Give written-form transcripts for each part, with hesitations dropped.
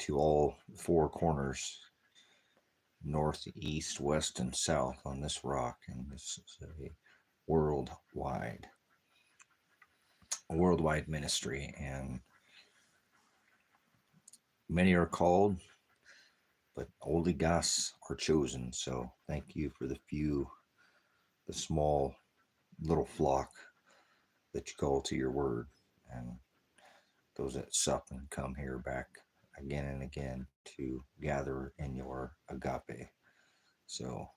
to all four corners, north, east, west, and south on this rock. And this is a worldwide, worldwide ministry. And many are called, but only Gods are chosen. So thank you for the few, the small little flock that you call to your word, and those that sup and come here back again and again to gather in your agape. So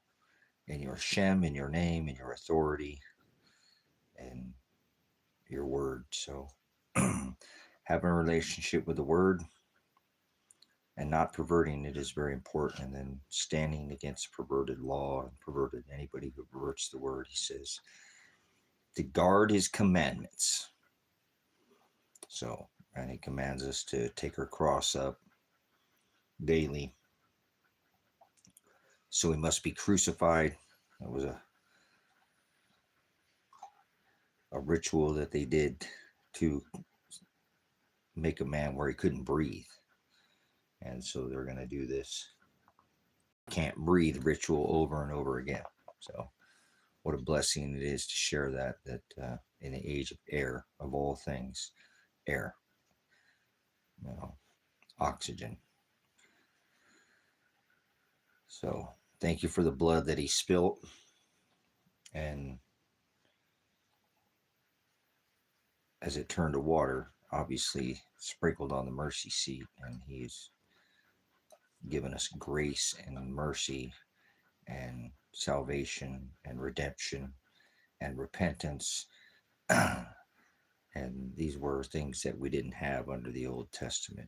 in your Shem, in your name, in your authority, and your word. So having a relationship with the word and not perverting it is very important. And then standing against perverted law and perverted anybody who perverts the word, he says, to guard his commandments. So, and he commands us to take our cross up daily. So we must be crucified. That was a ritual that they did to make a man where he couldn't breathe. And so they're going to do this can't breathe ritual over and over again. So what a blessing it is to share that in the age of air, of all things, air, oxygen. So thank you for the blood that he spilt, and as it turned to water, obviously sprinkled on the mercy seat, and he's given us grace and mercy and salvation and redemption and repentance. And these were things that we didn't have under the Old Testament.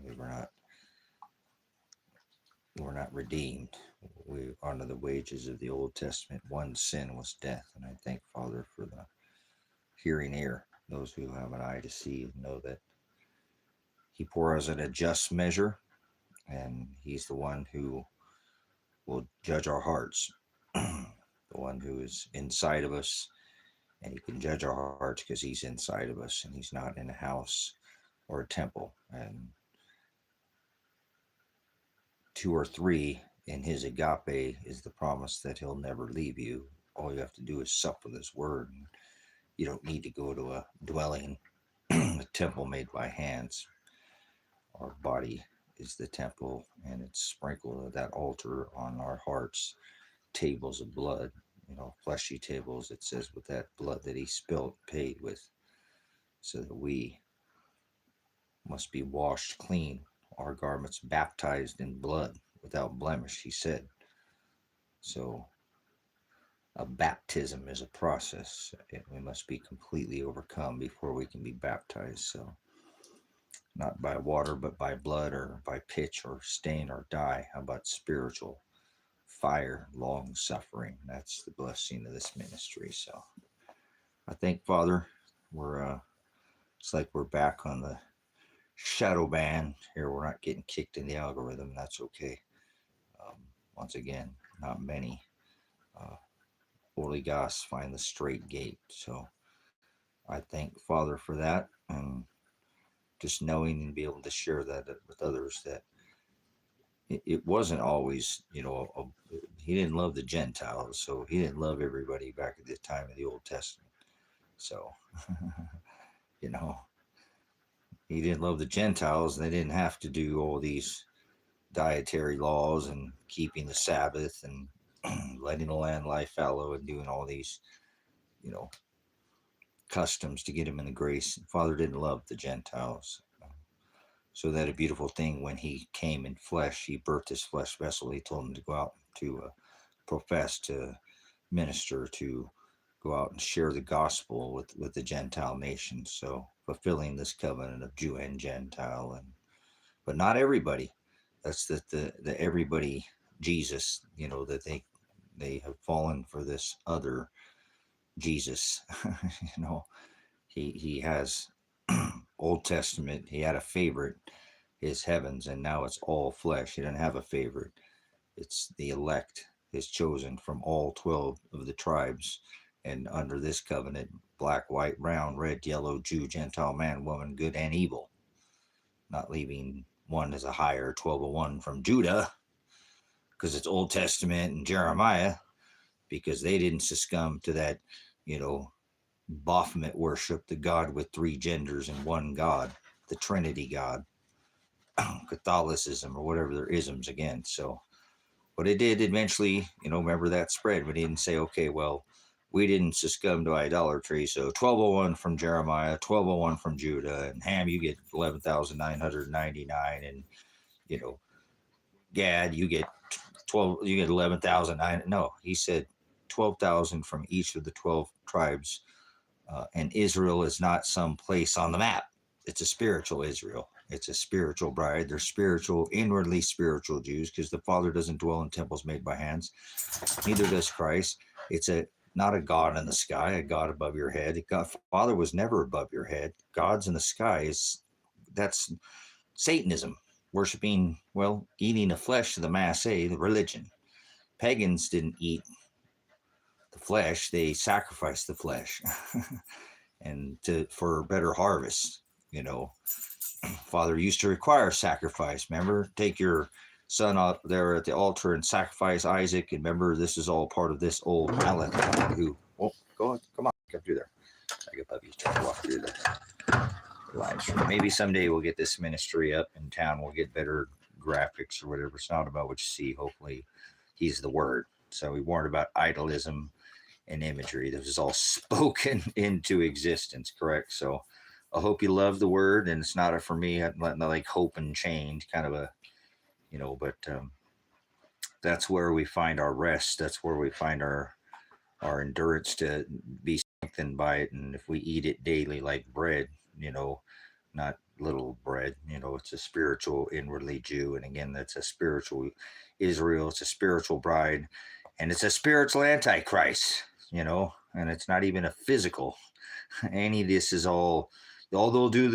We were not redeemed. We under the wages of the Old Testament, one sin was death. And I thank Father for the hearing ear, those who have an eye to see know that he pours out a just measure, and he's the one who will judge our hearts, the one who is inside of us, and he can judge our hearts because he's inside of us, and he's not in a house or a temple. And 2 or 3 in his agape is the promise that he'll never leave you. All you have to do is sup with his word. And you don't need to go to a dwelling, a temple made by hands. Our body is the temple, and it's sprinkled at that altar on our hearts, tables of blood, fleshy tables, it says, with that blood that he spilt, paid with, so that we must be washed clean, our garments baptized in blood without blemish, he said. So a baptism is a process. We must be completely overcome before we can be baptized. So not by water, but by blood, or by pitch, or stain, or dye. How about spiritual fire, long suffering? That's the blessing of this ministry. So I thank Father, it's like we're back on the shadow band here. We're not getting kicked in the algorithm. That's okay. Once again, not many Holy Gods find the straight gate. So I thank Father for that, and just knowing and be able to share that with others, that it wasn't always, he didn't love the Gentiles, so he didn't love everybody back at the time of the Old Testament. So, he didn't love the Gentiles. They didn't have to do all these dietary laws and keeping the Sabbath and letting the land lie fallow and doing all these, customs to get him in the grace. Father didn't love the Gentiles. So that a beautiful thing, when he came in flesh, he birthed his flesh vessel. He told him to go out to profess, to minister, to go out and share the gospel with the Gentile nations. So fulfilling this covenant of Jew and Gentile, but not everybody. That's the everybody Jesus, that they have fallen for this other Jesus. He has Old Testament. He had a favorite, his heavens, and now it's all flesh. He doesn't have a favorite. It's the elect, his chosen from all 12 of the tribes. And under this covenant, black, white, brown, red, yellow, Jew, Gentile, man, woman, good and evil, not leaving one is a higher 1201 from Judah, because it's Old Testament and Jeremiah, because they didn't succumb to that, Baphomet worship, the God with three genders and one God, the Trinity God, Catholicism or whatever their isms again. So, but it did eventually, remember that spread. We didn't say, okay, well, we didn't succumb to idolatry. So 1201 from Jeremiah, 1201 from Judah, and Ham, you get 11,999, and Gad, you get 11,009. No, he said 12,000 from each of the 12 tribes. And Israel is not some place on the map. It's a spiritual Israel. It's a spiritual bride. They're spiritual, inwardly spiritual Jews, because the Father doesn't dwell in temples made by hands. Neither does Christ. It's not a God in the sky, a God above your head. God, Father was never above your head. God's in the sky that's Satanism, worshiping, eating the flesh of the masse, the religion. Pagans didn't eat the flesh; they sacrificed the flesh, and for better harvest. Father used to require sacrifice. Remember, take your son up there at the altar and sacrifice Isaac. And remember, this is all part of this old Halaka who. Oh, go on, come on, come through there. I got puppies trying to walk through the live stream. Maybe someday we'll get this ministry up in town. We'll get better graphics or whatever. It's not about what you see. Hopefully, he's the word. So we warned about idolism and imagery. This is all spoken into existence, correct? So I hope you love the word, and it's not for me. I'm not like hope and change, kind of a, but that's where we find our rest. That's where we find our endurance to be strengthened by it. And if we eat it daily like bread, not little bread, it's a spiritual inwardly Jew. And again, that's a spiritual Israel. It's a spiritual bride, and it's a spiritual Antichrist, and it's not even a physical. Any of this is all they'll do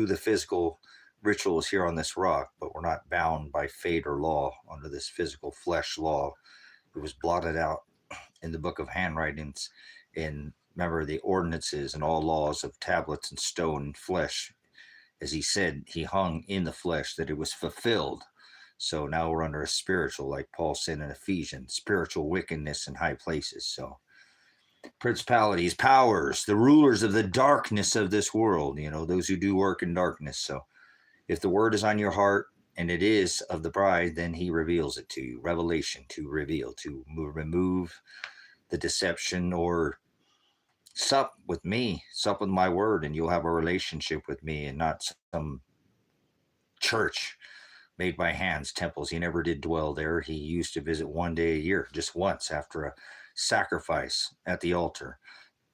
the physical rituals here on this rock, but we're not bound by fate or law under this physical flesh law. It was blotted out in the book of handwritings, in remember the ordinances and all laws of tablets and stone and flesh. As he said, he hung in the flesh, that it was fulfilled. So now we're under a spiritual, like Paul said in Ephesians, spiritual wickedness in high places. So principalities, powers, the rulers of the darkness of this world, those who do work in darkness. So if the word is on your heart and it is of the bride, then he reveals it to you. Revelation, to reveal, to remove the deception, or sup with me, sup with my word, and you'll have a relationship with me, and not some church made by hands, temples. He never did dwell there. He used to visit one day a year, just once, after a sacrifice at the altar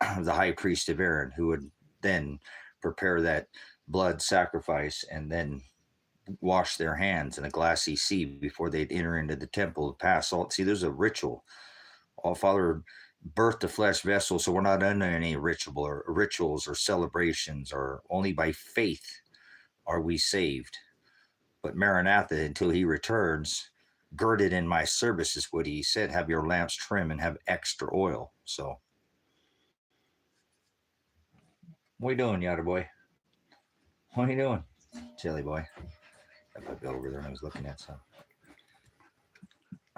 of the high priest of Aaron, who would then prepare that blood sacrifice and then wash their hands in a glassy sea before they'd enter into the temple to pass all. See, there's a ritual. All Father birthed the flesh vessel, so we're not under any rituals or celebrations, or only by faith are we saved. But Maranatha, until he returns, girded in my service is what he said. Have your lamps trim and have extra oil. So, what are you doing, Yada boy? What are you doing, silly boy? I put Bill over there and I was looking at some.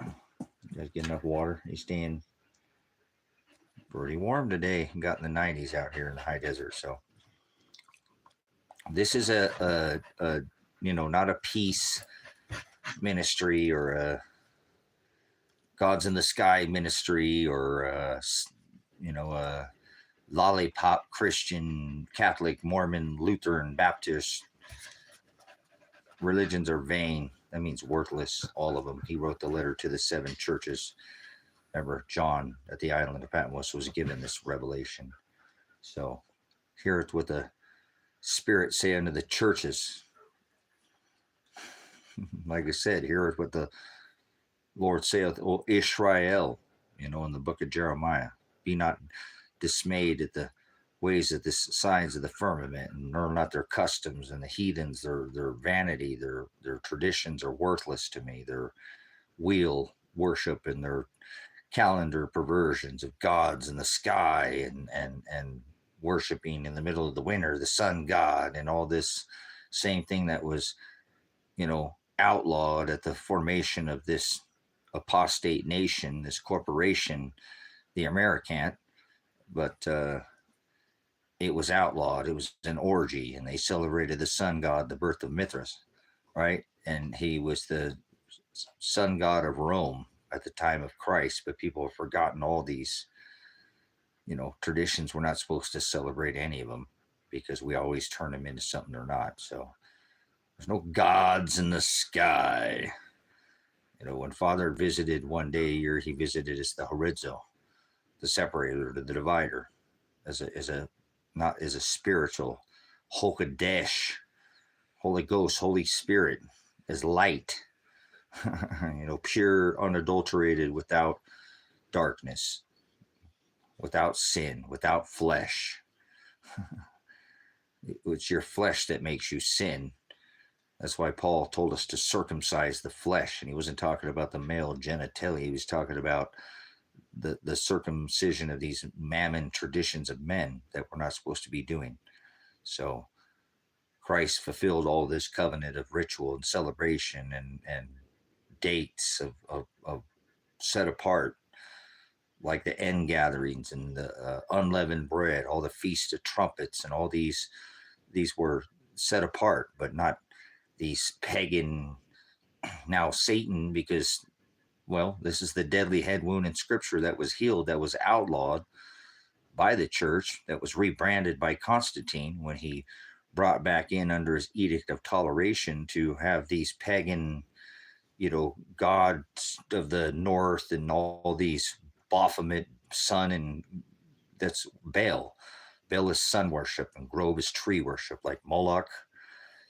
You guys get enough water? You staying pretty warm today. Got in the 90s out here in the high desert. So this is a not a peace ministry or a God's in the sky ministry, or a lollipop Christian, Catholic, Mormon, Lutheran, Baptist. Religions are vain. That means worthless, all of them. He wrote the letter to the 7 churches. Remember, John at the island of Patmos was given this revelation. So hear it what the Spirit say unto the churches. Like I said, hear it what the Lord saith, O Israel, in the book of Jeremiah. Be not dismayed at the ways of the signs of the firmament, and learn not their customs, and the heathens, their vanity, their traditions are worthless to me. Their wheel worship and their calendar perversions of gods in the sky, and worshiping in the middle of the winter the sun god, and all this same thing that was outlawed at the formation of this apostate nation, this corporation, the Americant, but it was outlawed. It was an orgy, and they celebrated the sun god, the birth of Mithras, right? And he was the sun god of Rome at the time of Christ, but people have forgotten all these, traditions. We're not supposed to celebrate any of them because we always turn them into something they're not. So there's no gods in the sky. When Father visited one day a year, he visited as the horizo, the separator, the divider, as a not as a spiritual Hokadesh, Holy Ghost, Holy Spirit, as light, pure, unadulterated, without darkness, without sin, without flesh. It's your flesh that makes you sin. That's why Paul told us to circumcise the flesh, and he wasn't talking about the male genitalia. He was talking about the circumcision of these mammon traditions of men that we're not supposed to be doing. So Christ fulfilled all this covenant of ritual and celebration and dates of set apart, like the end gatherings and the unleavened bread, all the feast of trumpets, and all these were set apart, but not these pagan, now Satan, because, well, this is the deadly head wound in Scripture that was healed, that was outlawed by the church, that was rebranded by Constantine when he brought back in under his edict of toleration to have these pagan, gods of the north and all these Baphomet sun, and that's Baal. Baal is sun worship, and Grove is tree worship, like Moloch.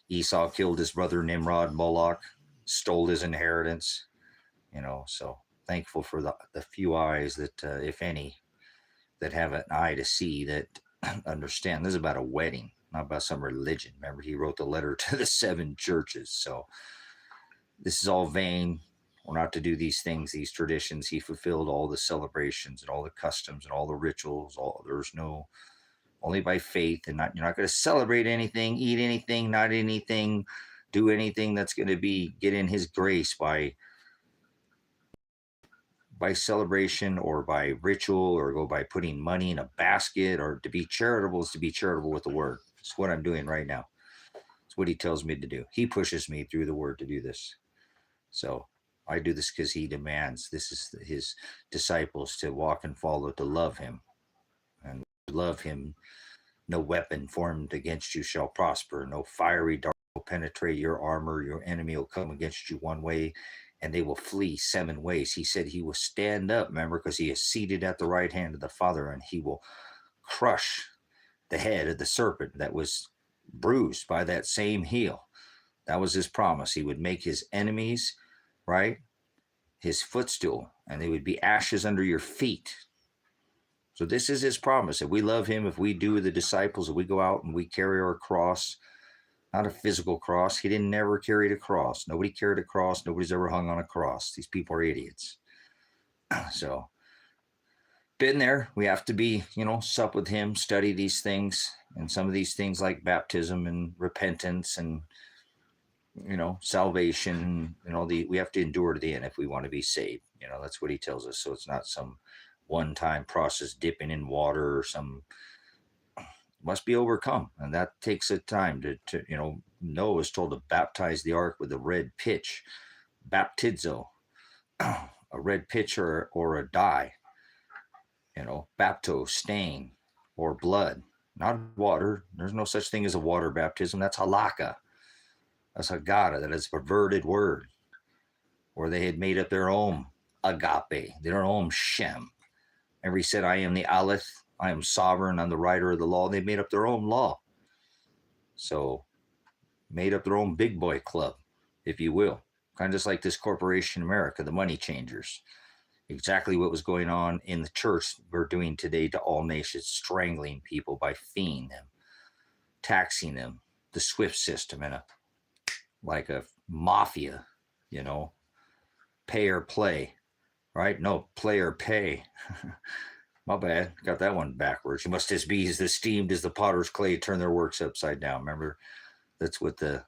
Esau killed his brother Nimrod. Moloch stole his inheritance. So thankful for the few eyes that, if any, that have an eye to see, that understand. This is about a wedding, not about some religion. Remember, he wrote the letter to the 7 churches. So this is all vain. We're not to do these things, these traditions. He fulfilled all the celebrations and all the customs and all the rituals. There's no, only by faith, and you're not going to celebrate anything, eat anything, not anything, do anything that's going to get in his grace by celebration or by ritual, or go by putting money in a basket. Or to be charitable is to be charitable with the word. It's what I'm doing right now. It's what he tells me to do. He pushes me through the word to do this. So I do this because he demands. This is his disciples to walk and follow, to love him. And love him, no weapon formed against you shall prosper. No fiery dart will penetrate your armor. Your enemy will come against you one way, and they will flee 7 ways. He said he will stand up, remember, because he is seated at the right hand of the Father, and he will crush the head of the serpent that was bruised by that same heel. That was his promise. He would make his enemies, right, his footstool, and they would be ashes under your feet. So this is his promise. If we love him, if we do the disciples, if we go out and we carry our cross, not a physical cross. He didn't never carry a cross. Nobody carried a cross. Nobody's ever hung on a cross. These people are idiots. So been there. We have to be, sup with him, study these things, and some of these things like baptism and repentance and, salvation, we have to endure to the end if we want to be saved. That's what he tells us. So it's not some one-time process, dipping in water or some, must be overcome. And that takes a time to Noah was told to baptize the ark with a red pitch, baptizo, a red pitch or a dye, bapto, stain, or blood, not water. There's no such thing as a water baptism. That's halaka. That's Hagada. That is a perverted word, where they had made up their own agape, their own Shem. Remember, he said, I am the Aleph, I am sovereign, I'm the writer of the law. They made up their own law. So made up their own big boy club, if you will. Kind of just like this corporation America, the money changers. Exactly what was going on in the church we're doing today to all nations, strangling people by feeing them, taxing them, the SWIFT system, in like a mafia, pay or play. Right? No, play or pay. My bad. Got that one backwards. You must as be as esteemed as the potter's clay, turn their works upside down. Remember, that's what the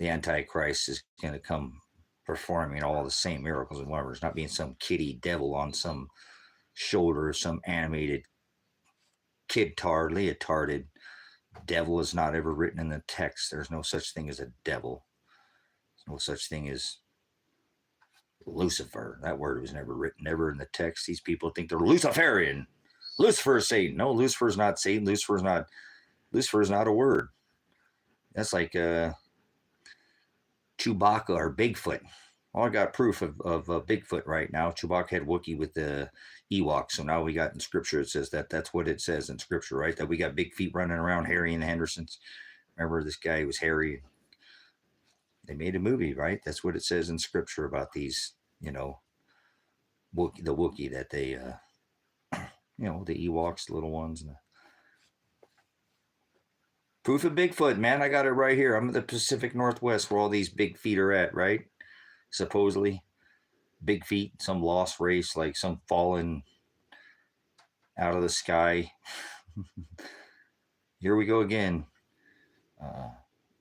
the Antichrist is going to come performing all the same miracles and wonders, not being some kitty devil on some shoulder, some animated leotarded devil is not ever written in the text. There's no such thing as a devil. There's no such thing as Lucifer. That word was never written, never in the text. These people think they're Luciferian. Lucifer is Satan. No, Lucifer is not Satan. Lucifer is not a word. That's like Chewbacca or Bigfoot. Well, I got proof of Bigfoot right now. Chewbacca had Wookiee with the Ewoks. So now we got in Scripture, it says that's what it says in Scripture, right? That we got big feet running around, Harry and the Hendersons. Remember this guy was Harry. They made a movie, right? That's what it says in Scripture about these, the Wookiee that they, the Ewoks, the little ones. Proof of Bigfoot, man. I got it right here. I'm in the Pacific Northwest where all these big feet are at, right? Supposedly. Big feet, some lost race, like some fallen out of the sky. Here we go again.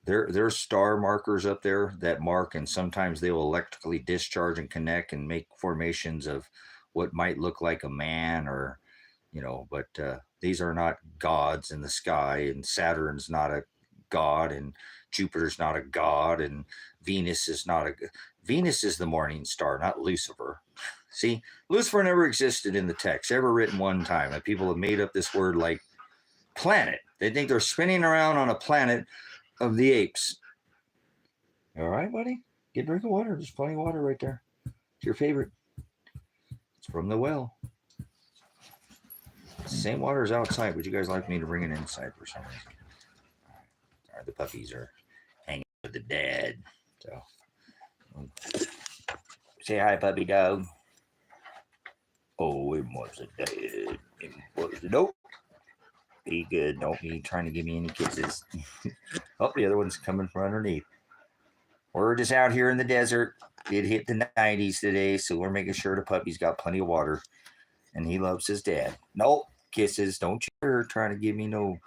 There's star markers up there that mark, and sometimes they will electrically discharge and connect and make formations of what might look like a man or, but these are not gods in the sky, and Saturn's not a god, and Jupiter's not a god, and Venus is not a... Venus is the morning star, not Lucifer. See, Lucifer never existed in the text, ever written one time. And people have made up this word like planet. They think they're spinning around on a planet of the apes. All right, buddy? Get a drink of water. There's plenty of water right there. It's your favorite. It's from the well. Same water as outside. Would you guys like me to bring it inside for some reason? All right, the puppies are hanging with the dad. So... say hi, puppy dog. Oh, it was a dead. It was a nope. Be good. Don't be trying to give me any kisses. Oh, the other one's coming from underneath. We're just out here in the desert. It hit the 90s today, so we're making sure the puppy's got plenty of water. And he loves his dad. Nope. Kisses. Don't you trying to give me no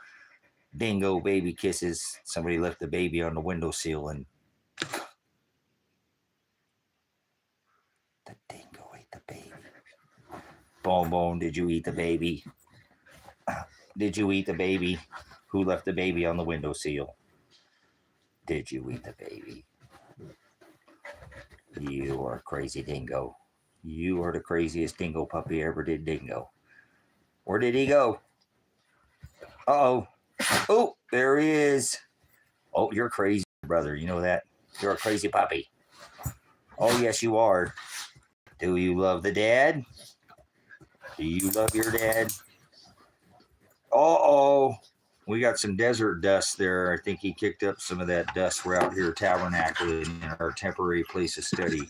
dingo baby kisses. Somebody left the baby on the windowsill and the dingo ate the baby. Bone, did you eat the baby? Did you eat the baby? Who left the baby on the windowsill? Did you eat the baby? You are a crazy dingo. You are the craziest dingo puppy ever did dingo. Where did he go? Uh-oh. Oh, there he is. Oh, you're crazy, brother. You know that? You're a crazy puppy. Oh, yes, you are. Do you love the dad? Do you love your dad? Uh-oh. We got some desert dust there. I think he kicked up some of that dust. We're out here tabernacling in our temporary place of study.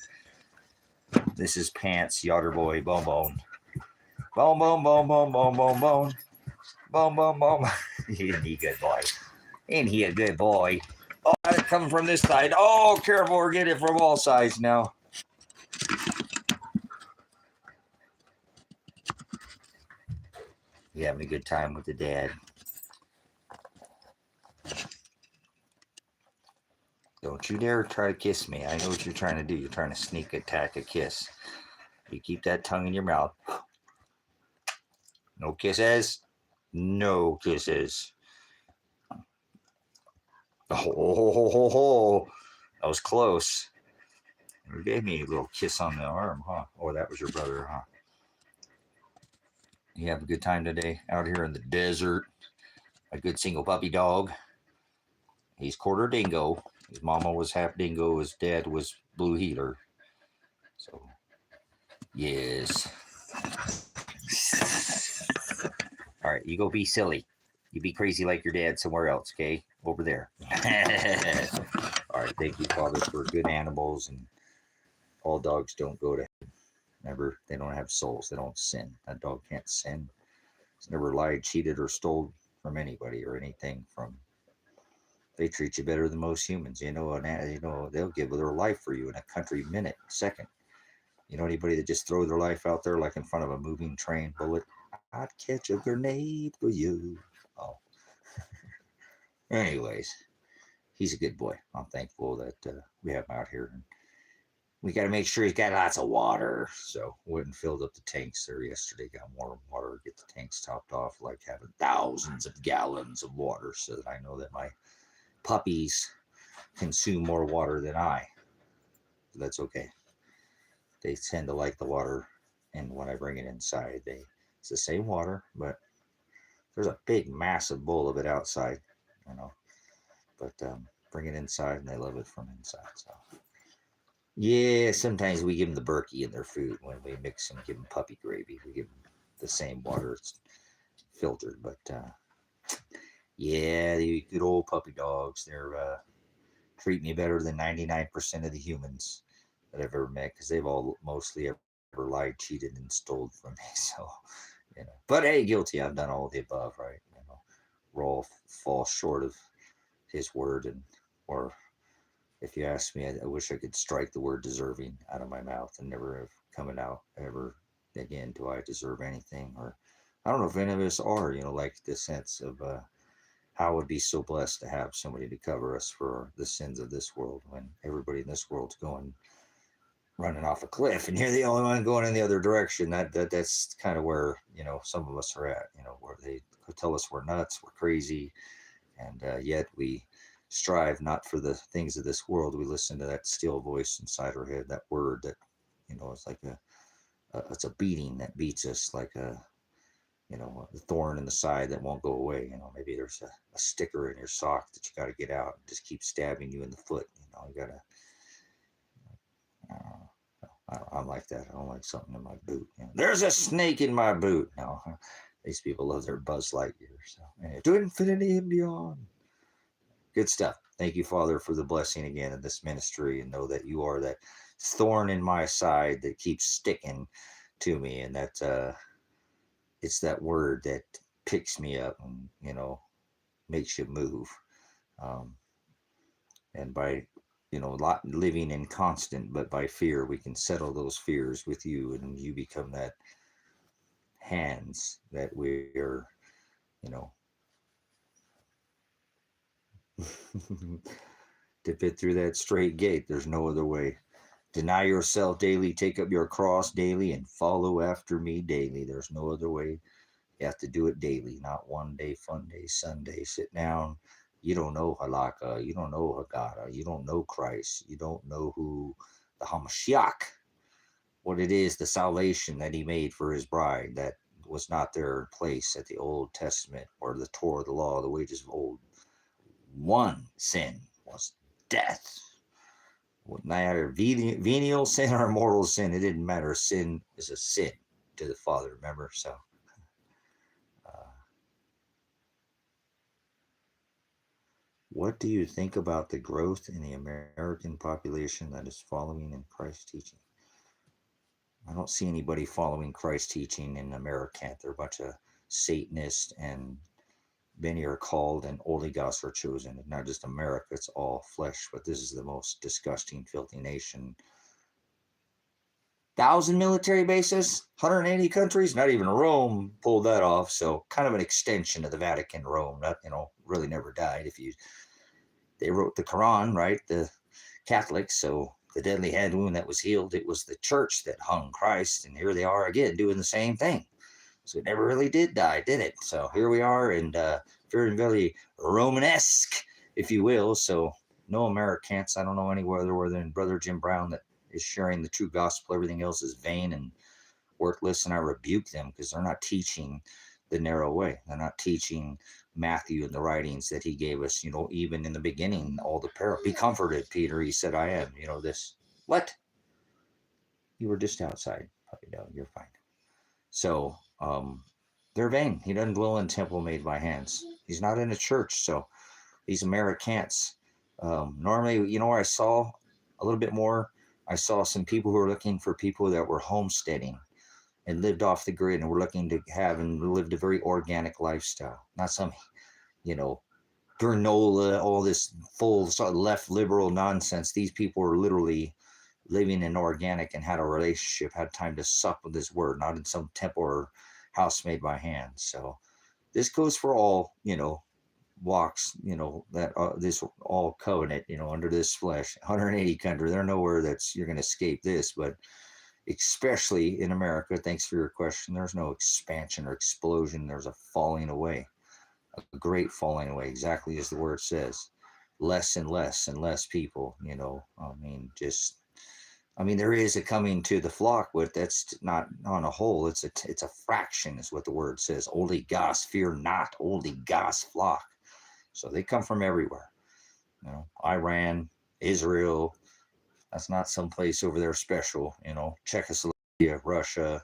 This is Pants, Yotter Boy, Bone. Bone. Isn't he a good boy? Ain't he a good boy? Oh, it's coming from this side. Oh, careful, we're getting it from all sides now. You having a good time with the dad? Don't you dare try to kiss me. I know what you're trying to do. You're trying to sneak attack a kiss. You keep that tongue in your mouth. No kisses. No kisses. Oh, that was close. You gave me a little kiss on the arm, huh? Oh, that was your brother, huh? You have a good time today out here in the desert. A good single puppy dog. He's quarter dingo. His mama was half dingo. His dad was blue heeler. So, yes. All right, you go be silly. You be crazy like your dad somewhere else, okay? Over there. All right, thank you, Father, for good animals. And all dogs don't go to heaven. Remember, they don't have souls. They don't sin. That dog can't sin. It's never lied, cheated, or stole from anybody or anything from... They treat you better than most humans. They'll give their life for you in a country minute, second. You know anybody that just throw their life out there like in front of a moving train bullet? I'd catch a grenade for you. Oh. Anyways, he's a good boy. I'm thankful that we have him out here. And we got to make sure he's got lots of water. So went and filled up the tanks there yesterday. Got more water. Get the tanks topped off. Like having thousands of gallons of water, so that I know that my puppies consume more water than I. So that's okay. They tend to like the water, and when I bring it inside, it's the same water, but there's a big, massive bowl of it outside, you know. But bring it inside, and they love it from inside. So yeah, sometimes we give them the Berkey in their food when we mix them. Give them puppy gravy. We give them the same water. It's filtered, but yeah, the good old puppy dogs. They're treat me better than 99% of the humans that I've ever met, because they've all mostly ever lied, cheated, and stole from me. So, but hey, guilty. I've done all of the above, right? We're all fall short of His word, and or if you ask me, I wish I could strike the word deserving out of my mouth and never have coming out ever again. Do I deserve anything? Or I don't know if any of us are. Like the sense of how it would be so blessed to have somebody to cover us for the sins of this world, when everybody in this world's going running off a cliff, and you're the only one going in the other direction. That's kind of where some of us are at. Where they tell us we're nuts, we're crazy, and yet we strive not for the things of this world. We listen to that still voice inside our head, that word that is like it's a beating that beats us, like a thorn in the side that won't go away. Maybe there's a sticker in your sock that you got to get out, and just keep stabbing you in the foot. You got to. I'm like that. I don't like something in my boot. There's a snake in my boot. No, these people love their Buzz Lightyear. So, to infinity and beyond. Good stuff. Thank you, Father, for the blessing again in this ministry, and know that you are that thorn in my side that keeps sticking to me, and that it's that word that picks me up and makes you move. And by living in constant, but by fear, we can settle those fears with you, and you become that hands that we're to fit through that straight gate. There's no other way. Deny yourself daily, take up your cross daily, and follow after me daily. There's no other way. You have to do it daily, not one day, fun day, Sunday. Sit down. You don't know Halaka. You don't know Hagada. You don't know Christ. You don't know who the Hamashiach, what it is, the salvation that he made for his bride that was not there in place at the Old Testament, or the Torah, the law, the wages of old. One sin was death. Neither venial sin or mortal sin. It didn't matter. Sin is a sin to the Father, remember? So, what do you think about the growth in the American population that is following in Christ's teaching? I don't see anybody following Christ's teaching in America. They're a bunch of Satanists, and many are called, and oligos are chosen. It's not just America, it's all flesh, but this is the most disgusting, filthy nation. 1,000 military bases, 180 countries, not even Rome pulled that off. So kind of an extension of the Vatican. Rome, not, really never died. They wrote the Quran, right? The Catholics. So the deadly head wound that was healed, it was the church that hung Christ. And here they are again doing the same thing. So it never really did die, did it? So here we are, and very, very Romanesque, if you will. So no Americans. I don't know anywhere other than Brother Jim Brown that is sharing the true gospel. Everything else is vain and worthless, and I rebuke them, because they're not teaching the narrow way. They're not teaching Matthew and the writings that he gave us, even in the beginning, all the parable. Be comforted, Peter, he said, I am, this. What? You were just outside. Puppy dog, you're fine. So, they're vain. He doesn't dwell in a temple made by hands. He's not in a church. So these Americans, normally, where I saw a little bit more, I saw some people who were looking for people that were homesteading and lived off the grid, and were looking to have and lived a very organic lifestyle, not some, granola, all this full sort of left liberal nonsense. These people were literally living in organic and had a relationship, had time to sup with his word, not in some temple or house made by hands. So this goes for all, walks, that this all covenant, under this flesh, 180 country, they're nowhere that's you're going to escape this, but especially in America, thanks for your question, there's no expansion or explosion. There's a falling away, a great falling away, exactly as the word says. Less and less people, there is a coming to the flock, but that's not on a whole. It's a fraction, is what the word says. Only Gas, fear not, only Gas flock. So they come from everywhere. Iran, Israel. That's not some place over there special. Czechoslovakia, Russia,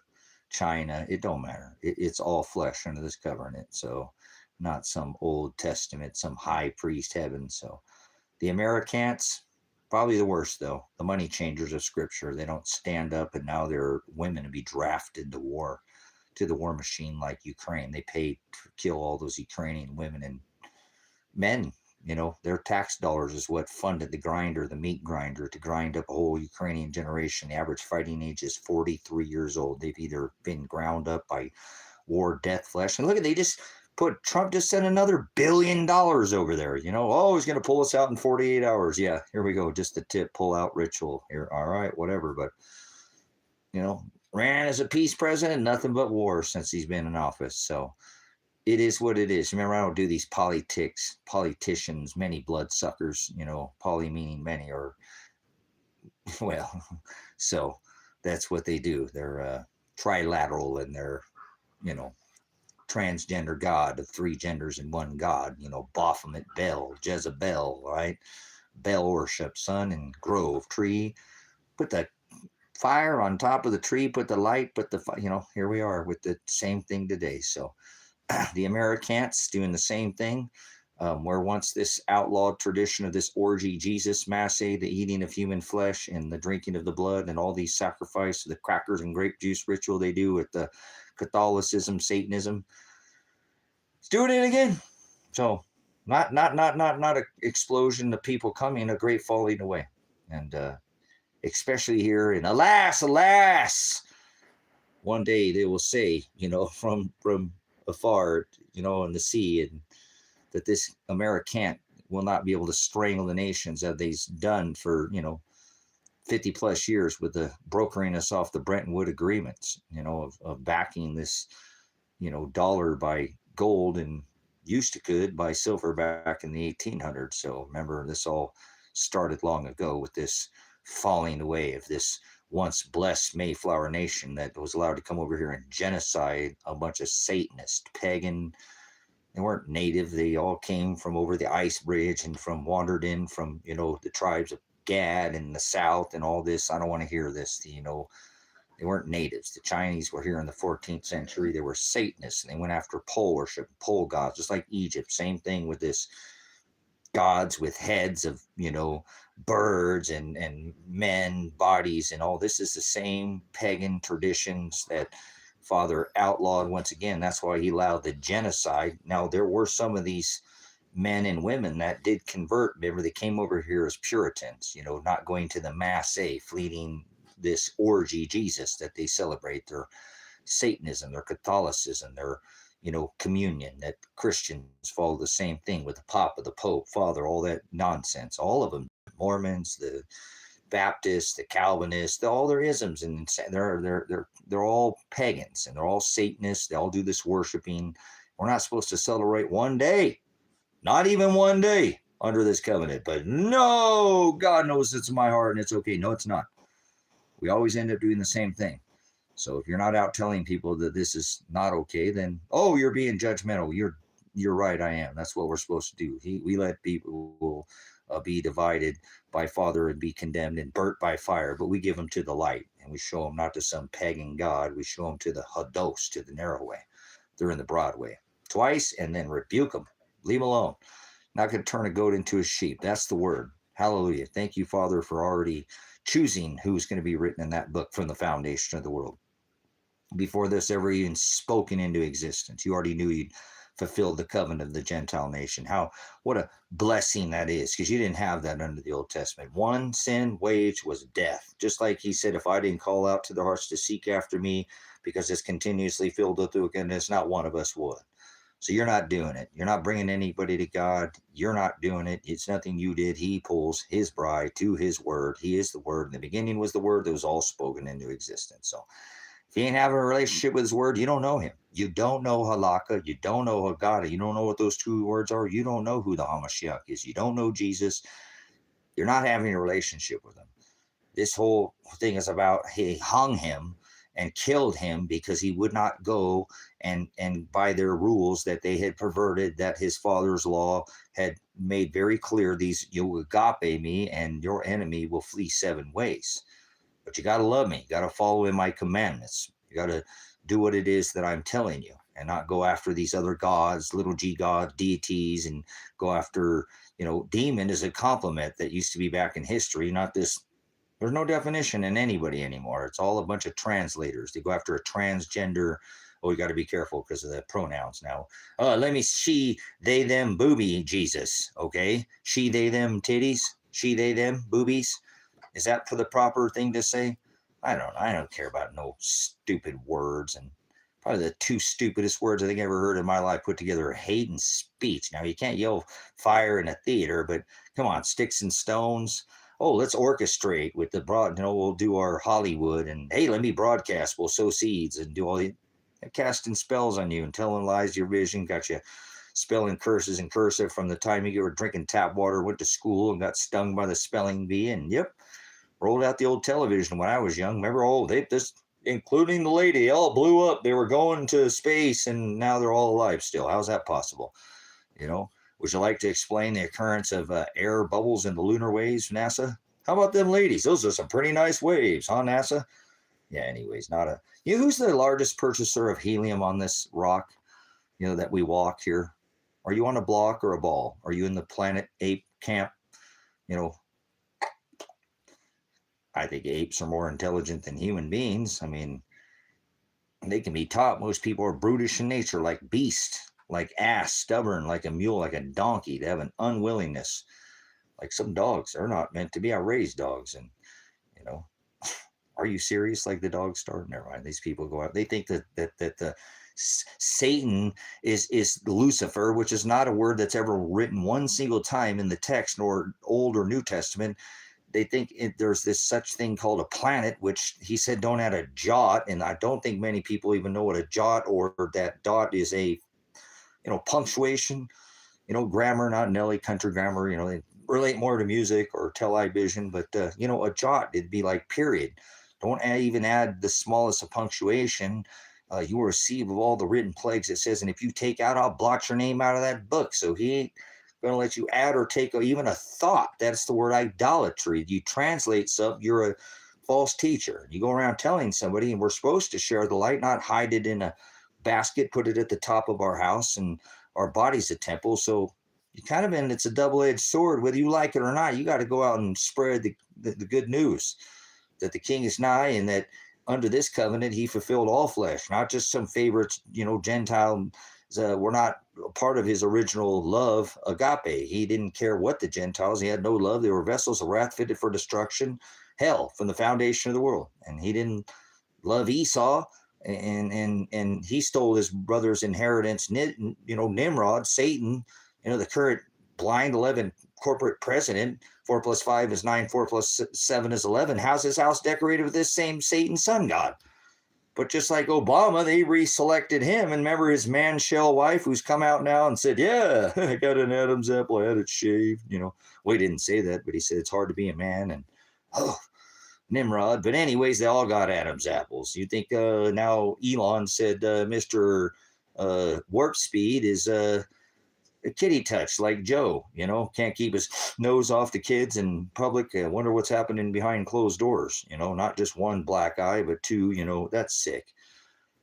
China. It don't matter. It's all flesh under this covenant. So not some Old Testament, some high priest heaven. So the Americans, probably the worst, though. The money changers of Scripture. They don't stand up, and now they're women to be drafted to war, to the war machine like Ukraine. They pay to kill all those Ukrainian women and men. Their tax dollars is what funded the meat grinder, to grind up a whole Ukrainian generation. The average fighting age is 43 years old. They've either been ground up by war, death, flesh. And look at, Trump just sent another $1 billion over there. He's going to pull us out in 48 hours. Yeah, here we go. Just the tip pull out ritual here. All right, whatever. But, ran as a peace president, nothing but war since he's been in office. So it is what it is. Remember, I don't do these politicians, many bloodsuckers, poly meaning many, or, well, so that's what they do. They're trilateral, and they're, transgender God of three genders in one God, Baphomet, Bel, Jezebel, right? Bel worship, sun and grove, tree, put the fire on top of the tree, put the light, here we are with the same thing today. So the Americans doing the same thing, where once this outlawed tradition of this orgy Jesus masse, the eating of human flesh and the drinking of the blood and all these sacrifices, the crackers and grape juice ritual they do with the Catholicism, Satanism, it's doing it again. So not an explosion of people coming, a great falling away. And especially here, and alas, one day they will say, from afar, in the sea, and that this American will not be able to strangle the nations as they've done for, 50 plus years with the brokering us off the Bretton Woods agreements, of backing this, dollar by gold, and could buy silver back in the 1800s. So remember, this all started long ago with this falling away of this once blessed Mayflower nation that was allowed to come over here and genocide a bunch of Satanist, pagan. They weren't native. They all came from over the ice bridge and wandered in from, the tribes of Gad in the south and all this. I don't want to hear this. They weren't natives. The Chinese were here in the 14th century. They were Satanists, and they went after pole worship, pole gods, just like Egypt. Same thing with this gods with heads of, birds and men bodies, and all this is the same pagan traditions that Father outlawed once again. That's why he allowed the genocide. Now, there were some of these men and women that did convert. Remember, they came over here as Puritans, not going to the Mass, fleeting this orgy Jesus that they celebrate, their Satanism, their Catholicism, their, communion, that Christians follow the same thing with the Papa, the Pope, Father, all that nonsense. All of them, Mormons, the Baptists, the Calvinists, all their isms, and they're all pagans, and they're all Satanists. They all do this worshiping. We're not supposed to celebrate one day, not even one day under this covenant. But no, God knows it's in my heart and it's okay. No, it's not. We always end up doing the same thing. So if you're not out telling people that this is not okay, then, you're being judgmental. You're right, I am. That's what we're supposed to do. We let people be divided by Father and be condemned and burnt by fire, but we give them to the light, and we show them not to some pagan god. We show them to the Hados, to the narrow way. They're in the broad way. Twice, and then rebuke them. Leave them alone. Not going to turn a goat into a sheep. That's the word. Hallelujah. Thank you, Father, for already choosing who's going to be written in that book from the foundation of the world. Before this ever even spoken into existence, you already knew you'd fulfilled the covenant of the Gentile nation. What a blessing that is, because you didn't have that under the Old Testament. One sin wage was death. Just like he said, if I didn't call out to their hearts to seek after me, because it's continuously filled with wickedness, not one of us would. So you're not doing it. You're not bringing anybody to God. You're not doing it. It's nothing you did. He pulls his bride to his word. He is the word. In the beginning was the word that was all spoken into existence. So if you ain't having a relationship with his word, you don't know him. You don't know Halaka. You don't know Hagada. You don't know what those two words are. You don't know who the Hamashiach is. You don't know Jesus. You're not having a relationship with him. This whole thing is about he hung him and killed him because he would not go and by their rules that they had perverted, that his father's law had made very clear. These, you agape me and your enemy will flee 7 ways. But you got to love me. You got to follow in my commandments. You got to do what it is that I'm telling you and not go after these other gods, little g gods, deities, and go after, demon is a compliment that used to be back in history, not this. There's no definition in anybody anymore. It's all a bunch of translators. They go after a transgender. Oh, you got to be careful because of the pronouns now. Let me she, they, them, booby, Jesus. Okay. She, they, them, titties. She, they, them, boobies. Is that for the proper thing to say? I don't know. I don't care about no stupid words. And probably the 2 stupidest words I think I ever heard in my life put together are hate and speech. Now, you can't yell fire in a theater, but come on, sticks and stones. Oh, let's orchestrate with the we'll do our Hollywood and, hey, let me broadcast. We'll sow seeds and do all the casting spells on you and telling lies to your vision. Got you spelling curses in cursive from the time you were drinking tap water, went to school and got stung by the spelling bee. And yep, rolled out the old television when I was young. Remember, including the lady, they all blew up. They were going to space and now they're all alive still. How's that possible? Would you like to explain the occurrence of air bubbles in the lunar waves, NASA? How about them ladies? Those are some pretty nice waves, huh, NASA? Yeah, anyways, who's the largest purchaser of helium on this rock, that we walk here? Are you on a block or a ball? Are you in the Planet Ape camp? I think apes are more intelligent than human beings. I mean, they can be taught. Most people are brutish in nature, like beasts. Like ass, stubborn, like a mule, like a donkey. They have an unwillingness. Like some dogs, they're not meant to be. I raised dogs, and are you serious? Like the dog star? Never mind. These people go out. They think that the Satan is Lucifer, which is not a word that's ever written one single time in the text, nor Old or New Testament. They think there's this such thing called a planet, which he said don't add a jot, and I don't think many people even know what a jot or that dot is a punctuation, grammar, not Nelly country grammar, they relate more to music or television, but, a jot, it'd be like period. Don't even add the smallest of punctuation. You will receive of all the written plagues, it says, and if you take out, I'll blot your name out of that book. So he ain't going to let you add or take even a thought. That's the word idolatry. You translate something, you're a false teacher. You go around telling somebody, and we're supposed to share the light, not hide it in a basket, put it at the top of our house, and our body's a temple. So you it's a double-edged sword. Whether you like it or not, you got to go out and spread the good news that the king is nigh, and that under this covenant he fulfilled all flesh, not just some favorites, Gentile. We're not a part of his original love, agape. He didn't care what the Gentiles, he had no love. They were vessels of wrath fitted for destruction, hell from the foundation of the world. And he didn't love Esau, and he stole his brother's inheritance. Nimrod, Satan, the current blind 11 corporate president. 4 + 5 is 9. 4 + 7 is 11. How's his house decorated with this same Satan sun god? But just like Obama, they reselected him. And remember his man shell wife, who's come out now and said, yeah, I got an Adam's apple, I had it shaved. Well, he didn't say that, but he said it's hard to be a man. And Nimrod. But anyways, they all got Adam's apples. You think now Elon said Mr. Warp Speed is a kitty touch like Joe, can't keep his nose off the kids in public. I wonder what's happening behind closed doors, not just one black eye, but 2, that's sick.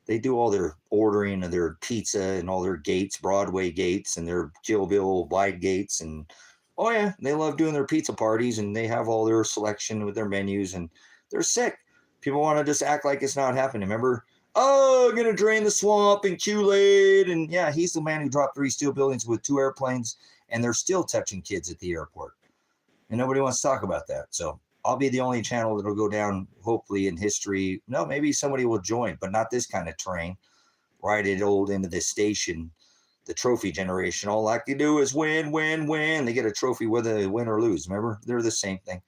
They do all their ordering of their pizza and all their gates, Broadway gates, and their Kill Bill wide gates, and oh yeah, they love doing their pizza parties, and they have all their selection with their menus, and they're sick. People want to just act like it's not happening. Remember, I'm going to drain the swamp and Kool-Aid. And yeah, he's the man who dropped 3 steel buildings with 2 airplanes, and they're still touching kids at the airport. And nobody wants to talk about that. So I'll be the only channel that'll go down, hopefully, in history. No, maybe somebody will join, but not this kind of train. Ride it old into this station the trophy generation. All like they do is win, win, win. They get a trophy whether they win or lose. Remember? They're the same thing.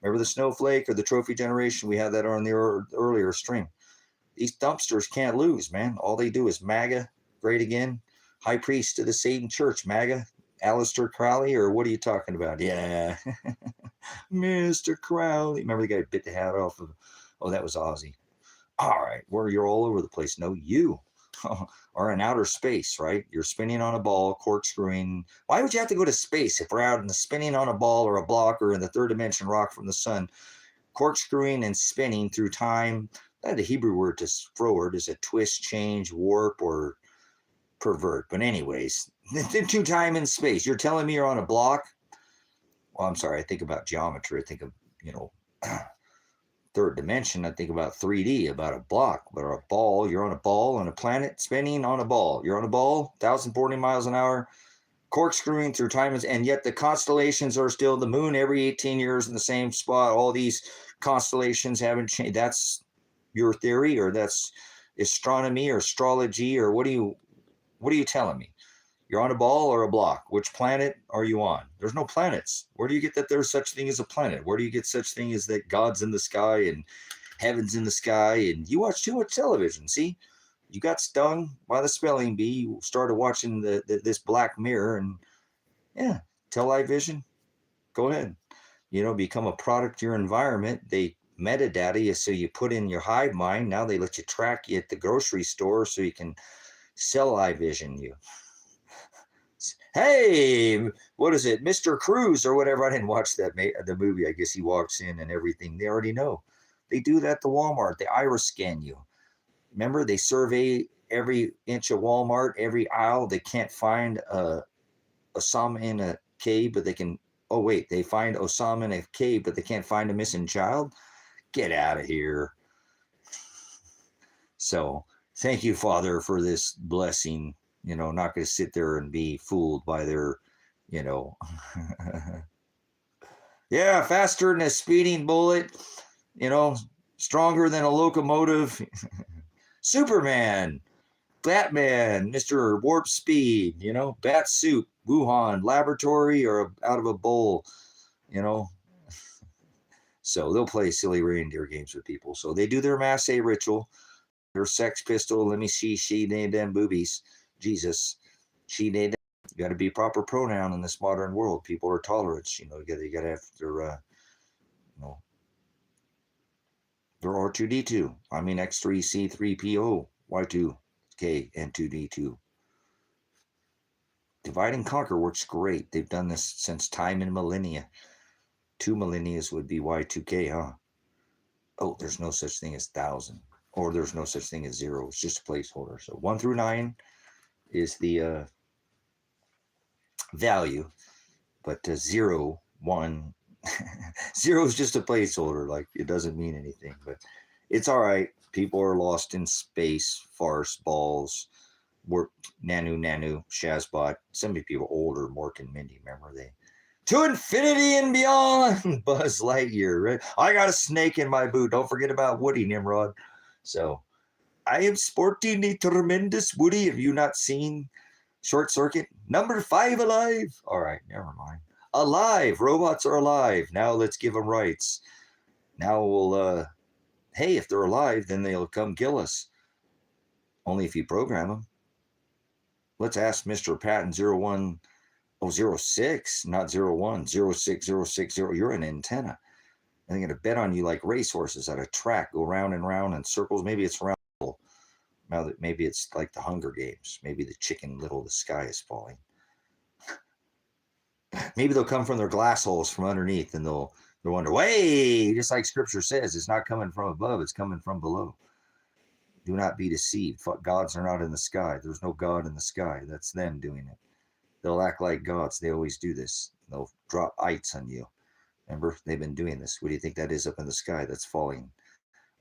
Remember the snowflake or the trophy generation? We had that on the earlier stream. These dumpsters can't lose, man. All they do is MAGA, great again. High priest to the Satan Church, MAGA. Aleister Crowley, or what are you talking about? Yeah. Mr. Crowley. Remember the guy who bit the hat off of, oh, that was Ozzy. All right, where you're all over the place. No, you are in outer space, right? You're spinning on a ball, corkscrewing. Why would you have to go to space if we're out in the spinning on a ball or a block or in the third dimension rock from the sun, corkscrewing and spinning through time? The Hebrew word to forward is a twist, change, warp, or pervert. But anyways, through time and space. You're telling me you're on a block? Well, I'm sorry. I think about geometry. I think of, third dimension. I think about 3D, about a block, but a ball. You're on a ball on a planet spinning on a ball. You're on a ball, 1,040 miles an hour, corkscrewing through time, and yet the constellations are still the moon every 18 years in the same spot. All these constellations haven't changed. That's your theory, or that's astronomy or astrology, or what are you telling me? You're on a ball or a block. Which planet are you on? There's no planets. Where do you get that there's such thing as a planet? Where do you get such thing as that God's in the sky and heaven's in the sky? And you watch too much television. See, you got stung by the spelling bee. You started watching this Black Mirror, and yeah, television. Go ahead. Become a product of your environment. They metadata you, so you put in your hive mind. Now they let you track you at the grocery store so you can sell iVision you. Hey, what is it, Mr. Cruz or whatever? I didn't watch the movie. I guess he walks in and everything. They already know. They do that to Walmart. They iris scan you. Remember, they survey every inch of Walmart, every aisle. They can't find Osama in a cave, but they can. Oh wait, they find Osama in a cave, but they can't find a missing child. Get out of here. So thank you, Father, for this blessing. Not going to sit there and be fooled by their, yeah, faster than a speeding bullet, stronger than a locomotive. Superman, Batman, Mr. Warp Speed, Bat Suit, Wuhan, laboratory, or out of a bowl, So they'll play silly reindeer games with people. So they do their Mass A ritual, their Sex Pistol, let me see, she, they, them boobies. Jesus, she, they, them. You got to be proper pronoun in this modern world. People are tolerant. You got to have their, their R2D2. I mean X3C3PO, Y2K, and 2D2. Divide and conquer works great. They've done this since time and millennia. 2 millennia would be Y2K, huh? Oh, there's no such thing as 1,000, or there's no such thing as 0. It's just a placeholder. So 1 through 9 is the value, but 0, 1, 0 is just a placeholder. Like, it doesn't mean anything, but it's all right. People are lost in space, farce, balls, work, Nanu, Shazbot. Some people older, Mork and Mindy, remember they? To infinity and beyond, Buzz Lightyear, right? I got a snake in my boot. Don't forget about Woody, Nimrod. So, I am sporting a tremendous Woody. Have you not seen Short Circuit? Number 5 alive. All right, never mind. Alive. Robots are alive. Now let's give them rights. Now we'll, hey, if they're alive, then they'll come kill us. Only if you program them. Let's ask Mr. Patton 06, not 01, 06060. You're an antenna. And they're going to bet on you like racehorses at a track, go round and round in circles. Maybe it's round. Now that maybe it's like the Hunger Games. Maybe the Chicken Little, the sky is falling. Maybe they'll come from their glass holes from underneath, and they'll wonder, wait, just like Scripture says, it's not coming from above, it's coming from below. Do not be deceived. Gods are not in the sky. There's no God in the sky. That's them doing it. They'll act like gods. They always do this. They'll drop ites on you. Remember, they've been doing this. What do you think that is up in the sky that's falling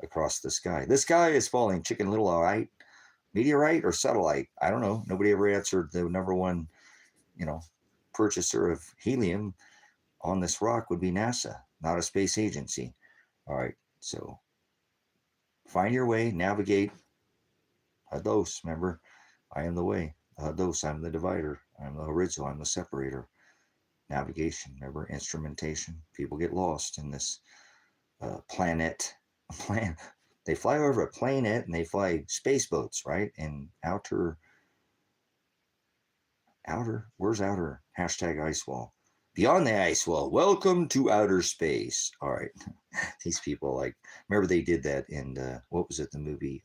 across the sky? The sky is falling. Chicken Little, all right. Meteorite or satellite? I don't know. Nobody ever answered. The number one, purchaser of helium on this rock would be NASA, not a space agency. All right. So find your way, navigate. Hados, remember, I am the way. Dos, I'm the divider. I'm the horizo, I'm the separator. Navigation, remember, instrumentation. People get lost in this planet. They fly over a planet and they fly space boats, right? And where's outer? Hashtag ice wall. Beyond the ice wall. Welcome to outer space. All right. These people, like, remember they did that in, what was it, the movie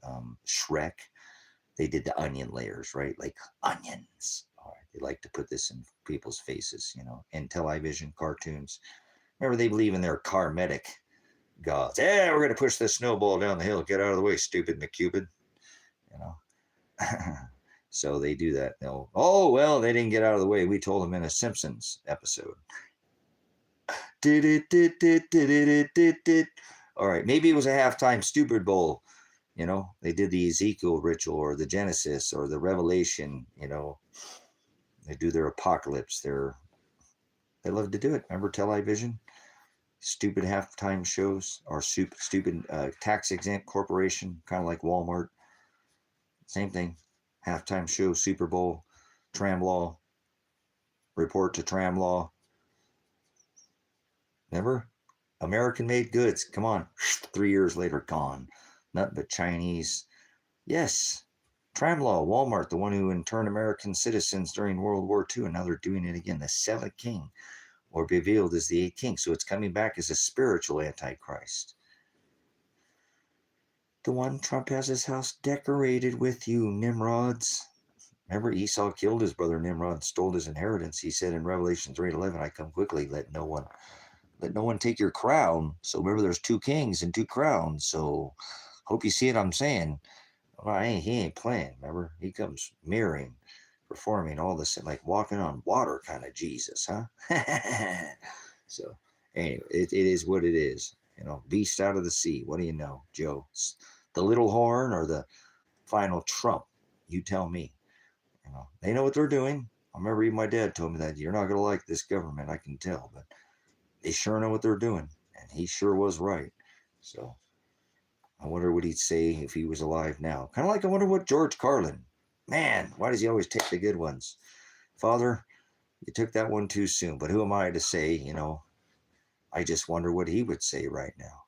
Shrek? They did the onion layers, right? Like onions. All right. They like to put this in people's faces, in television, cartoons. Remember, they believe in their karmetic gods. Yeah, we're going to push this snowball down the hill. Get out of the way, stupid McCupid. So they do that. Oh, well, they didn't get out of the way. We told them in a Simpsons episode. All right, maybe it was a halftime stupid bowl. They did the Ezekiel ritual or the Genesis or the Revelation. They do their apocalypse. They love to do it. Remember television? Stupid halftime shows or stupid tax exempt corporation, kind of like Walmart. Same thing. Halftime show, Super Bowl, Tram Law, report to Tram Law. Remember? American made goods. Come on. 3 years later, gone. Nothing but Chinese. Yes. Tram Law, Walmart, the one who interned American citizens during World War II, and now they're doing it again. The seventh king, or revealed as the eighth king. So it's coming back as a spiritual Antichrist. The one Trump has his house decorated with, you Nimrods. Remember, Esau killed his brother Nimrod, stole his inheritance. He said in Revelation 3:11, I come quickly, let no one take your crown. So remember, there's 2 kings and 2 crowns. So hope you see what I'm saying. Well, he ain't playing. Remember, he comes mirroring, performing all this, like walking on water kind of Jesus, huh? So anyway, it is what it is. Beast out of the sea. What do you know, Joe? The little horn or the final Trump? You tell me. They know what they're doing. I remember even my dad told me that you're not going to like this government. I can tell, but they sure know what they're doing, and he sure was right. So I wonder what he'd say if he was alive now. Kind of like I wonder what George Carlin. Man, why does he always take the good ones? Father, you took that one too soon. But who am I to say? I just wonder what he would say right now.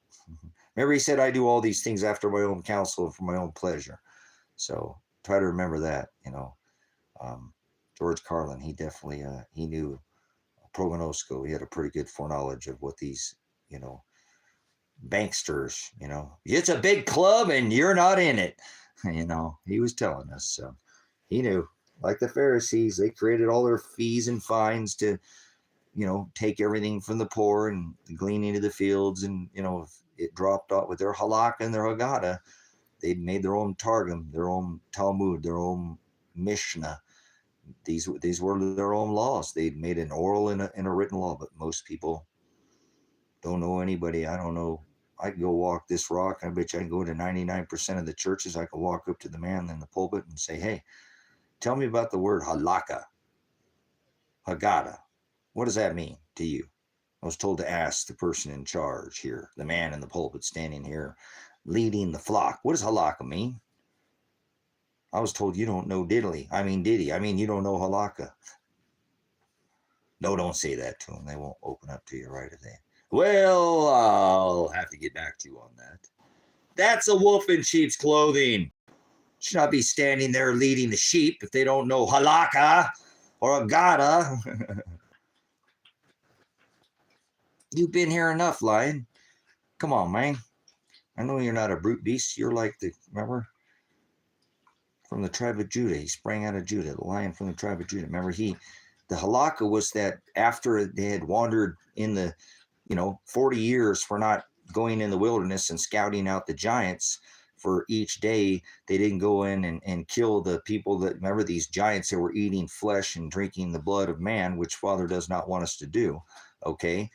Remember, he said, I do all these things after my own counsel and for my own pleasure. So try to remember that. George Carlin, he definitely he knew prognosco. He had a pretty good foreknowledge of what these banksters, it's a big club and you're not in it. He was telling us. So he knew, like the Pharisees, they created all their fees and fines to take everything from the poor and glean into the fields. And if it dropped off with their Halaka and their Hagada, they'd made their own Targum, their own Talmud, their own Mishnah. These were their own laws. They'd made an oral and a written law, but most people don't know anybody. I don't know. I can go walk this rock. I bet you I can go to 99% of the churches. I can walk up to the man in the pulpit and say, hey, tell me about the word halaka, Hagada. What does that mean to you? I was told to ask the person in charge here, the man in the pulpit standing here, leading the flock. What does halaka mean? I was told you don't know diddly. Diddy. You don't know halaka. No, don't say that to them. They won't open up to you right away. Well, I'll have to get back to you on that. That's a wolf in sheep's clothing. Should not be standing there leading the sheep if they don't know halaka or agata. You've been here enough, lion. Come on, man. I know you're not a brute beast. You're like remember? From the tribe of Judah. He sprang out of Judah, the lion from the tribe of Judah. Remember, the halakha was that after they had wandered in the 40 years for not going in the wilderness and scouting out the giants for each day, they didn't go in and kill the people that, remember, these giants that were eating flesh and drinking the blood of man, which Father does not want us to do. Okay.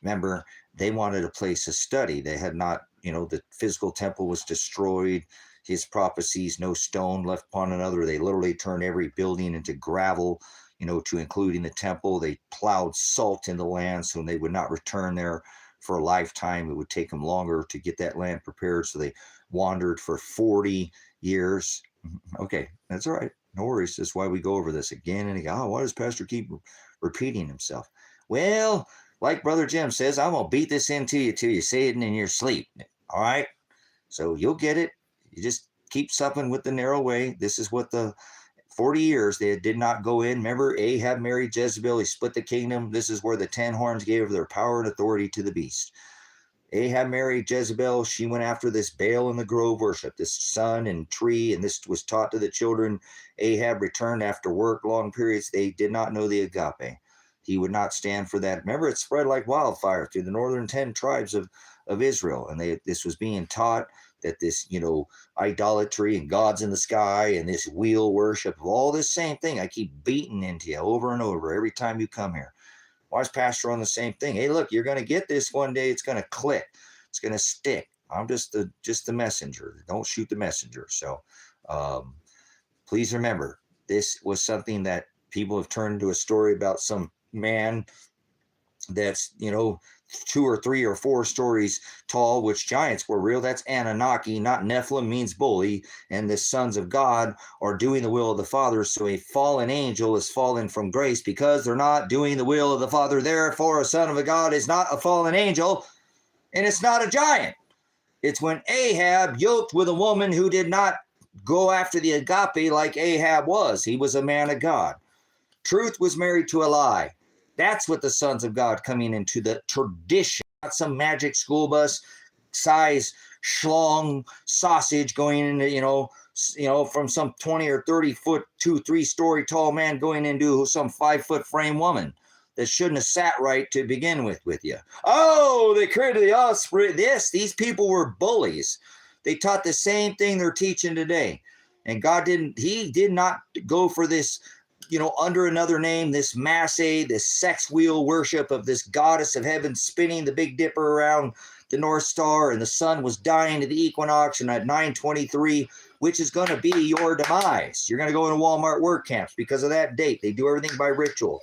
Remember, they wanted a place to study. They had not, the physical temple was destroyed. His prophecies, no stone left upon another. They literally turned every building into gravel, to including the temple. They plowed salt in the land so they would not return there for a lifetime. It would take them longer to get that land prepared. So they wandered for 40 years. Okay, that's all right. No worries. That's why we go over this again and again. Oh, why does Pastor keep repeating himself? Well, like Brother Jim says, I'm going to beat this into you till you say it in your sleep. All right? So you'll get it. You just keep supping with the narrow way. This is what the 40 years they did not go in. Remember, Ahab married Jezebel. He split the kingdom. This is where the 10 horns gave their power and authority to the beast. Ahab married Jezebel. She went after this Baal in the grove worship, this sun and tree, and this was taught to the children. Ahab returned after work, long periods. They did not know the Agape. He would not stand for that. Remember, it spread like wildfire through the northern 10 tribes of Israel, and this was being taught that this, idolatry and gods in the sky and this wheel worship, all this same thing. I keep beating into you over and over every time you come here. Why is Pastor on the same thing? Hey, look, you're going to get this one day. It's going to click. It's going to stick. I'm just the messenger. Don't shoot the messenger. So please remember, this was something that people have turned into a story about some man that's, 2 or 3 or 4 stories tall, which giants were real. That's Anunnaki, not Nephilim, means bully. And the sons of God are doing the will of the Father. So a fallen angel is fallen from grace because they're not doing the will of the Father. Therefore, a son of a God is not a fallen angel, and it's not a giant. It's when Ahab yoked with a woman who did not go after the Agape like Ahab was. He was a man of God. Truth was married to a lie. That's what the sons of God coming into the tradition, not some magic school bus size schlong sausage going into, from some 20 or 30 foot, 2-3 story tall man going into some 5 foot frame woman that shouldn't have sat right to begin with you. Oh, they created the offspring. These people were bullies. They taught the same thing they're teaching today. And God he did not go for this, under another name, this Masse, this sex wheel worship of this goddess of heaven spinning the Big Dipper around the North Star, and the sun was dying to the equinox, and at 9:23, which is going to be your demise. You're going to go into Walmart work camps because of that date. They do everything by ritual,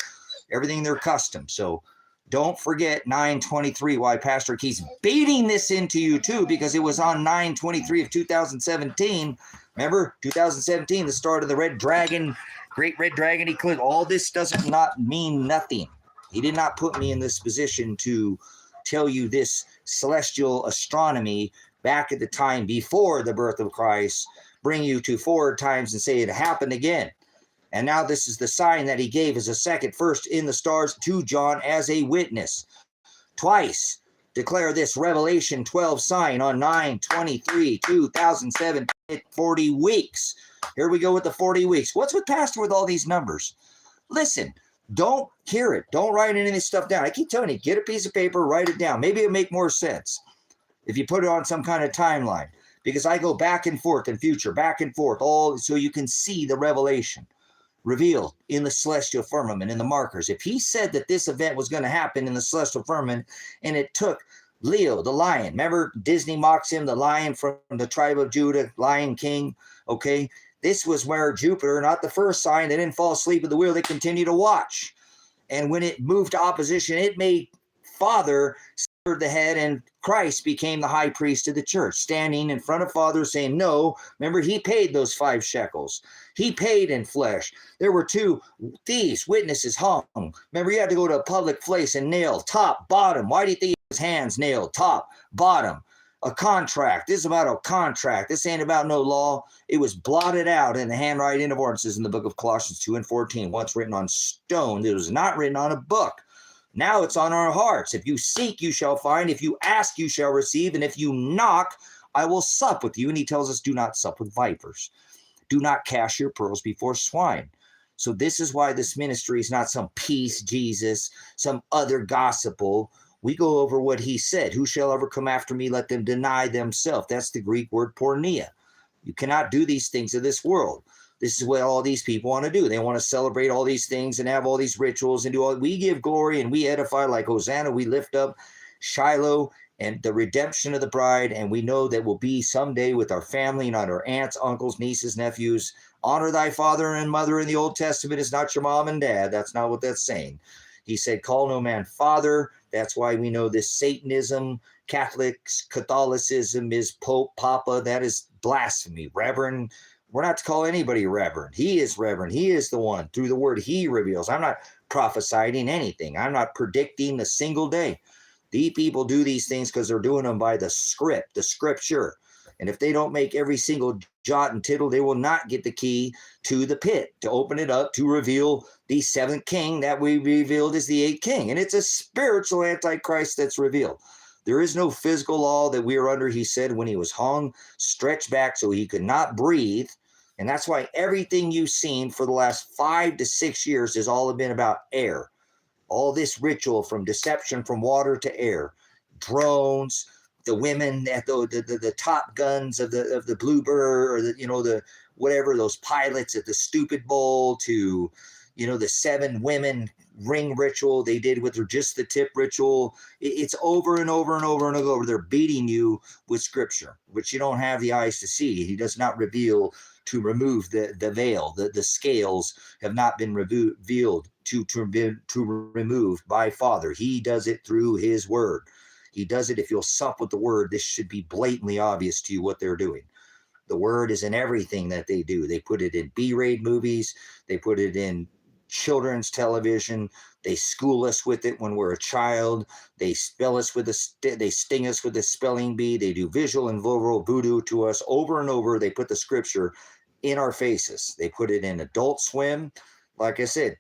everything their custom. So don't forget 9:23, why Pastor keeps beating this into you too, because it was on 9:23 of 2017. Remember, 2017, the start of the Red Dragon, Great Red Dragon eclipse. All this does not mean nothing. He did not put me in this position to tell you this celestial astronomy back at the time before the birth of Christ, bring you to forward times and say it happened again. And now this is the sign that he gave as a second first in the stars to John as a witness. Twice declare this Revelation 12 sign on 9/23/2007, 40 weeks. Here we go with the 40 weeks. What's with Pastor with all these numbers? Listen, don't hear it. Don't write any of this stuff down. I keep telling you, get a piece of paper, write it down. Maybe it'll make more sense if you put it on some kind of timeline, because I go back and forth in future, back and forth, all so you can see the revelation revealed in the celestial firmament, in the markers. If he said that this event was going to happen in the celestial firmament, and it took Leo, the lion, remember Disney mocks him, the lion from the tribe of Judah, Lion King, okay? This was where Jupiter, not the first sign, they didn't fall asleep at the wheel, they continued to watch. And when it moved to opposition, it made Father the head, and Christ became the high priest of the church, standing in front of Father saying, no, remember, he paid those 5 shekels. He paid in flesh. There were 2 thieves, witnesses hung. Remember, you had to go to a public place and nail top, bottom. Why do you think his hands nailed top, bottom? A contract. This is about a contract. This ain't about no law. It was blotted out in the handwriting of ordinances in the book of Colossians 2:14. Once written on stone, it was not written on a book. Now it's on our hearts. If you seek, you shall find. If you ask, you shall receive. And if you knock, I will sup with you. And he tells us, do not sup with vipers. Do not cast your pearls before swine. So this is why this ministry is not some peace Jesus, some other gospel. We go over what he said. Who shall ever come after me? Let them deny themselves. That's the Greek word porneia. You cannot do these things of this world. This is what all these people want to do. They want to celebrate all these things and have all these rituals and do all. We give glory and we edify like Hosanna. We lift up Shiloh and the redemption of the bride. And we know that we'll be someday with our family, not our aunts, uncles, nieces, nephews. Honor thy father and mother in the Old Testament is not your mom and dad. That's not what that's saying. He said, call no man father. That's why we know this Satanism, Catholicism is Pope, Papa. That is blasphemy. Reverend, We're not to call anybody reverend. He is reverend. He is the one. Through the word he reveals. I'm not prophesying anything. I'm not predicting a single day. These people do these things because they're doing them by the script, the scripture. And if they don't make every single jot and tittle, they will not get the key to the pit, to open it up, to reveal the seventh king that we revealed as the eighth king. And it's a spiritual antichrist that's revealed. There is no physical law that we are under, he said, when he was hung, stretched back so he could not breathe. And that's why everything you've seen for the last 5 to 6 years has all been about air. All this ritual from deception from water to air, drones, the women at the top guns of the Bluebird, or the whatever, those pilots at the Stupid Bowl, to the 7 women ring ritual they did with just the tip ritual. It's over and over and over and over. They're beating you with scripture, which you don't have the eyes to see. He does not reveal to remove the veil. The scales have not been revealed to remove by Father. He does it through his word. He does it. If you'll sup with the word, this should be blatantly obvious to you what they're doing. The word is in everything that they do. They put it in B-rated movies. They put it in children's television. They school us with it when we're a child. They spell us with they sting us with a spelling bee. They do visual and verbal voodoo to us over and over. They put the scripture in our faces. They put it in Adult Swim. Like I said,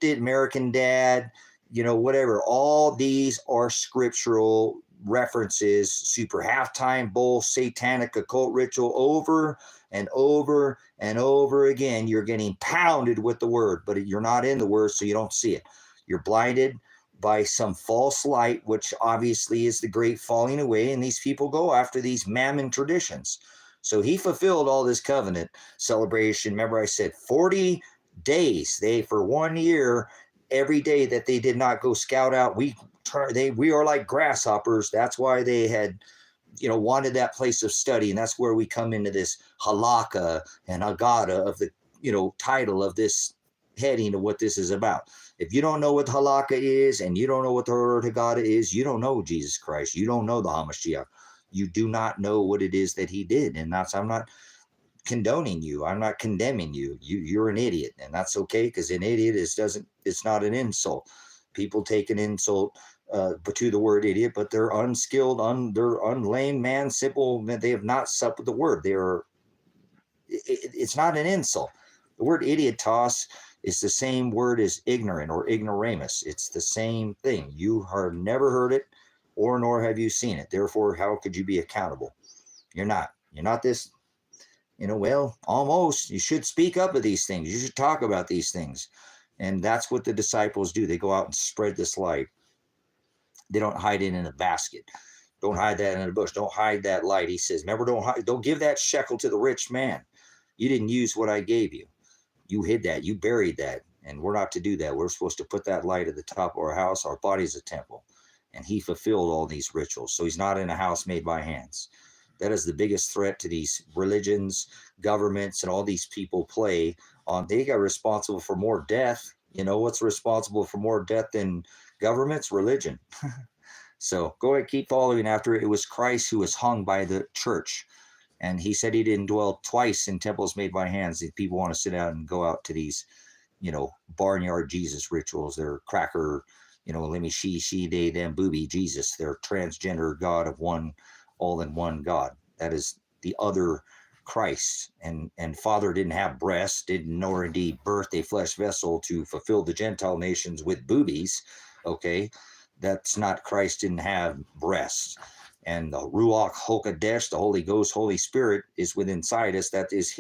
American Dad, whatever. All these are scriptural references. Super halftime bowl, satanic occult ritual, over and over and over again. You're getting pounded with the word, but you're not in the word, so you don't see it. You're blinded by some false light, which obviously is the great falling away, and these people go after these mammon traditions. So he fulfilled all this covenant celebration. Remember, I said 40 days. For 1 year, every day that they did not go scout out, we are like grasshoppers. That's why they had wanted that place of study, and that's where we come into this Halaka and Hagada of the title of this heading of what this is about. If you don't know what Halaka is, and you don't know what the word Hagada is, you don't know Jesus Christ. You don't know the Hamashiach. You do not know what it is that he did. And I'm not condoning you. I'm not condemning you. You're an idiot, and that's okay, because an idiot it's not an insult. People take an insult to the word idiot, but they're unskilled, they're unlame man, simple. They have not supped with the word. It's not an insult. The word idiotos is the same word as ignorant or ignoramus. It's the same thing. You have never heard it, or nor have you seen it. Therefore, how could you be accountable? You're not. You're not this. Well, almost. You should speak up of these things. You should talk about these things. And that's what the disciples do. They go out and spread this light. They don't hide it in a basket. Don't hide that in a bush. Don't hide that light. He says, remember, don't give that shekel to the rich man. You didn't use what I gave you. You hid that. You buried that. And we're not to do that. We're supposed to put that light at the top of our house. Our body's a temple. And he fulfilled all these rituals. So he's not in a house made by hands. That is the biggest threat to these religions, governments, and all these people play on. They got responsible for more death. What's responsible for more death than governments? Religion. So go ahead, keep following after it. It was Christ who was hung by the church. And he said he didn't dwell twice in temples made by hands. These people want to sit down and go out to these, barnyard Jesus rituals. They're cracker, let me she, they, them, booby, Jesus. They're transgender God of one, all in one God. That is the other Christ. And Father didn't have breasts, nor indeed birth a flesh vessel to fulfill the Gentile nations with boobies. Okay, that's not. Christ didn't have breasts. And the Ruach Hokadesh, the Holy Ghost, Holy Spirit, is within inside us. That is,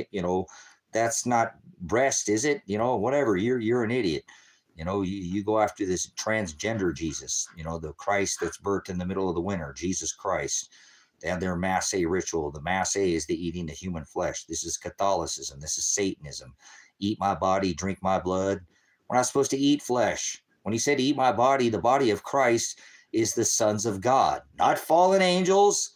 that's not breast, is it? Whatever. You're an idiot. You go after this transgender Jesus. The Christ that's birthed in the middle of the winter, Jesus Christ. They have their Mass ritual. The Mass is the eating the human flesh. This is Catholicism. This is Satanism. Eat my body, drink my blood. We're not supposed to eat flesh. When he said eat my body, the body of Christ is the sons of God, not fallen angels,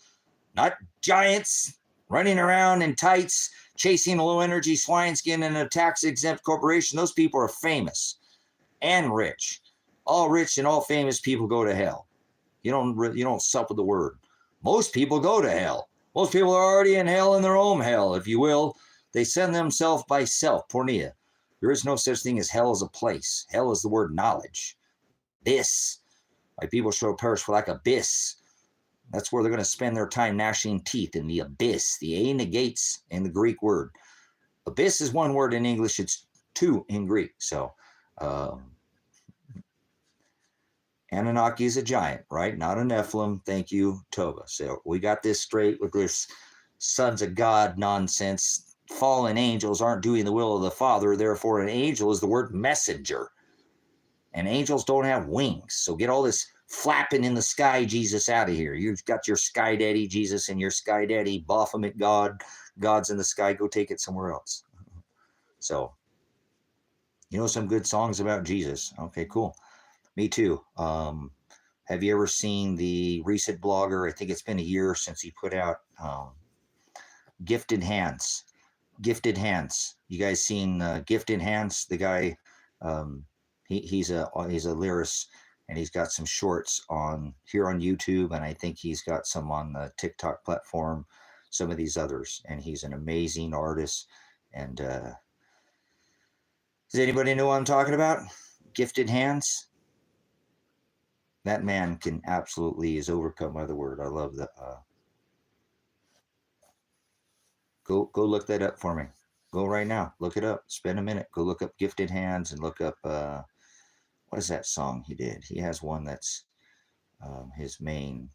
not giants running around in tights, chasing a low-energy swine skin in a tax-exempt corporation. Those people are famous and rich. All rich and all famous people go to hell. You don't sup with the word. Most people go to hell. Most people are already in hell in their own hell, if you will. They send themselves by self, pornea. There is no such thing as hell as a place. Hell is the word knowledge. Abyss. My people shall perish for like abyss. That's where they're going to spend their time gnashing teeth, in the abyss. The A negates in the Greek word. Abyss is one word in English. It's two in Greek. So Anunnaki is a giant, right? Not a Nephilim. Thank you, Tova. So we got this straight with this sons of God nonsense. Fallen angels aren't doing the will of the Father. Therefore, an angel is the word messenger. And angels don't have wings. So get all this flapping in the sky Jesus out of here. You've got your sky daddy Jesus and your sky daddy Baphomet God. God's in the sky. Go take it somewhere else. So, you know some good songs about Jesus. Okay, cool. Me too. Have you ever seen the recent blogger? I think it's been a year since he put out Gifted Hands. Gifted Hands. You guys seen Gifted Hands? The guy, he's a lyricist, and he's got some shorts on here on YouTube, and I think he's got some on the TikTok platform, some of these others, and he's an amazing artist. And does anybody know what I'm talking about? Gifted Hands. That man can absolutely is overcome by the word. I love that. Go look that up for me. Go right now. Look it up. Spend a minute. Go look up Gifted Hands and look up what is that song he did? He has one that's his main.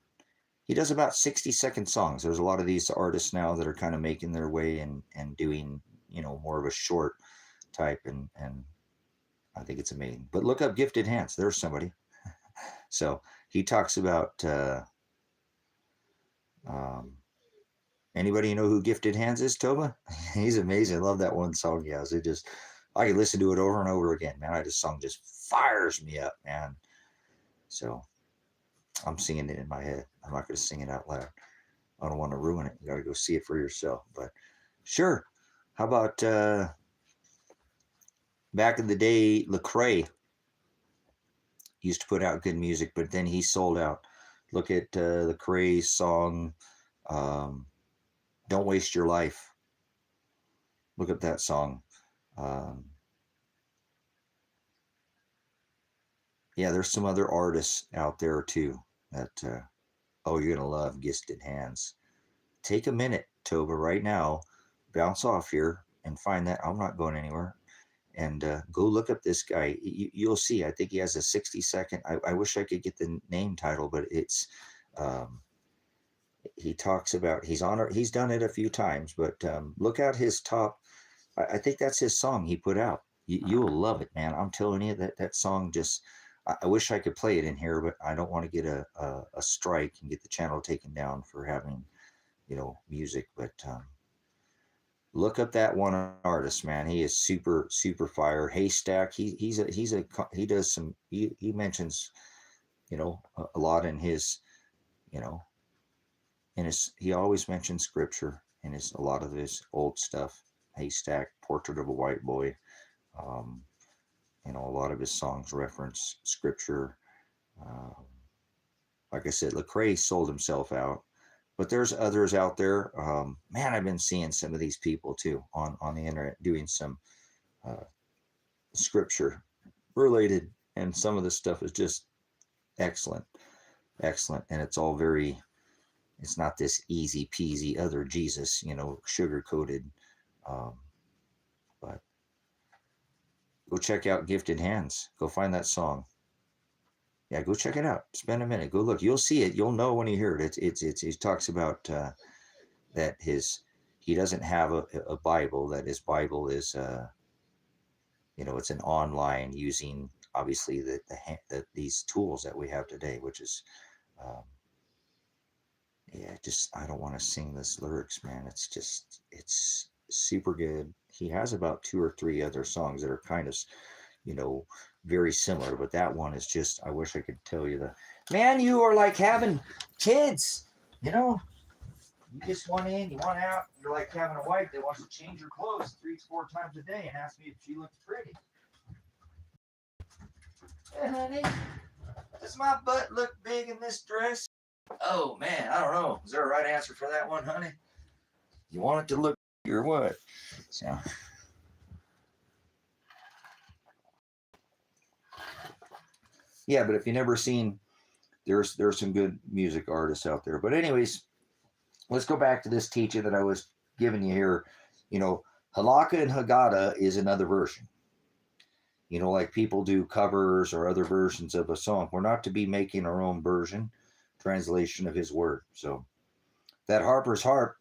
He does about 60-second songs. There's a lot of these artists now that are kind of making their way and doing, you know, more of a short type, and I think it's amazing. But look up Gifted Hands. There's somebody. So he talks about anybody know who Gifted Hands is, Toba? He's amazing. I love that one song he has. I could listen to it over and over again, man. This song just fires me up, man. So I'm singing it in my head. I'm not going to sing it out loud. I don't want to ruin it. You got to go see it for yourself. But sure. How about back in the day, Lecrae used to put out good music, but then he sold out. Look at Lecrae's song, Don't Waste Your Life. Look up that song. Yeah, there's some other artists out there too that, you're going to love Gifted Hands. Take a minute, Toba, right now, bounce off here and find that. I'm not going anywhere. And go look up this guy. You'll see. I think he has a 60-second. I wish I could get the name title, but it's he talks about he's done it a few times, but look out his top. I think that's his song he put out. You'll love it, man. I'm telling you that song just. I wish I could play it in here, but I don't want to get a strike and get the channel taken down for having, you know, music. But look up that one artist, man. He is super, super fire. Haystack. He does some. He mentions, you know, a lot in his, you know, he always mentions scripture in a lot of his old stuff. Haystack, Portrait of a White Boy. You know, a lot of his songs reference scripture. Like I said, Lecrae sold himself out. But there's others out there. Man, I've been seeing some of these people too on the internet doing some scripture related, and some of the stuff is just excellent, and it's all very. It's not this easy peasy other Jesus, you know, sugar coated. But go check out Gifted Hands. Go find that song. Yeah, go check it out. Spend a minute. Go look. You'll see it. You'll know when you hear it. He talks about that he doesn't have a Bible. That his Bible is, you know, it's an online using obviously these tools that we have today, which is, yeah, just I don't want to sing this lyrics, man. It's super good. He has about 2 or 3 other songs that are kind of, you know, very similar, but that one is just, I wish I could tell you man, you are like having kids, you know, you just want in, you want out, you're like having a wife that wants to change your clothes 3 to 4 times a day and ask me if she looks pretty. Hey, honey, does my butt look big in this dress? Oh man, I don't know. Is there a right answer for that one, honey? You want it to look or what? So yeah, but if you never seen, there's some good music artists out there. But anyways, let's go back to this teaching that I was giving you here. You know, Halaka and Hagada is another version. You know, like people do covers or other versions of a song. We're not to be making our own version, translation of his word. So that Harper's harp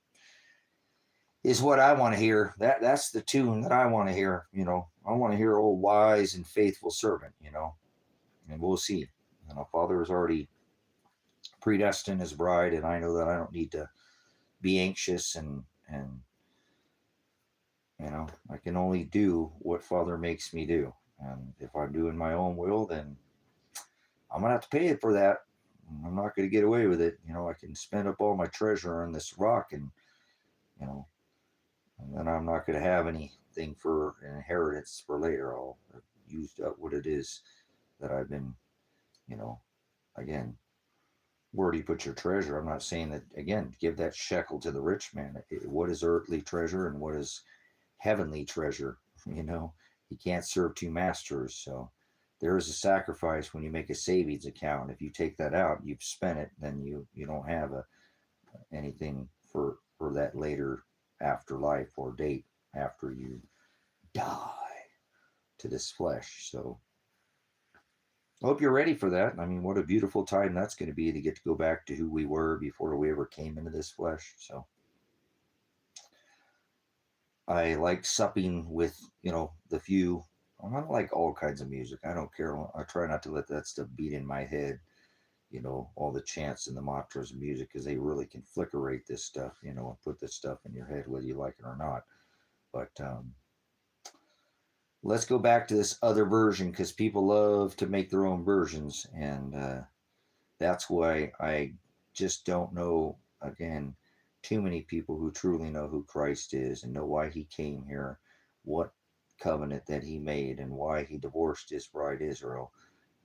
is what I want to hear. That's the tune that I want to hear. You know, I want to hear old wise and faithful servant. You know, and we'll see. You know, Father has already predestined his bride, and I know that I don't need to be anxious and you know, I can only do what Father makes me do. And if I'm doing my own will, then I'm gonna have to pay it for that. I'm not gonna get away with it. You know, I can spend up all my treasure on this rock, and you know, and then I'm not gonna have anything for an inheritance for later. I'll have used up what it is that I've been, you know, again, where do you put your treasure? I'm not saying that again. Give that shekel to the rich man. What is earthly treasure and what is heavenly treasure? You know, you can't serve two masters. So there is a sacrifice when you make a savings account. If you take that out, you've spent it. Then you don't have anything for that later afterlife or date after you die to this flesh. So I hope you're ready for that. I mean, what a beautiful time that's going to be to get to go back to who we were before we ever came into this flesh. So I like supping with, you know, the few. I don't like all kinds of music. I don't care. I try not to let that stuff beat in my head, you know, all the chants and the mantras of music because they really can flickerate this stuff, you know, and put this stuff in your head whether you like it or not. But let's go back to this other version because people love to make their own versions. And that's why I just don't know, again, too many people who truly know who Christ is and know why he came here, what covenant that he made, and why he divorced his bride Israel.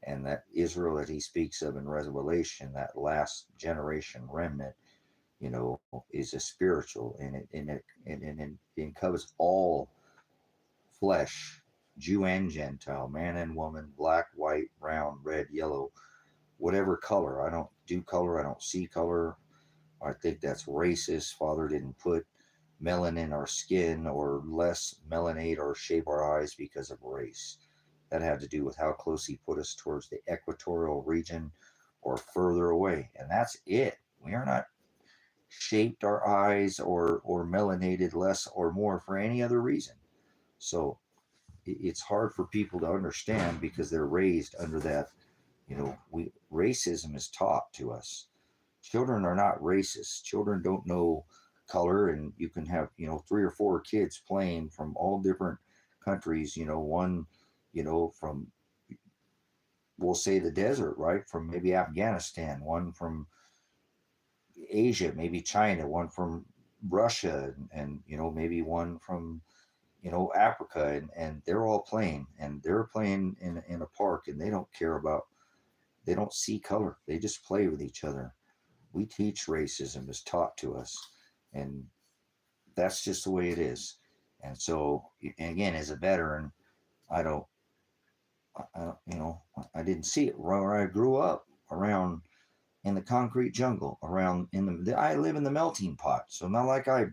And that Israel that he speaks of in Revelation, that last generation remnant, you know, is a spiritual, and it covers all flesh, Jew and Gentile, man and woman, black, white, brown, red, yellow, whatever color. I don't do color. I don't see color. I think that's racist. Father didn't put melanin in our skin or less melanate or shape our eyes because of race. That had to do with how close he put us towards the equatorial region or further away. And that's it. We are not shaped our eyes or melanated less or more for any other reason. So it's hard for people to understand because they're raised under that, you know, we racism is taught to us. Children are not racist. Children don't know color, and you can have, you know, three or four kids playing from all different countries. You know, one, you know, from, we'll say, the desert, right? From maybe Afghanistan, one from Asia, maybe China, one from Russia, and you know, maybe one from, you know, Africa, and they're all playing, and they're playing in a park, and they don't care about, they don't see color. They just play with each other. We teach racism is taught to us, and that's just the way it is. And so, and again, as a veteran, I don't, you know, I didn't see it where I grew up around in the concrete jungle around in the I live in the melting pot. So not like I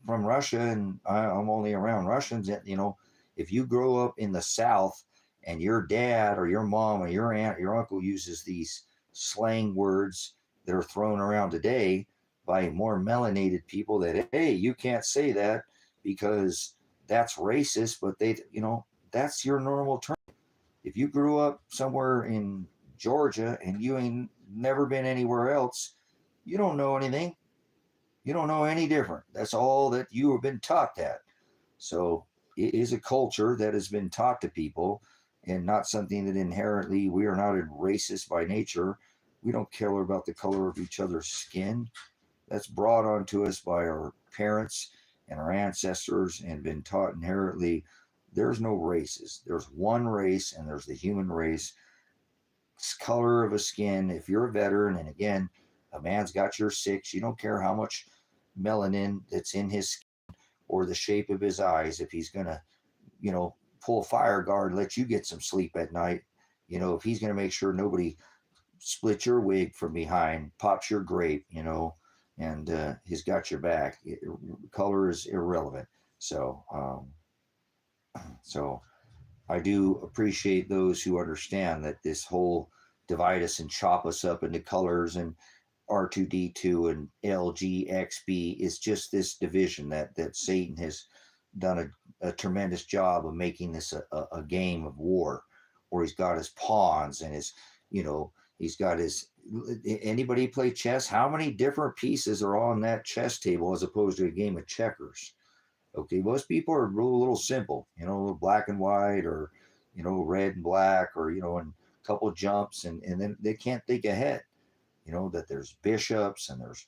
from Russia and I'm only around Russians. You know, if you grow up in the South and your dad or your mom or your aunt, or your uncle uses these slang words that are thrown around today by more melanated people that, hey, you can't say that because that's racist, but they, you know, that's your normal term. If you grew up somewhere in Georgia and you ain't never been anywhere else, you don't know anything. You don't know any different. That's all that you have been taught that. So it is a culture that has been taught to people and not something that inherently we are not racist by nature. We don't care about the color of each other's skin. That's brought onto us by our parents and our ancestors and been taught inherently. There's no races. There's one race and there's the human race. Color of a skin. If you're a veteran, and again, A man's got your 6. You don't care how much melanin that's in his skin or the shape of his eyes. If he's going to, pull a fire guard, let you get some sleep at night, if he's going to make sure nobody splits your wig from behind, pops your grape, and he's got your back. Color is irrelevant. So I do appreciate those who understand that this whole divide us and chop us up into colors and R2D2 and LGXB is just this division that Satan has done a tremendous job of making this a game of war, where he's got his pawns and he's got his, anybody play chess? How many different pieces are on that chess table as opposed to a game of checkers? Okay, most people are a little simple, black and white, or, red and black, or, and a couple of jumps, and then they can't think ahead, that there's bishops and there's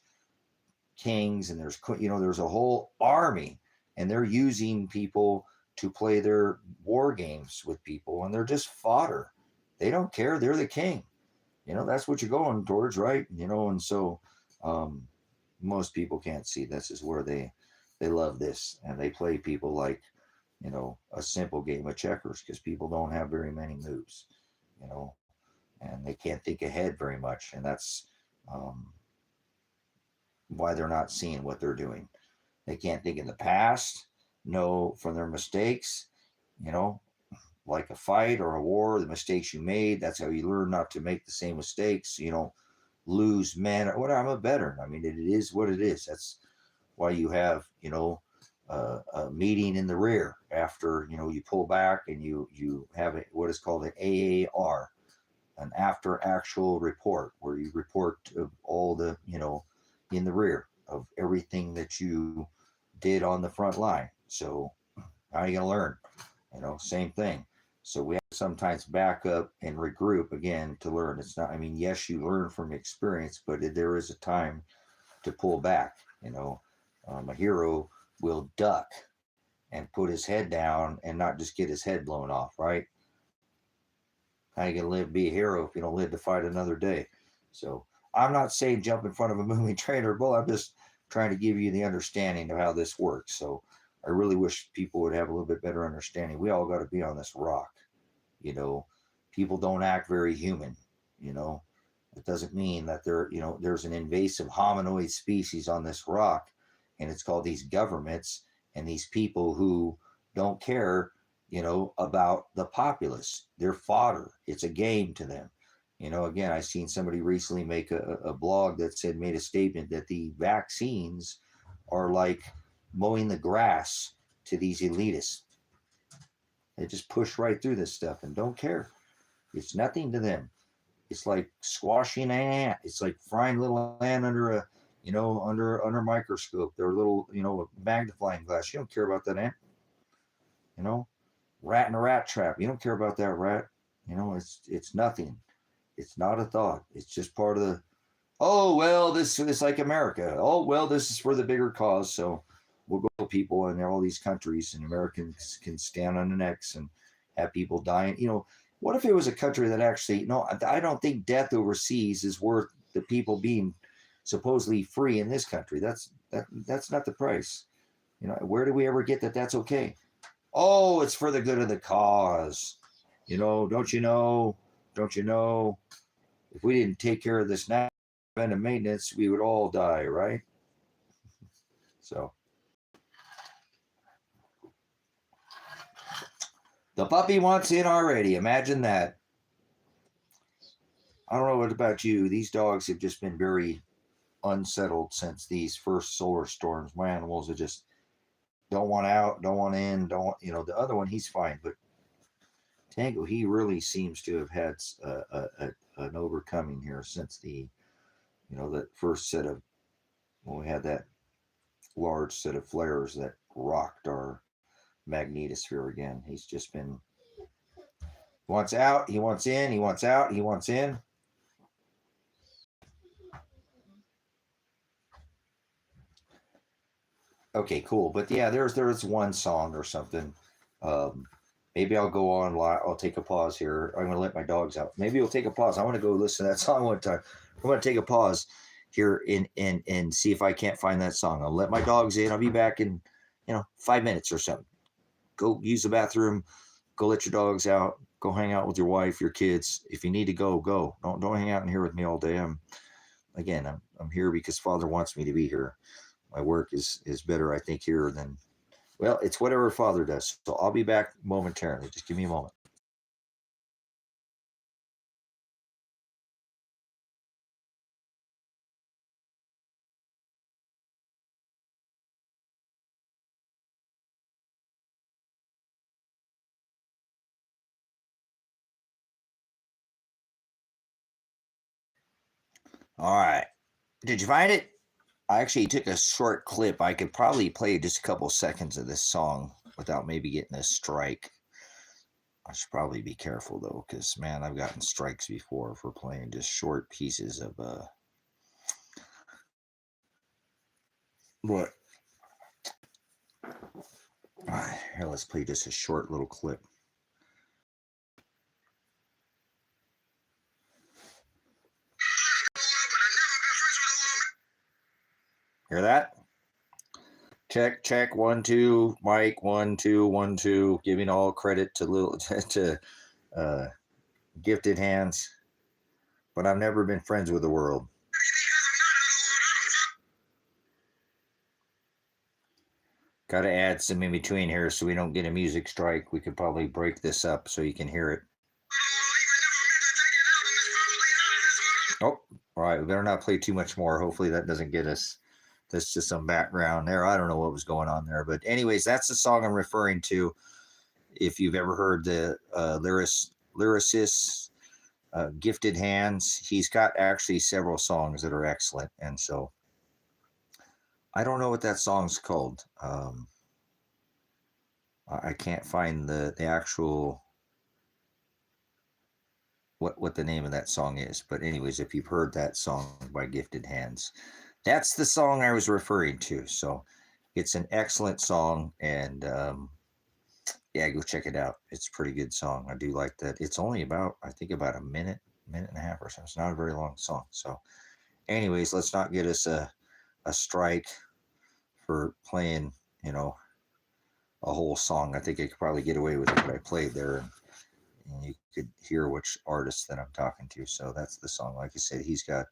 kings and there's a whole army, and they're using people to play their war games with people, and they're just fodder. They don't care. They're the king. That's what you're going towards, right? And so most people can't see this is where they love this, and they play people like, a simple game of checkers, because people don't have very many moves, and they can't think ahead very much. And that's why they're not seeing what they're doing. They can't think in the past, know from their mistakes, like a fight or a war, the mistakes you made. That's how you learn not to make the same mistakes. So you don't lose men or whatever. I'm a veteran. I mean, it is what it is. That's why you have, a meeting in the rear after, you pull back, and you have what is called an AAR, an after actual report, where you report of all the, in the rear of everything that you did on the front line. So how are you going to learn? Same thing. So we have to sometimes back up and regroup again to learn. It's not, yes, you learn from experience, but there is a time to pull back. A hero will duck and put his head down and not just get his head blown off, right? How you gonna live, be a hero, if you don't live to fight another day? So I'm not saying jump in front of a moving train or bull. I'm just trying to give you the understanding of how this works. So I really wish people would have a little bit better understanding. We all got to be on this rock. People don't act very human. It doesn't mean that there's an invasive hominoid species on this rock, and it's called these governments and these people who don't care, about the populace. They're fodder. It's a game to them. Again, I seen somebody recently make a blog that made a statement that the vaccines are like mowing the grass to these elitists. They just push right through this stuff and don't care. It's nothing to them. It's like squashing an ant. It's like frying a little ant under a, under a microscope. They're a little, magnifying glass. You don't care about that ant. Rat in a rat trap. You don't care about that rat. It's nothing. It's not a thought. It's just part of the, oh, well, this is like America. Oh, well, this is for the bigger cause. So we'll go people in all these countries, and Americans can stand on the necks and have people dying. What if it was a country that actually, no, I don't think death overseas is worth the people being supposedly free in this country. That's not the price. Where do we ever get that that's okay? Oh, it's for the good of the cause. Don't you know? If we didn't take care of this now, preventive maintenance, we would all die, right? So the puppy wants in already. Imagine that. I don't know what about you. These dogs have just been very unsettled since these first solar storms. My animals are just don't want out, don't want in, don't want, the other one, he's fine. But Tango, he really seems to have had an overcoming here since the, that first set of, when we had that large set of flares that rocked our magnetosphere again. He's just been, he wants out, he wants in, he wants out, he wants in. Okay, cool. But yeah, there's one song or something. Maybe I'll go on. I'll take a pause here. I'm going to let my dogs out. Maybe we'll take a pause. I want to go listen to that song one time. I'm going to take a pause. here and see if I can't find that song. I'll let my dogs in. I'll be back in 5 minutes or something. Go use the bathroom. Go let your dogs out. Go hang out with your wife, your kids. If you need to go, go. Don't hang out in here with me all day. I'm here because Father wants me to be here. My work is better, I think, here than, well, it's whatever Father does. So I'll be back momentarily. Just give me a moment. All right. Did you find it? I actually took a short clip. I could probably play just a couple seconds of this song without maybe getting a strike. I should probably be careful though, because man, I've gotten strikes before for playing just short pieces of what? All right, here, let's play just a short little clip. Hear that? Check 1 2 mic 1 2 1 2. Giving all credit to gifted hands, but I've never been friends with the world. Got to add some in between here so we don't get a music strike. We could probably break this up so you can hear it. Oh, all right. We better not play too much more. Hopefully that doesn't get us. That's just some background there. I don't know what was going on there. But anyways, that's the song I'm referring to. If you've ever heard the lyricist, Gifted Hands, he's got actually several songs that are excellent. And so I don't know what that song's called. I can't find the actual what the name of that song is. But anyways, if you've heard that song by Gifted Hands, that's the song I was referring to. So it's an excellent song, and yeah, go check it out. It's a pretty good song. I do like that. It's only about, I think, about a minute and a half or so. It's not a very long song. So anyways, let's not get us a strike for playing, a whole song. I think I could probably get away with it, but I played there, and you could hear which artist that I'm talking to. So that's the song. Like I said, he's got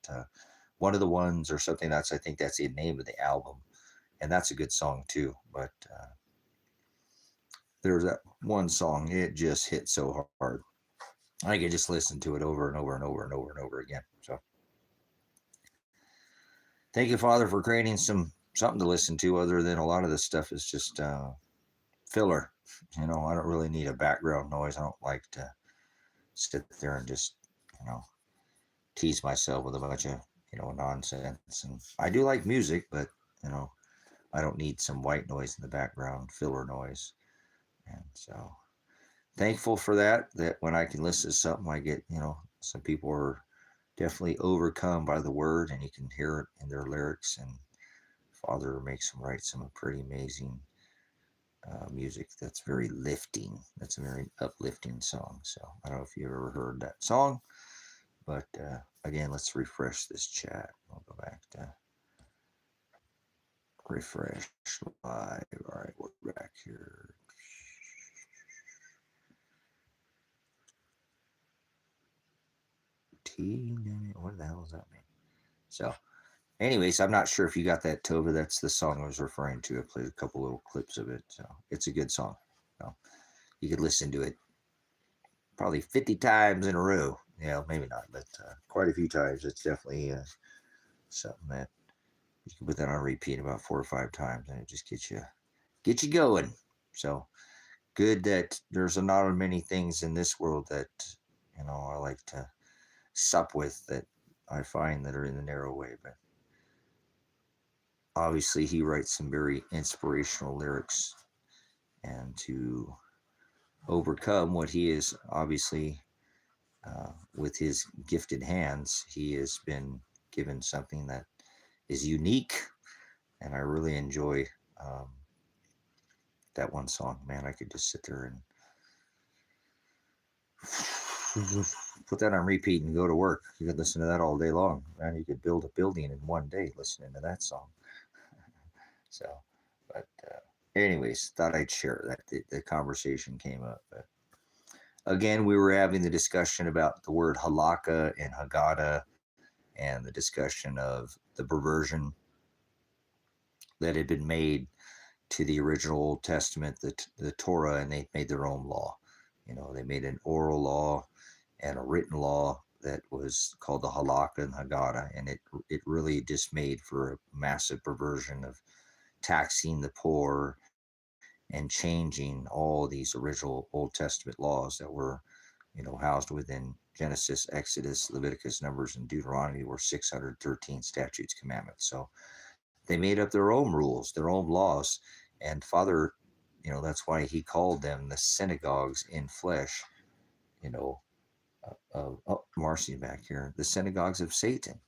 One of the Ones or something. I think that's the name of the album, and that's a good song too. But there's that one song, it just hit so hard. I could just listen to it over and over and over and over and over again. So thank you, Father, for creating something to listen to other than a lot of this stuff is just filler. I don't really need a background noise. I don't like to sit there and just, tease myself with a bunch of, nonsense. And I do like music, but, I don't need some white noise in the background, filler noise. And so thankful for that when I can listen to something, I get, some people are definitely overcome by the word, and you can hear it in their lyrics. And Father makes them write some pretty amazing music that's very lifting. That's a very uplifting song. So I don't know if you ever heard that song, but again, let's refresh this chat. We'll go back to refresh live. All right, we're back here. What the hell does that mean? So anyways, I'm not sure if you got that, Tova. That's the song I was referring to. I played a couple little clips of it. So it's a good song. So you could listen to it probably 50 times in a row. Maybe not, but quite a few times. It's definitely something that you can put that on repeat about 4 or 5 times, and it just gets you going. So good that there's not many things in this world that I like to sup with, that I find that are in the narrow way. But obviously he writes some very inspirational lyrics, and to overcome what he is obviously with his gifted hands, he has been given something that is unique, and I really enjoy that one song. Man, I could just sit there and Put that on repeat and go to work. You could listen to that all day long. Man, you could build a building in one day listening to that song. So, but anyways, thought I'd share that the conversation came up. But again, we were having the discussion about the word halaka and Hagada, and the discussion of the perversion that had been made to the original Old Testament, the Torah, and they made their own law. They made an oral law and a written law that was called the Halaka and Hagada, and it really just made for a massive perversion of taxing the poor and changing all these original Old Testament laws that were, housed within Genesis, Exodus, Leviticus, Numbers, and Deuteronomy were 613 statutes, commandments. So they made up their own rules, their own laws, and Father, that's why he called them the synagogues in flesh, you know, Marcy back here, the synagogues of Satan.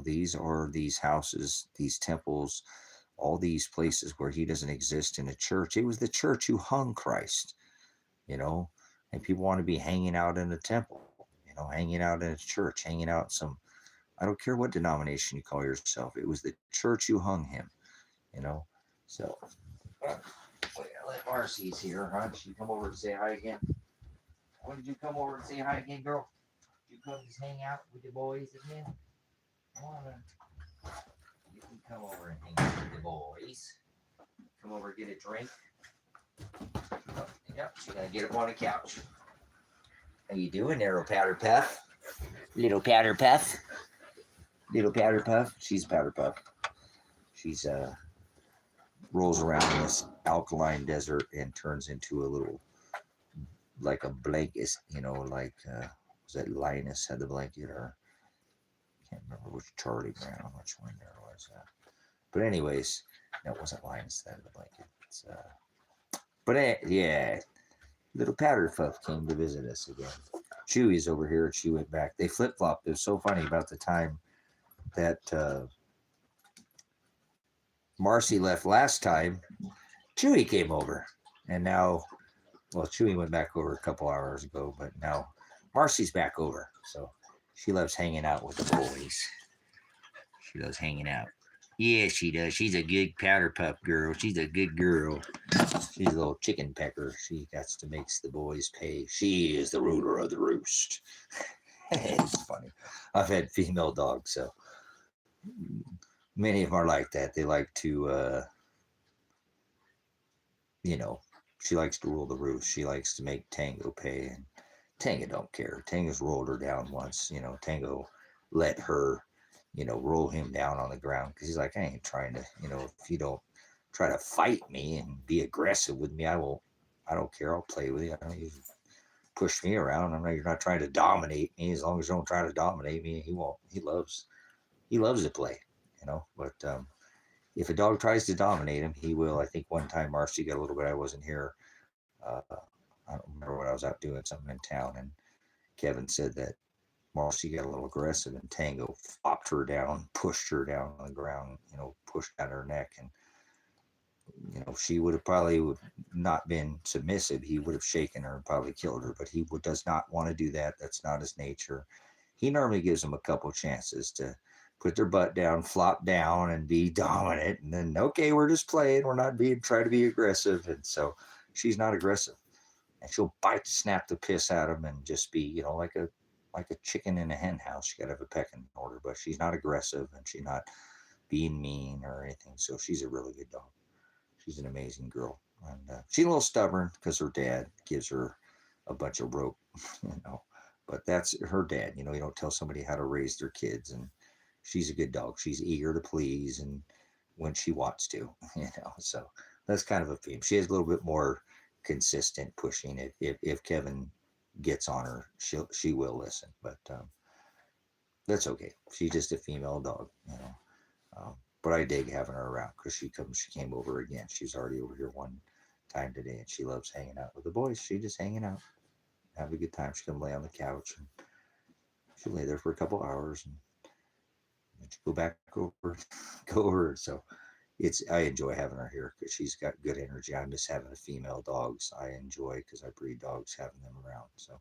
These are these houses, these temples, all these places where he doesn't exist in a church. It was the church who hung Christ, you know, and people want to be hanging out in a temple, hanging out in a church, hanging out in some, I don't care what denomination you call yourself. It was the church who hung him, you know. So, let Marcy's here, huh? Did you come over and say hi again? When did you come over and say hi again, girl? You come just hang out with the boys again? Come on. You can come over and hang out with the boys. Come over and get a drink. Oh, yep, she's gonna get up on the couch. How you doing, there, Powder Puff? Little Powder Puff. Little Powder Puff. She's Powder Puff. She's rolls around in this alkaline desert and turns into a little, like a blanket, like was that Linus had the blanket, or I can't remember which Charlie Brown, which one there was. But anyways, no, it wasn't Linus that had the blanket. Yeah, little Powder Puff came to visit us again. Chewy's over here, and she went back. They flip-flopped. It was so funny about the time that Marcy left last time. Chewy came over, and now, well, Chewy went back over a couple hours ago, but now Marcy's back over. So she loves hanging out with the boys. She loves hanging out. Yeah, she does. She's a good Powder Puff girl. She's a good girl. She's a little chicken pecker. She gets to makes the boys pay. She is the ruler of the roost. It's funny. I've had female dogs, so many of them are like that. They like to, she likes to rule the roost. She likes to make Tango pay, and Tango don't care. Tango's rolled her down once. Tango let her, roll him down on the ground because he's like, I ain't trying to, if you don't try to fight me and be aggressive with me, I don't care. I'll play with you. I don't, you push me around. I know you're not trying to dominate me. As long as you don't try to dominate me, he won't. He loves to play, But if a dog tries to dominate him, he will. I think one time Marcy got a little bit. I wasn't here. I don't remember what I was out doing something in town, and Kevin said that Marcy got a little aggressive, and Tango flopped her down, pushed her down on the ground, pushed down her neck, and she would have probably not been submissive. He would have shaken her and probably killed her, but he does not want to do that. That's not his nature. He normally gives them a couple chances to put their butt down, flop down, and be dominant, and then, okay, we're just playing. We're not trying to be aggressive. And so she's not aggressive, and she'll snap the piss out of him and just be, like a chicken in a hen house. She got to have a pecking order, but she's not aggressive, and she's not being mean or anything. So she's a really good dog. She's an amazing girl, and she's a little stubborn because her dad gives her a bunch of rope, But that's her dad. You don't tell somebody how to raise their kids, and she's a good dog. She's eager to please, and when she wants to, So that's kind of a theme. She has a little bit more consistent pushing. If Kevin gets on her, she will listen, but that's okay. She's just a female dog, But I dig having her around because she came over again. She's already over here one time today, and she loves hanging out with the boys. She just hanging out, have a good time. She come lay on the couch, and she'll lay there for a couple hours, and then she go back over, go over. So I enjoy having her here because she's got good energy. I miss having the female dogs. I enjoy because I breed dogs, having them around. So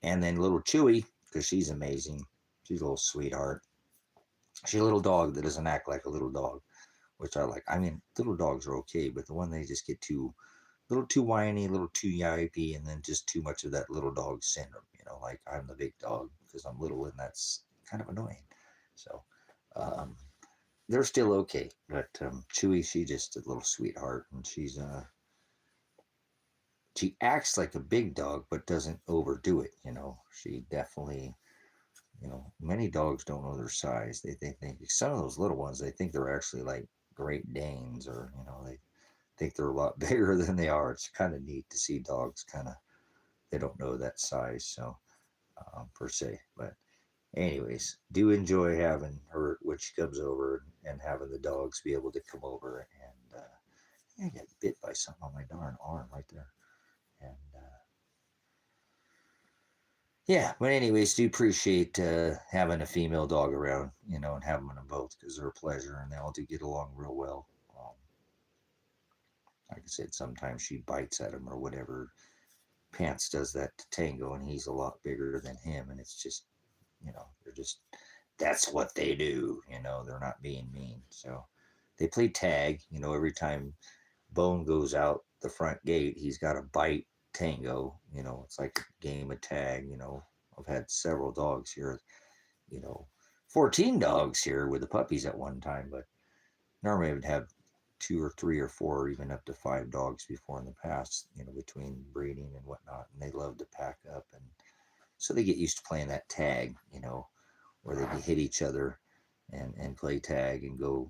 And then little Chewy, because she's amazing. She's a little sweetheart. She's a little dog that doesn't act like a little dog, which I like. I mean, little dogs are okay, but the one they just get too a little too whiny, a little too yippy, and then just too much of that little dog syndrome. Like I'm the big dog because I'm little, and that's kind of annoying. So um, they're still okay, but Chewy, she's just a little sweetheart, and she acts like a big dog, but doesn't overdo it. She definitely, many dogs don't know their size. They think some of those little ones, they think they're actually like Great Danes, or they think they're a lot bigger than they are. It's kind of neat to see dogs they don't know that size, so per se. But anyways, do enjoy having her when she comes over, and having the dogs be able to come over. And I got bit by something on my darn arm right there. And yeah, but anyways, do appreciate having a female dog around, and having them both, because they're a pleasure, and they all do get along real well. Like I said, sometimes she bites at him or whatever. Pants does that to Tango, and he's a lot bigger than him, and it's just, they're just, that's what they do. They're not being mean. So they play tag. Every time Bone goes out the front gate, he's got to bite Tango. It's like a game of tag. I've had several dogs here, you know, 14 dogs here with the puppies at one time, but normally I would have two or three or four, or even up to five dogs before in the past, between breeding and whatnot. And they love to pack up. And so they get used to playing that tag, where they can hit each other and play tag and go,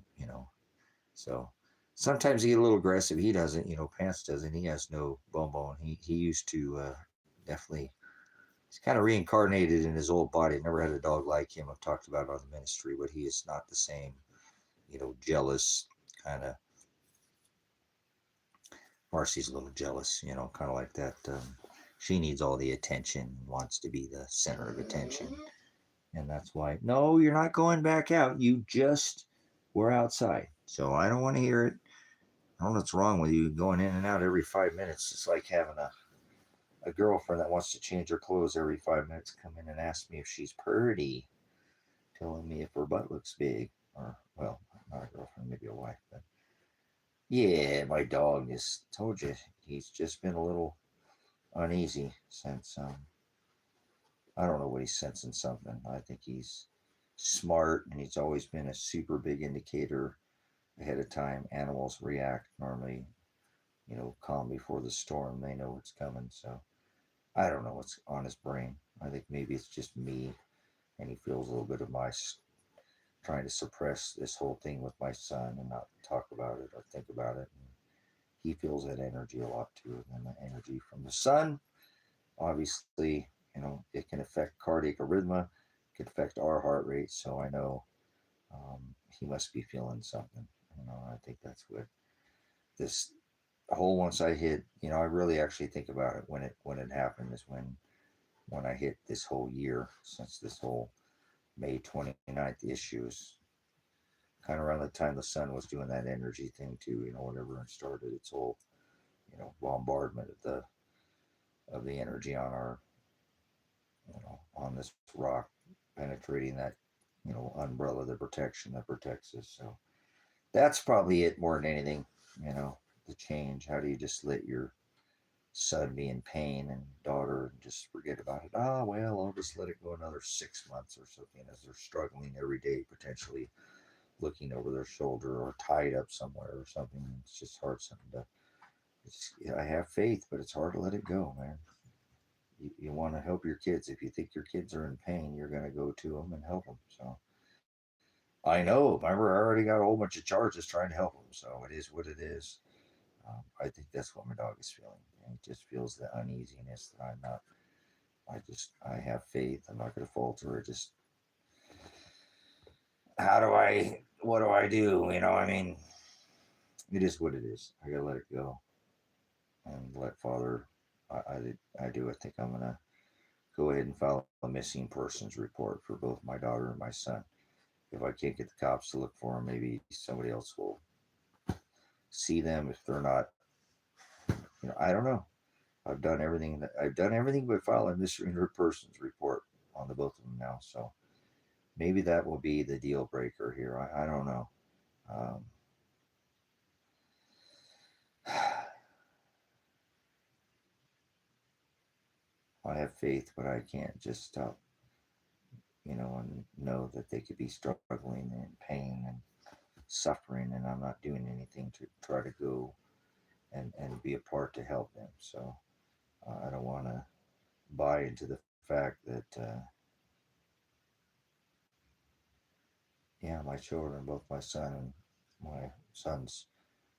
So sometimes he get a little aggressive. He doesn't, Pants doesn't. He has no bone. He used to definitely, he's kind of reincarnated in his old body. Never had a dog like him. I've talked about it on the ministry, but he is not the same, jealous kind of. Marcy's a little jealous, kind of like that. She needs all the attention, wants to be the center of attention. And that's why, no, you're not going back out. You just were outside. So I don't want to hear it. I don't know what's wrong with you going in and out every 5 minutes. It's like having a girlfriend that wants to change her clothes every 5 minutes, come in and ask me if she's pretty, telling me if her butt looks big. Or, well, not a girlfriend, maybe a wife. But yeah, my dog is, told you, he's just been a little uneasy since, I don't know what he's sensing something. I think he's smart, and he's always been a super big indicator ahead of time. Animals react normally, calm before the storm. They know what's coming. So I don't know what's on his brain. I think maybe it's just me, and he feels a little bit of my trying to suppress this whole thing with my son and not talk about it or think about it. And he feels that energy a lot too, and the energy from the sun. Obviously, it can affect cardiac arrhythmia, it can affect our heart rate. So I know he must be feeling something. I think that's what this whole, once I hit, I really actually think about it when it happened, is when I hit this whole year, since this whole May 29th issues, kind of around the time the sun was doing that energy thing too, whenever it started its whole, bombardment of the energy on our, on this rock, penetrating that, umbrella, the protection that protects us. So that's probably it more than anything, the change. How do you just let your son be in pain and daughter and just forget about it? Ah, well, I'll just let it go another 6 months or something, as they're struggling every day, potentially looking over their shoulder or tied up somewhere or something. It's just hard something to. I have faith, but it's hard to let it go, man. You want to help your kids. If you think your kids are in pain, you're going to go to them and help them. So I know. Remember, I already got a whole bunch of charges trying to help them. So it is what it is. I think that's what my dog is feeling. And he just feels the uneasiness that I'm not. I have faith. I'm not going to falter. What do I do? I mean, it is what it is. I got to let it go and let Father. I do. I think I'm going to go ahead and file a missing persons report for both my daughter and my son. If I can't get the cops to look for them, maybe somebody else will see them if they're not. I don't know. I've done everything but file a missing persons report on the both of them now. So maybe that will be the deal breaker here. I don't know. Um, I have faith, but I can't just stop, and know that they could be struggling and in pain and suffering, and I'm not doing anything to try to go and be a part to help them. So I don't want to buy into the fact that, yeah, my children, both my son and my son's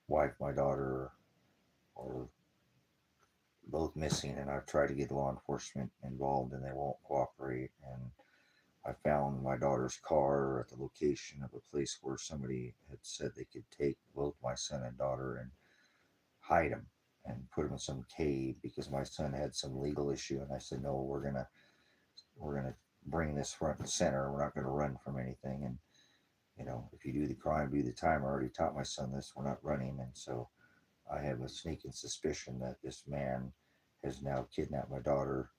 wife, my daughter, are both missing, and I've tried to get law enforcement involved, and they won't cooperate. And I found my daughter's car at the location of a place where somebody had said they could take both my son and daughter and hide them and put them in some cave because my son had some legal issue. And I said, no, we're gonna bring this front and center. We're not gonna run from anything. And if you do the crime, do the time. I already taught my son this. We're not running. And so I have a sneaking suspicion that this man has now kidnapped my daughter,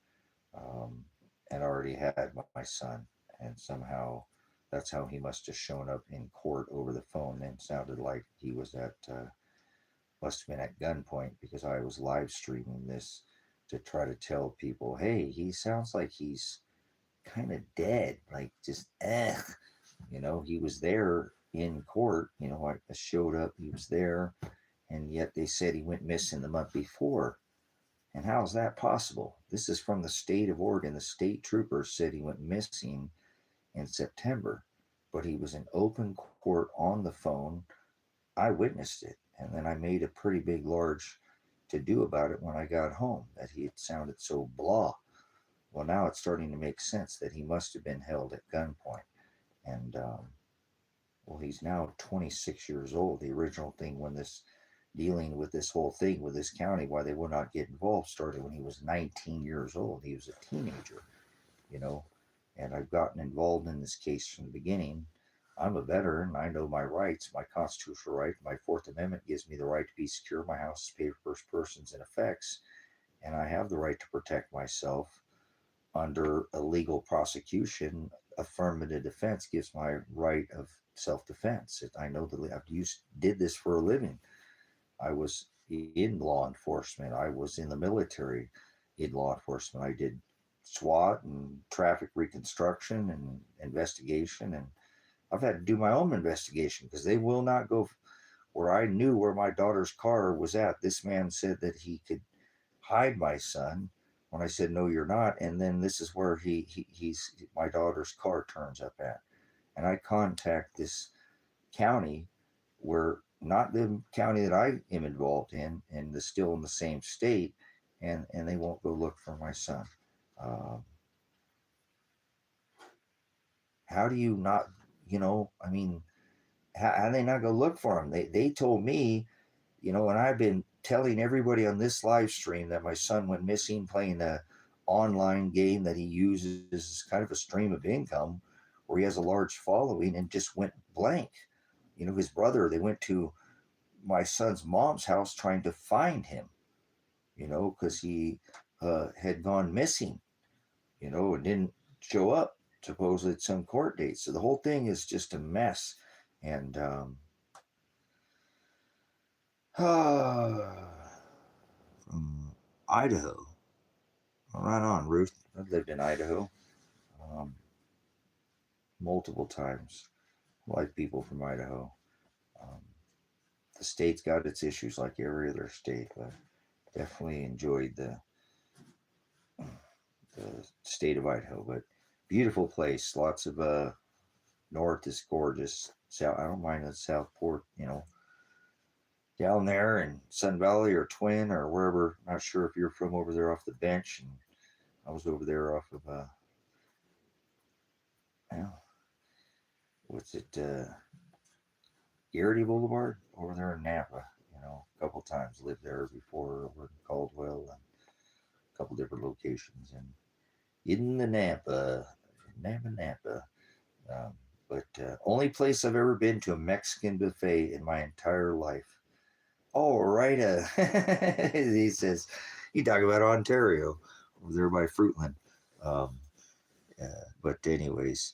um, and already had my son. And somehow that's how he must have shown up in court over the phone. And sounded like he was must have been at gunpoint because I was live streaming this to try to tell people, hey, he sounds like he's kind of dead, like just he was there in court. I showed up, he was there, and yet they said he went missing the month before. And how is that possible? This is from the state of Oregon. The state troopers said he went missing in September, but he was in open court on the phone. I witnessed it, and then I made a pretty big, large to do about it when I got home that he had sounded so blah. Well, now it's starting to make sense that he must have been held at gunpoint. And, well, he's now 26 years old. The original thing when this dealing with this whole thing with this county, why they would not get involved, started when he was 19 years old. He was a teenager, you know, and I've gotten involved in this case from the beginning. I'm a veteran. I know my rights, my constitutional right. My Fourth Amendment gives me the right to be secure. My house is paid for first persons and effects, and I have the right to protect myself under a legal prosecution. Affirmative defense gives my right of self-defense. I know that did this for a living. I was in law enforcement. I was in the military in law enforcement. I did SWAT and traffic reconstruction and investigation, and I've had to do my own investigation because they will not go where I knew where my daughter's car was at. This man said that he could hide my son when I said, no, you're not. And then this is where he's my daughter's car turns up at. And I contact this county where not the county that I am involved in and the still in the same state, and they won't go look for my son. Um, how do you not, I mean, how do they not go look for him? They told me, and I've been telling everybody on this live stream that my son went missing playing a online game that he uses as kind of a stream of income where he has a large following and just went blank. His brother, they went to my son's mom's house trying to find him, because he had gone missing, and didn't show up supposedly at some court date. So the whole thing is just a mess. And from Idaho, right on, Ruth. I've lived in Idaho um, multiple times. I like people from Idaho. Um, the state's got its issues like every other state, but definitely enjoyed the state of Idaho. But beautiful place. Lots of north is gorgeous. South, I don't mind the Southport, down there in Sun Valley or Twin or wherever. Not sure if you're from over there off the bench. And I was over there off of what's it, Garrity Boulevard over there in Napa. A couple times lived there before over in Caldwell and a couple different locations and in the Napa. Um, but only place I've ever been to a Mexican buffet in my entire life. Oh, right. He says, You talk about Ontario over there by Fruitland. Um, but anyways,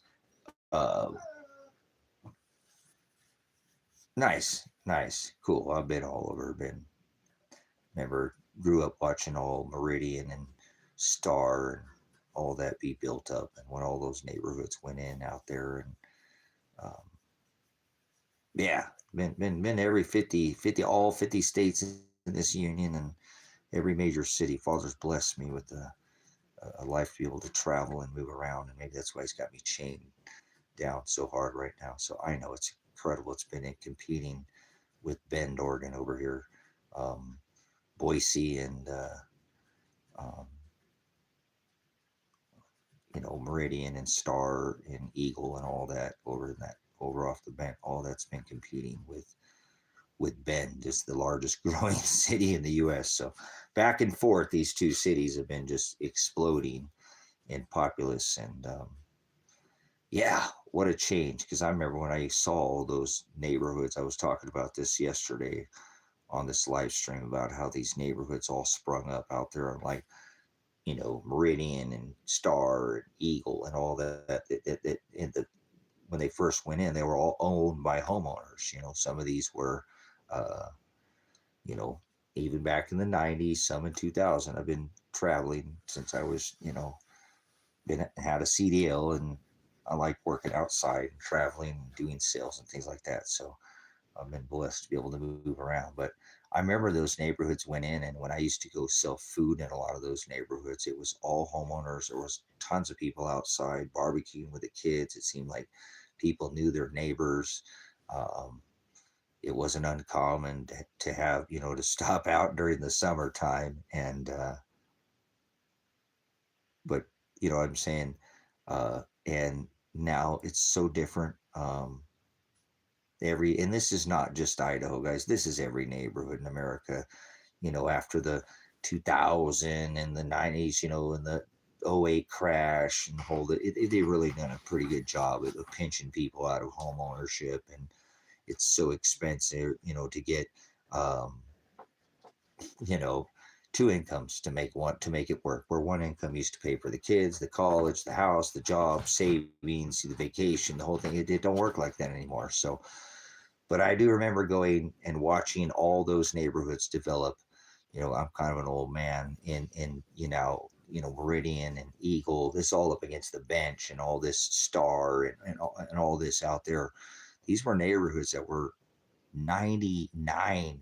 nice, cool. I've been all over. Been Remember, grew up watching all Meridian and Star and all that be built up, and when all those neighborhoods went in out there, and um, yeah, been every 50 all 50 states in this union, and every major city. Father's blessed me with a life to be able to travel and move around, and maybe that's why he's got me chained down so hard right now. So I know it's incredible. It's been in competing with Bend, Oregon over here, um, Boise, and um, Meridian and Star and Eagle and all that over off the bank. All that's been competing with Bend, just the largest growing city in the U.S. So back and forth, these two cities have been just exploding in populace, and yeah, what a change. Because I remember when I saw all those neighborhoods, I was talking about this yesterday on this live stream about how these neighborhoods all sprung up out there on, like, Meridian and Star and Eagle and all that. When they first went in, they were all owned by homeowners. Some of these were, uh, you know, even back in the 90s, some in 2000. I've been traveling since I was, had a CDL, and I like working outside and traveling and doing sales and things like that. So I've been blessed to be able to move around. But I remember those neighborhoods went in, and when I used to go sell food in a lot of those neighborhoods, it was all homeowners. There was tons of people outside barbecuing with the kids. It seemed like people knew their neighbors. Um, it wasn't uncommon to have, to stop out during the summertime, and but what I'm saying, and now it's so different. And this is not just Idaho, guys. This is every neighborhood in America. After the 2000 and the 90s, and the '08 crash and the whole, they really done a pretty good job of pinching people out of home ownership, and it's so expensive, to get, um, you know, two incomes to make it work. Where one income used to pay for the kids, the college, the house, the job, savings, the vacation, the whole thing. It don't work like that anymore. So, but I do remember going and watching all those neighborhoods develop. I'm kind of an old man in Meridian and Eagle. This all up against the bench and all this Star and all this out there. These were neighborhoods that were 99%,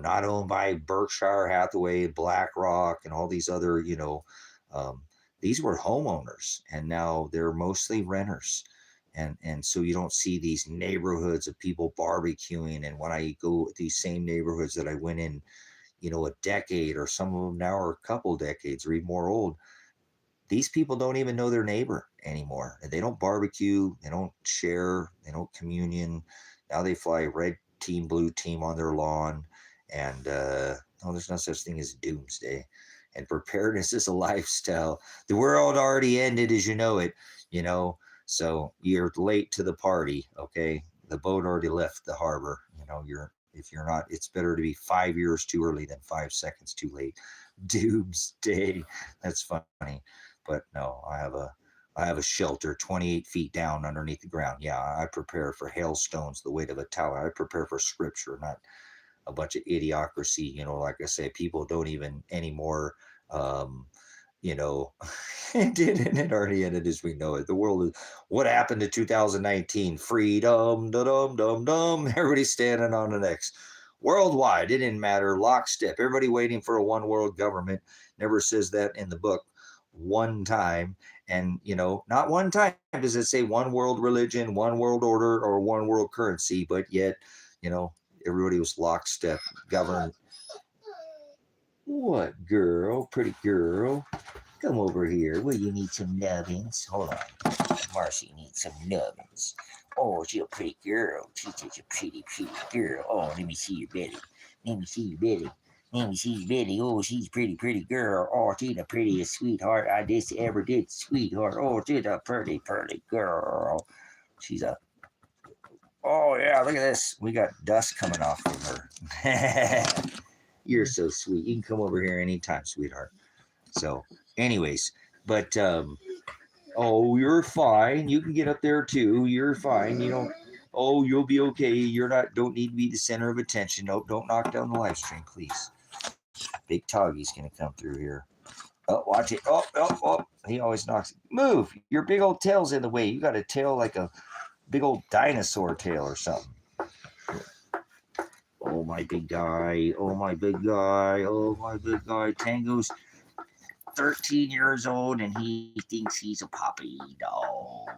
not owned by Berkshire Hathaway, BlackRock, and all these other, um, these were homeowners, and now they're mostly renters. And so you don't see these neighborhoods of people barbecuing. And when I go these same neighborhoods that I went in, a decade, or some of them now are a couple decades or even more old, these people don't even know their neighbor anymore. They don't barbecue, they don't share, they don't communion. Now they fly red team, blue team on their lawn. And no, there's no such thing as doomsday. And preparedness is a lifestyle. The world already ended as you know it, so you're late to the party, okay? The boat already left the harbor. If you're not, it's better to be 5 years too early than 5 seconds too late. Doomsday. That's funny. But no, I have a shelter 28 feet down underneath the ground. Yeah, I prepare for hailstones the weight of a tower. I prepare for scripture, not a bunch of idiocracy. Like I say, people don't even anymore. You know, it already ended as we know it. The world is, what happened to 2019? Freedom, da dum dum dum. Everybody's standing on the next. Worldwide, it didn't matter. Lockstep. Everybody waiting for a one world government. Never says that in the book. One time, and not one time does it say one world religion, one world order, or one world currency, but yet, everybody was lockstep, governed. What girl, pretty girl? Come over here. Will you need some nubbins? Hold on. Marcy needs some nubbins. Oh, she's a pretty girl. She's such a pretty girl. Oh, let me see your belly. Let me see your belly. Let me see your belly. Oh, she's a pretty girl. Oh, she's the prettiest sweetheart I just ever did, sweetheart. Oh, she's a pretty girl. She's a... Oh, yeah, look at this. We got dust coming off of her. You're so sweet. You can come over here anytime, sweetheart. So, anyways, but oh, you're fine. You can get up there too. You're fine. You don't. Oh, you'll be okay. You're not. Don't need to be the center of attention. No, don't knock down the live stream, please. Big Toggy's gonna come through here. Oh, watch it. Oh, oh, oh. He always knocks. Move. Your big old tail's in the way. You got a tail like a big old dinosaur tail or something. Oh, my big guy. Oh, my big guy. Oh, my big guy. Tango's 13 years old and he thinks he's a puppy dog.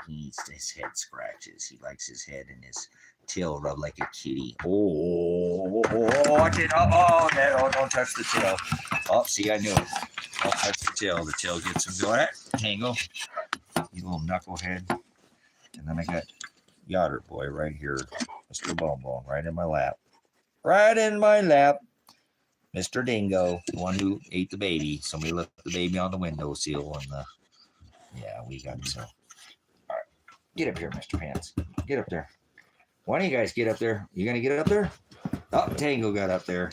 He needs his head scratches. He likes his head and his tail rubbed like a kitty. Oh, watch it. Oh, no, don't touch the tail. Oh, see, I knew it. Don't touch the tail. The tail gets him going. Tango, you little knucklehead. And then I got Yoder Boy right here. Mr. Bonbon right in my lap. Right in my lap. Mr. Dingo, the one who ate the baby. Somebody left the baby on the windowsill and yeah, we got so. All right. Get up here, Mr. Pants. Get up there. Why don't you guys get up there? You gonna get up there? Oh, Tango got up there.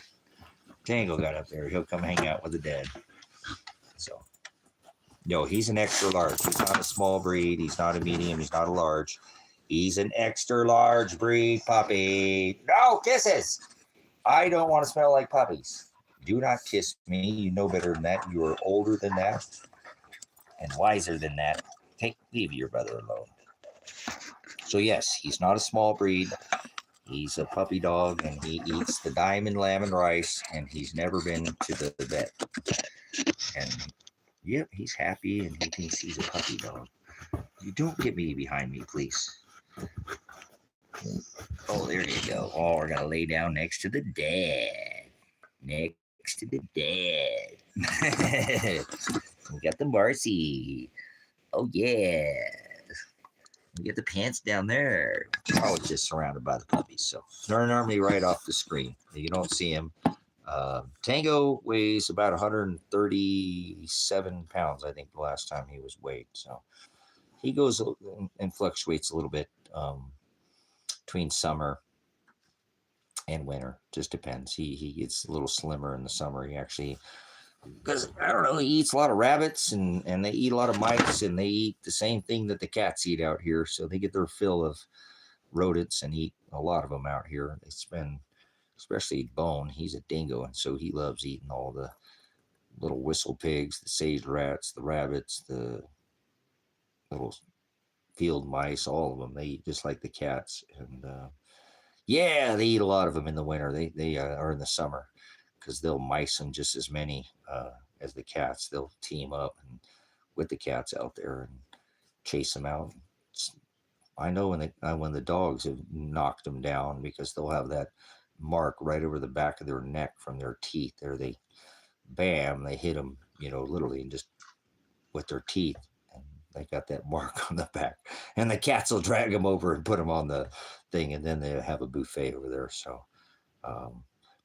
Tango got up there. He'll come hang out with the dad. So no, he's an extra large. He's not a small breed. He's not a medium. He's not a large. He's an extra large breed puppy. No kisses. I don't want to smell like puppies. Do not kiss me. You know better than that. You are older than that and wiser than that. Leave your brother alone. So yes, he's not a small breed. He's a puppy dog, and he eats the diamond, lamb, and rice, and he's never been to the vet. And yep, he's happy, and he thinks he's a puppy dog. You don't get me behind me, please. Oh, there you go. Oh, we're going to lay down next to the dad. Next to the dad. We got the Marcy. Oh, yeah. We get the pants down there. Oh, it's just surrounded by the puppies. So they're normally right off the screen. You don't see him. Tango weighs about 137 pounds, I think, the last time he was weighed. So he goes and fluctuates a little bit between summer and winter. Just depends. He gets a little slimmer in the summer. He actually, because I don't know, he eats a lot of rabbits and they eat a lot of mice and they eat the same thing that the cats eat out here. So they get their fill of rodents and eat a lot of them out here. They spend, especially Bone, he's a dingo, and so he loves eating all the little whistle pigs, the sage rats, the rabbits, the little field mice, all of them. They eat just like the cats. And yeah, they eat a lot of them in the winter. They are in the summer because they'll mice them just as many as the cats. They'll team up and with the cats out there and chase them out. I know when the dogs have knocked them down because they'll have that mark right over the back of their neck from their teeth. There they hit them, literally, and just with their teeth. They got that mark on the back, and the cats will drag them over and put them on the thing, and then they have a buffet over there. So,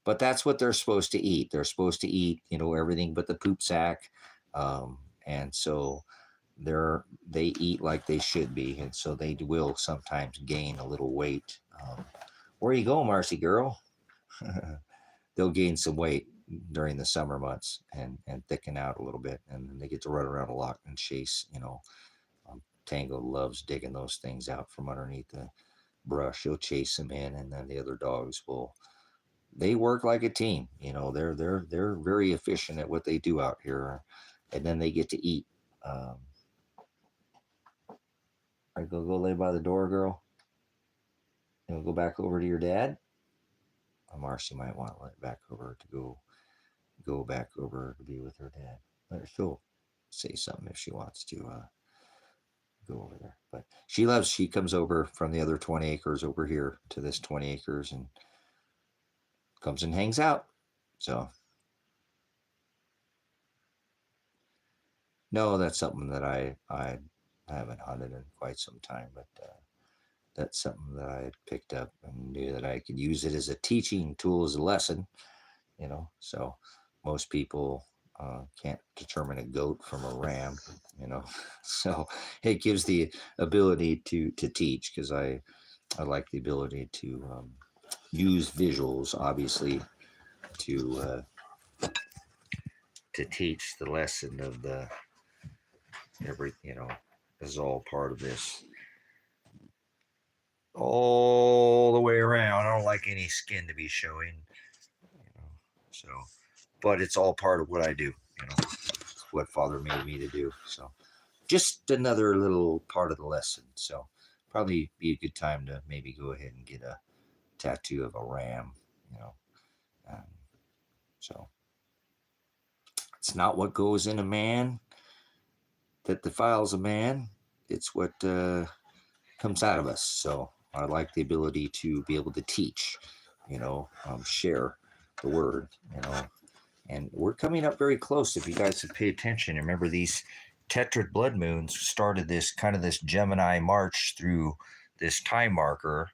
but that's what they're supposed to eat. They're supposed to eat, everything but the poop sack, and so they eat like they should be, and so they will sometimes gain a little weight. Where you go, Marcy girl? They'll gain some weight during the summer months and thicken out a little bit, and then they get to run around a lot and chase. Tango loves digging those things out from underneath the brush. He'll chase them in, and then the other dogs will. They work like a team. They're very efficient at what they do out here, and then they get to eat. I go lay by the door, girl. And go back over to your dad. Marcy might want to let back over to go back over to be with her dad. She'll say something if she wants to go over there. But she comes over from the other 20 acres over here to this 20 acres and comes and hangs out. So no, that's something that I haven't hunted in quite some time, but that's something that I picked up and knew that I could use it as a teaching tool, as a lesson, so most people can't determine a goat from a ram, so it gives the ability to teach, because I like the ability to use visuals, obviously, to teach the lesson of the this is all part of this all the way around. I don't like any skin to be showing, so, but it's all part of what I do, it's what Father made me to do. So just another little part of the lesson. So probably be a good time to maybe go ahead and get a tattoo of a ram, so it's not what goes in a man that defiles a man. It's what comes out of us. So I like the ability to be able to teach, share the word, and we're coming up very close. If you guys have paid attention, remember these tetrad blood moons started this Gemini march through this time marker,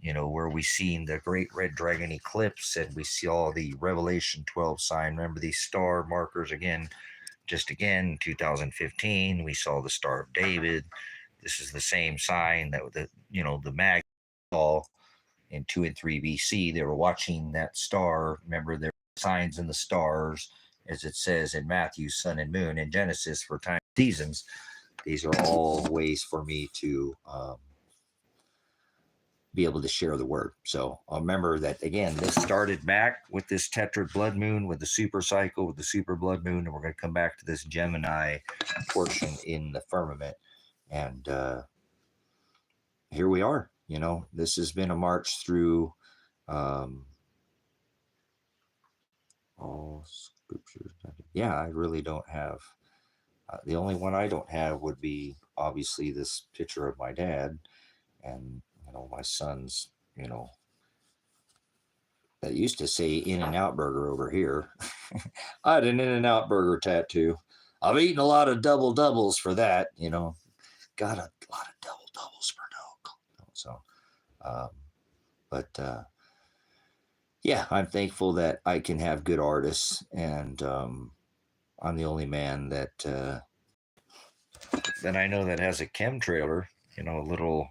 where we seen the great red dragon eclipse, and we see all the Revelation 12 sign. Remember these star markers again, 2015, we saw the Star of David. This is the same sign that the Mag saw in 2 and 3 BC. They were watching that star. Remember, there were signs in the stars, as it says in Matthew, sun and moon, in Genesis for time seasons. These are all ways for me to be able to share the word. So I'll remember that, again, this started back with this tetrad blood moon, with the super cycle, with the super blood moon, and we're going to come back to this Gemini portion in the firmament. And here we are. This has been a march through all scriptures. Yeah, I really don't have. The only one I don't have would be obviously this picture of my dad, and my son's, that used to say In-N-Out Burger over here. I had an In-N-Out Burger tattoo. I've eaten a lot of doubles for that, got a lot of doubles for no. So, yeah, I'm thankful that I can have good artists, and I'm the only man that I know that has a chem trailer, a little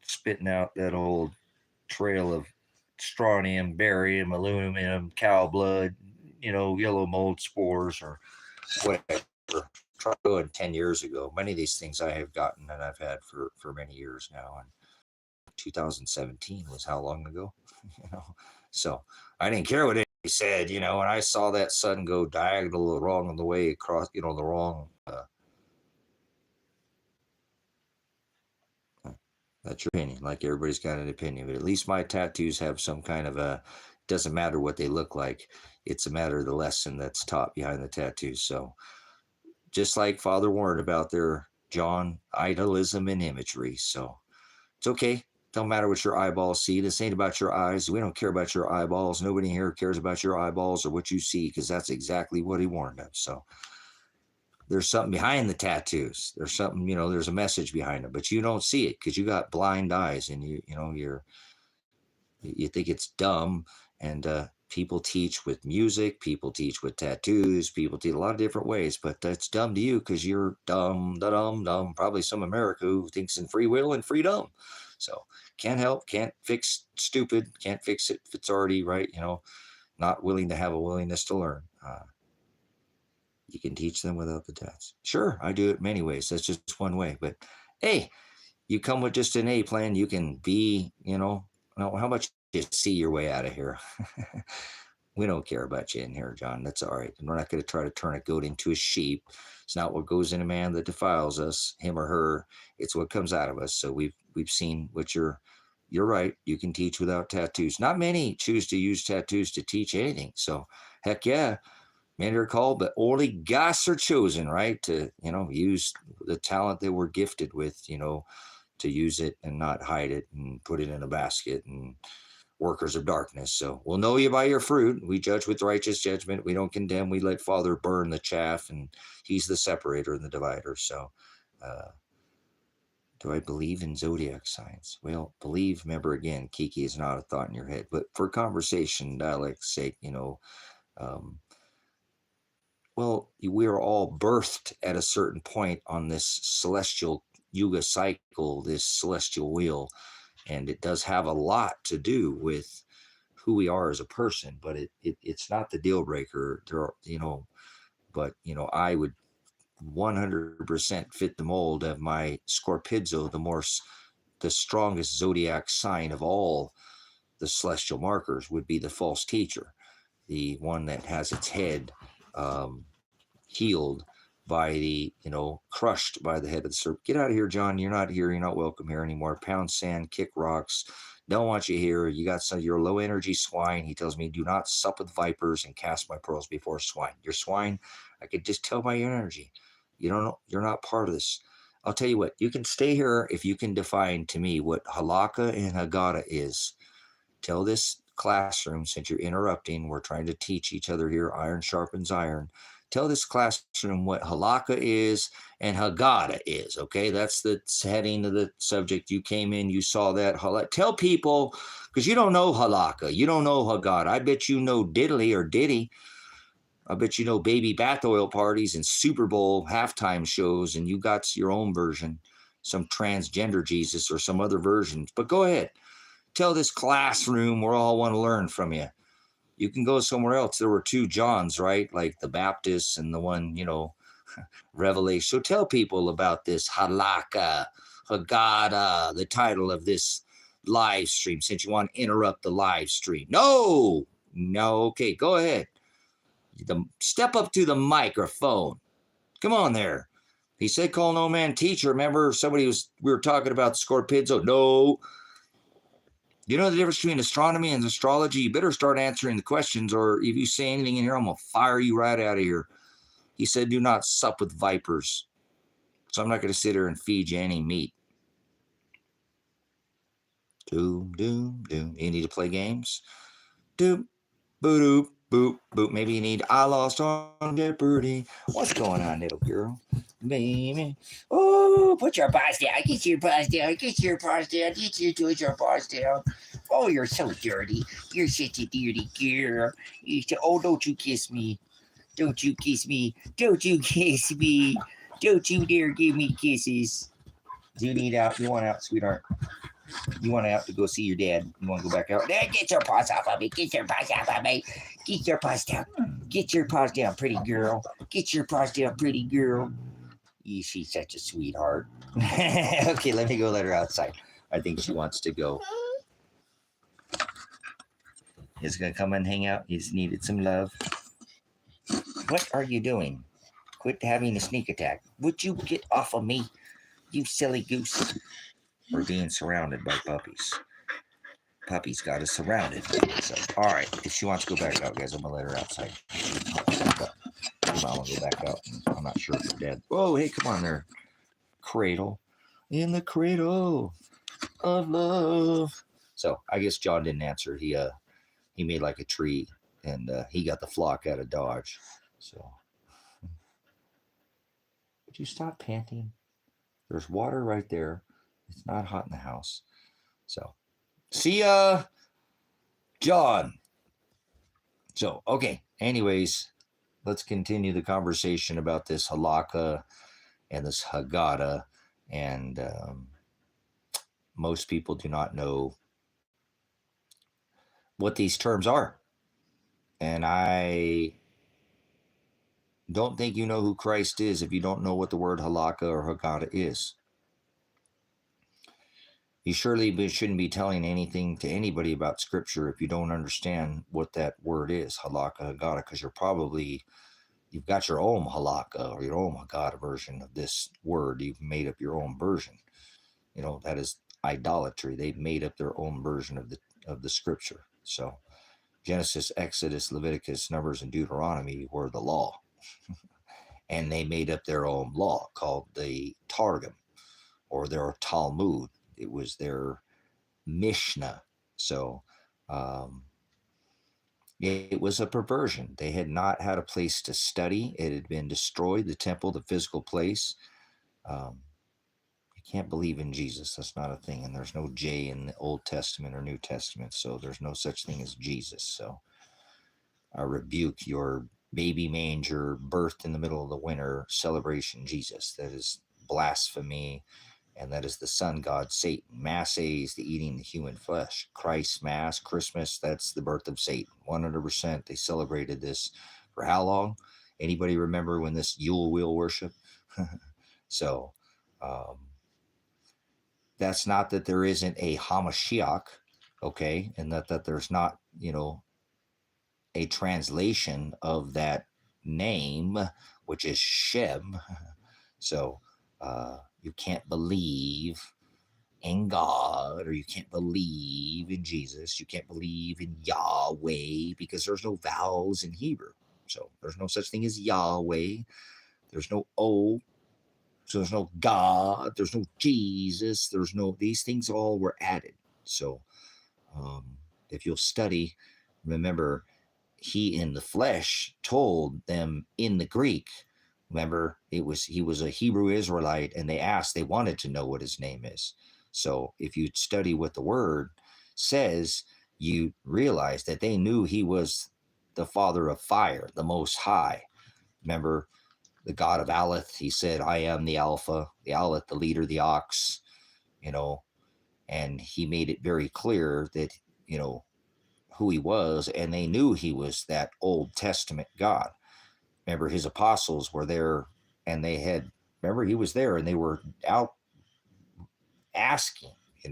spitting out that old trail of strontium, barium, aluminum, cow blood, yellow mold spores or whatever. Tried going 10 years ago. Many of these things I have gotten and I've had for many years now. And 2017 was how long ago? So I didn't care what anybody said, when I saw that sun go diagonal the wrong the way across, the wrong. That's your opinion. Like, everybody's got an opinion, but at least my tattoos have some kind of a. Doesn't matter what they look like. It's a matter of the lesson that's taught behind the tattoos. So, just like Father warned about their John idolism and imagery. So, it's okay. Don't matter what your eyeballs see. This ain't about your eyes. We don't care about your eyeballs. Nobody here cares about your eyeballs or what you see, because that's exactly what he warned of. So there's something behind the tattoos. There's something, there's a message behind them, but you don't see it because you got blind eyes, and you think it's dumb. And people teach with music, people teach with tattoos, people teach a lot of different ways, but that's dumb to you because you're dumb. Probably some America who thinks in free will and freedom. So can't help, can't fix stupid, can't fix it if it's already right, not willing to have a willingness to learn. You can teach them without the tats. Sure, I do it many ways. That's just one way. But hey, you come with just an A plan, you can be, how much you see your way out of here. We don't care about you in here, John. That's all right. And we're not going to try to turn a goat into a sheep. It's not what goes in a man that defiles us, him or her. It's what comes out of us. So we've seen what you're right. You can teach without tattoos. Not many choose to use tattoos to teach anything. So heck yeah. Many are called, but only gods are chosen, right? To, use the talent that we're gifted with, to use it and not hide it and put it in a basket, and workers of darkness. So we'll know you by your fruit. We judge with righteous judgment. We don't condemn. We let Father burn the chaff, and he's the separator and the divider. So do I believe in zodiac signs? Well, believe, remember again, Kiki, is not a thought in your head. But for conversation, dialect's sake, well, we are all birthed at a certain point on this celestial yuga cycle, this celestial wheel, and it does have a lot to do with who we are as a person, but it's not the deal breaker. There are, but I would 100% fit the mold of my Scorpizzo, the strongest zodiac sign of all the celestial markers would be the false teacher, the one that has its head um, healed by crushed by the head of the serpent. Get out of here, John. You're not here. You're not welcome here anymore. Pound sand, kick rocks. Don't want you here. You got you're low energy swine. He tells me, do not sup with vipers and cast my pearls before swine. You're swine. I could just tell by your energy. You don't know. You're not part of this. I'll tell you what, you can stay here if you can define to me what Halaka and Hagada is. Tell this classroom, since you're interrupting, we're trying to teach each other here, iron sharpens iron. Tell this classroom what Halaka is and Hagada is, okay? That's the heading of the subject. You came in, you saw that. Tell people, because you don't know Halaka, you don't know Hagada. I bet you know diddly or ditty. I bet you know baby bath oil parties and Super Bowl halftime shows, and you got your own version, some transgender Jesus or some other versions. But go ahead. Tell this classroom we all want to learn from you. You can go somewhere else. There were two Johns, right? Like the Baptists and the one, Revelation. So tell people about this Halaka, Hagada, the title of this live stream, since you want to interrupt the live stream. No, okay, go ahead. Step up to the microphone. Come on there. He said, call no man teacher. Remember, we were talking about Scorpizzo. No. You know the difference between astronomy and astrology? You better start answering the questions, or if you say anything in here, I'm going to fire you right out of here. He said, do not sup with vipers. So I'm not going to sit here and feed you any meat. Doom, doom, doom. You need to play games? Doom, boop, boop, boop. Maybe you need I Lost on Jeopardy. What's going on, little girl? Baby. Oh, put your paws down. Get your paws down. Get your paws down. Put your paws down. Oh, you're so dirty. You're such a dirty girl. Don't you kiss me. Don't you kiss me. Don't you kiss me. Don't you dare give me kisses. Do you need out? You want out, sweetheart? You want out to go see your dad? You want to go back out? Get your paws off of me. Get your paws off of me. Get your paws down. Get your paws down, pretty girl. Get your paws down, pretty girl. She's such a sweetheart. Okay, let me go let her outside. I think she wants to go. He's going to come and hang out. He's needed some love. What are you doing? Quit having a sneak attack. Would you get off of me, you silly goose? We're being surrounded by puppies. Puppies got us surrounded. So, all right, if she wants to go back out, guys, I'm going to let her outside. I'm going to go back out. I'm not sure if her dad. Oh, hey, come on there. Cradle. In the cradle of love. So, I guess John didn't answer. He made like a tree, and he got the flock out of Dodge. So, would you stop panting? There's water right there. It's not hot in the house. So, see ya, John. So, okay. Anyways, let's continue the conversation about this Halaka and this Hagada. And most people do not know what these terms are. And I don't think you know who Christ is if you don't know what the word Halaka or Hagada is. You surely shouldn't be telling anything to anybody about Scripture if you don't understand what that word is, Halaka, Hagada, because you've got your own Halaka or your own Hagada version of this word. You've made up your own version. That is idolatry. They've made up their own version of the Scripture. So Genesis, Exodus, Leviticus, Numbers, and Deuteronomy were the law. And they made up their own law called the Targum or their Talmud. It was their Mishnah. So it was a perversion. They had not had a place to study. It had been destroyed, the temple, the physical place. You can't believe in Jesus. That's not a thing. And there's no J in the Old Testament or New Testament. So there's no such thing as Jesus. So I rebuke your baby manger, birthed in the middle of the winter celebration Jesus. That is blasphemy and that is the sun god Satan. Mass is the eating the human flesh. Christ's Mass, Christmas, that's the birth of Satan. 100%. They celebrated this for how long? Anybody remember when this Yule wheel worship? So um, that's not that there isn't a Hamashiach, okay, and that there's not, a translation of that name, which is Shem. So you can't believe in God, or you can't believe in Jesus. You can't believe in Yahweh because there's no vowels in Hebrew. So there's no such thing as Yahweh. There's no O. So there's no God. There's no Jesus. There's no, these things all were added. So um, if you'll study, remember, he in the flesh told them in the Greek. Remember, he was a Hebrew Israelite, and they wanted to know what his name is. So if you study what the word says, you realize that they knew he was the father of fire, the Most High. Remember, the God of Aleth, he said, I am the Alpha, the Aleth, the leader, the ox, and he made it very clear that, who he was, and they knew he was that Old Testament God. Remember, his apostles were there, and remember, he was there, and they were out asking, he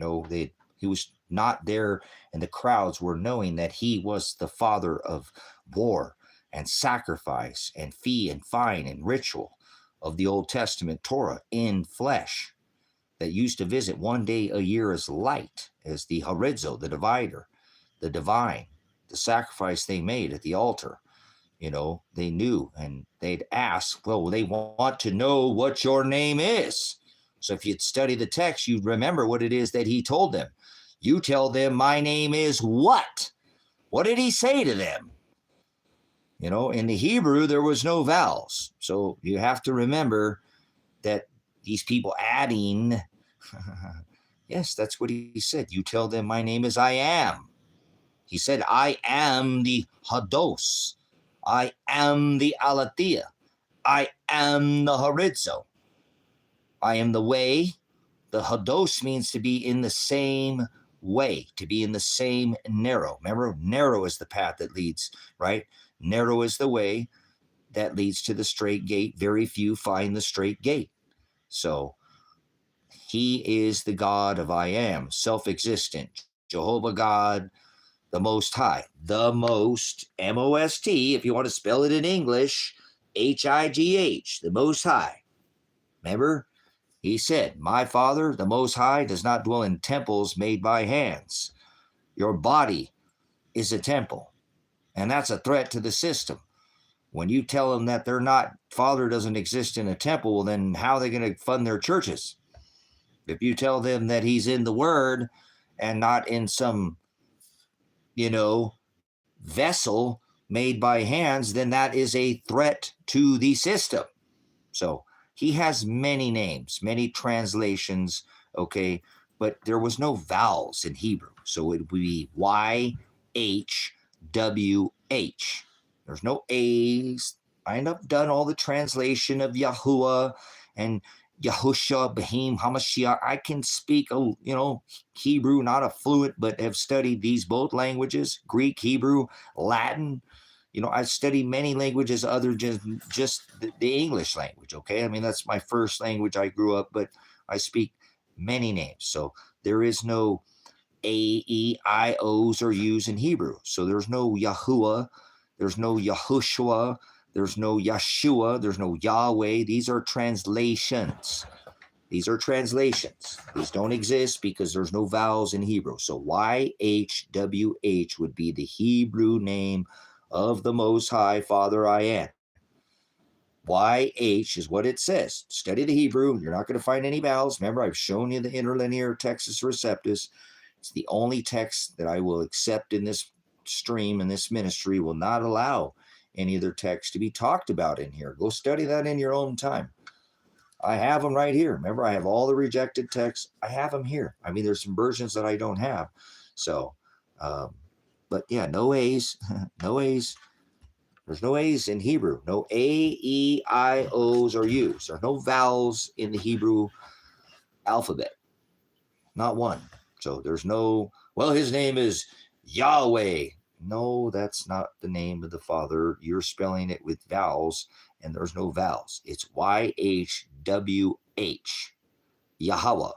was not there, and the crowds were knowing that he was the father of war and sacrifice and fee and fine and ritual of the Old Testament Torah in flesh, that used to visit one day a year as light, as the horizo, the divider, the divine, the sacrifice they made at the altar. They knew, and they'd ask, well, they want to know what your name is. So if you'd study the text, you'd remember what it is that he told them. You tell them, my name is what? What did he say to them? In the Hebrew, there was no vowels. So you have to remember that these people adding, yes, that's what he said. You tell them, my name is I am. He said, I am the Hados. I am the Alathea. I am the Horizo. I am the way. The Hados means to be in the same way, to be in the same narrow. Remember, narrow is the path that leads, right? Narrow is the way that leads to the straight gate. Very few find the straight gate. So he is the God of I am, self-existent, Jehovah God, the Most High, the Most, M-O-S-T, if you want to spell it in English, H-I-G-H, the Most High. Remember, he said, my Father, the Most High, does not dwell in temples made by hands. Your body is a temple, and that's a threat to the system. When you tell them that Father doesn't exist in a temple, well, then how are they going to fund their churches? If you tell them that he's in the Word and not in some, vessel made by hands, then that is a threat to the system. So he has many names, many translations, okay, but there was no vowels in Hebrew. So it would be Y-H-W-H. There's no A's. I end up done all the translation of Yahuwah and Yahusha, Bahim, Hamashiach. I can speak, Hebrew, not a fluent, but have studied these both languages, Greek, Hebrew, Latin. I've studied many languages other than just the English language, okay? I mean, that's my first language. I grew up, but I speak many names. So there is no A, E, I, O's or U's in Hebrew. So there's no Yahuwah, there's no Yahushua, there's no Yeshua, there's no Yahweh. These are translations. These are translations. These don't exist because there's no vowels in Hebrew. So YHWH would be the Hebrew name of the Most High Father I am. YH is what it says. Study the Hebrew. You're not going to find any vowels. Remember, I've shown you the interlinear Textus Receptus. It's the only text that I will accept in this stream, and this ministry will not allow any other text to be talked about in here. Go study that in your own time. I have them right here. Remember, I have all the rejected texts. I have them here. I mean, there's some versions that I don't have. So, but yeah, no A's, no A's. There's no A's in Hebrew. No A, E, I, O's, or U's. There are no vowels in the Hebrew alphabet. Not one. So there's no, well, his name is Yahweh. No, that's not the name of the Father. You're spelling it with vowels, and there's no vowels. It's YHWH. Yahweh.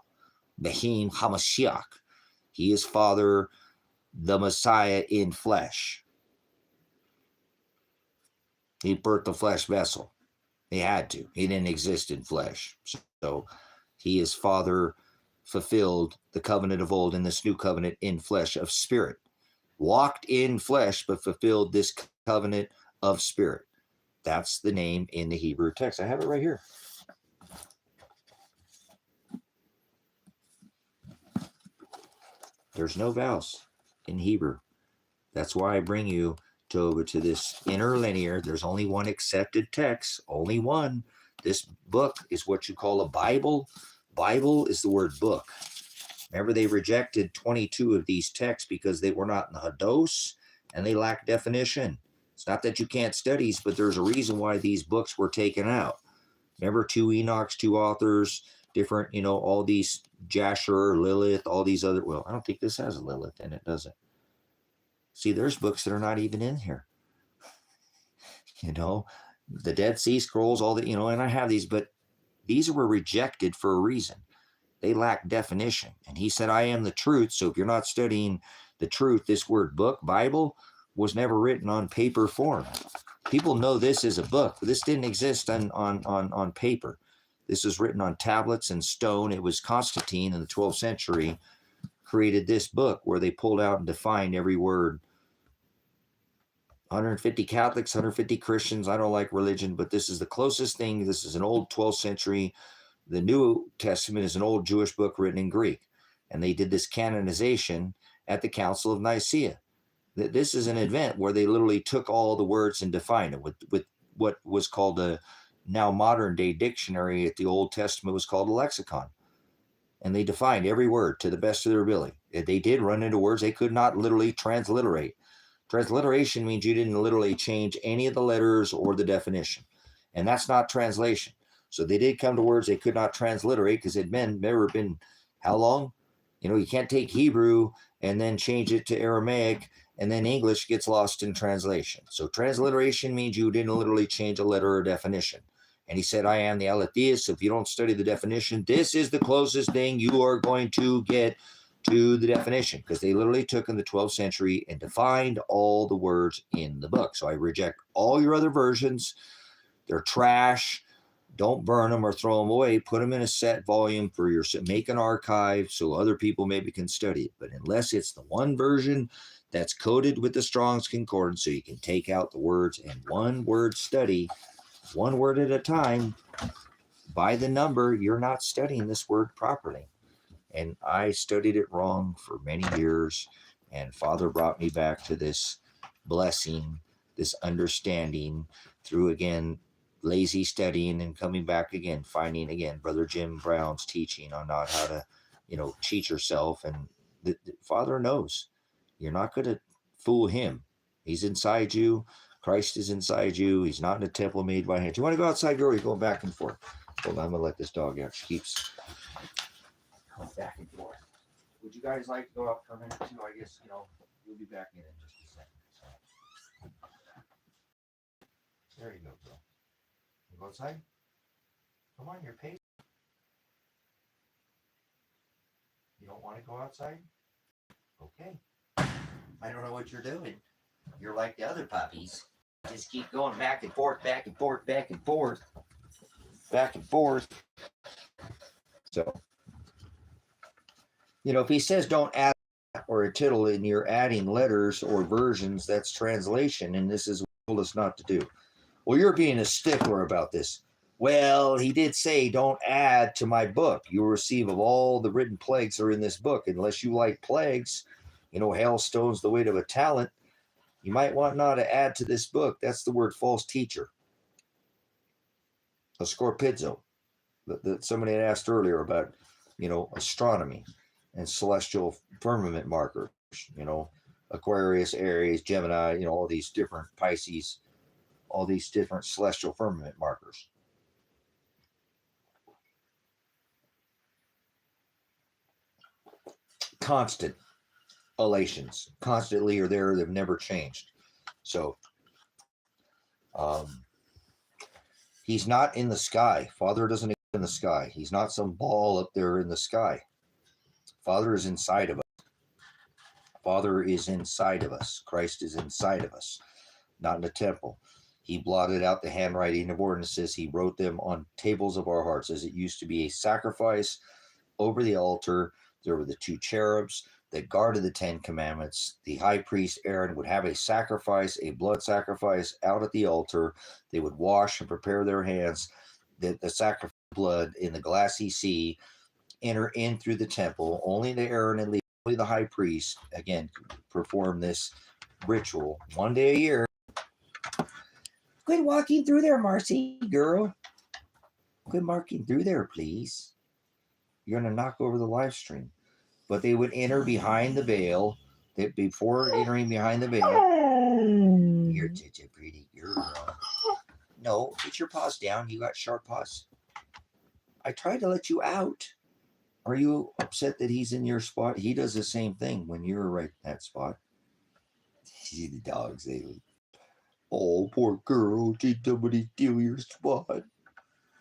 Behim Hamashiach. He is Father, the Messiah in flesh. He birthed a flesh vessel. He had to. He didn't exist in flesh. So he is Father, fulfilled the covenant of old in this new covenant in flesh of spirit. Walked in flesh, but fulfilled this covenant of spirit. That's the name in the Hebrew text. I have it right here. There's no vowels in Hebrew. That's why I bring you over to this interlinear. There's only one accepted text, only one. This book is what you call a Bible. Bible is the word book. Remember, they rejected 22 of these texts because they were not in the Hados and they lack definition. It's not that you can't study, but there's a reason why these books were taken out. Remember, 2 Enochs, 2 authors, different, all these Jasher, Lilith, all these other, well, I don't think this has a Lilith in it, does it? See, there's books that are not even in here. The Dead Sea Scrolls, all the, and I have these, but these were rejected for a reason. They lack definition. And he said, I am the truth. So if you're not studying the truth, this word book, Bible, was never written on paper form. People know this is a book, but this didn't exist on paper. This is written on tablets and stone. It was Constantine in the 12th century created this book where they pulled out and defined every word. 150 Catholics, 150 Christians. I don't like religion, but this is the closest thing. This is an old 12th century. The New Testament is an old Jewish book written in Greek. And they did this canonization at the Council of Nicaea. This is an event where they literally took all the words and defined it with what was called a now modern day dictionary. At the Old Testament was called a lexicon. And they defined every word to the best of their ability. They did run into words they could not literally transliterate. Transliteration means you didn't literally change any of the letters or the definition. And that's not translation. So they did come to words they could not transliterate because it had never been, how long? You can't take Hebrew and then change it to Aramaic and then English gets lost in translation. So transliteration means you didn't literally change a letter or definition. And he said, I am the Aletheist. So if you don't study the definition, this is the closest thing you are going to get to the definition, because they literally took in the 12th century and defined all the words in the book. So I reject all your other versions. They're trash. Don't burn them or throw them away. Put them in a set volume for your, make an archive so other people maybe can study it. But unless it's the one version that's coded with the Strong's Concordance, so you can take out the words and one word study, one word at a time, by the number, you're not studying this word properly. And I studied it wrong for many years. And Father brought me back to this blessing, this understanding through, again, lazy studying and coming back again, finding, again, Brother Jim Brown's teaching on not how to, cheat yourself. And the Father knows you're not going to fool him. He's inside you. Christ is inside you. He's not in a temple made by hands. You want to go outside, girl? You're going back and forth. Hold on, I'm going to let this dog out. She keeps back and forth. Would you guys like to go out for a minute too? I guess, we'll be back in just a second. So. There you go, girl. You go outside? Come on, you're patient. You don't want to go outside? Okay. I don't know what you're doing. You're like the other puppies. Just keep going back and forth, back and forth, back and forth, back and forth. So, if he says don't add or a tittle and you're adding letters or versions, that's translation, and this is what he told us not to do. Well, you're being a stickler about this. Well, he did say don't add to my book. You'll receive of all the written plagues are in this book. Unless you like plagues, hailstones, the weight of a talent, you might want not to add to this book. That's the word false teacher. A scorpizzo. That somebody had asked earlier about, astronomy and celestial firmament markers, Aquarius, Aries, Gemini, all these different Pisces, all these different celestial firmament markers. constant elations, constantly are there. They've never changed. So um, he's not in the sky. Father doesn't exist in the sky. He's not some ball up there in the sky. Father is inside of us. Father is inside of us. Christ is inside of us, not in the temple. He blotted out the handwriting of ordinances. He wrote them on tables of our hearts, as it used to be a sacrifice over the altar. There were the two cherubs that guarded the 10 commandments. The high priest Aaron would have a sacrifice, a blood sacrifice out at the altar. They would wash and prepare their hands. The sacrifice blood in the glassy sea enter in through the temple. Only to Aaron and Levi, only the high priest, again, perform this ritual one day a year. Quit walking through there, Marcy, girl. Quit walking through there, please. You're going to knock over the live stream. But they would enter behind the veil. That before entering behind the veil, you're such a pretty girl. No, get your paws down. You got sharp paws. I tried to let you out. Are you upset that he's in your spot? He does the same thing when you're right in that spot. See the dogs, they oh, poor girl. Did somebody steal your spot?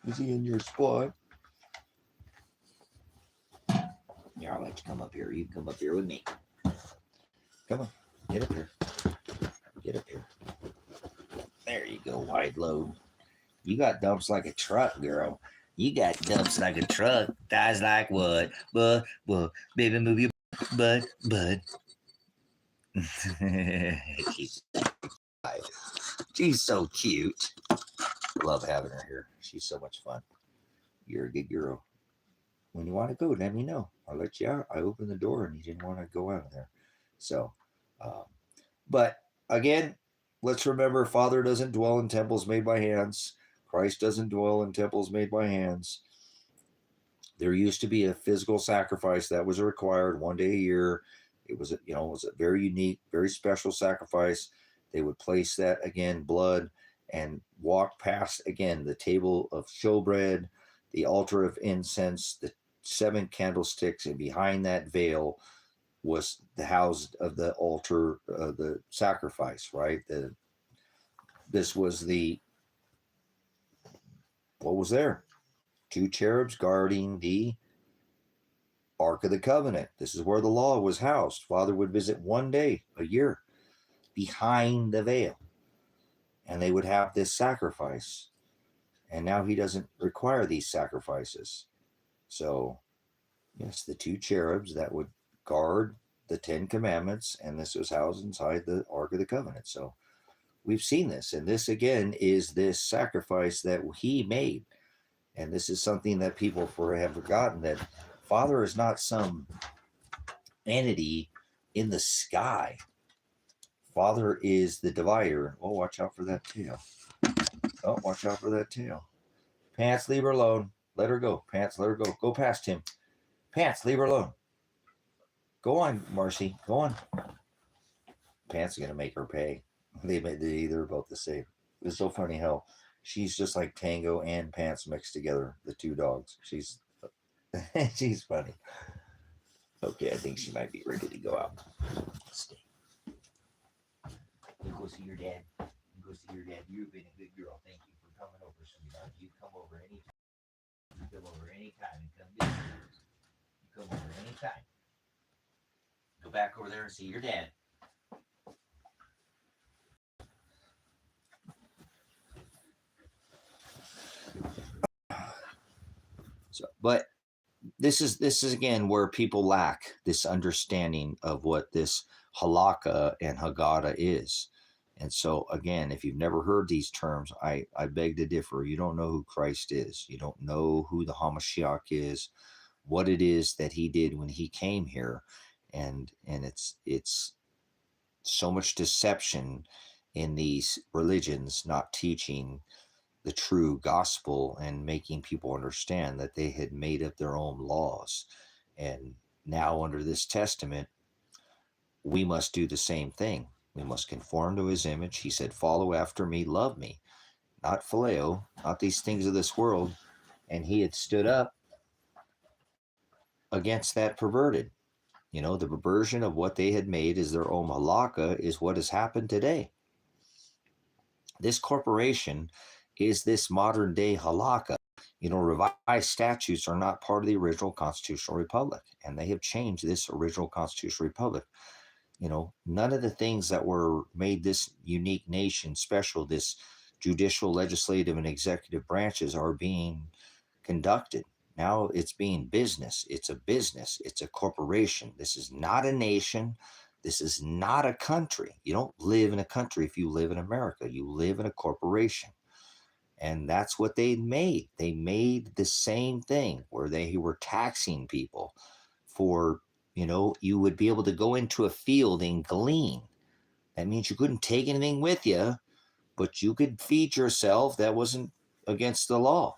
Is he in your spot? Yeah, I'll let you come up here. You come up here with me. Come on. Get up here. Get up here. There you go, wide load. You got dumps like a truck, girl. You got dumps like a truck. Thighs like what? But, baby, move your butt. She's so cute. Love having her here. She's so much fun. You're a good girl. When you want to go, let me know. I'll let you out. I opened the door and you didn't want to go out of there. So, but again, let's remember, Father doesn't dwell in temples made by hands. Christ doesn't dwell in temples made by hands. There used to be a physical sacrifice that was required one day a year. It was, it was a very unique, very special sacrifice. They would place that, again, blood, and walk past, again, the table of showbread, the altar of incense, the 7 candlesticks, and behind that veil was the house of the altar, the sacrifice, right? This was what was there? 2 cherubs guarding the Ark of the Covenant. This is where the law was housed. Father would visit one day a year behind the veil, and they would have this sacrifice. And now he doesn't require these sacrifices. So, yes, the 2 cherubs that would guard the 10 commandments, and this was housed inside the Ark of the Covenant. So we've seen this, and this again is this sacrifice that he made. And this is something that people have forgotten, that Father is not some entity in the sky. Father is the divider. Oh, watch out for that tail. Oh, watch out for that tail. Pants, leave her alone. Let her go. Pants, let her go. Go past him. Pants, leave her alone. Go on, Marcy. Go on. Pants are going to make her pay. They're both the same. It's so funny how she's just like Tango and Pants mixed together, the 2 dogs. She's funny. Okay, I think she might be ready to go out. Stay. You go see your dad. You go see your dad. You've been a good girl. Thank you for coming over, sweetheart. You come over anytime. You come over anytime and come visit. You come over anytime. Go back over there and see your dad. So, but this is again where people lack this understanding of what this Halaka and Hagada is. And so again, if you've never heard these terms, I beg to differ. You don't know who Christ is. You don't know who the Hamashiach is, what it is that he did when he came here. And it's so much deception in these religions, not teaching the true gospel and making people understand that they had made up their own laws. And now under this testament, we must do the same thing. We must conform to his image. He said, follow after me, love me, not phileo, not these things of this world. And he had stood up against that perverted. You know, the perversion of what they had made as their own halakha is what has happened today. This corporation is this modern day halakha. You know, revised statutes are not part of the original constitutional republic, and they have changed this original constitutional republic. You know, none of the things that were made this unique nation special, this judicial, legislative, and executive branches, are being conducted. Now it's being business. It's a business. It's a corporation. This is not a nation. This is not a country. You don't live in a country if you live in America. You live in a corporation. And that's what they made. They made the same thing where they were taxing people for, you know, you would be able to go into a field and glean. That means you couldn't take anything with you, but you could feed yourself. That wasn't against the law.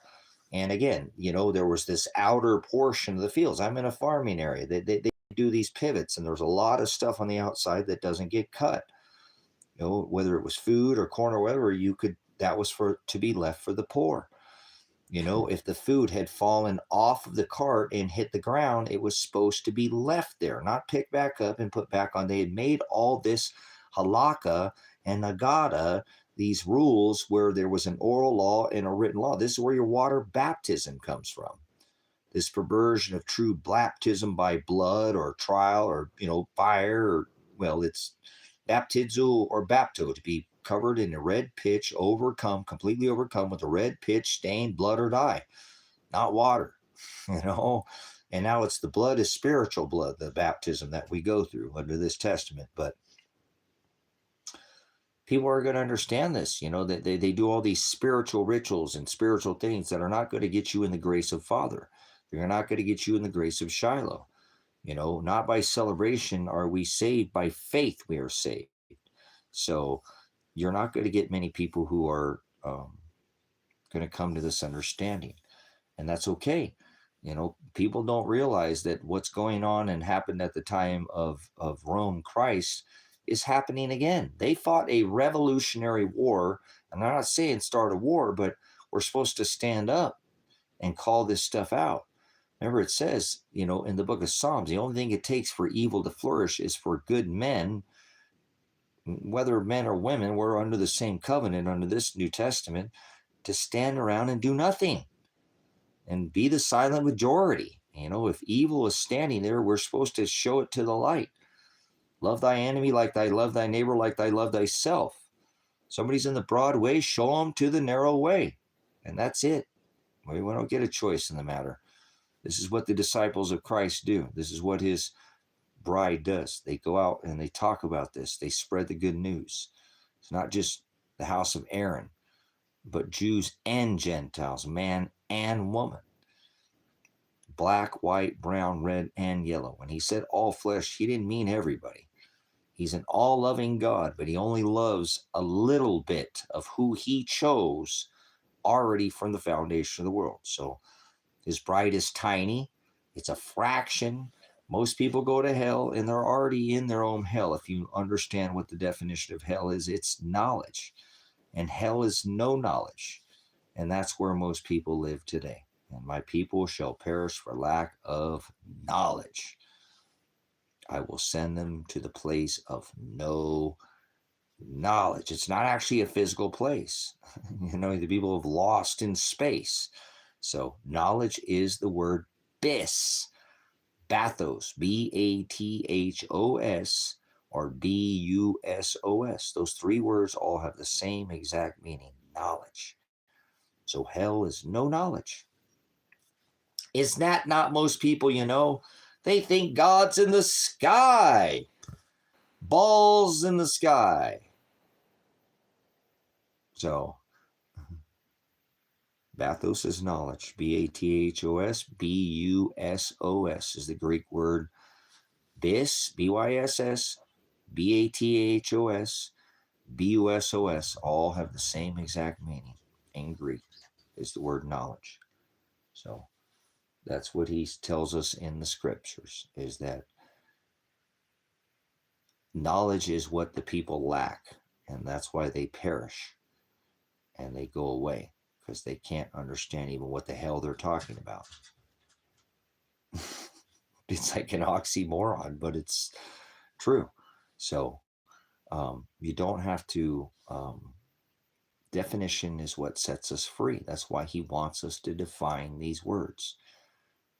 And again, you know, there was this outer portion of the fields. I'm in a farming area. They do these pivots, and there's a lot of stuff on the outside that doesn't get cut. You know, whether it was food or corn or whatever, that was for to be left for the poor. You know, if the food had fallen off of the cart and hit the ground, it was supposed to be left there, not picked back up and put back on. They had made all this halakha and Hagada, these rules where there was an oral law and a written law. This is where your water baptism comes from. This perversion of true baptism by blood or trial or, you know, fire, or, well, it's baptizo or bapto, to be covered in a red pitch, completely overcome with a red pitch, stained blood or dye, not water, you know. And now it's the blood is spiritual blood, the baptism that we go through under this testament. But people are going to understand this, you know, that they do all these spiritual rituals and spiritual things that are not going to get you in the grace of Father. They're not going to get you in the grace of Shiloh. You know, not by celebration are we saved, by faith we are saved. So you're not going to get many people who are going to come to this understanding. And that's okay. You know, people don't realize that what's going on and happened at the time of Rome Christ is happening again. They fought a revolutionary war. And I'm not saying start a war, but we're supposed to stand up and call this stuff out. Remember, it says, you know, in the book of Psalms, the only thing it takes for evil to flourish is for good men, whether men or women, we're under the same covenant under this New Testament, to stand around and do nothing and be the silent majority. You know, if evil is standing there, we're supposed to show it to the light. Love thy enemy like thy love thy neighbor, like thy love thyself. Somebody's in the broad way, show them to the narrow way. And that's it. We don't get a choice in the matter. This is what the disciples of Christ do. This is what his bride does. They go out and they talk about this. They spread the good news. It's not just the house of Aaron, but Jews and Gentiles, man and woman, black, white, brown, red, and yellow. When he said all flesh, he didn't mean everybody. He's an all-loving God, but he only loves a little bit of who he chose already from the foundation of the world. So his bride is tiny. It's a fraction. Most people go to hell, and they're already in their own hell. If you understand what the definition of hell is, it's knowledge. And hell is no knowledge. And that's where most people live today. And my people shall perish for lack of knowledge. I will send them to the place of no knowledge. It's not actually a physical place. You know, the people have lost in space. So knowledge is the word bathos, Bathos, or Busos. Those three words all have the same exact meaning, knowledge. So hell is no knowledge. Is that not most people, you know? They think God's in the sky. Balls in the sky. So Bathos is knowledge. Bathos. Busos is the Greek word bis, byss, bathos, busos. All have the same exact meaning in Greek. Is the word knowledge. So that's what he tells us in the scriptures, is that knowledge is what the people lack, and that's why they perish and they go away, because they can't understand even what the hell they're talking about. It's like an oxymoron, but it's true. So you don't have to. Definition is what sets us free. That's why he wants us to define these words.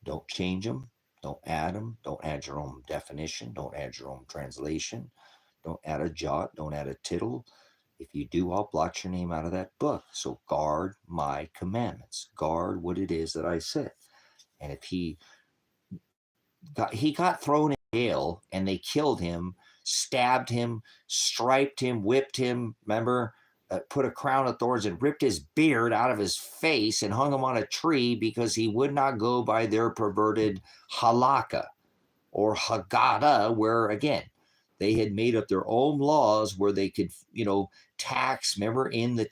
Don't change them. Don't add them. Don't add your own definition. Don't add your own translation. Don't add a jot. Don't add a tittle. If you do, I'll blot your name out of that book. So guard my commandments. Guard what it is that I said. And if he got thrown in jail and they killed him, stabbed him, striped him, whipped him, remember, put a crown of thorns and ripped his beard out of his face and hung him on a tree because he would not go by their perverted Halaka or Hagada, where, again, they had made up their own laws where they could, tax, remember, in the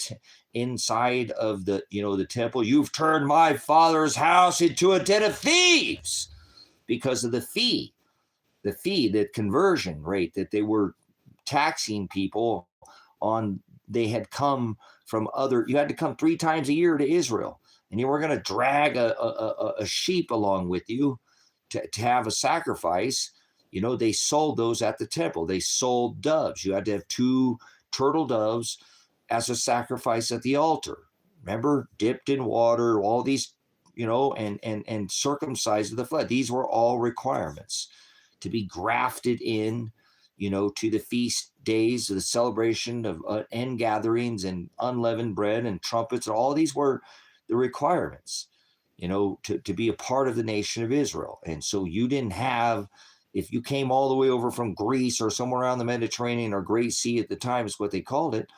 inside of the, the temple. You've turned my father's house into a den of thieves because of the fee, the conversion rate that they were taxing people on. They had come from you had to come 3 times a year to Israel, and you were going to drag a sheep along with you to have a sacrifice. They sold those at the temple. They sold doves. You had to have 2 turtle doves as a sacrifice at the altar. Remember, dipped in water, all these, and circumcised of the flood. These were all requirements to be grafted in, to the feast days of the celebration of end gatherings and unleavened bread and trumpets. All these were the requirements, to be a part of the nation of Israel. And so you didn't have, if you came all the way over from Greece or somewhere around the Mediterranean or Great Sea at the time is what they called it,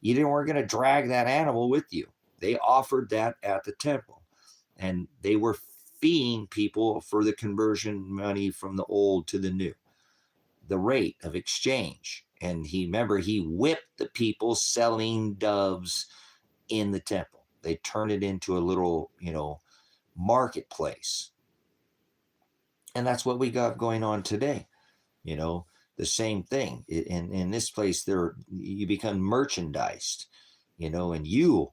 you weren't going to drag that animal with you. They offered that at the temple, and they were feeing people for the conversion money from the old to the new, the rate of exchange. And he whipped the people selling doves in the temple. They turned it into a little, marketplace. And that's what we got going on today. The same thing. In this place, you become merchandised, and you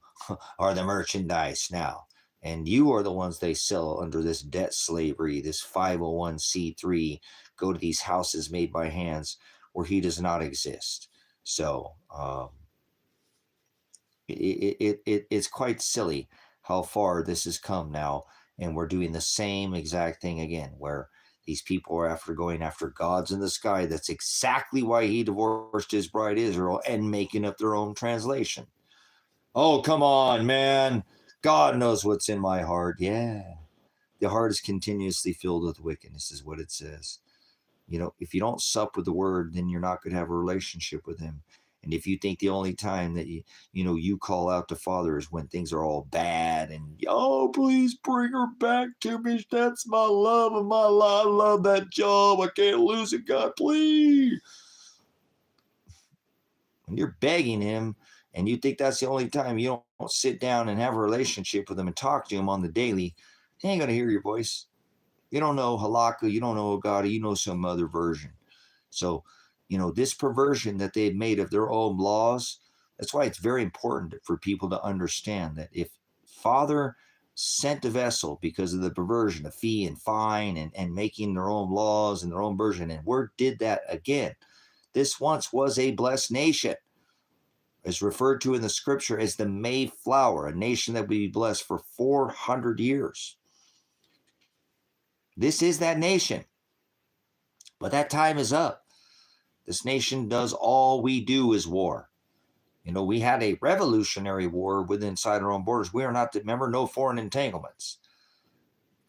are the merchandise now. And you are the ones they sell under this debt slavery, this 501c3, go to these houses made by hands where he does not exist. So it's quite silly how far this has come now. And we're doing the same exact thing again, where these people are going after gods in the sky. That's exactly why he divorced his bride Israel and making up their own translation. Oh, come on, man. God knows what's in my heart. Yeah. The heart is continuously filled with wickedness is what it says. If you don't sup with the word, then you're not going to have a relationship with him. And if you think the only time that you call out to Father is when things are all bad and, oh, please bring her back to me. That's my love of my life. I love that job. I can't lose it, God, please. When you're begging him and you think that's the only time you don't sit down and have a relationship with him and talk to him on the daily, he ain't going to hear your voice. You don't know Halaka. You don't know Hagada. You know some other version. So, this perversion that they've made of their own laws, that's why it's very important for people to understand that if Father sent a vessel because of the perversion of fee and fine and making their own laws and their own version, and Word did that again. This once was a blessed nation. Is referred to in the scripture as the Mayflower, a nation that would be blessed for 400 years. This is that nation. But that time is up. This nation does all we do is war. We had a revolutionary war inside our own borders. We are not, remember, no foreign entanglements.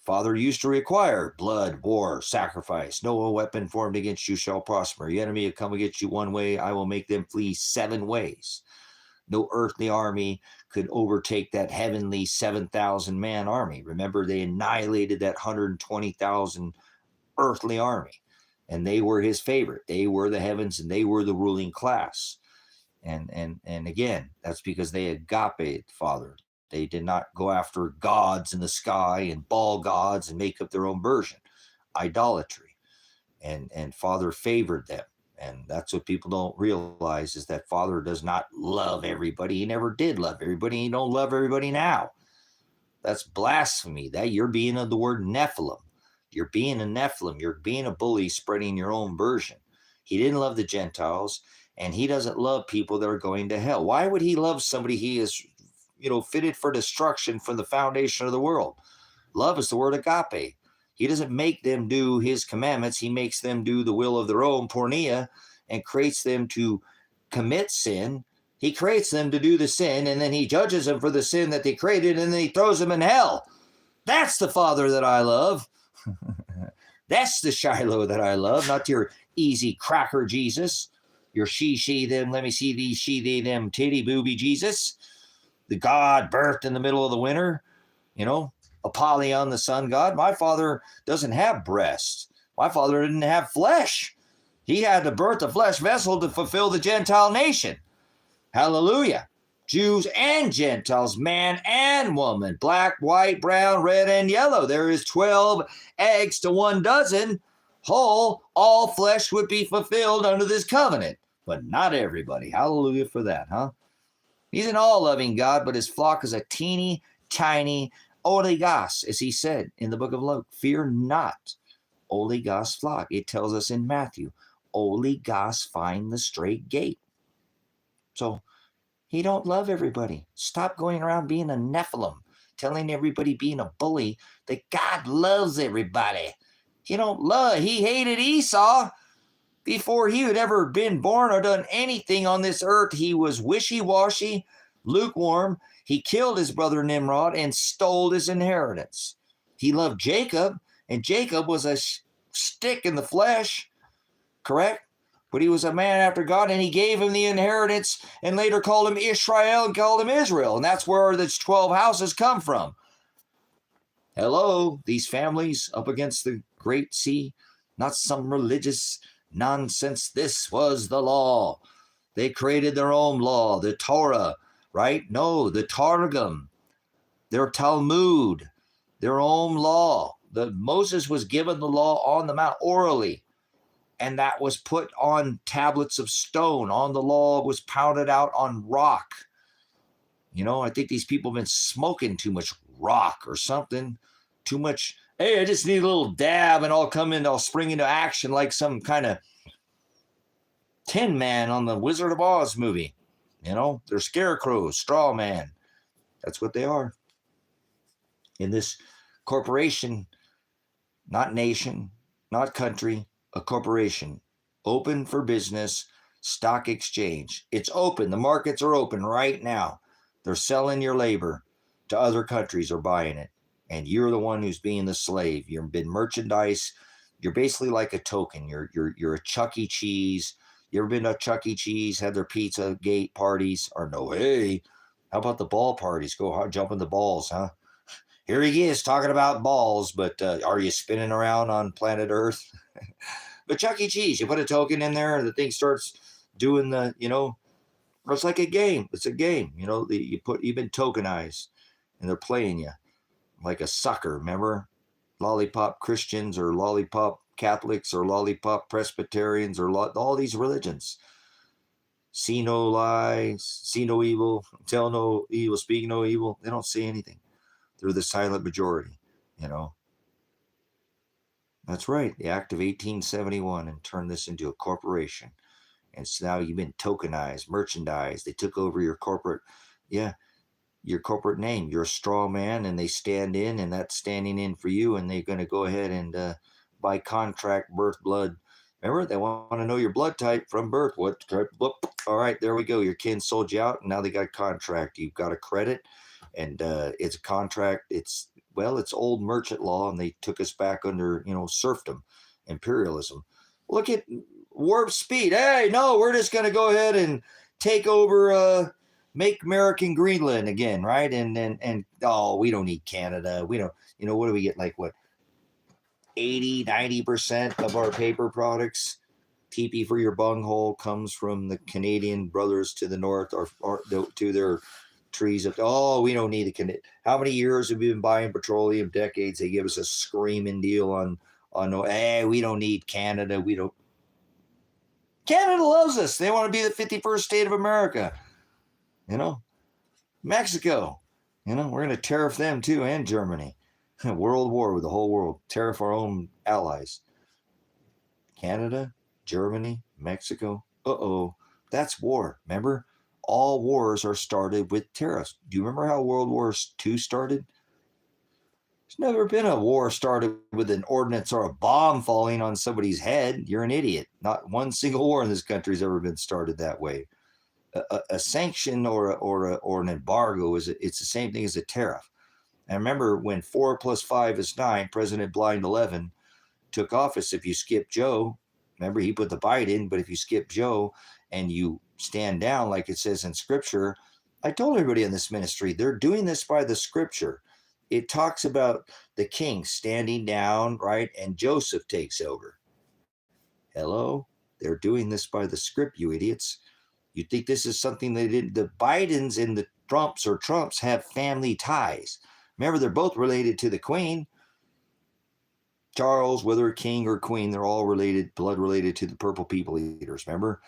Father used to require blood, war, sacrifice. No weapon formed against you shall prosper. Your enemy will come against you one way. I will make them flee 7 ways. No earthly army could overtake that heavenly 7,000-man army. Remember, they annihilated that 120,000 earthly army. And they were his favorite. They were the heavens, and they were the ruling class. And again, that's because they agape Father. They did not go after gods in the sky and Baal gods and make up their own version. Idolatry. And Father favored them. And that's what people don't realize, is that Father does not love everybody. He never did love everybody. He don't love everybody now. That's blasphemy. That you're being of the word Nephilim. You're being a Nephilim. You're being a bully, spreading your own version. He didn't love the Gentiles, and he doesn't love people that are going to hell. Why would he love somebody he is, fitted for destruction from the foundation of the world? Love is the word agape. He doesn't make them do his commandments. He makes them do the will of their own, pornea, and creates them to commit sin. He creates them to do the sin, and then he judges them for the sin that they created, and then he throws them in hell. That's the Father that I love. That's the Shiloh that I love, not your easy cracker Jesus, your she, them, let me see these she, they, them, titty, booby Jesus, the God birthed in the middle of the winter, Apollyon, the sun god. My Father doesn't have breasts. My Father didn't have flesh. He had to birth a flesh vessel to fulfill the Gentile nation. Hallelujah. Jews and Gentiles, man and woman, black, white, brown, red, and yellow. There is 12 eggs to 1 dozen. Whole, all flesh would be fulfilled under this covenant, but not everybody. Hallelujah for that, huh? He's an all-loving God, but his flock is a teeny, tiny oligos, as he said in the book of Luke. Fear not, oligos flock. It tells us in Matthew, oligos find the straight gate. So he don't love everybody. Stop going around being a Nephilim, telling everybody being a bully that God loves everybody. He hated Esau before he had ever been born or done anything on this earth. He was wishy-washy, lukewarm. He killed his brother Nimrod and stole his inheritance. He loved Jacob, and Jacob was a stick in the flesh, correct? But he was a man after God, and he gave him the inheritance and later called him Israel and called him Israel. And that's where the 12 houses come from. Hello, these families up against the great sea, not some religious nonsense. This was the law. They created their own law, the Torah, right? No, the Targum, their Talmud, their own law. Moses was given the law on the mount orally, and that was put on tablets of stone. On the law was pounded out on rock. I think these people have been smoking too much rock or something. Too much, hey, I just need a little dab and I'll spring into action like some kind of Tin Man on the Wizard of Oz movie. They're scarecrows, straw man. That's what they are. In this corporation, not nation, not country, a corporation, open for business, stock exchange. It's open. The markets are open right now. They're selling your labor to other countries or buying it. And you're the one who's being the slave. You've been merchandise. You're basically like a token. You're a Chuck E. Cheese. You ever been to Chuck E. Cheese, had their pizza gate parties? Or no, hey, how about the ball parties? Go jump in the balls, huh? Here he is talking about balls, but are you spinning around on planet Earth? But Chuck E. Cheese, you put a token in there and the thing starts doing it's like a game. It's a game. You've been tokenized and they're playing you like a sucker, remember? Lollipop Christians or lollipop Catholics or lollipop Presbyterians or all these religions. See no lies, see no evil, tell no evil, speak no evil. They don't say anything. They're the silent majority, That's right, the Act of 1871 and turned this into a corporation. And so now you've been tokenized, merchandise. They took over your corporate, your corporate name. You're a straw man, and they stand in, and that's standing in for you, and they're going to go ahead and by contract, birth, blood. Remember, they want to know your blood type from birth. What type? All right, there we go. Your kin sold you out, and now they got a contract. You've got a credit, and it's a contract. It's old merchant law, and they took us back under, serfdom, imperialism. Look at warp speed. Hey, no, we're just going to go ahead and take over, make American Greenland again, right? And we don't need Canada. We don't, what do we get? Like what? 80, 90% of our paper products, TP for your bunghole, comes from the Canadian brothers to the north or to their trees. We don't need a How many years have we been buying petroleum? Decades. They give us a screaming deal on we don't need Canada. Canada loves us. They want to be the 51st state of America. Mexico, we're going to tariff them too, and Germany. World war with the whole world. Tariff our own allies. Canada, Germany, Mexico. Uh-oh. That's war. Remember? All wars are started with tariffs. Do you remember how World War II started? There's never been a war started with an ordnance or a bomb falling on somebody's head. You're an idiot. Not one single war in this country has ever been started that way. A sanction or an embargo it's the same thing as a tariff. And remember, when 4 + 5 is 9, President Blind 11 took office. If you skip Joe, remember he put the bite in, but if you skip Joe and you stand down like it says in Scripture, I told everybody in this ministry, they're doing this by the Scripture. It talks about the king standing down, right? And Joseph takes over. Hello? They're doing this by the script, you idiots. You think this is something they did? The Bidens and the Trumps have family ties. Remember, they're both related to the Queen. Charles, whether king or queen, they're all related, blood related to the purple people eaters. Remember?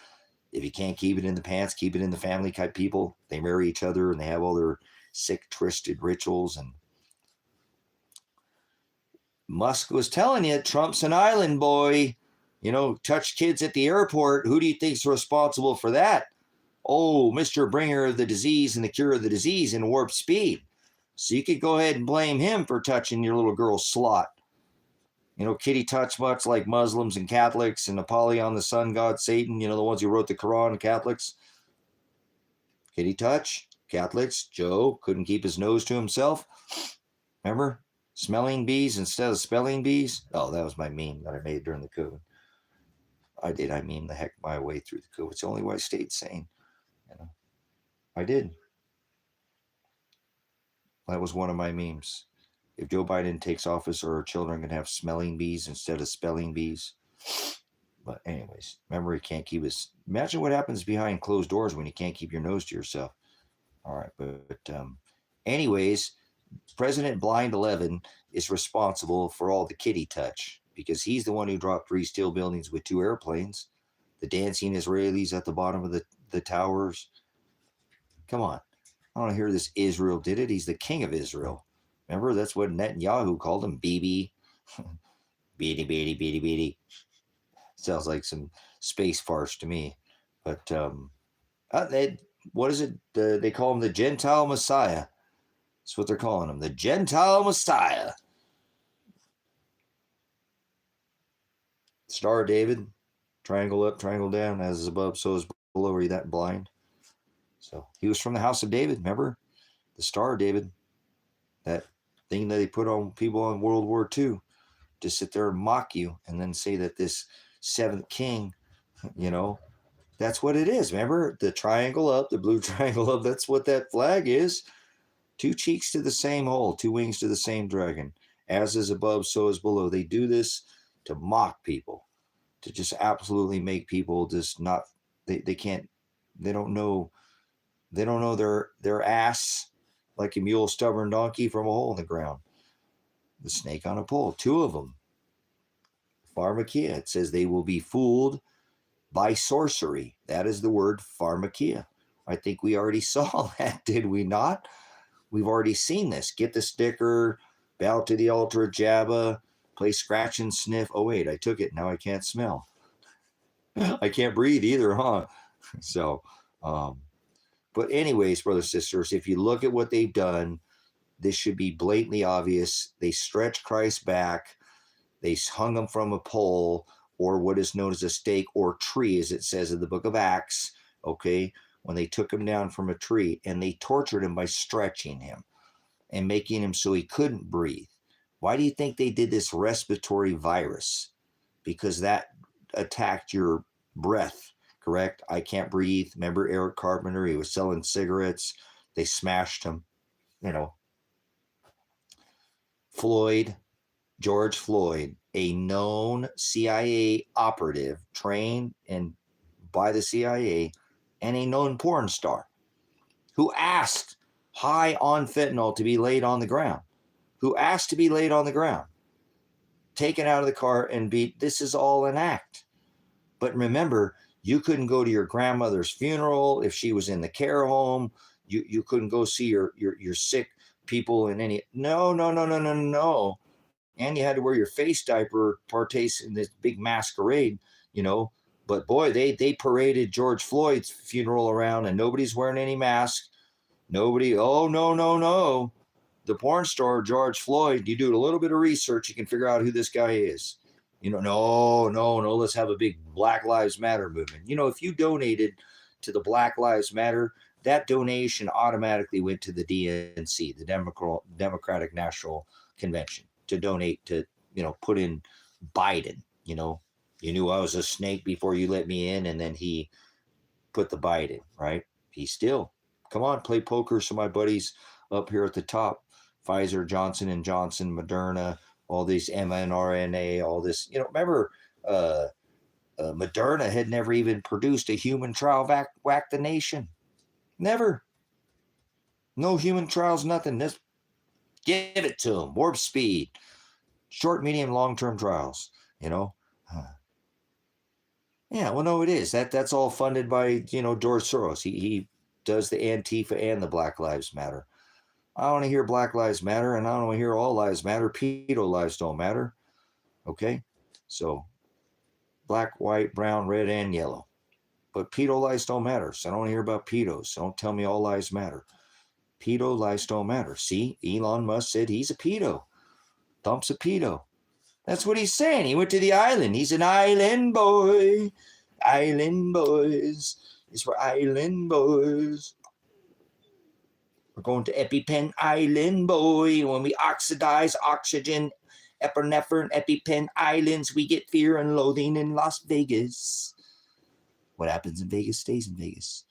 If you can't keep it in the pants, keep it in the family type people. They marry each other and they have all their sick, twisted rituals. And Musk was telling you, Trump's an island boy. You know, touch kids at the airport. Who do you think's responsible for that? Oh, Mr. Bringer of the disease and the cure of the disease in warp speed. So you could go ahead and blame him for touching your little girl's slot. You know, kitty touch much like Muslims and Catholics and Apollyon, the sun god, Satan, you know, the ones who wrote the Quran, Catholics. Kitty touch, Catholics, Joe couldn't keep his nose to himself. Remember? Smelling bees instead of spelling bees. Oh, that was my meme that I made during the COVID. I meme the heck my way through the COVID. It's the only way I stayed sane. You know, I did. That was one of my memes. If Joe Biden takes office, our children can have smelling bees instead of spelling bees. But anyways, remember, he can't keep his... Imagine what happens behind closed doors when you can't keep your nose to yourself. All right, but anyways, President Blind 11 is responsible for all the kitty touch because he's the one who dropped 3 steel buildings with 2 airplanes, the dancing Israelis at the bottom of the towers. Come on. I don't want to hear this Israel did it. He's the king of Israel. Remember, that's what Netanyahu called him, Bibi. Beady, beady, beady, beady. Sounds like some space farce to me. But what is it? They call him the Gentile Messiah. That's what they're calling him, the Gentile Messiah. Star of David, triangle up, triangle down, as is above, so is below. Are you that blind? So he was from the house of David, remember? The Star of David, that thing that they put on people in World War II to sit there and mock you and then say that this 7th king, you know, that's what it is. Remember? The triangle up, the blue triangle up, that's what that flag is. 2 cheeks to the same hole, 2 wings to the same dragon. As is above, so is below. They do this to mock people, to just absolutely make people just not, they can't, they don't know their ass like a mule, stubborn donkey from a hole in the ground. The snake on a pole, 2 of them. Pharmakia, it says they will be fooled by sorcery. That is the word pharmakia. I think we already saw that, did we not? We've already seen this. Get the sticker, bow to the altar of Jabba, play scratch and sniff. Oh, wait, I took it. Now I can't smell. I can't breathe either, huh? So, but anyways, brothers and sisters, if you look at what they've done, this should be blatantly obvious. They stretched Christ back. They hung him from a pole or what is known as a stake or tree, as it says in the book of Acts, okay, when they took him down from a tree, and they tortured him by stretching him and making him so he couldn't breathe. Why do you think they did this respiratory virus? Because that attacked your breath, correct? I can't breathe. Remember Eric Carpenter? He was selling cigarettes. They smashed him, you know. George Floyd, a known CIA operative trained and by the CIA and a known porn star who asked high on fentanyl to be laid on the ground, taken out of the car and beat. This is all an act. But remember, you couldn't go to your grandmother's funeral if she was in the care home. You couldn't go see your sick people in any. No, no, no, no, no, no. And you had to wear your face diaper, partake in this big masquerade, you know. But boy, they paraded George Floyd's funeral around, and nobody's wearing any masks. Nobody. Oh no, no, no. The porn star George Floyd. You do a little bit of research, you can figure out who this guy is. You know, no, no, no. Let's have a big Black Lives Matter movement. You know, if you donated to the Black Lives Matter, that donation automatically went to the DNC, the Democratic National Convention, to donate to, you know, put in Biden. You know, you knew I was a snake before you let me in, and then he put the Biden, right? He still, come on, play poker. So my buddies up here at the top, Pfizer, Johnson and Johnson, Moderna, all these mRNA, all this, you know, remember, Moderna had never even produced a human trial vaccination. Never. No human trials, nothing. Just give it to them. Warp speed. Short, medium, long-term trials, you know. Yeah, well, no, it is. That's all funded by, you know, George Soros. He does the Antifa and the Black Lives Matter. I want to hear Black Lives Matter, and I don't want to hear all lives matter. Pedo lives don't matter. Okay? So, black, white, brown, red, and yellow. But pedo lives don't matter. So I don't want to hear about pedos. So don't tell me all lives matter. Pedo lives don't matter. See, Elon Musk said he's a pedo. Thump's a pedo. That's what he's saying. He went to the island. He's an island boy. Island boys. It's for island boys. We're going to EpiPen Island, boy. When we oxidize oxygen, epinephrine, EpiPen Islands, we get fear and loathing in Las Vegas. What happens in Vegas stays in Vegas.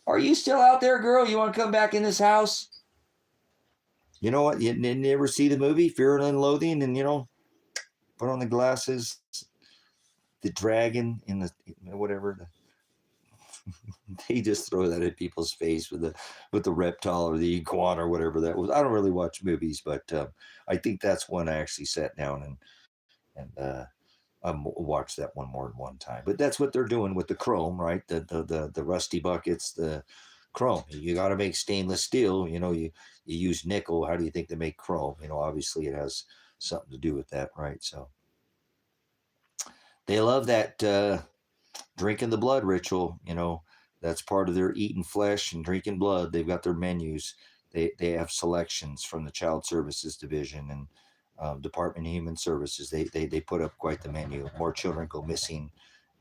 Are you still out there, girl? You want to come back in this house? You know what? You never see the movie Fear and Loathing, and, you know, put on the glasses, the dragon in the whatever. They just throw that at people's face with the reptile or the iguana or whatever that was. I don't really watch movies, but I think that's one I actually sat down and watched that one more than one time. But that's what they're doing with the chrome, right? The rusty buckets, the chrome. You got to make stainless steel. You know, you use nickel. How do you think they make chrome? You know, obviously it has something to do with that, right? So they love that drinking the blood ritual. You know, that's part of their eating flesh and drinking blood. They've got their menus. They have selections from the Child Services Division and Department of Human Services. They put up quite the menu. More children go missing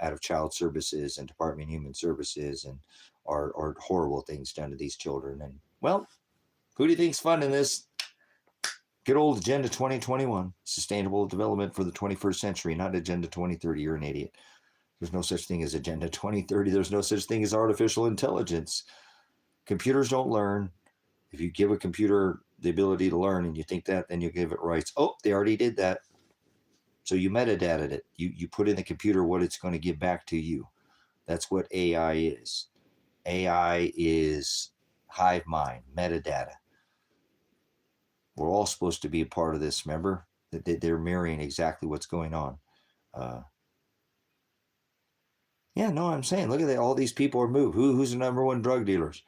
out of Child Services and Department of Human Services, and are horrible things done to these children. And, well, who do you think's funding this? Good old Agenda 2021, Sustainable Development for the 21st Century, not Agenda 2030. You're an idiot. There's no such thing as Agenda 2030. There's no such thing as artificial intelligence. Computers don't learn. If you give a computer the ability to learn and you think that, then you give it rights. Oh, they already did that. So you metadataed it. You put in the computer what it's going to give back to you. That's what AI is. AI is hive mind, metadata. We're all supposed to be a part of this, remember? That they're mirroring exactly what's going on. Yeah, no, I'm saying, look at that. All these people are moved. Who's the number one drug dealers?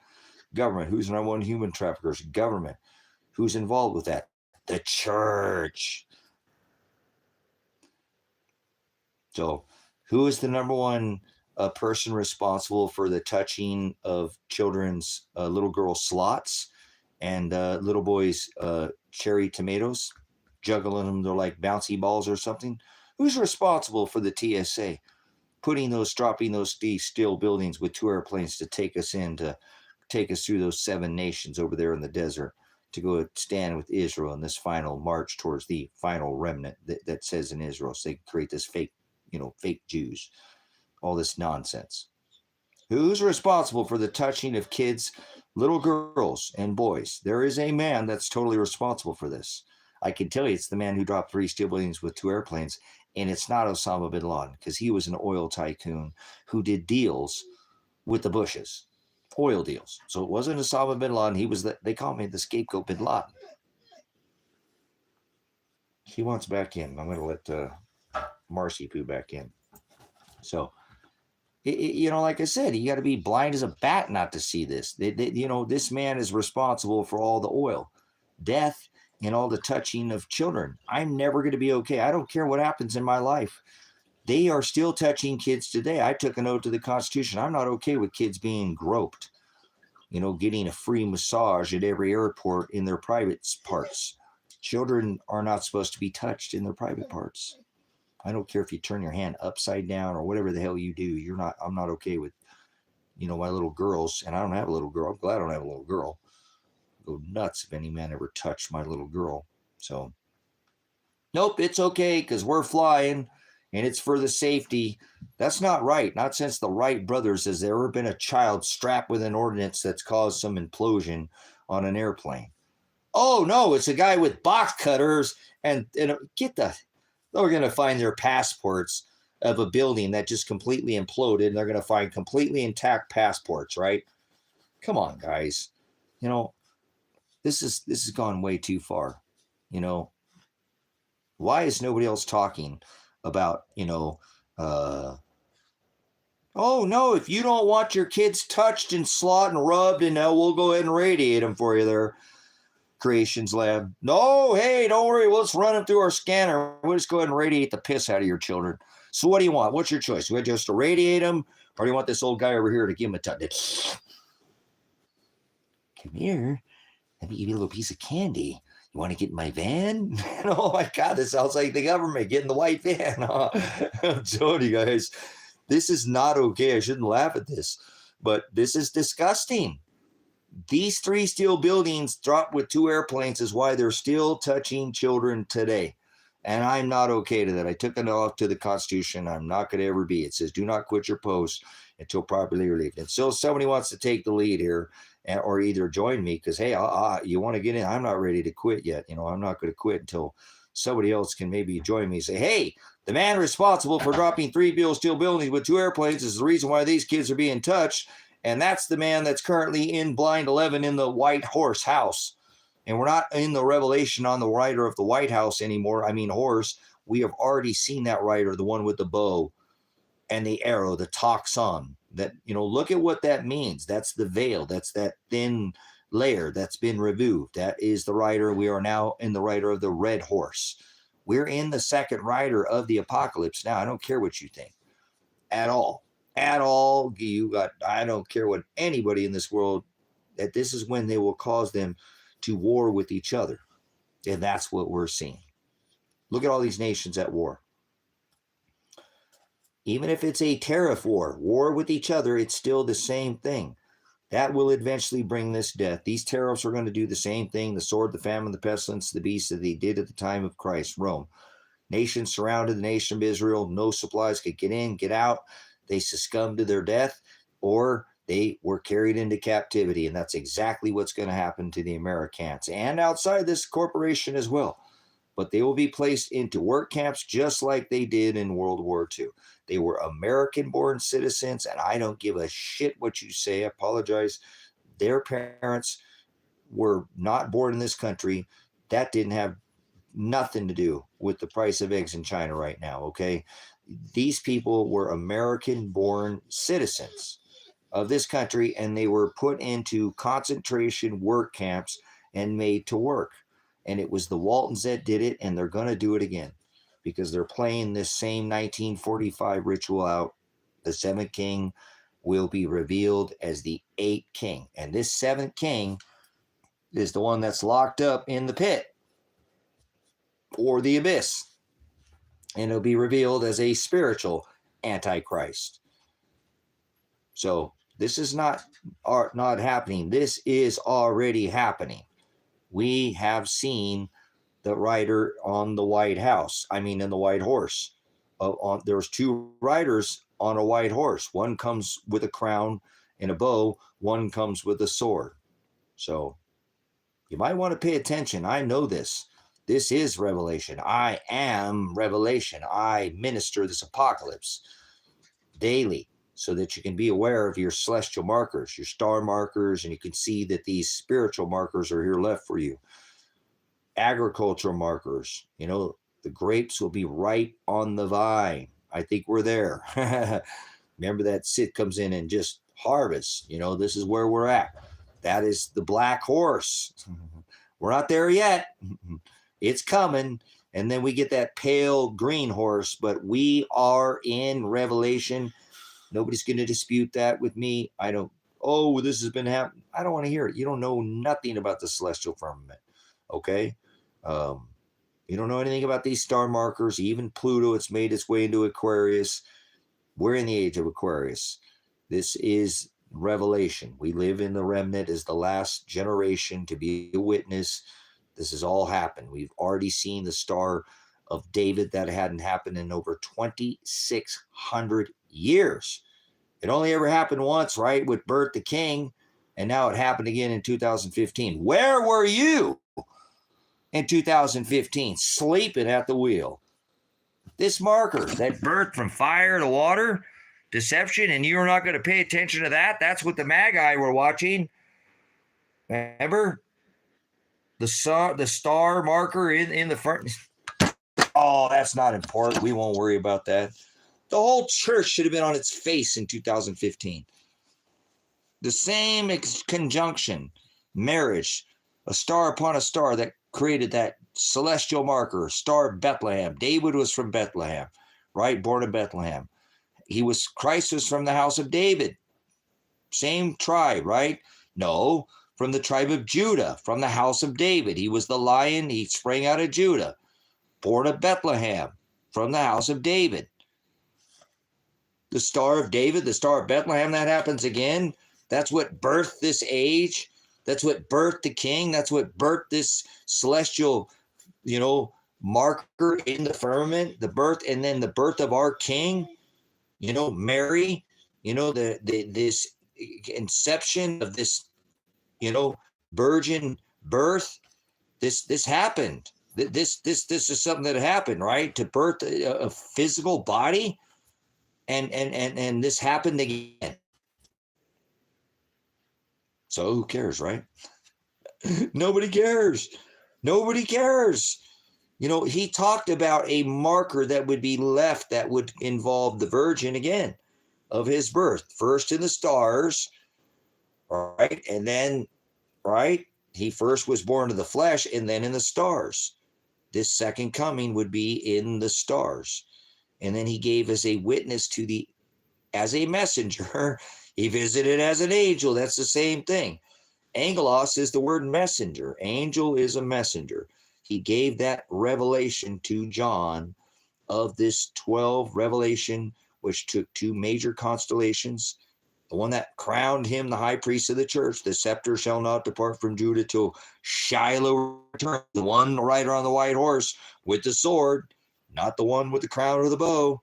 Government. Who's the number one human traffickers? Government. Who's involved with that? The church. So, who is the number one person responsible for the touching of children's little girl slots and little boys' cherry tomatoes, juggling them? They're like bouncy balls or something. Who's responsible for the TSA dropping those steel buildings with 2 airplanes to take us through those 7 nations over there in the desert, to go stand with Israel in this final march towards the final remnant that says in Israel, so they can create this fake Jews, all this nonsense. Who's responsible for the touching of kids, little girls and boys? There is a man that's totally responsible for this. I can tell you it's the man who dropped 3 steel buildings with 2 airplanes, and it's not Osama bin Laden, because he was an oil tycoon who did deals with the Bushes, oil deals. So it wasn't Osama bin Laden. He was they call me the scapegoat bin Laden. He wants back in. I'm going to let Marcy Poo back in. So, Like I said, you got to be blind as a bat not to see this. This man is responsible for all the oil, death, and all the touching of children. I'm never going to be okay. I don't care what happens in my life. They are still touching kids today. I took an oath to the Constitution. I'm not okay with kids being groped, getting a free massage at every airport in their private parts. Children are not supposed to be touched in their private parts. I don't care if you turn your hand upside down or whatever the hell you do. I'm not okay with, my little girls. And I don't have a little girl. I'm glad I don't have a little girl. I'd go nuts if any man ever touched my little girl. So, nope, it's okay because we're flying and it's for the safety. That's not right. Not since the Wright brothers has there ever been a child strapped with an ordnance that's caused some implosion on an airplane. Oh, no, it's a guy with box cutters and they're going to find their passports of a building that just completely imploded, and they're going to find completely intact passports, right? Come on, guys. This has gone way too far. Why is nobody else talking about, oh, no, if you don't want your kids touched and slaughtered and rubbed, and we'll go ahead and radiate them for you there. Creations Lab. No, hey, don't worry. We'll just run them through our scanner. We'll just go ahead and radiate the piss out of your children. So what do you want? What's your choice? Do you want just to radiate them, or do you want this old guy over here to give him a touch? Come here. Let me give you a little piece of candy. You want to get in my van? Oh, my God. This sounds like the government. Get in the white van. I'm telling you guys, this is not okay. I shouldn't laugh at this, but this is disgusting. These 3 steel buildings dropped with 2 airplanes is why they're still touching children today. And I'm not okay to that. I took it off to the Constitution. I'm not going to ever be. It says, do not quit your post until properly relieved. And so somebody wants to take the lead here or either join me because, hey, you want to get in? I'm not ready to quit yet. I'm not going to quit until somebody else can maybe join me and say, hey, the man responsible for dropping 3 steel buildings with 2 airplanes is the reason why these kids are being touched. And that's the man that's currently in Blind 11 in the White Horse house. And we're not in the revelation on the rider of the White House anymore. I mean, horse. We have already seen that rider, the one with the bow and the arrow, the toxon. That, look at what that means. That's the veil. That's that thin layer that's been removed. That is the rider. We are now in the rider of the red horse. We're in the second rider of the apocalypse now. I don't care what you think at all. At all. I don't care what anybody in this world, that this is when they will cause them to war with each other. And that's what we're seeing. Look at all these nations at war. Even if it's a tariff war with each other, it's still the same thing. That will eventually bring this death. These tariffs are going to do the same thing. The sword, the famine, the pestilence, the beast that they did at the time of Christ, Rome. Nations surrounded the nation of Israel. No supplies could get in, get out. They succumbed to their death, or they were carried into captivity. And that's exactly what's going to happen to the Americans and outside this corporation as well. But they will be placed into work camps just like they did in World War II. They were American-born citizens, and I don't give a shit what you say. I apologize. Their parents were not born in this country. That didn't have nothing to do with the price of eggs in China right now, okay? These people were American-born citizens of this country, and they were put into concentration work camps and made to work. And it was the Waltons that did it, and they're going to do it again because they're playing this same 1945 ritual out. The 7th king will be revealed as the 8th king. And this 7th king is the one that's locked up in the pit or the abyss. And it'll be revealed as a spiritual Antichrist. So this is not happening. This is already happening. We have seen the rider on the White House. In the White Horse. There's 2 riders on a white horse. One comes with a crown and a bow. One comes with a sword. So you might want to pay attention. I know this. This is Revelation. I am Revelation. I minister this apocalypse daily so that you can be aware of your celestial markers, your star markers, and you can see that these spiritual markers are here left for you. Agricultural markers, the grapes will be ripe on the vine. I think we're there. Remember that Sith comes in and just harvests. You know, this is where we're at. That is the black horse. We're not there yet. It's coming. And then we get that pale green horse, but we are in Revelation. Nobody's going to dispute that with me. I don't, oh, this has been happening. I don't want to hear it. You don't know nothing about the celestial firmament. Okay? You don't know anything about these star markers. Even Pluto, it's made its way into Aquarius. We're in the age of Aquarius. This is Revelation. We live in the remnant as the last generation to be a witness. This has all happened. We've already seen the Star of David. That hadn't happened in over 2,600 years. It only ever happened once, right, with Bert the King, and now it happened again in 2015. Where were you in 2015? Sleeping at the wheel. This marker, that birth from fire to water, deception, and you're not going to pay attention to that? That's what the Magi were watching. Remember? The star marker in the front. Oh, that's not important. We won't worry about that. The whole church should have been on its face in 2015. The same conjunction, marriage, a star upon a star that created that celestial marker, star of Bethlehem. David was from Bethlehem, right? Born in Bethlehem. Christ was from the house of David. Same tribe, right? No, from the tribe of Judah, from the house of David. He was the lion. He sprang out of Judah, born of Bethlehem, from the house of David. The Star of David, the Star of Bethlehem, that happens again. That's what birthed this age. That's what birthed the king. That's what birthed this celestial, marker in the firmament, the birth, and then the birth of our king, Mary, this inception of this, virgin birth. This happened. This is something that happened, right? To birth a physical body, and this happened again. So who cares, right? Nobody cares. Nobody cares. He talked about a marker that would be left that would involve the virgin again of his birth. First in the stars, right? And then, right? He first was born of the flesh and then in the stars. This second coming would be in the stars. And then he gave us a witness as a messenger. He visited as an angel. That's the same thing. Angelos is the word messenger. Angel is a messenger. He gave that revelation to John of this 12 revelation, which took two major constellations. The one that crowned him the high priest of the church. The scepter shall not depart from Judah till Shiloh returns. The one rider on the white horse with the sword, not the one with the crown or the bow.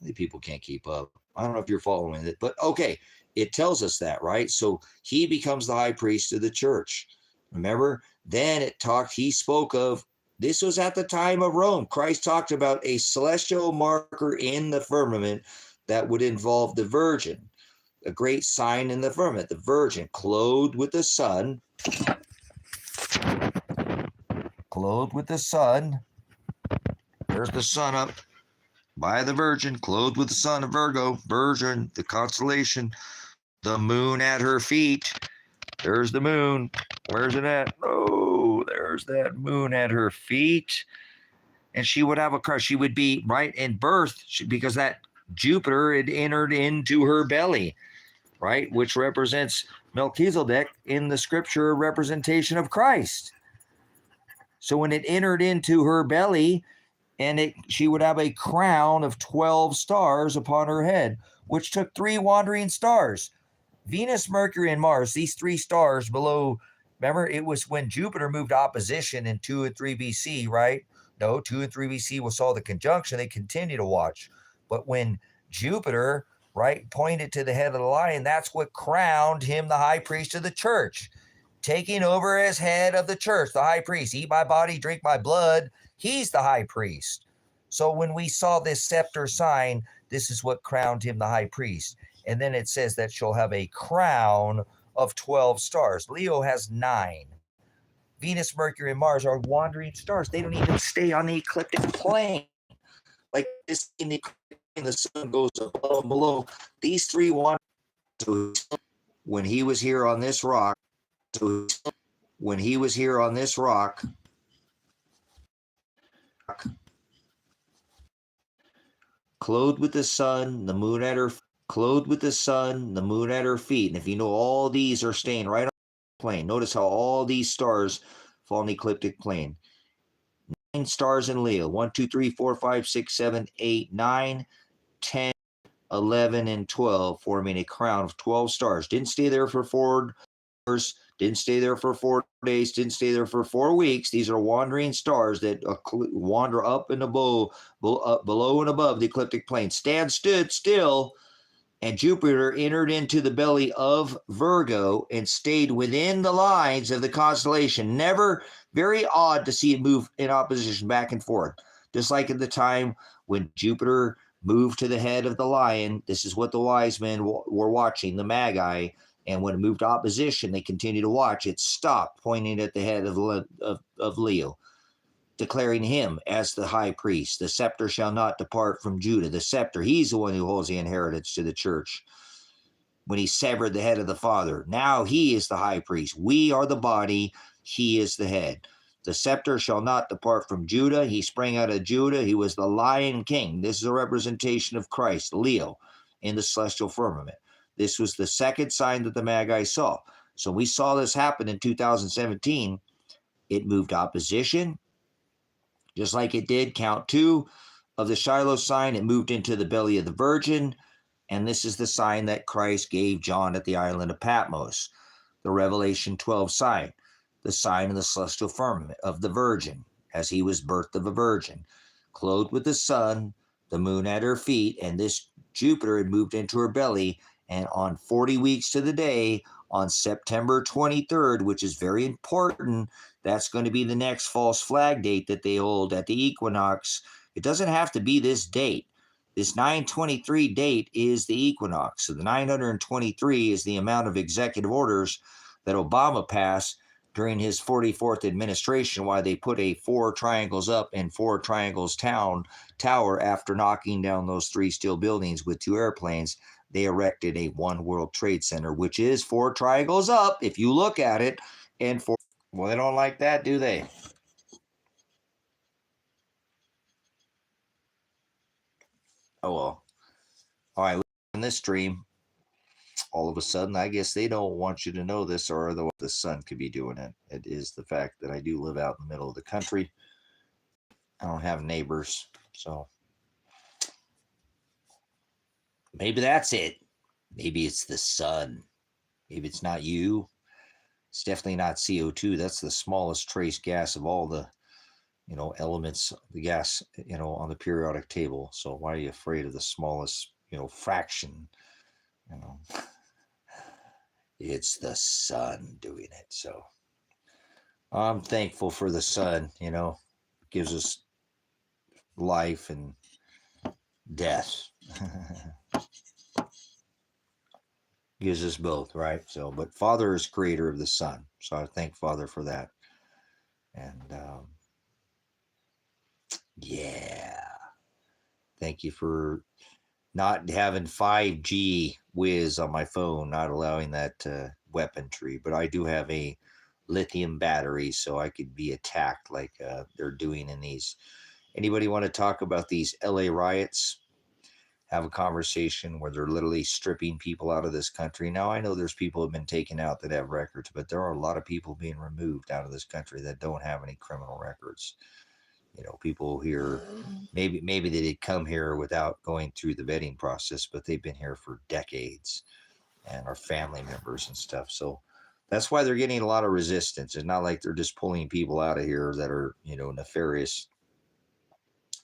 The people can't keep up. I don't know if you're following it, but okay. It tells us that, right? So he becomes the high priest of the church. Remember? Then he spoke of, this was at the time of Rome. Christ talked about a celestial marker in the firmament that would involve the virgin, a great sign in the firmament, the virgin clothed with the sun. Clothed with the sun. There's the sun up by the virgin, clothed with the sun of Virgo, virgin, the constellation. The moon at her feet. There's the moon. Where's it at? Oh, there's that moon at her feet. And she would have a car. She would be right in birth because that Jupiter had entered into her belly, right? Which represents Melchizedek in the scripture, a representation of Christ. So when it entered into her belly, she would have a crown of 12 stars upon her head, which took 3 wandering stars. Venus, Mercury, and Mars, these 3 stars below, remember, it was when Jupiter moved opposition in 2 and 3 BC, right? No, 2 and 3 BC we saw the conjunction, they continue to watch. But when Jupiter, right, pointed to the head of the lion, that's what crowned him the high priest of the church, taking over as head of the church, the high priest. Eat my body, drink my blood. He's the high priest. So when we saw this scepter sign, this is what crowned him the high priest. And then it says that she'll have a crown of 12 stars. Leo has 9. Venus, Mercury, and Mars are wandering stars. They don't even stay on the ecliptic plane. Like this in the and the sun goes above and below. These three wandered. So when he was here on this rock, clothed with the sun, the moon at her feet. And if you know, all these are staying right on the plane. Notice how all these stars fall in the ecliptic plane. 9 stars in Leo. 1, 2, 3, 4, 5, 6, 7, 8, 9, 10, 11, and 12, forming a crown of 12 stars. Didn't stay there for 4 hours, didn't stay there for 4 days, didn't stay there for 4 weeks. These are wandering stars that wander up and below and above the ecliptic plane. Stood still, and Jupiter entered into the belly of Virgo and stayed within the lines of the constellation. Never, very odd to see it move in opposition back and forth. Just like at the time when Jupiter moved to the head of the lion, this is what the wise men were watching, the Magi. And when it moved to opposition, they continued to watch. It stopped, pointing at the head of Leo, declaring him as the high priest. The scepter shall not depart from Judah. The scepter, he's the one who holds the inheritance to the church. When he severed the head of the father, now he is the high priest. We are the body, he is the head. The scepter shall not depart from Judah. He sprang out of Judah. He was the lion king. This is a representation of Christ, Leo, in the celestial firmament. This was the second sign that the Magi saw. So we saw this happen in 2017. It moved opposition, just like it did count 2 of the Shiloh sign. It moved into the belly of the Virgin, and this is the sign that Christ gave John at the island of Patmos, the Revelation 12 sign, the sign of the celestial firmament of the Virgin, as he was birthed of a virgin, clothed with the sun, the moon at her feet, and this Jupiter had moved into her belly. And on 40 weeks to the day, on September 23rd, which is very important, that's going to be the next false flag date that they hold at the equinox. It doesn't have to be this date. This 923 date is the equinox. So the 923 is the amount of executive orders that Obama passed during his 44th administration, why they put a 4 triangles up and 4 triangles tower after knocking down those 3 steel buildings with 2 airplanes. They erected a One World Trade Center, which is 4 triangles up, if you look at it, and 4. Well, they don't like that, do they? Oh, well. All right, in this stream, all of a sudden, I guess they don't want you to know this, or otherwise the sun could be doing it. It is the fact that I do live out in the middle of the country. I don't have neighbors, so maybe that's it. Maybe it's the sun. Maybe it's not you. It's definitely not CO2. That's the smallest trace gas of all the, elements, the gas, on the periodic table. So why are you afraid of the smallest, fraction? It's the sun doing it. So I'm thankful for the sun, gives us life and death. Gives us both, right? So, but Father is creator of the sun. So I thank Father for that. And yeah, thank you for not having 5G whiz on my phone, not allowing that weaponry. But I do have a lithium battery, so I could be attacked like they're doing in these. Anybody want to talk about these LA riots? Have a conversation where they're literally stripping people out of this country. Now, I know there's people who have been taken out that have records, but there are a lot of people being removed out of this country that don't have any criminal records. People here, maybe they did come here without going through the vetting process, but they've been here for decades and are family members and stuff. So that's why they're getting a lot of resistance. It's not like they're just pulling people out of here that are, nefarious,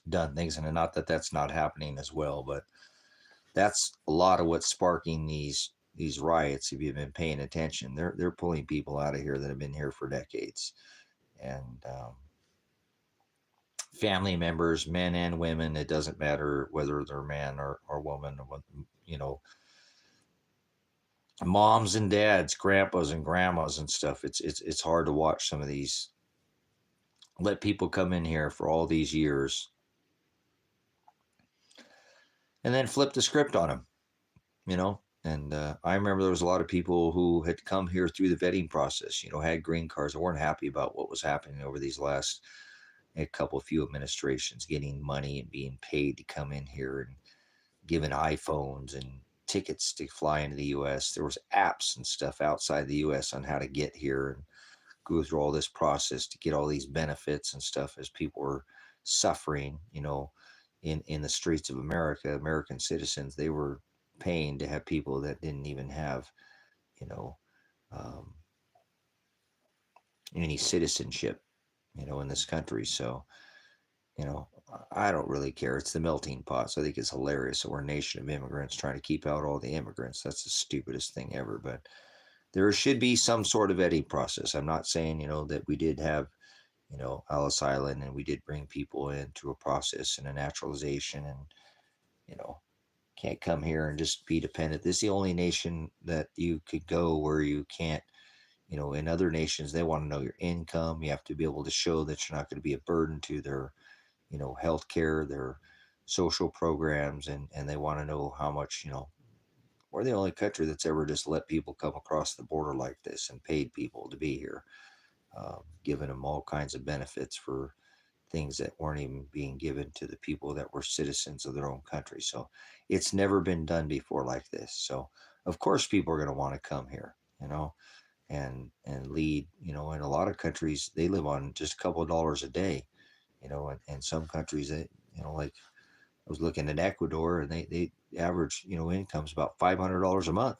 done things. And not that that's not happening as well, but that's a lot of what's sparking these riots. If you've been paying attention, they're pulling people out of here that have been here for decades, and family members, men and women. It doesn't matter whether they're man or woman, moms and dads, grandpas and grandmas and stuff. It's hard to watch some of these. Let people come in here for all these years and then flip the script on them, you know. And I remember there was a lot of people who had come here through the vetting process, you know, had green cards and weren't happy about what was happening over these last few administrations, getting money and being paid to come in here and given iPhones and tickets to fly into the U.S. There was apps and stuff outside the U.S. on how to get here and go through all this process to get all these benefits and stuff as people were suffering, you know, in the streets of America. American citizens, they were paying to have people that didn't even have, you know, um, any citizenship, you know, in this country. So, you know, I don't really care. It's the melting pot. So I think it's hilarious that we're a nation of immigrants trying to keep out all the immigrants. That's the stupidest thing ever. But there should be some sort of vetting process. I'm not saying, you know, that we did have, you know, Ellis Island and we did bring people in through a process and a naturalization and, you know, can't come here and just be dependent. This is the only nation that you could go where you can't, you know, in other nations, they want to know your income. You have to be able to show that you're not going to be a burden to their, you know, healthcare, their social programs, and they want to know how much, you know, we're the only country that's ever just let people come across the border like this and paid people to be here, giving them all kinds of benefits for things that weren't even being given to the people that were citizens of their own country. So it's never been done before like this. So of course people are going to want to come here, you know, and lead, you know, in a lot of countries they live on just a couple of dollars a day, you know, and some countries that, you know, like I was looking at Ecuador and they average, you know, income's about $500 a month.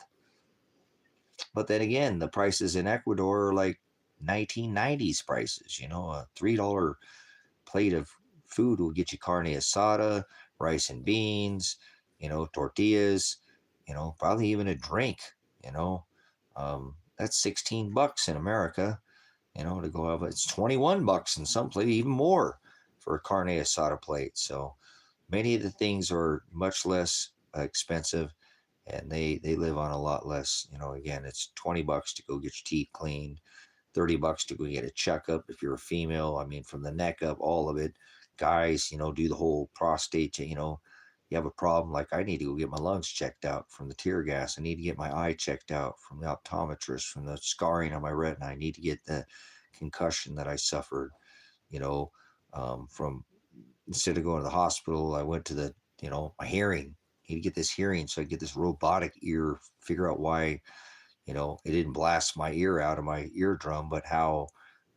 But then again, the prices in Ecuador are like 1990s prices, you know, a $3 plate of food will get you carne asada, rice and beans, you know, tortillas, you know, probably even a drink, you know. That's $16 in America, you know, to go have it's $21 in some place, even more for a carne asada plate. So many of the things are much less expensive and they live on a lot less, you know. Again, it's $20 to go get your teeth cleaned, $30 to go get a checkup if you're a female. I mean, from the neck up, all of it. Guys, you know, do the whole prostate, you know, you have a problem. Like I need to go get my lungs checked out from the tear gas. I need to get my eye checked out from the optometrist, from the scarring on my retina. I need to get the concussion that I suffered, you know, from instead of going to the hospital, I went to the, you know, my hearing. I need to get this hearing so I get this robotic ear, figure out why, you know, it didn't blast my ear out of my eardrum, but how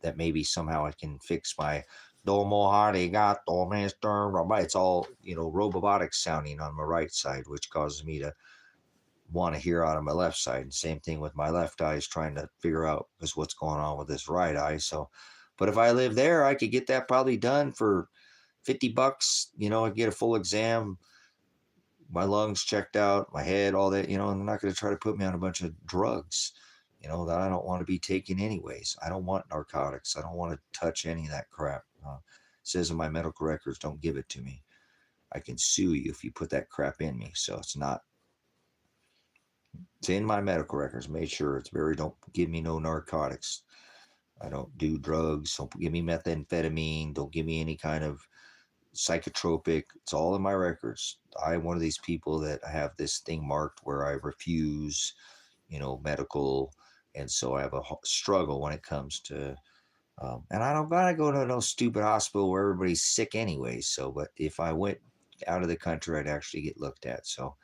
that maybe somehow I can fix my domo arigato, Mr. Robot. It's all, you know, robotic sounding on my right side, which causes me to want to hear out of my left side. Same thing with my left eye is trying to figure out because what's going on with this right eye. So, but if I live there, I could get that probably done for $50. You know, I get a full exam, my lungs checked out, my head, all that, you know, and they're not going to try to put me on a bunch of drugs, you know, that I don't want to be taking anyways. I don't want narcotics. I don't want to touch any of that crap. It says in my medical records, don't give it to me. I can sue you if you put that crap in me. So it's in my medical records. Made sure it's don't give me no narcotics. I don't do drugs. Don't give me methamphetamine. Don't give me any kind of psychotropic. It's all in my records. I'm one of these people that have this thing marked where I refuse, you know, medical, and so I have a struggle when it comes to. And I don't gotta go to no stupid hospital where everybody's sick anyway. So, but if I went out of the country, I'd actually get looked at. So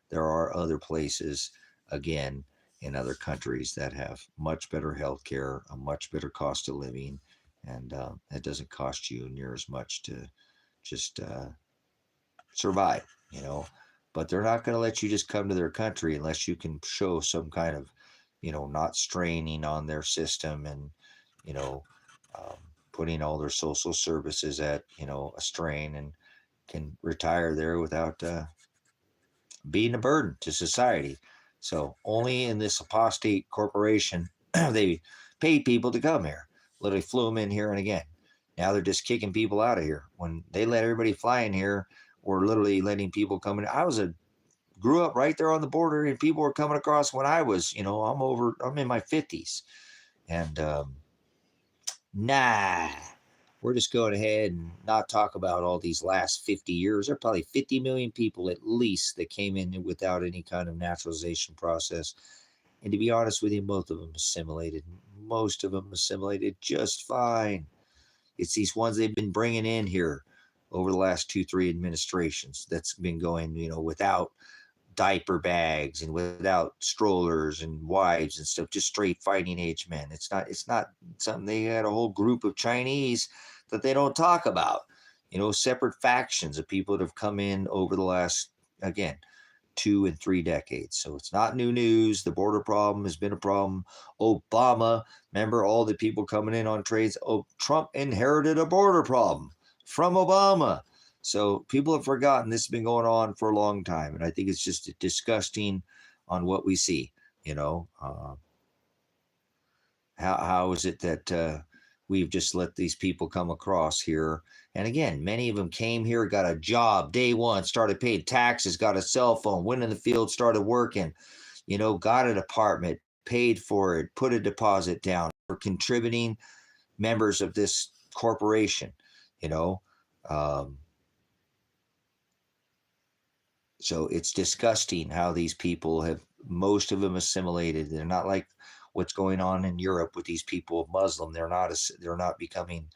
there are other places, again, in other countries that have much better health care, a much better cost of living, and it doesn't cost you near as much to just survive, you know. But they're not going to let you just come to their country unless you can show some kind of, you know, not straining on their system and, you know, um, putting all their social services at, you know, a strain and can retire there without being a burden to society. So only in this apostate corporation, they paid people to come here, literally flew them in here and again. Now they're just kicking people out of here. When they let everybody fly in here, we're literally letting people come in. Grew up right there on the border, and people were coming across when I was, you know, I'm in my 50s, and nah, we're just going ahead and not talk about all these last 50 years. There are probably 50 million people at least that came in without any kind of naturalization process. And to be honest with you, most of them assimilated. Most of them assimilated just fine. It's these ones they've been bringing in here over the last 2, 3 administrations that's been going, without diaper bags and without strollers and wives and stuff, just straight fighting age men. It's not something. They had a whole group of Chinese that they don't talk about, separate factions of people that have come in over the last, again, 2 and 3 decades. So it's not new news. The border problem has been a problem. Obama, remember all the people coming in on trades. Oh, Trump inherited a border problem from Obama. So people have forgotten this has been going on for a long time. And I think it's just disgusting on what we see, how is it that we've just let these people come across here? And again, many of them came here, got a job day one, started paying taxes, got a cell phone, went in the field, started working, got an apartment, paid for it, put a deposit down, for contributing members of this corporation, So it's disgusting how these people have, most of them assimilated. They're not like what's going on in Europe with these people of Muslim. They're not becoming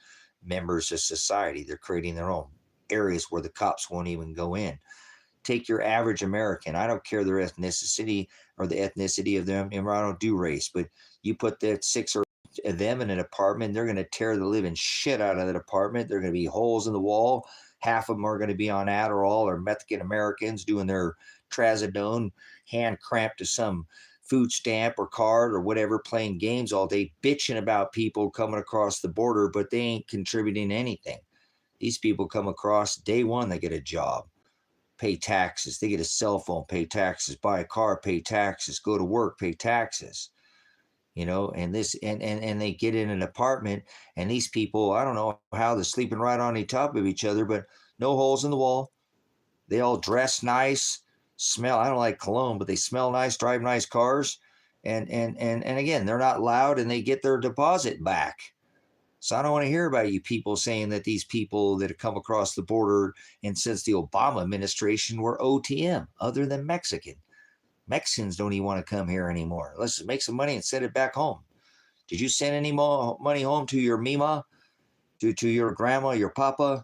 members of society. They're creating their own areas where the cops won't even go in. Take your average American. I don't care their ethnicity or the ethnicity of them. I don't do race, but you put that 6 or of them in an apartment, they're going to tear the living shit out of that apartment. There are going to be holes in the wall. Half of them are going to be on Adderall or Mexican Americans doing their trazodone, hand cramped to some food stamp or card or whatever, playing games all day, bitching about people coming across the border, but they ain't contributing anything. These people come across day one, they get a job, pay taxes, they get a cell phone, pay taxes, buy a car, pay taxes, go to work, pay taxes. And they get in an apartment, and these people, I don't know how they're sleeping right on the top of each other, but no holes in the wall. They all dress nice, smell. I don't like cologne, but they smell nice, drive nice cars, and again, they're not loud, and they get their deposit back. So I don't want to hear about you people saying that these people that have come across the border and since the Obama administration were OTM, other than Mexican. Mexicans don't even want to come here anymore. Let's make some money and send it back home. Did you send any more money home to your mima, to your grandma, your papa?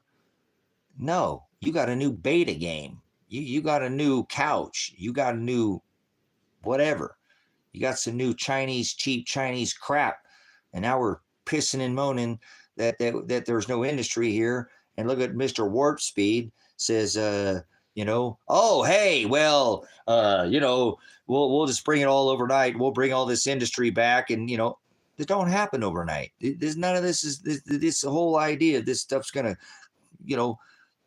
No, you got a new beta game. You got a new couch. You got a new whatever. You got some new cheap Chinese crap. And now we're pissing and moaning that there's no industry here. And look at Mr. Warp Speed says, oh, hey, well, we'll just bring it all overnight. We'll bring all this industry back. And, it don't happen overnight. None of this is this whole idea. This stuff's going to,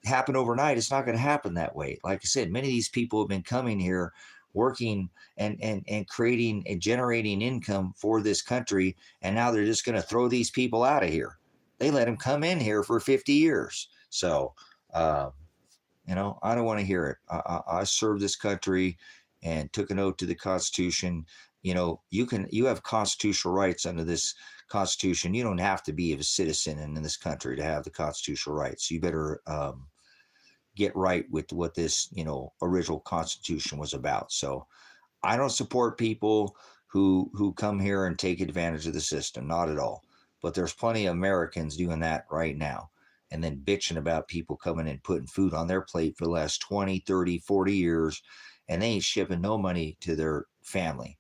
happen overnight. It's not going to happen that way. Like I said, many of these people have been coming here working and creating and generating income for this country. And now they're just going to throw these people out of here. They let them come in here for 50 years. So, I don't want to hear it. I served this country and took an oath to the Constitution. You have constitutional rights under this Constitution. You don't have to be a citizen in this country to have the constitutional rights. You better get right with what this, original Constitution was about. So I don't support people who come here and take advantage of the system. Not at all. But there's plenty of Americans doing that right now. And then bitching about people coming in, putting food on their plate for the last 20, 30, 40 years, and they ain't shipping no money to their family.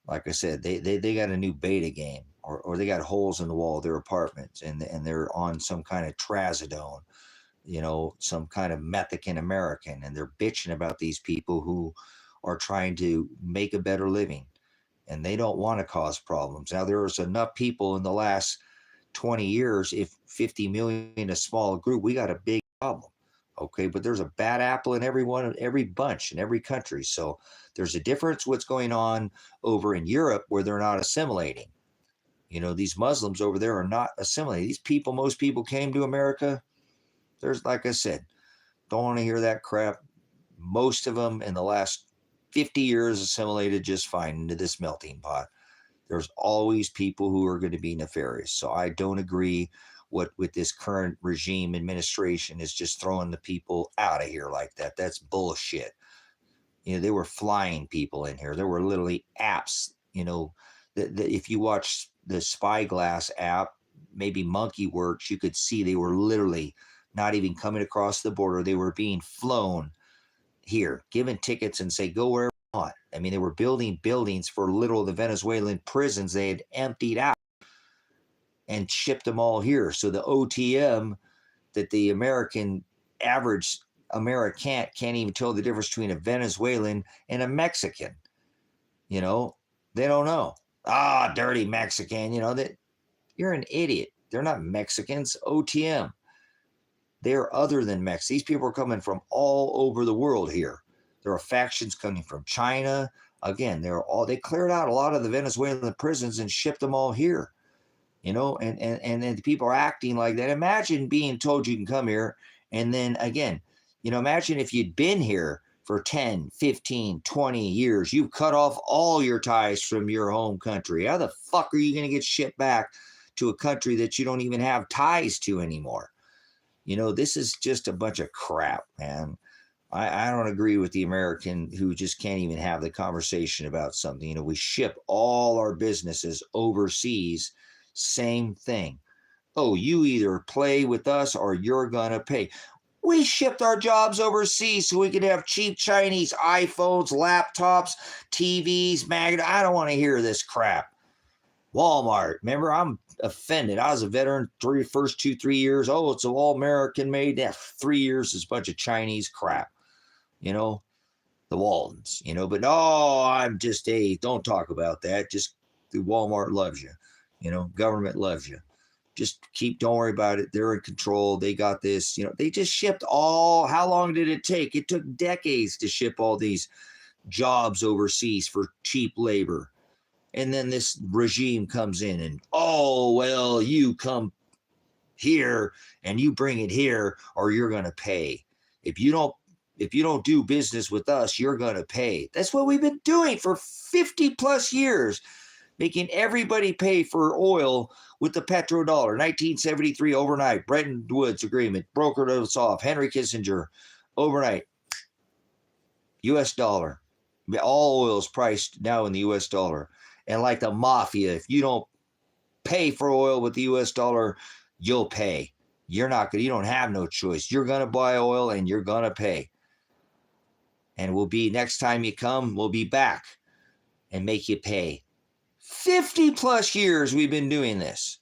Like I said, they got a new beta game, or they got holes in the wall of their apartments, and they're on some kind of trazodone, some kind of Mexican American, and they're bitching about these people who are trying to make a better living, and they don't want to cause problems. Now, there's enough people in the last 20 years, if 50 million, a small group, we got a big problem. Okay, but there's a bad apple in every bunch in every country. So there's a difference what's going on over in Europe where they're not assimilating. These Muslims over there are not assimilating. Most people came to America. There's, like I said, don't want to hear that crap. Most of them in the last 50 years assimilated just fine into this melting pot. There's always people who are going to be nefarious. So I don't agree what with this current regime administration is just throwing the people out of here like that. That's bullshit. They were flying people in here. There were literally apps, if you watch the Spyglass app, maybe Monkey Works, you could see they were literally not even coming across the border. They were being flown here, given tickets and say, go wherever you want. I mean, they were building buildings for literal the Venezuelan prisons they had emptied out and shipped them all here. So the OTM that the average American can't even tell the difference between a Venezuelan and a Mexican. They don't know. Dirty Mexican, that you're an idiot. They're not Mexicans. OTM. They're other than Mex. These people are coming from all over the world here. There are factions coming from China. Again, they cleared out a lot of the Venezuelan prisons and shipped them all here. And the people are acting like that. Imagine being told you can come here. And then again, imagine if you'd been here for 10, 15, 20 years, you've cut off all your ties from your home country. How the fuck are you going to get shipped back to a country that you don't even have ties to anymore? This is just a bunch of crap, man. I don't agree with the American who just can't even have the conversation about something. We ship all our businesses overseas. Same thing. Oh, you either play with us or you're going to pay. We shipped our jobs overseas so we could have cheap Chinese iPhones, laptops, TVs, magazines. I don't want to hear this crap. Walmart. Remember, I'm offended. I was a veteran first 2-3 years. Oh, it's all American made. Yeah, 3 years is a bunch of Chinese crap. The Waldens, but no, I'm just don't talk about that. Just the Walmart loves you. Government loves you. Just don't worry about it. They're in control. They got this. They just shipped how long did it take? It took decades to ship all these jobs overseas for cheap labor. And then this regime comes in and, you come here and you bring it here or you're going to pay. If you don't do business with us, you're going to pay. That's what we've been doing for 50 plus years, making everybody pay for oil with the petrodollar. 1973 overnight, Bretton Woods agreement, brokered us off. Henry Kissinger, overnight, U.S. dollar. All oil is priced now in the U.S. dollar. And like the mafia, if you don't pay for oil with the U.S. dollar, you'll pay. You don't have no choice. You're going to buy oil and you're going to pay. And next time you come, we'll be back and make you pay. 50 plus years we've been doing this.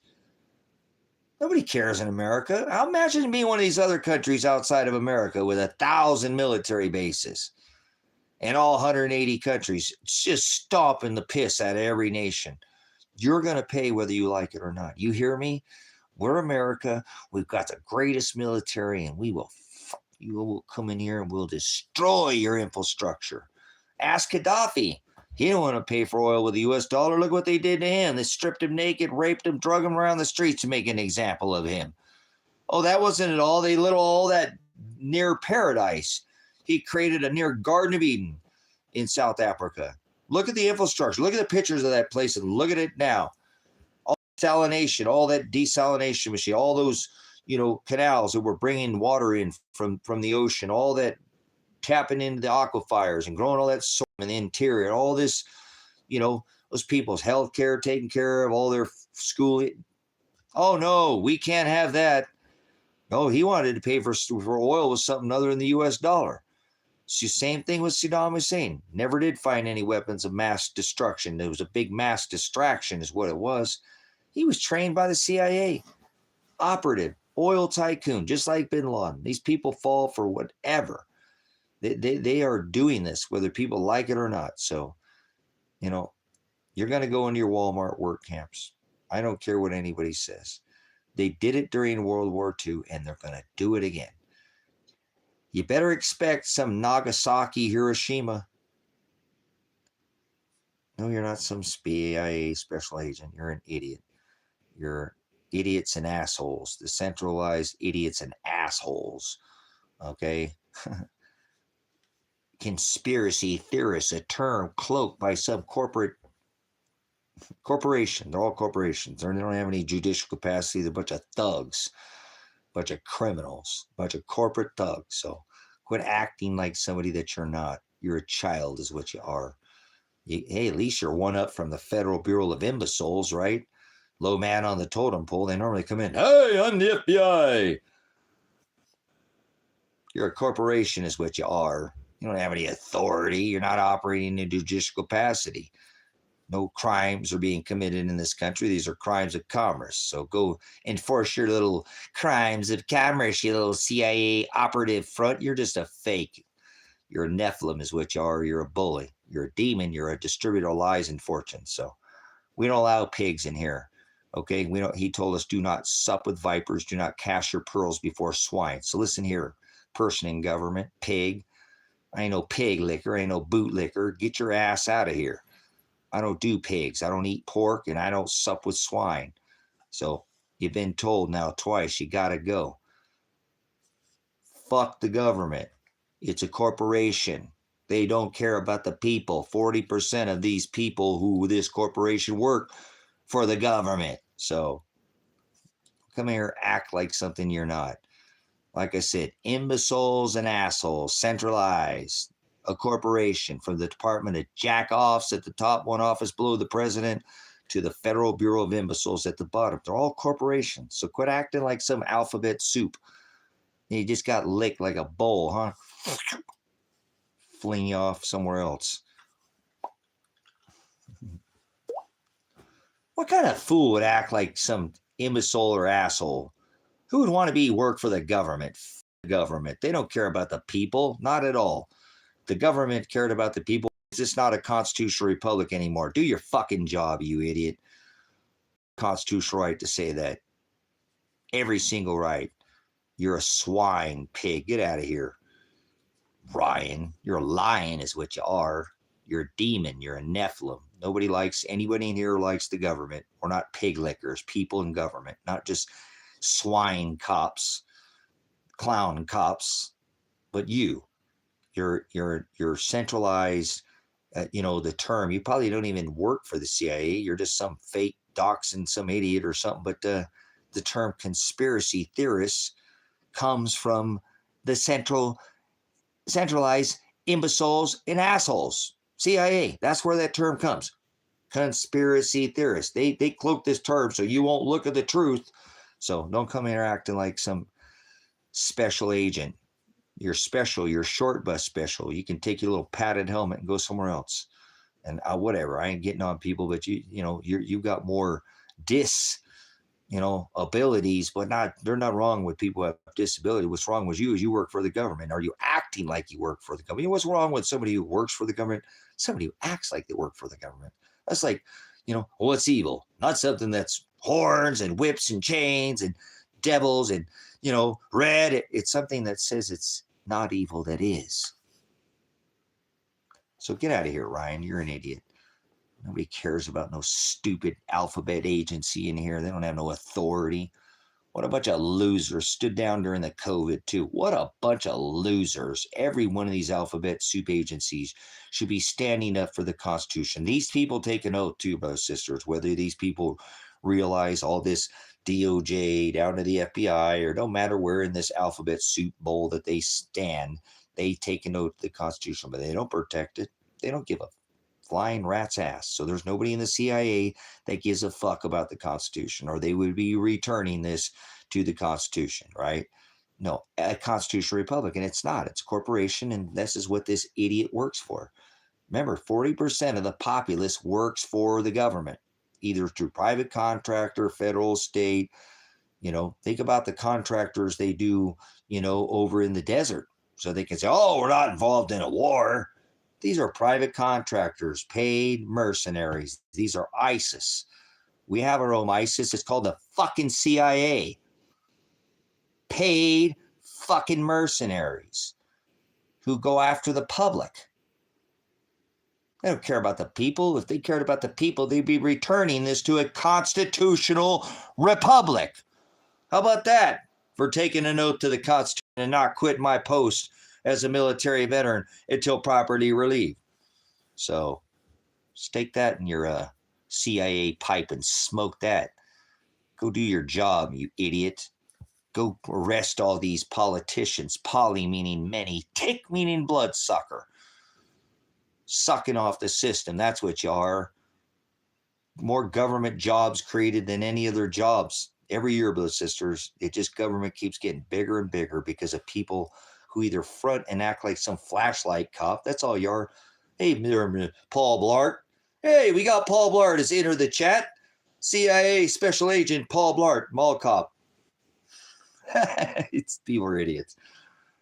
Nobody cares in America. Imagine being one of these other countries outside of America with 1,000 military bases and all 180 countries just stomping the piss out of every nation. You're going to pay whether you like it or not. You hear me? We're America. We've got the greatest military, and you will come in here and we'll destroy your infrastructure. Ask Gaddafi. He didn't want to pay for oil with the U.S. dollar. Look what they did to him. They stripped him naked, raped him, drug him around the streets to make an example of him. Oh, that wasn't it all. They lit all that near paradise. He created a near Garden of Eden in South Africa. Look at the infrastructure. Look at the pictures of that place and look at it now. All desalination, all that desalination machine, all those, canals that were bringing water in from the ocean, all that tapping into the aquifers and growing all that soil in the interior, all this, those people's health care taken care of, all their schooling. Oh, no, we can't have that. No, he wanted to pay for oil with something other than the U.S. dollar. It's the same thing with Saddam Hussein. Never did find any weapons of mass destruction. There was a big mass distraction is what it was. He was trained by the CIA. Operative, oil tycoon, just like bin Laden. These people fall for whatever. They are doing this, whether people like it or not. So, you're going to go into your Walmart work camps. I don't care what anybody says. They did it during World War II, and they're going to do it again. You better expect some Nagasaki, Hiroshima. No, you're not some CIA special agent. You're an idiot. You're idiots and assholes. The centralized idiots and assholes. Okay? Conspiracy theorists, a term cloaked by some corporate Corporation. They're all corporations. They don't have any judicial capacity. They're a bunch of thugs, bunch of criminals, bunch of corporate thugs. So quit acting like somebody that you're not. You're a child is what you are. Hey, at least you're one up from the Federal Bureau of Imbeciles, right? Low man on the totem pole. They normally come in, hey, I'm the FBI. You're a corporation is what you are. You don't have any authority. You're not operating in judicial capacity. No crimes are being committed in this country. These are crimes of commerce. So go enforce your little crimes of commerce, you little CIA operative front. You're just a fake. You're a Nephilim is what you are. You're a bully. You're a demon. You're a distributor of lies and fortunes. So we don't allow pigs in here. Okay, we don't. He told us, do not sup with vipers. Do not cast your pearls before swine. So listen here, person in government, pig. I ain't no pig liquor. I ain't no boot liquor. Get your ass out of here. I don't do pigs. I don't eat pork, and I don't sup with swine. So you've been told now twice. You got to go. Fuck the government. It's a corporation. They don't care about the people. 40% of these people who this corporation work for the government. So come here, act like something you're not. Like I said, imbeciles and assholes, centralized, a corporation from the Department of Jack-Offs at the top, one office below the president, to the Federal Bureau of Imbeciles at the bottom. They're all corporations. So quit acting like some alphabet soup. You just got licked like a bowl, huh? Fling you off somewhere else. What kind of fool would act like some imbecile or asshole? Who would want to work for the government? The government. They don't care about the people. Not at all. The government cared about the people. It's just not a constitutional republic anymore. Do your fucking job, you idiot. Constitutional right to say that. Every single right. You're a swine pig. Get out of here. Ryan, you're a lion is what you are. You're a demon. You're a Nephilim. Anybody in here likes the government. We're not pig lickers, people in government, not just swine cops, clown cops, but you're centralized. The term, you probably don't even work for the CIA. You're just some fake dachshund, some idiot or something. But the term conspiracy theorists comes from the centralized imbeciles and assholes. CIA, that's where that term comes. Conspiracy theorists. They cloak this term so you won't look at the truth. So don't come here acting like some special agent. You're special. You're short bus special. You can take your little padded helmet and go somewhere else. And whatever. I ain't getting on people, but you got more abilities, but they're not wrong with people who have disability. What's wrong with you is you work for the government. Are you acting like you work for the government? What's wrong with somebody who works for the government? Somebody who acts like they work for the government. That's like, what's evil? Not something that's horns and whips and chains and devils and, red. It's something that says it's not evil that is. So get out of here, Ryan. You're an idiot. Nobody cares about no stupid alphabet agency in here. They don't have no authority. What a bunch of losers. Stood down during the COVID too. What a bunch of losers. Every one of these alphabet soup agencies should be standing up for the Constitution. These people take an oath too, brothers and sisters, whether these people realize all this DOJ down to the FBI or no matter where in this alphabet soup bowl that they stand, they take an oath to the Constitution, but they don't protect it. They don't give a flying rat's ass. So there's nobody in the CIA that gives a fuck about the Constitution, or they would be returning this to the Constitution, right? No, a constitutional republic, and it's not. It's a corporation, and this is what this idiot works for. Remember, 40% of the populace works for the government, either through private contractor, federal, state. Think about the contractors they do, over in the desert. So they can say, oh, we're not involved in a war. These are private contractors, paid mercenaries. These are ISIS. We have our own ISIS. It's called the fucking CIA. Paid fucking mercenaries who go after the public. They don't care about the people. If they cared about the people, they'd be returning this to a constitutional republic. How about that? For taking an oath to the Constitution and not quit my post as a military veteran until properly relieved. So stake that in your CIA pipe and smoke that. Go do your job, you idiot. Go arrest all these politicians. Poly meaning many, tick meaning bloodsucker. Sucking off the system. That's what you are. More government jobs created than any other jobs every year, brothers and sisters. It just government keeps getting bigger and bigger because of people who either front and act like some flashlight cop. That's all you are. Hey, Paul Blart. Hey, we got Paul Blart has entered the chat. CIA Special Agent Paul Blart, mall cop. It's people are idiots.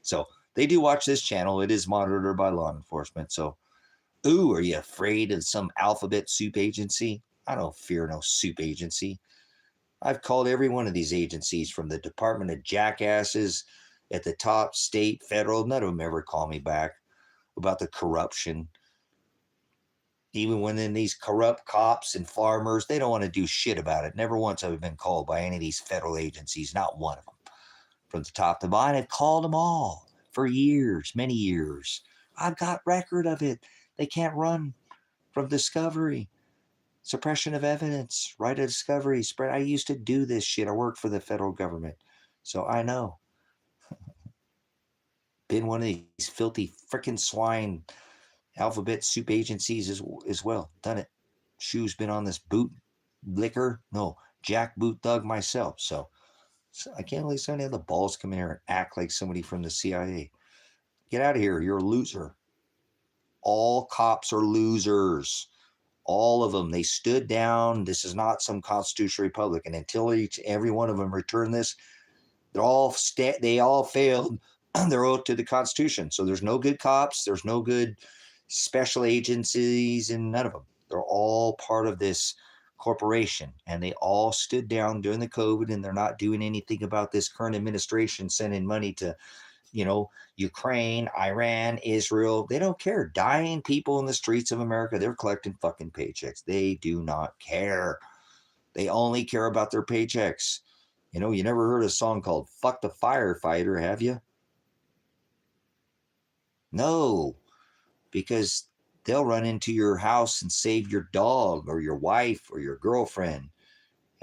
So they do watch this channel. It is monitored by law enforcement. So, ooh, are you afraid of some alphabet soup agency? I don't fear no soup agency. I've called every one of these agencies, from the Department of Jackasses at the top, state, federal. None of them ever call me back about the corruption. Even when in these corrupt cops and farmers, they don't want to do shit about it. Never once have I been called by any of these federal agencies, not one of them. From the top to bottom, I've called them all for years, many years. I've got record of it. They can't run from discovery. Suppression of evidence, right of discovery, spread. I used to do this shit. I worked for the federal government. So I know. Been one of these filthy frickin' swine alphabet soup agencies as well. Done it. Shoe's been on this boot liquor. No, jack boot thug myself. So I can't believe somebody had the balls come in here and act like somebody from the CIA. Get out of here. You're a loser. All cops are losers. All of them. They stood down. This is not some constitutional republic. And until every one of them return this, they all failed their oath to the Constitution. So there's no good cops. There's no good special agencies, and none of them. They're all part of this corporation, and they all stood down during the COVID, and they're not doing anything about this current administration sending money to, Ukraine, Iran, Israel. They don't care. Dying people in the streets of America, they're collecting fucking paychecks. They do not care. They only care about their paychecks. You never heard a song called Fuck the Firefighter, have you? No, because they'll run into your house and save your dog or your wife or your girlfriend.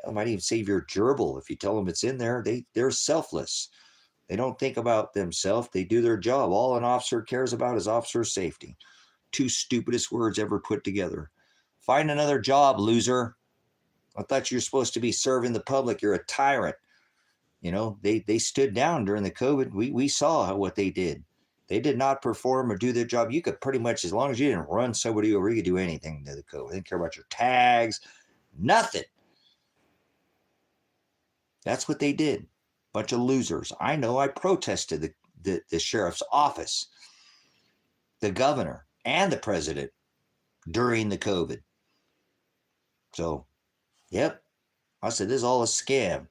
They might even save your gerbil if you tell them it's in there. They're selfless. They don't think about themselves. They do their job. All an officer cares about is officer safety. Two stupidest words ever put together. Find another job, loser. I thought you were supposed to be serving the public. You're a tyrant. They stood down during the COVID. We saw what they did. They did not perform or do their job. You could pretty much, as long as you didn't run somebody over, you could do anything to the COVID. They didn't care about your tags, nothing. That's what they did. Bunch of losers. I know. I protested the sheriff's office, the governor, and the president during the COVID. So, yep. I said, this is all a scam.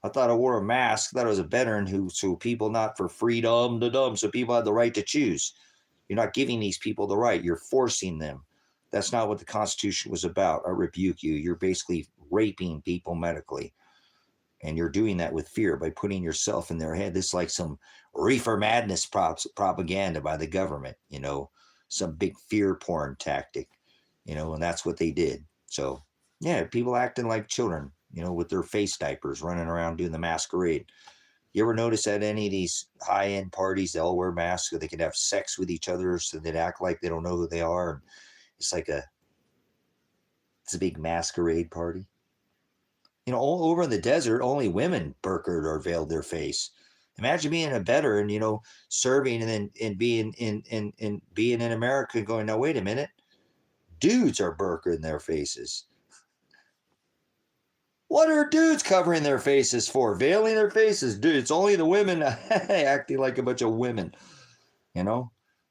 I thought I wore a mask. I thought I was a veteran so people not for freedom, so people had the right to choose. You're not giving these people the right. You're forcing them. That's not what the Constitution was about. I rebuke you. You're basically raping people medically. And you're doing that with fear by putting yourself in their head. This is like some reefer madness propaganda by the government, some big fear porn tactic, and that's what they did. So, yeah, people acting like children, with their face diapers running around doing the masquerade. You ever notice at any of these high-end parties, they all wear masks so they can have sex with each other, so they'd act like they don't know who they are. And it's a big masquerade party. Over in the desert, only women burqa'd or veiled their face. Imagine being a veteran, serving and being in America and going, now, wait a minute. Dudes are burqa'ing their faces. What are dudes covering their faces for? Veiling their faces? Dude, it's only the women acting like a bunch of women.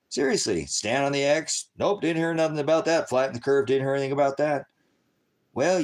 Seriously, stand on the X. Nope, didn't hear nothing about that. Flatten the curve, didn't hear anything about that. Well,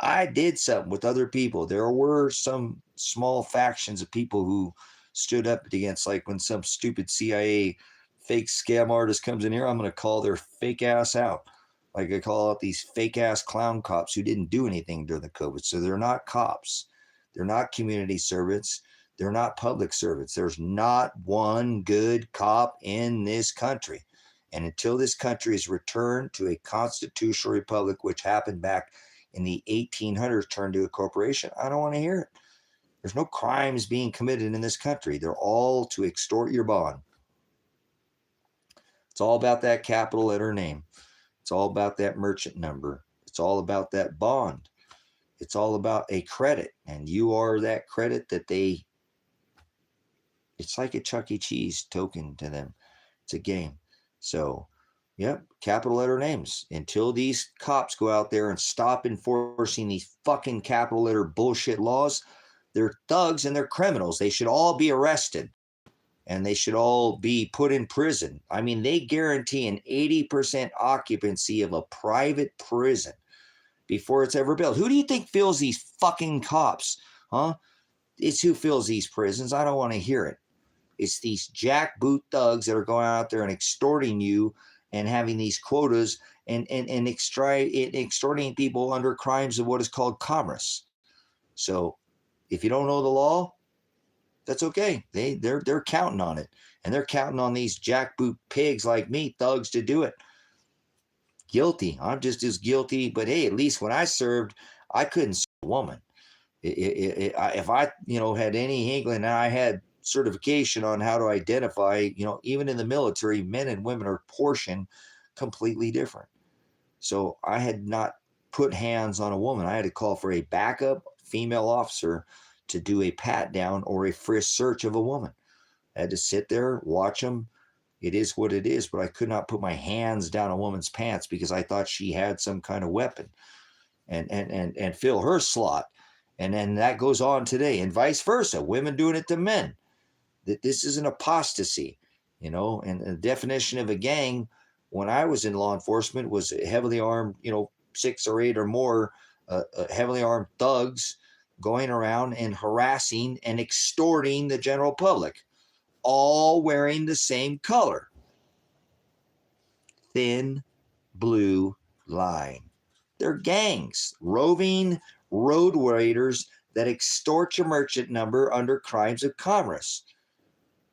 I did something with other people. There were some small factions of people who stood up against, like when some stupid CIA fake scam artist comes in here, I'm going to call their fake ass out. Like I call out these fake ass clown cops who didn't do anything during the COVID. So they're not cops. They're not community servants. They're not public servants. There's not one good cop in this country. And until this country is returned to a constitutional republic, which happened back in the 1800s, turned to a corporation, I don't want to hear it. There's no crimes being committed in this country. They're all to extort your bond. It's all about that capital letter name. It's all about that merchant number. It's all about that bond. It's all about a credit. And you are that credit that they, it's like a Chuck E. Cheese token to them. It's a game. So, yep, capital letter names. Until these cops go out there and stop enforcing these fucking capital letter bullshit laws, they're thugs and they're criminals. They should all be arrested and they should all be put in prison. I mean, they guarantee an 80% occupancy of a private prison before it's ever built. Who do you think fills these fucking cops? Huh? It's who fills these prisons. I don't want to hear it. It's these jackboot thugs that are going out there and extorting you and having these quotas and extorting people under crimes of what is called commerce. So if you don't know the law, that's okay. They're counting on it. And they're counting on these jackboot pigs like me, thugs, to do it. Guilty. I'm just as guilty. But hey, at least when I served, I couldn't serve a woman. If I, had any inkling and I had certification on how to identify, even in the military, men and women are portioned completely different. So I had not put hands on a woman. I had to call for a backup female officer to do a pat down or a frisk search of a woman. I had to sit there, watch them. It is what it is, but I could not put my hands down a woman's pants because I thought she had some kind of weapon and fill her slot. And then that goes on today and vice versa. Women doing it to men. That this is an apostasy, and the definition of a gang when I was in law enforcement was heavily armed, 6 or 8 or more heavily armed thugs going around and harassing and extorting the general public, all wearing the same color. Thin blue line. They're gangs, roving road raiders that extort your merchant number under crimes of commerce.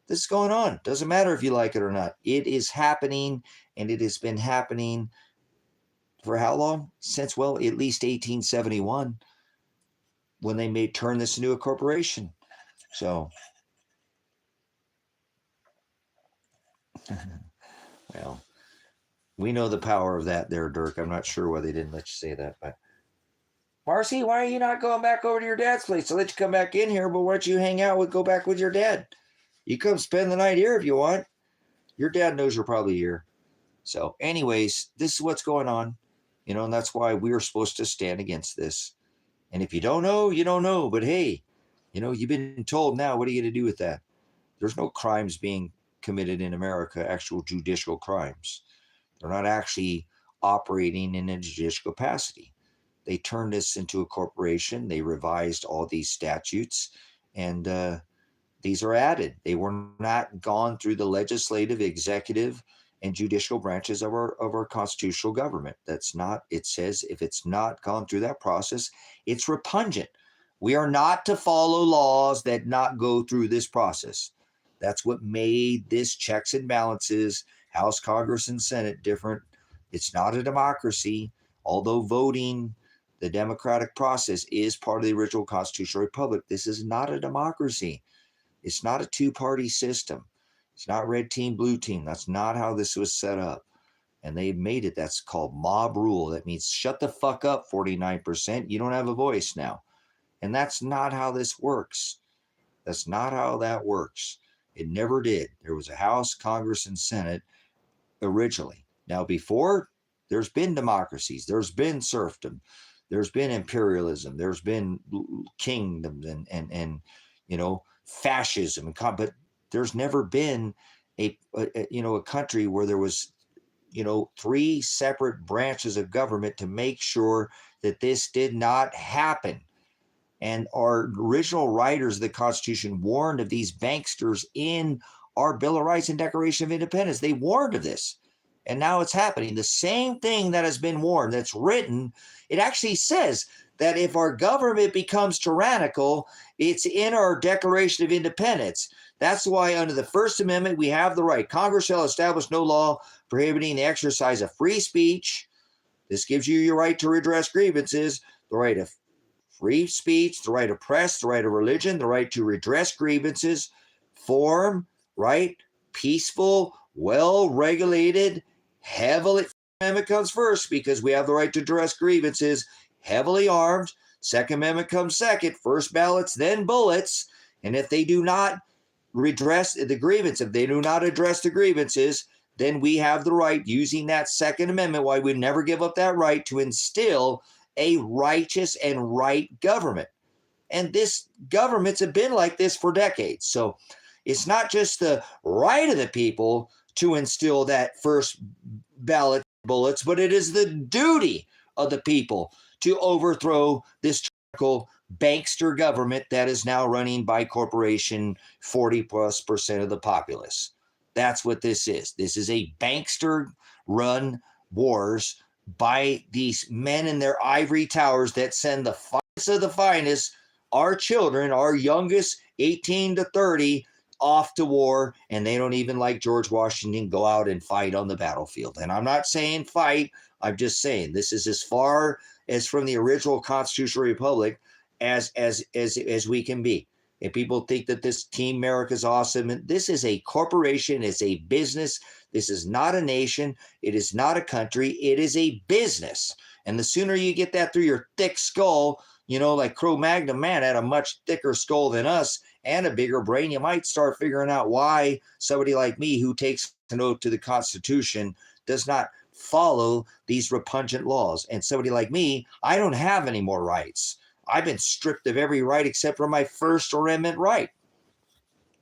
This is going on. Doesn't matter if you like it or not. It is happening, and it has been happening for how long? Since, at least 1871, when they turn this into a corporation. So, we know the power of that there, Dirk. I'm not sure why they didn't let you say that, but Marcy, why are you not going back over to your dad's place? I'll let you come back in here, but why don't you go back with your dad? You come spend the night here if you want. Your dad knows you're probably here. So anyways, this is what's going on, and that's why we are supposed to stand against this. And if you don't know, you don't know. But hey, you've been told now, what are you going to do with that? There's no crimes being committed in America, actual judicial crimes. They're not actually operating in a judicial capacity. They turned this into a corporation. They revised all these statutes, and these are added. They were not gone through the legislative, executive, and judicial branches of our constitutional government. That's not, it says if it's not gone through that process, it's repugnant. We are not to follow laws that not go through this process. That's what made this checks and balances, House, Congress, and Senate different. It's not a democracy, although voting, the democratic process is part of the original constitutional republic. This is not a democracy. It's not a two-party system. It's not red team, blue team. That's not how this was set up. And they made it. That's called mob rule. That means shut the fuck up, 49%. You don't have a voice now. And that's not how this works. That's not how that works. It never did. There was a House, Congress, and Senate originally. Now, before, there's been democracies. There's been serfdom. There's been imperialism. There's been kingdoms and fascism, but there's never been a country where there was 3 separate branches of government to make sure that this did not happen. And our original writers of the Constitution warned of these banksters in our Bill of Rights and Declaration of Independence. They warned of this, and now it's happening. The same thing that has been warned, that's written, it actually says that if our government becomes tyrannical, it's in our Declaration of Independence That's why under the First Amendment, we have the right. Congress shall establish no law prohibiting the exercise of free speech. This gives you your right to redress grievances, the right of free speech, the right of press, the right of religion, the right to redress grievances, form, right, peaceful, well-regulated, heavily, Amendment comes first because we have the right to redress grievances, heavily armed. Second Amendment comes second, first ballots, then bullets. And if they do not redress the grievance, if they do not address the grievances, then we have the right, using that Second Amendment, why we never give up that right, to instill a righteous and right government. And this governments have been like this for decades. So it's not just the right of the people to instill that first ballot bullets, but it is the duty of the people to overthrow this tyrannical bankster government that is now running by corporation 40+% of the populace. That's what this is. This is a bankster run wars by these men in their ivory towers that send the finest of the finest, our children, our youngest 18 to 30, off to war, and they don't even, like George Washington, go out and fight on the battlefield. And I'm not saying fight, I'm just saying this is as far as from the original constitutional republic as we can be. And people think that this Team America is awesome, and this is a corporation, it's a business. This is not a nation, it is not a country, it is a business. And the sooner you get that through your thick skull, you know, like Cro-Magnon man had a much thicker skull than us and a bigger brain, you might start figuring out why somebody like me, who takes an oath to the Constitution, does not follow these repugnant laws. And somebody like me, I don't have any more rights. I've been stripped of every right except for my First Amendment right,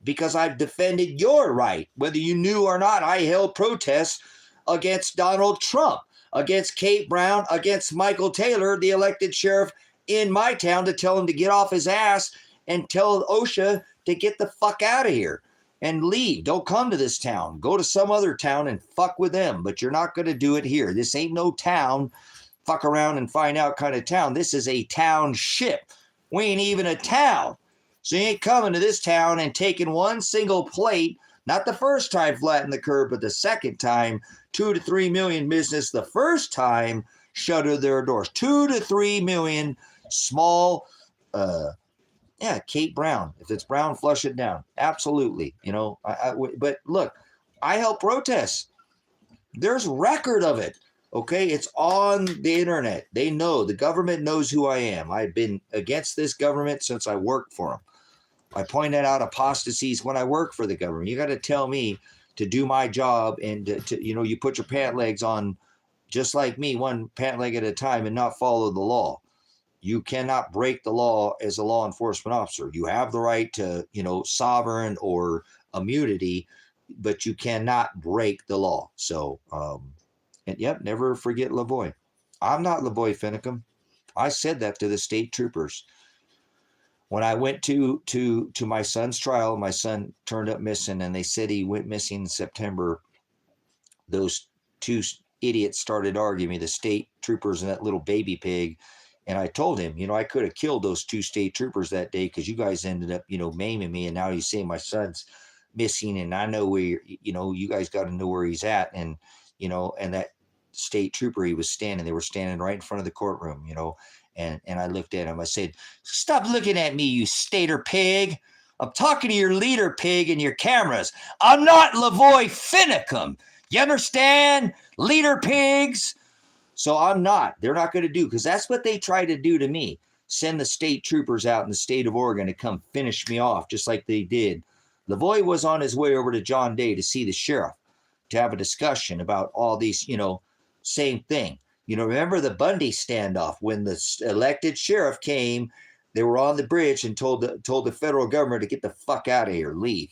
because I've defended your right. Whether you knew or not, I held protests against Donald Trump, against Kate Brown, against Michael Taylor, the elected sheriff in my town, to tell him to get off his ass and tell OSHA to get the fuck out of here and leave. Don't come to this town. Go to some other town and fuck with them, but you're not going to do it here. This ain't no town, fuck around and find out kind of town. This is a township. We ain't even a town. So you ain't coming to this town and taking one single plate, not the first time flatten the curve, but the second time, 2 to 3 million business the first time shuttered their doors. 2 to 3 million small, Kate Brown. If it's brown, flush it down. Absolutely. You know, but look, I help protest. There's record of it. Okay, it's on the internet. They know, the government knows who I am. I've been against this government since I worked for them. I pointed out apostasies when I work for the government. You got to tell me to do my job, and to you put your pant legs on just like me, one pant leg at a time, and not follow the law. You cannot break the law as a law enforcement officer. You have the right to, sovereign or immunity, but you cannot break the law. So, and yep, never forget Lavoie. I'm not Lavoie Finicum. I said that to the state troopers. When I went to my son's trial, my son turned up missing, and they said he went missing in September. Those two idiots started arguing, the state troopers and that little baby pig. And I told him, I could have killed those two state troopers that day, because you guys ended up, maiming me. And now you say my son's missing, and I know where, you guys got to know where he's at. And, and that state trooper, they were standing right in front of the courtroom, and I looked at him. I said, "Stop looking at me, you stater pig. I'm talking to your leader, pig, and your cameras. I'm not Lavoie Finicum. You understand? Leader pigs." So I'm not. They're not going to do, because that's what they try to do to me. Send the state troopers out in the state of Oregon to come finish me off, just like they did. Lavoie was on his way over to John Day to see the sheriff, to have a discussion about all these, same thing. Remember the Bundy standoff, when the elected sheriff came, they were on the bridge and told the federal government to get the fuck out of here, leave.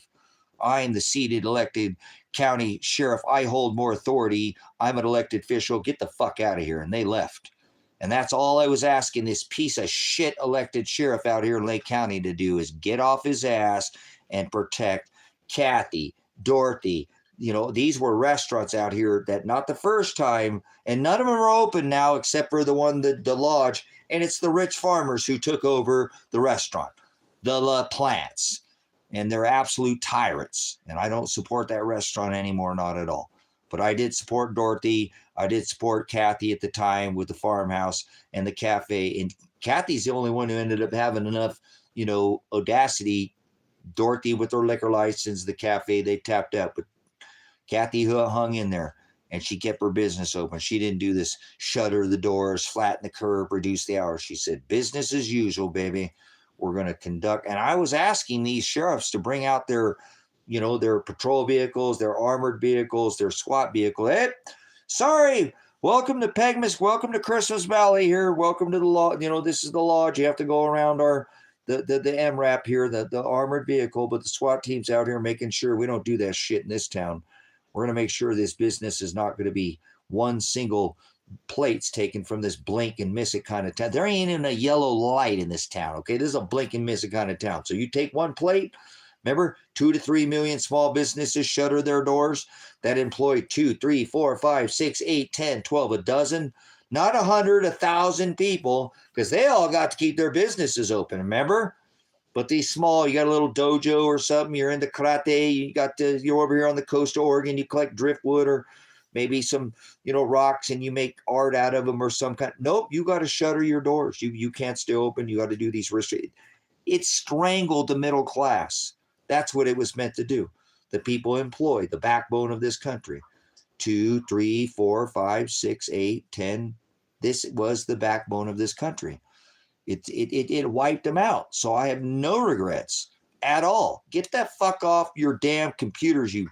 I am the seated elected county sheriff. I hold more authority. I'm an elected official. Get the fuck out of here. And they left. And that's all I was asking this piece of shit elected sheriff out here in Lake County to do, is get off his ass and protect Kathy, Dorothy. These were restaurants out here that, not the first time, and none of them are open now except for the one, the lodge, and it's the rich farmers who took over the restaurant, the La Plants. and they're absolute tyrants. And I don't support that restaurant anymore, not at all. But I did support Dorothy. I did support Kathy at the time with the farmhouse and the cafe. And Kathy's the only one who ended up having enough, audacity. Dorothy with her liquor license, the cafe, they tapped out. But Kathy hung in there, and she kept her business open. She didn't do this shutter the doors, flatten the curb, reduce the hours. She said, business as usual, baby. We're going to conduct. And I was asking these sheriffs to bring out their patrol vehicles, their armored vehicles, their SWAT vehicle. Hey, sorry, welcome to Pegmas, welcome to Christmas Valley here, welcome to the lodge. This is the lodge. You have to go around the MRAP here, the armored vehicle, but the SWAT team's out here making sure we don't do that shit in this town. We're going to make sure this business is not going to be one single plates taken from this blink and miss it kind of town. There ain't even a yellow light in this town, okay? This is a blink and miss it kind of town. So you take one plate. Remember, 2 to 3 million small businesses shutter their doors that employ 2, 3, 4, 5, 6, 8, 10, 12, a dozen, not 100, 1,000 people, because they all got to keep their businesses open, remember? But these small, you got a little dojo or something, you're into karate, you're over here on the coast of Oregon, you collect driftwood or maybe some, rocks, and you make art out of them or some kind. Nope, you got to shutter your doors. You can't stay open. You got to do these restrictions. It strangled the middle class. That's what it was meant to do. The people employed, the backbone of this country. 2, 3, 4, 5, 6, 8, 10. This was the backbone of this country. It wiped them out. So I have no regrets at all. Get that fuck off your damn computers, you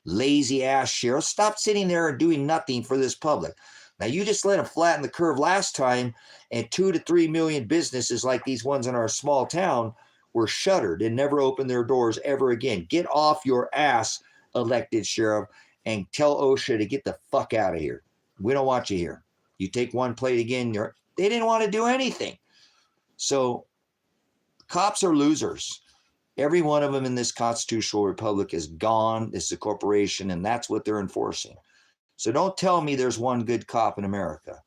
lazy ass sheriff. Stop sitting there and doing nothing for this public. Now, you just let them flatten the curve last time, and 2 to 3 million businesses like these ones in our small town were shuttered and never opened their doors ever again. Get off your ass, elected sheriff, and tell OSHA to get the fuck out of here. We don't want you here. You take one plate again, they didn't want to do anything. So cops are losers. Every one of them in this constitutional republic is gone. It's a corporation, and that's what they're enforcing. So don't tell me there's one good cop in America.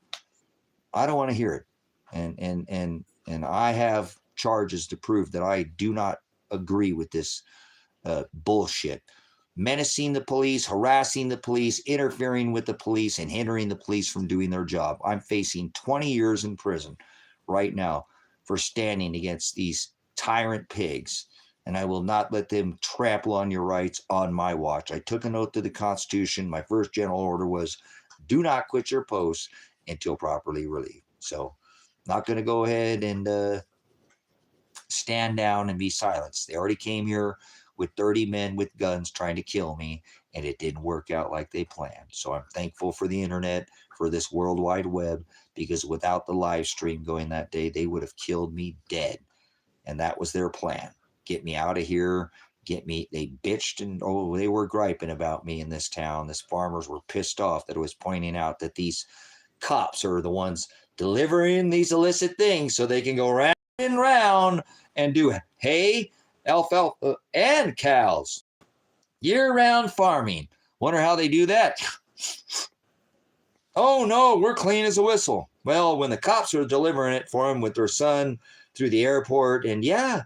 I don't want to hear it. And I have charges to prove that I do not agree with this bullshit. Menacing the police, harassing the police, interfering with the police, and hindering the police from doing their job. I'm facing 20 years in prison right now for standing against these tyrant pigs, and I will not let them trample on your rights on my watch. I took an oath to the Constitution. My first general order was, do not quit your post until properly relieved. So not going to go ahead and stand down and be silenced. They already came here with 30 men with guns trying to kill me, and it didn't work out like they planned. So I'm thankful for the internet, for this World Wide Web, because without the live stream going that day, they would have killed me dead. And that was their plan. Get me out of here. They bitched and they were griping about me in this town. These farmers were pissed off that I was pointing out that these cops are the ones delivering these illicit things so they can go round and round and do hay, alfalfa, and cows. Year-round farming. Wonder how they do that. Oh, no, we're clean as a whistle. Well, when the cops are delivering it for them with their son through the airport, and yeah,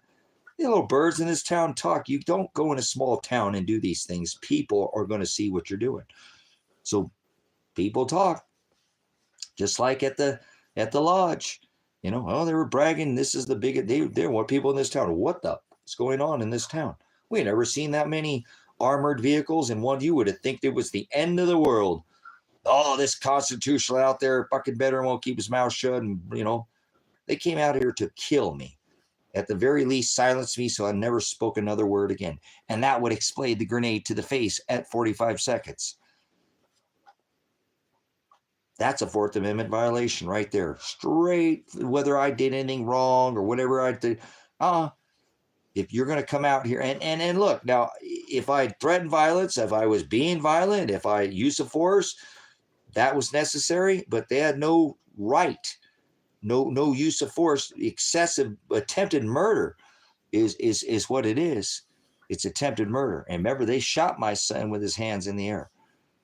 the little birds in this town talk. You don't go in a small town and do these things. People are going to see what you're doing. So people talk. Just like at the lodge. They were bragging, this is the biggest, they want people in this town. What the is going on in this town? We had never seen that many armored vehicles, and one you would have think it was the end of the world. Oh, this constitutional out there fucking better won't keep his mouth shut. And, they came out here to kill me. At the very least, silence me so I never spoke another word again. And that would explode the grenade to the face at 45 seconds. That's a Fourth Amendment violation right there. Straight, whether I did anything wrong or whatever I did. If you're going to come out here and look, now, if I threatened violence, if I was being violent, if I used of force, that was necessary, but they had no right, no use of force. Excessive attempted murder is what it is. It's attempted murder. And remember, they shot my son with his hands in the air.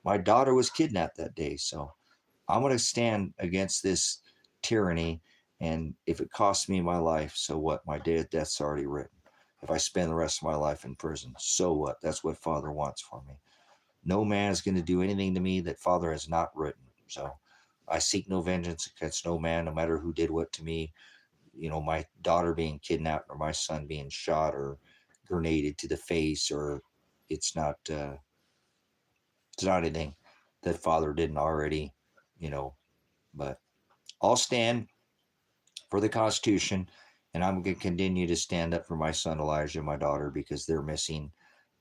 My daughter was kidnapped that day. So I'm going to stand against this tyranny. And if it costs me my life, so what? My day of death's already written. if I spend the rest of my life in prison. So what? That's what Father wants for me. No man is going to do anything to me that Father has not written. So I seek no vengeance against no man, no matter who did what to me. My daughter being kidnapped or my son being shot or grenaded to the face, or it's not anything that Father didn't already, you know. But I'll stand for the Constitution, and I'm going to continue to stand up for my son Elijah and my daughter because they're missing,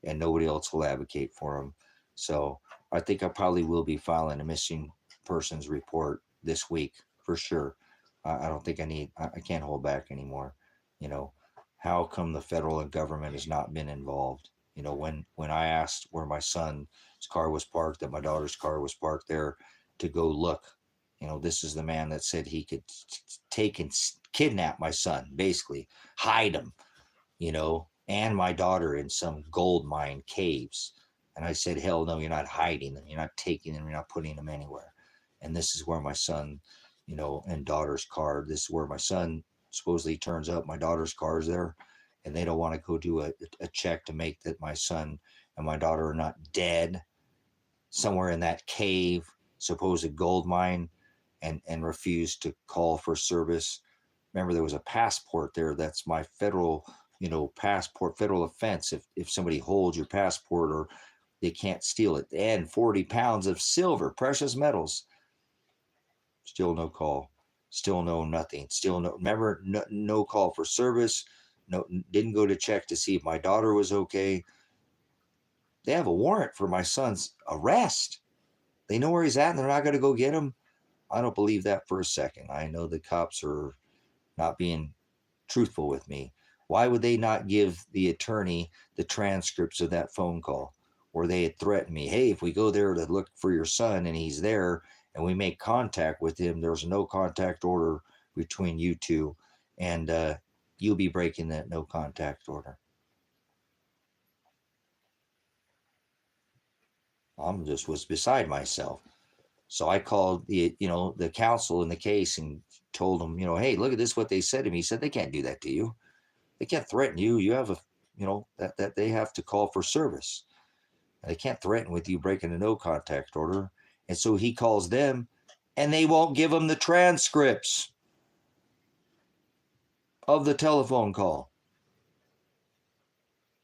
and nobody else will advocate for them. So I think I probably will be filing a missing persons report this week for sure. I don't think I can't hold back anymore. You know, how come the federal government has not been involved? When I asked where my son's car was parked, that my daughter's car was parked there, to go look. This is the man that said he could take and kidnap my son, basically hide him, and my daughter in some gold mine caves. And I said, hell no, you're not hiding them. You're not taking them. You're not putting them anywhere. And this is where my son, and daughter's car, this is where my son supposedly turns up. My daughter's car is there, and they don't want to go do a check to make that my son and my daughter are not dead somewhere in that cave, supposed gold mine, and refuse to call for service. Remember, there was a passport there. That's my federal, passport, federal offense. If somebody holds your passport, or they can't steal it. And 40 pounds of silver, precious metals. Still no call. Still no nothing. Still no, remember, no call for service. No, didn't go to check to see if my daughter was okay. They have a warrant for my son's arrest. They know where he's at, and they're not going to go get him. I don't believe that for a second. I know the cops are not being truthful with me. Why would they not give the attorney the transcripts of that phone call where they had threatened me? Hey, if we go there to look for your son and he's there and we make contact with him, there's no contact order between you two, and you'll be breaking that no contact order. I'm just was beside myself. So I called the counsel in the case and told them, hey, look at this, what they said to me. He said, they can't do that to you. They can't threaten you. You have that they have to call for service. They can't threaten with you breaking a no contact order. And so he calls them, and they won't give him the transcripts of the telephone call.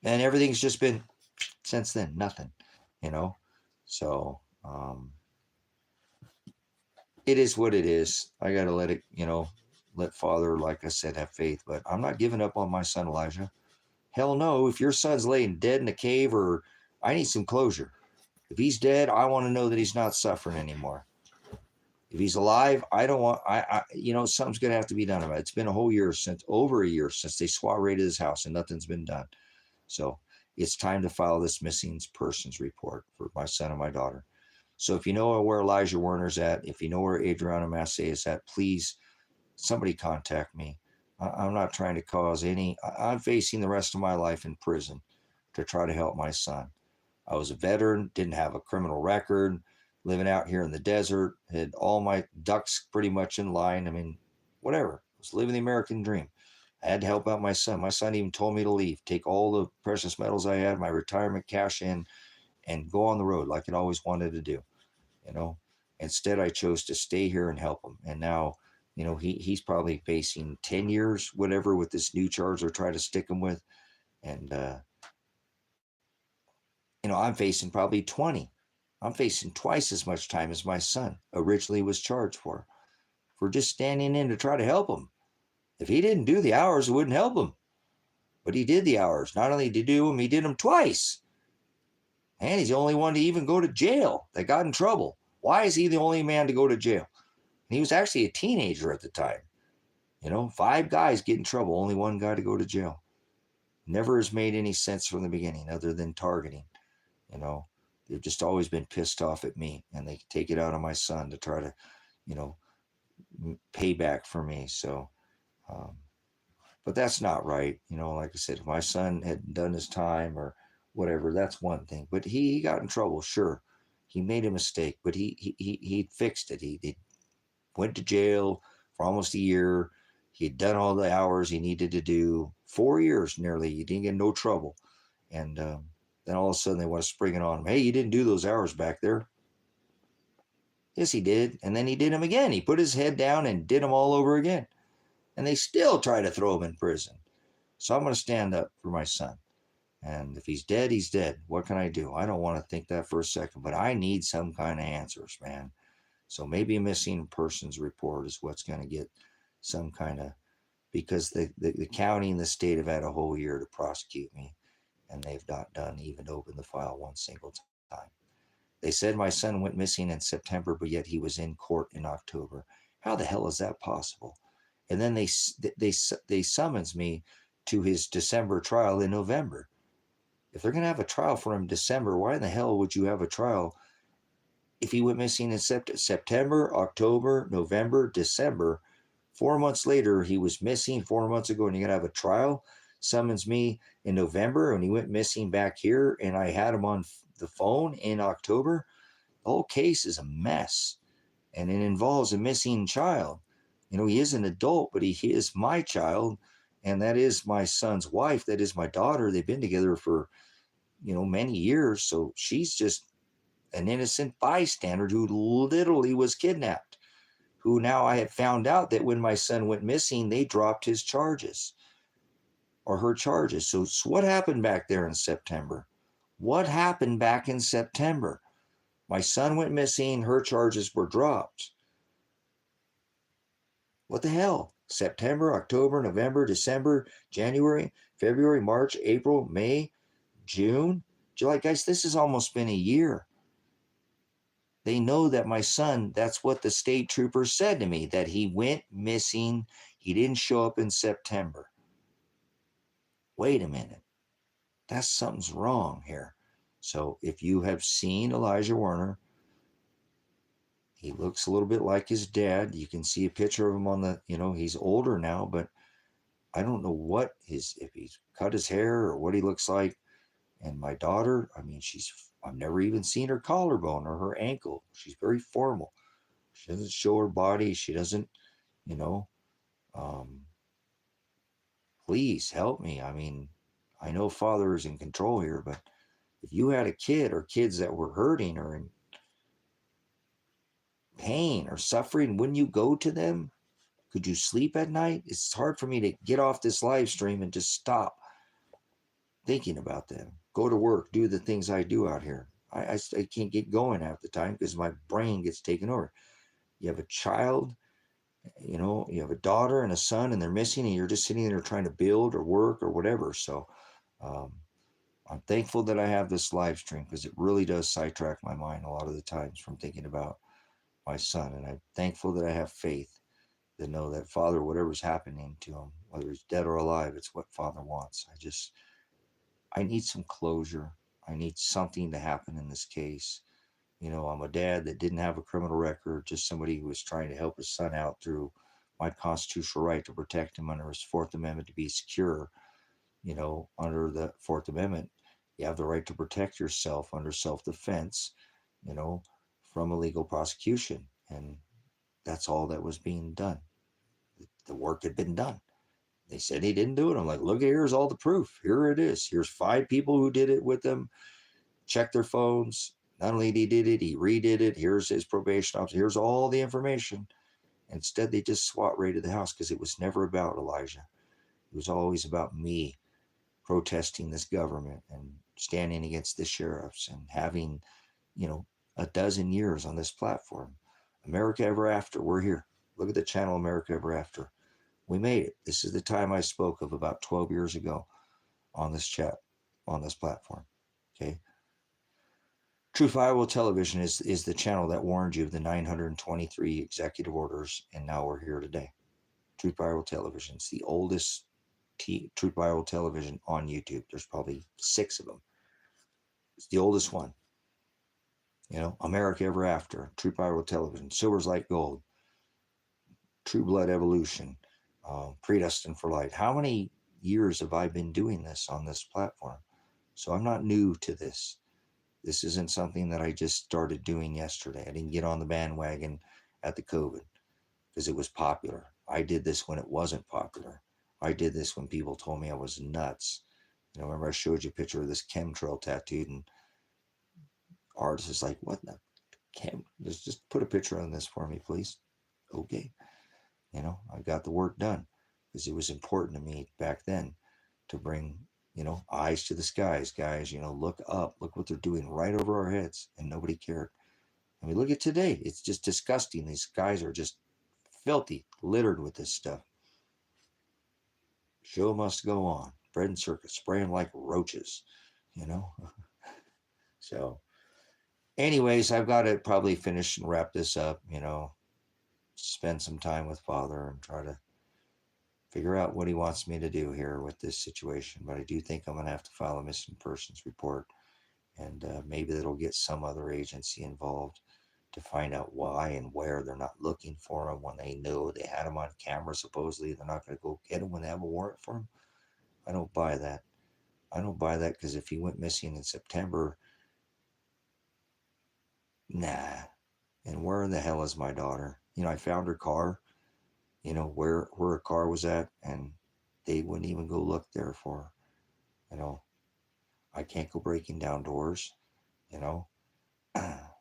And everything's just been since then, nothing, So it is what it is. I got to let it, let Father, like I said, have faith. But I'm not giving up on my son, Elijah. Hell no. If your son's laying dead in a cave, or I need some closure. If he's dead, I want to know that he's not suffering anymore. If he's alive, I don't want, something's going to have to be done about it. It's been over a year since they SWAT raided his house, and nothing's been done. So it's time to file this missing persons report for my son and my daughter. So if you know where Elijah Werner's at, if you know where Adriana Massey is at, please, somebody contact me. I'm not trying to cause any, I'm facing the rest of my life in prison to try to help my son. I was a veteran, didn't have a criminal record, living out here in the desert, had all my ducks pretty much in line. I mean, whatever. I was living the American dream. I had to help out my son. My son even told me to leave, take all the precious metals I had, my retirement cash in, and go on the road like I'd always wanted to do. Instead, I chose to stay here and help him. And now, he's probably facing 10 years, whatever, with this new charge they're trying to stick him with. And, I'm facing probably 20. I'm facing twice as much time as my son originally was charged for just standing in to try to help him. If he didn't do the hours, it wouldn't help him. But he did the hours. Not only did he do them, he did them twice. And he's the only one to even go to jail that got in trouble. Why is he the only man to go to jail? And he was actually a teenager at the time. 5 guys get in trouble, only 1 guy to go to jail. Never has made any sense from the beginning other than targeting. They've just always been pissed off at me, and they take it out on my son to try to, pay back for me. So, but that's not right. Like I said, if my son had done his time or whatever, that's one thing. But he got in trouble, sure. He made a mistake, but he fixed it. He went to jail for almost a year. He'd done all the hours he needed to do. 4 years nearly. He didn't get no trouble. And then all of a sudden they want to spring it on him. Hey, you didn't do those hours back there. Yes, he did. And then he did them again. He put his head down and did them all over again. And they still try to throw him in prison. So I'm going to stand up for my son. And if he's dead, he's dead. What can I do? I don't want to think that for a second, but I need some kind of answers, man. So maybe a missing persons report is what's going to get some kind of, because the county and the state have had a whole year to prosecute me, and they've not done even to open the file one single time. They said my son went missing in September, but yet he was in court in October. How the hell is that possible? And then they summons me to his December trial in November. If they're going to have a trial for him in December, why in the hell would you have a trial if he went missing in September, October, November, December? 4 months later, he was missing 4 months ago, and you're going to have a trial? Summons me in November, and he went missing back here, and I had him on the phone in October. The whole case is a mess, and it involves a missing child. You know, he is an adult, but he is my child, and that is my son's wife. That is my daughter. They've been together for, many years, so she's just an innocent bystander who literally was kidnapped, who now I have found out that when my son went missing, they dropped his charges or her charges. So what happened back there in September? What happened back in September? My son went missing, her charges were dropped. What the hell? September, October, November, December, January, February, March, April, May, June, July. Guys, this has almost been a year. They know that my son, that's what the state troopers said to me, that he went missing. He didn't show up in September. Wait a minute. Something's wrong here. So if you have seen Elijah Werner, he looks a little bit like his dad. You can see a picture of him on the, he's older now, but I don't know if he's cut his hair or what he looks like. And my daughter, I've never even seen her collarbone or her ankle. She's very formal. She doesn't show her body. She doesn't, please help me. I know Father is in control here, but if you had a kid or kids that were hurting or in pain or suffering, wouldn't you go to them? Could you sleep at night? It's hard for me to get off this live stream and just stop thinking about them. Go to work, do the things I do out here. I can't get going half the time because my brain gets taken over. You have a child, you have a daughter and a son, and they're missing, and you're just sitting there trying to build or work or whatever. So I'm thankful that I have this live stream because it really does sidetrack my mind a lot of the times from thinking about my son. And I'm thankful that I have faith to know that Father, whatever's happening to him, whether he's dead or alive, it's what Father wants. I need some closure. I need something to happen in this case. I'm a dad that didn't have a criminal record, just somebody who was trying to help his son out through my constitutional right to protect him under his Fourth Amendment to be secure. Under the Fourth Amendment, you have the right to protect yourself under self-defense, from illegal prosecution. And that's all that was being done. The work had been done. They said he didn't do it. I'm like, look, here's all the proof. Here it is. Here's 5 people who did it with him. Check their phones. Not only did he did it, he redid it. Here's his probation officer. Here's all the information. Instead, they just SWAT raided the house because it was never about Elijah. It was always about me protesting this government and standing against the sheriffs and having, a dozen years on this platform. America Ever After. We're here. Look at the channel America Ever After. We made it. This is the time I spoke of about 12 years ago on this chat, on this platform. Okay. Truth Iowa Television is the channel that warned you of the 923 executive orders, and now we're here today. Truth Iowa Television. It's the oldest Truth Iowa Television on YouTube. There's probably 6 of them. It's the oldest one. America Ever After, Truth Iowa Television, Silver's Like Gold, True Blood Evolution, Predestined for Light. How many years have I been doing this on this platform? So I'm not new to this. This isn't something that I just started doing yesterday. I didn't get on the bandwagon at the COVID because it was popular. I did this when it wasn't popular. I did this when people told me I was nuts. Remember I showed you a picture of this chemtrail tattooed, and artist is like, what the just put a picture on this for me, please. Okay. I got the work done because it was important to me back then to bring, eyes to the skies, guys. Look up, look what they're doing right over our heads, and nobody cared. I mean, look at today. It's just disgusting. These guys are just filthy, littered with this stuff. Show must go on. Bread and circus, spraying like roaches, you know? So, anyways, I've got to probably finish and wrap this up, spend some time with Father and try to figure out what he wants me to do here with this situation. But I do think I'm going to have to file a missing persons report, and maybe that'll get some other agency involved to find out why and where they're not looking for him when they know they had him on camera. Supposedly they're not going to go get him when they have a warrant for him. I don't buy that. I don't buy that, because if he went missing in September, nah. And where the hell is my daughter? I found her car, where her car was at, and they wouldn't even go look there for her. I can't go breaking down doors,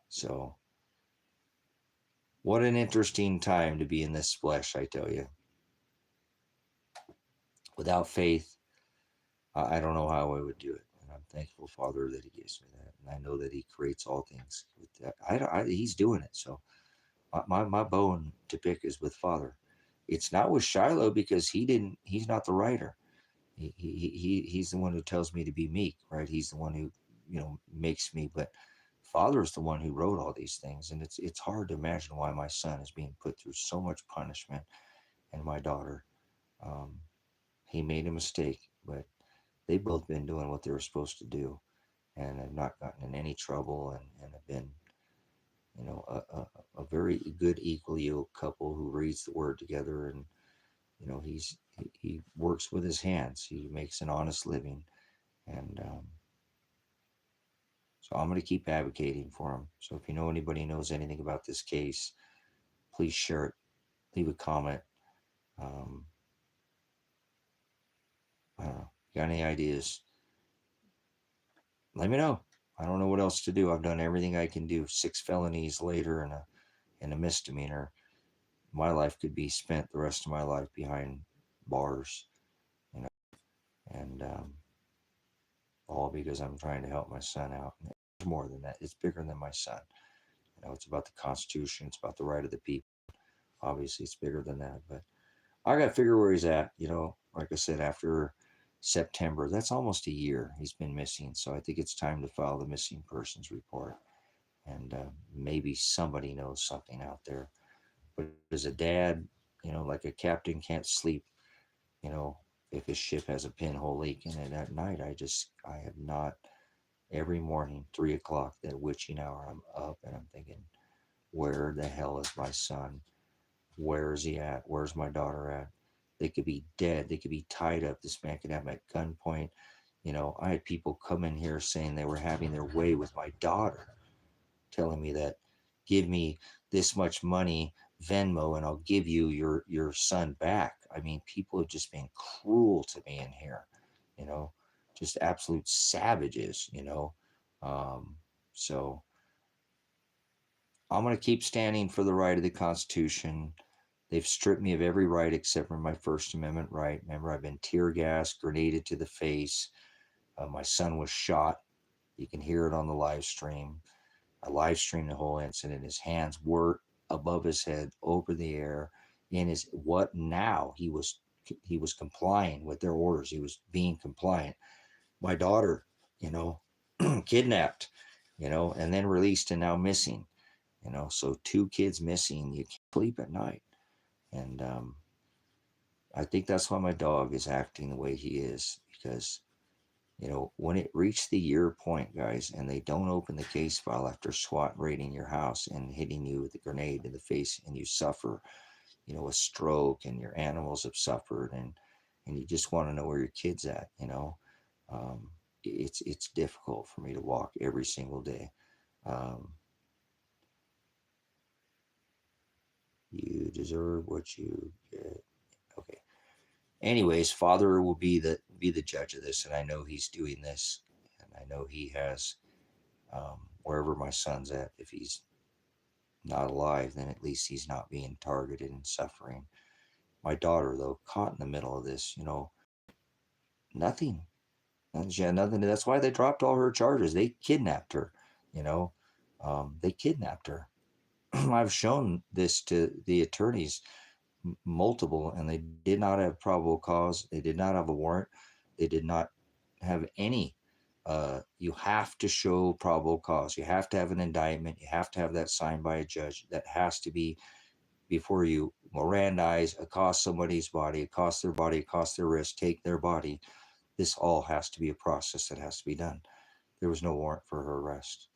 So, what an interesting time to be in this flesh, I tell you. Without faith, I don't know how I would do it. And I'm thankful, Father, that he gives me that. And I know that he creates all things with that. He's doing it. So my bone to pick is with Father. It's not with Shiloh, because he's not the writer. He's the one who tells me to be meek, right? He's the one who, makes me, but Father is the one who wrote all these things. And it's hard to imagine why my son is being put through so much punishment, and my daughter. He made a mistake, but they've both been doing what they were supposed to do, and have not gotten in any trouble, and have been, a very good, equal yoked couple who reads the word together. And, he works with his hands. He makes an honest living. And so I'm going to keep advocating for him. So if anybody knows anything about this case, please share it. Leave a comment. I don't know. Got any ideas? Let me know. I don't know what else to do. I've done everything I can do. 6 felonies later, and a misdemeanor. My life could be spent the rest of my life behind bars, and all because I'm trying to help my son out. And it's more than that. It's bigger than my son. It's about the Constitution. It's about the right of the people. Obviously, it's bigger than that. But I got to figure where he's at. Like I said, after September, that's almost a year he's been missing. So I think it's time to file the missing persons report. And maybe somebody knows something out there. But as a dad, like a captain can't sleep, if his ship has a pinhole leak in it at night. I have not, every morning, 3 o'clock, that witching hour, I'm up and I'm thinking, where the hell is my son? Where is he at? Where's my daughter at? They could be dead. They could be tied up. This man could have them at gunpoint. I had people come in here saying they were having their way with my daughter, telling me that, give me this much money, Venmo, and I'll give you your son back. I mean, people have just been cruel to me in here, just absolute savages, So I'm going to keep standing for the right of the Constitution. They've stripped me of every right except for my First Amendment right. Remember, I've been tear gassed, grenaded to the face. My son was shot. You can hear it on the live stream. I live streamed the whole incident. His hands were above his head, over the air. In his what now? He was complying with their orders. He was being compliant. My daughter, kidnapped, and then released and now missing. So 2 kids missing. You can't sleep at night. And I think that's why my dog is acting the way he is, because when it reached the year point, guys, and they don't open the case file after SWAT raiding your house and hitting you with a grenade in the face, and you suffer, a stroke, and your animals have suffered, and you just want to know where your kid's at, it's difficult for me to walk every single day. You deserve what you get. Okay. Anyways, Father will be the judge of this, and I know He's doing this, and I know He has, wherever my son's at. If he's not alive, then at least he's not being targeted and suffering. My daughter, though, caught in the middle of this, nothing. She had nothing. That's why they dropped all her charges. They kidnapped her. You know, they kidnapped her. I've shown this to the attorneys multiple, and they did not have probable cause. They did not have a warrant. They did not have any. You have to show probable cause. You have to have an indictment. You have to have that signed by a judge. That has to be before you Mirandize, accost somebody's body, accost their body, accost their wrist, take their body. This all has to be a process that has to be done. There was no warrant for her arrest.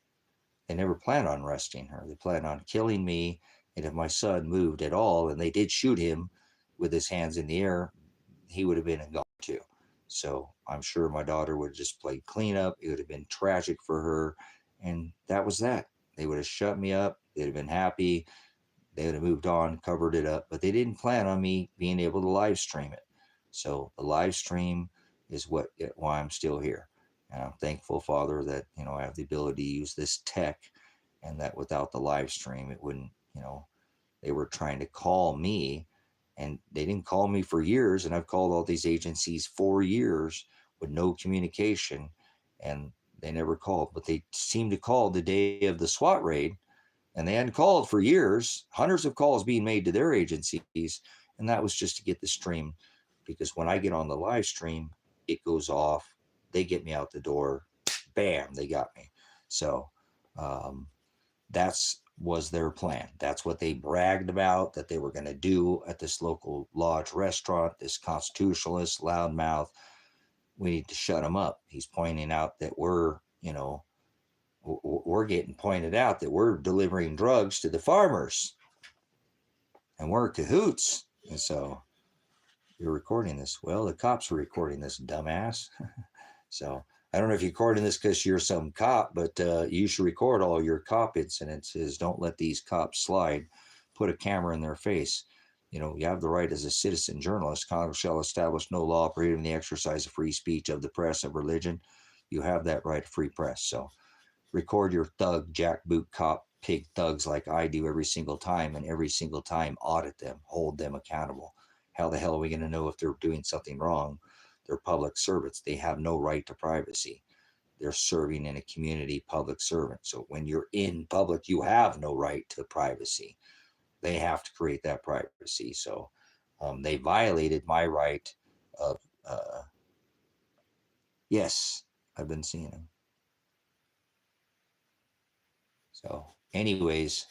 They never planned on arresting her. They planned on killing me. And if my son moved at all, and they did shoot him with his hands in the air, he would have been gone too. So I'm sure my daughter would have just played cleanup. It would have been tragic for her. And that was that. They would have shut me up. They'd have been happy. They would have moved on, covered it up. But they didn't plan on me being able to live stream it. So the live stream is why I'm still here. And I'm thankful, Father, that I have the ability to use this tech, and that without the live stream, it wouldn't. They were trying to call me, and they didn't call me for years. And I've called all these agencies 4 years with no communication, and they never called. But they seemed to call the day of the SWAT raid, and they hadn't called for years. Hundreds of calls being made to their agencies, and that was just to get the stream. Because when I get on the live stream, it goes off. They get me out the door. Bam, they got me. So that's was their plan. That's what they bragged about that they were going to do at this local lodge restaurant. This constitutionalist loudmouth. We need to shut him up. He's pointing out that we're getting pointed out that we're delivering drugs to the farmers, and we're cahoots. And so you're recording this. Well, the cops are recording this, dumbass. So I don't know if you're recording this because you're some cop, but you should record all your cop incidences. Don't let these cops slide. Put a camera in their face. You have the right as a citizen journalist. Congress shall establish no law prohibiting the exercise of free speech of the press, of religion. You have that right to free press. So record your thug, jackboot, cop, pig thugs like I do every single time, and every single time audit them, hold them accountable. How the hell are we going to know if they're doing something wrong? They're public servants. They have no right to privacy. They're serving in a community, public servant. So when you're in public, you have no right to privacy. They have to create that privacy. So they violated my right of, yes, I've been seeing them. So anyways,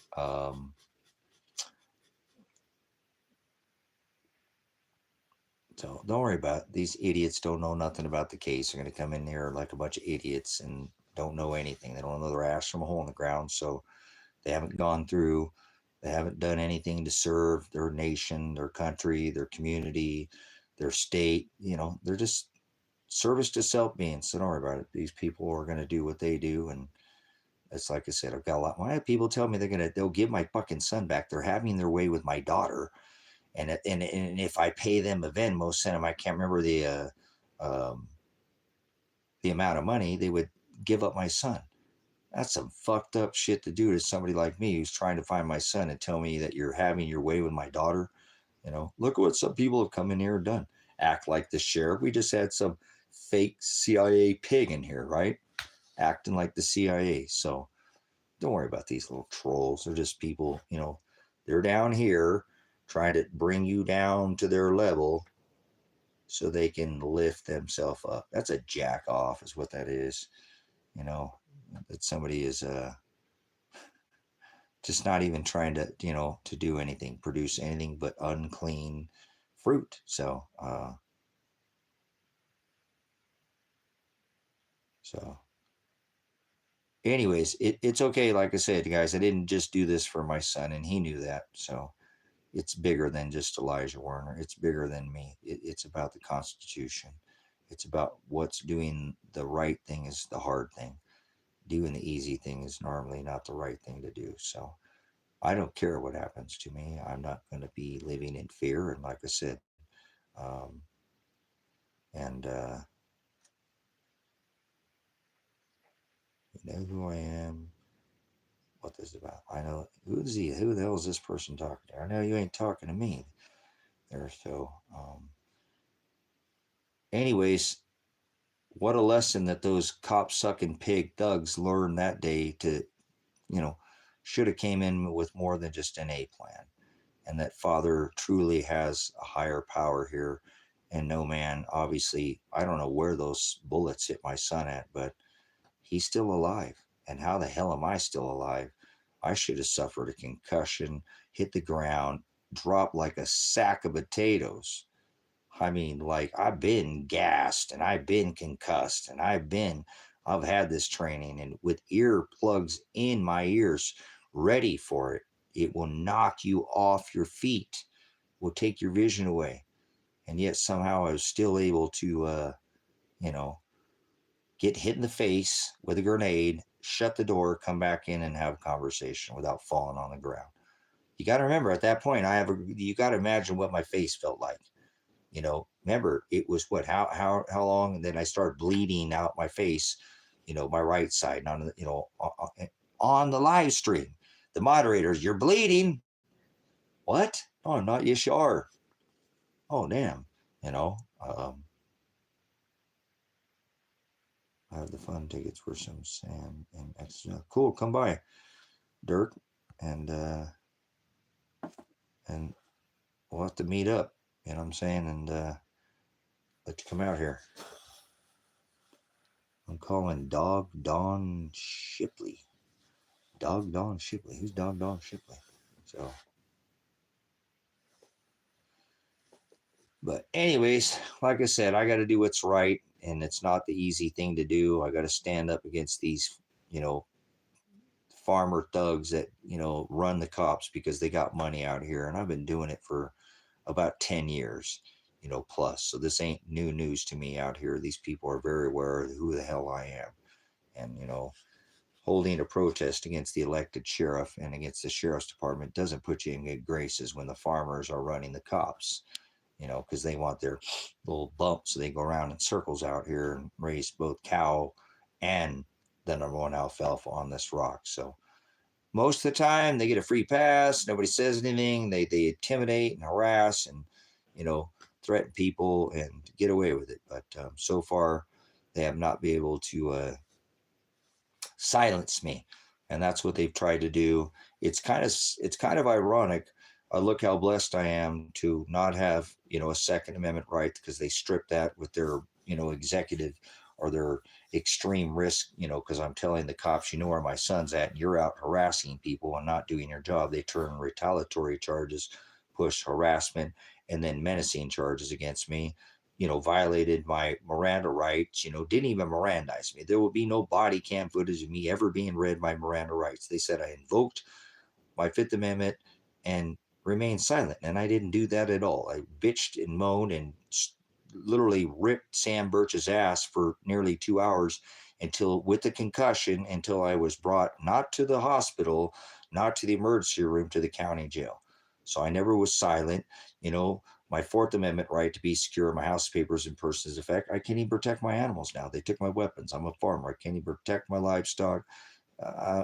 so don't worry about it. These idiots don't know nothing about the case. They're going to come in here like a bunch of idiots and don't know anything. They don't know their ass from a hole in the ground. So they haven't gone through, they haven't done anything to serve their nation, their country, their community, their state. They're just service to self beings. So don't worry about it. These people are going to do what they do. And it's like I said, I've got a lot. Why people tell me they'll give my fucking son back. They're having their way with my daughter. And if I pay them a Venmo, send them, I can't remember the amount of money, they would give up my son. That's some fucked up shit to do to somebody like me who's trying to find my son, and tell me that you're having your way with my daughter. Look at what some people have come in here and done. Act like the sheriff. We just had some fake CIA pig in here, right? Acting like the CIA. So don't worry about these little trolls. They're just people, they're down here trying to bring you down to their level so they can lift themselves up. That's a jack off is what that is. That somebody is just not even trying to do anything, produce anything but unclean fruit. So anyways, it's okay. Like I said, guys, I didn't just do this for my son, and he knew that. So it's bigger than just Elijah Werner. It's bigger than me. It's about the Constitution. It's about what's doing the right thing is the hard thing. Doing the easy thing is normally not the right thing to do. So I don't care what happens to me. I'm not going to be living in fear. And like I said, um, and you know who I am, what this is about. I know who's he. Who the hell is this person talking to? I know you ain't talking to me there. So, anyways, what a lesson that those cop sucking pig thugs learned that day to, you know, should have came in with more than just an A plan. And that Father truly has a higher power here. And no man, obviously, I don't know where those bullets hit my son at, but he's still alive. And how the hell am I still alive? I should have suffered a concussion, hit the ground, dropped like a sack of potatoes. I mean, like, I've been gassed and I've been concussed and I've had this training and with ear plugs in my ears ready for it. It will knock you off your feet, will take your vision away. And yet somehow I was still able to, you know, get hit in the face with a grenade, shut the door, come back in and have a conversation without falling on the ground. You got to remember at that point, you got to imagine what my face felt like. You know, remember it was what, how long? And then I started bleeding out my face, you know, my right side, on the, you know, on the live stream. The moderators, you're bleeding. What? Oh, I'm not. Yes, you are. Oh, damn. You know, I have the fun tickets for some sand and extra. Cool, come by, Dirk, and and we'll have to meet up. You know what I'm saying? And let you come out here. I'm calling Dog Don Shipley. Dog Don Shipley. Who's Dog Don Shipley? So, but anyways, like I said, I got to do what's right, and it's not the easy thing to do. I got to stand up against these, you know, farmer thugs that, you know, run the cops because they got money out here, and I've been doing it for about 10 years, you know, plus. So this ain't new news to me out here. These people are very aware of who the hell I am, and you know, holding a protest against the elected sheriff and against the sheriff's department doesn't put you in good graces when the farmers are running the cops, you know, because they want their little bump so they go around in circles out here and raise both cow and the number one alfalfa on this rock. So most of the time they get a free pass. Nobody says anything. They intimidate and harass and, you know, threaten people and get away with it. But so far they have not been able to silence me, and that's what they've tried to do. It's kind of ironic. Look how blessed I am to not have, you know, a Second Amendment right, because they stripped that with their, you know, executive or their extreme risk, you know, because I'm telling the cops, you know where my son's at, and you're out harassing people and not doing your job. They turn retaliatory charges, push harassment, and then menacing charges against me, you know, violated my Miranda rights, you know, didn't even Mirandize me. There will be no body cam footage of me ever being read my Miranda rights. They said I invoked my Fifth Amendment and remained silent. And I didn't do that at all. I bitched and moaned and literally ripped Sam Birch's ass for nearly 2 hours until, with the concussion, until I was brought not to the hospital, not to the emergency room, to the county jail. So I never was silent. You know, my Fourth Amendment right to be secure, my house papers and persons effect. I can't even protect my animals now. They took my weapons. I'm a farmer. I can't even protect my livestock.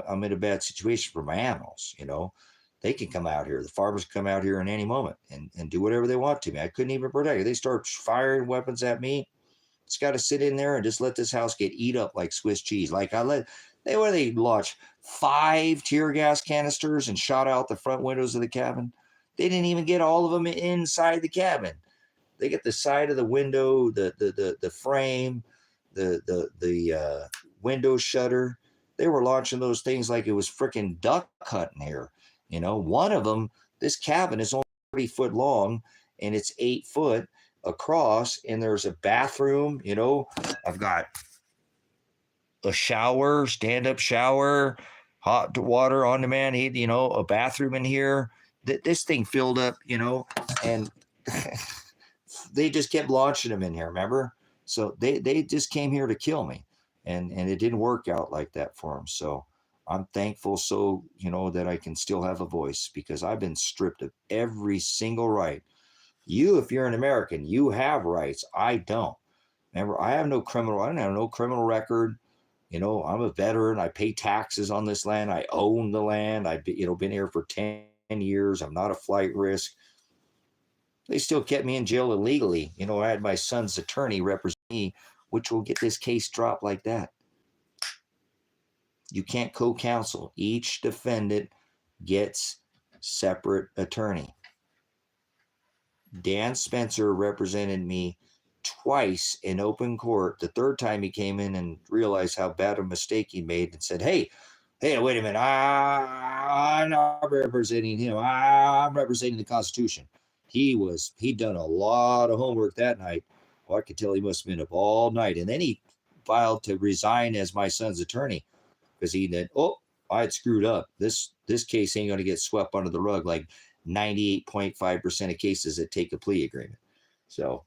I'm in a bad situation for my animals. You know, they can come out here. The farmers come out here in any moment and do whatever they want to me. I couldn't even protect it. They start firing weapons at me. It's got to sit in there and just let this house get eat up like Swiss cheese. Like they launched 5 tear gas canisters and shot out the front windows of the cabin. They didn't even get all of them inside the cabin. They get the side of the window, the frame, the window shutter. They were launching those things like it was freaking duck hunting here. You know, one of them, this cabin is only 30 foot long and it's 8 foot across, and there's a bathroom. You know, I've got a shower, stand-up shower, hot water on demand heat, you know, a bathroom in here. This thing filled up, you know, and they just kept launching them in here, remember? So they just came here to kill me, and it didn't work out like that for them. So I'm thankful that I can still have a voice, because I've been stripped of every single right. You, if you're an American, you have rights. I don't. Remember, I don't have no criminal record. I'm a veteran. I pay taxes on this land. I own the land. I've been here for 10 years. I'm not a flight risk. They still kept me in jail illegally. I had my son's attorney represent me, which will get this case dropped like that. You can't co-counsel. Each defendant gets separate attorney. Dan Spencer represented me twice in open court. The third time he came in and realized how bad a mistake he made and said, hey, wait a minute. I'm not representing him. I'm representing the Constitution. He'd done a lot of homework that night. Well, I could tell he must have been up all night. And then he filed to resign as my son's attorney, because he said, I had screwed up. This case ain't going to get swept under the rug like 98.5% of cases that take a plea agreement. So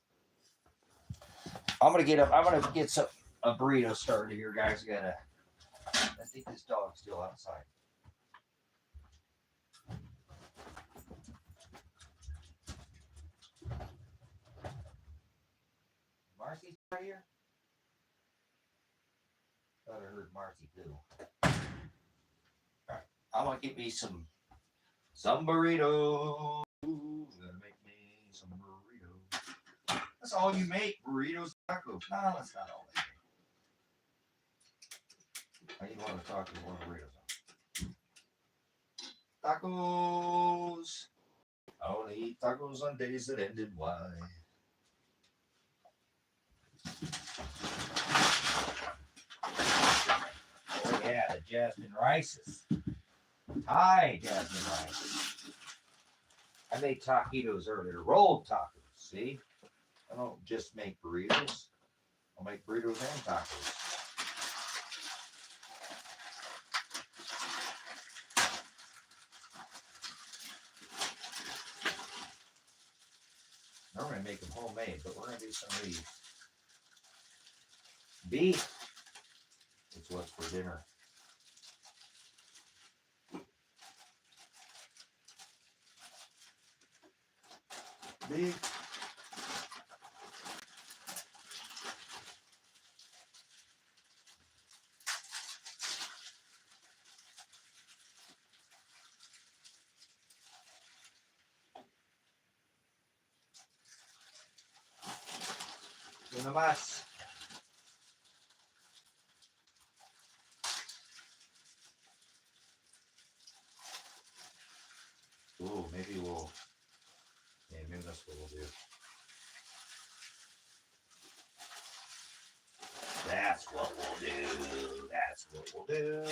I'm going to get up. I'm going to get a burrito started here, guys. I think this dog's still outside. Marcy's right here? Thought I heard Marcy too. All right. I'm going to get me some burritos. Gonna make me some burritos. That's all you make, burritos, tacos. No, that's not all they make. I need one of the tacos, one of the burritos. Tacos. I only eat tacos on days that end in Y. Oh yeah, the jasmine rices. Hi, jasmine rices. I made taquitos earlier, rolled tacos. See, I don't just make burritos. I'll make burritos and tacos. Normally I make them homemade, but we're gonna do some of these. Beef. It's what's for dinner. Beef. Una más. Ooh, maybe that's what we'll do. That's what we'll do. That's what we'll do.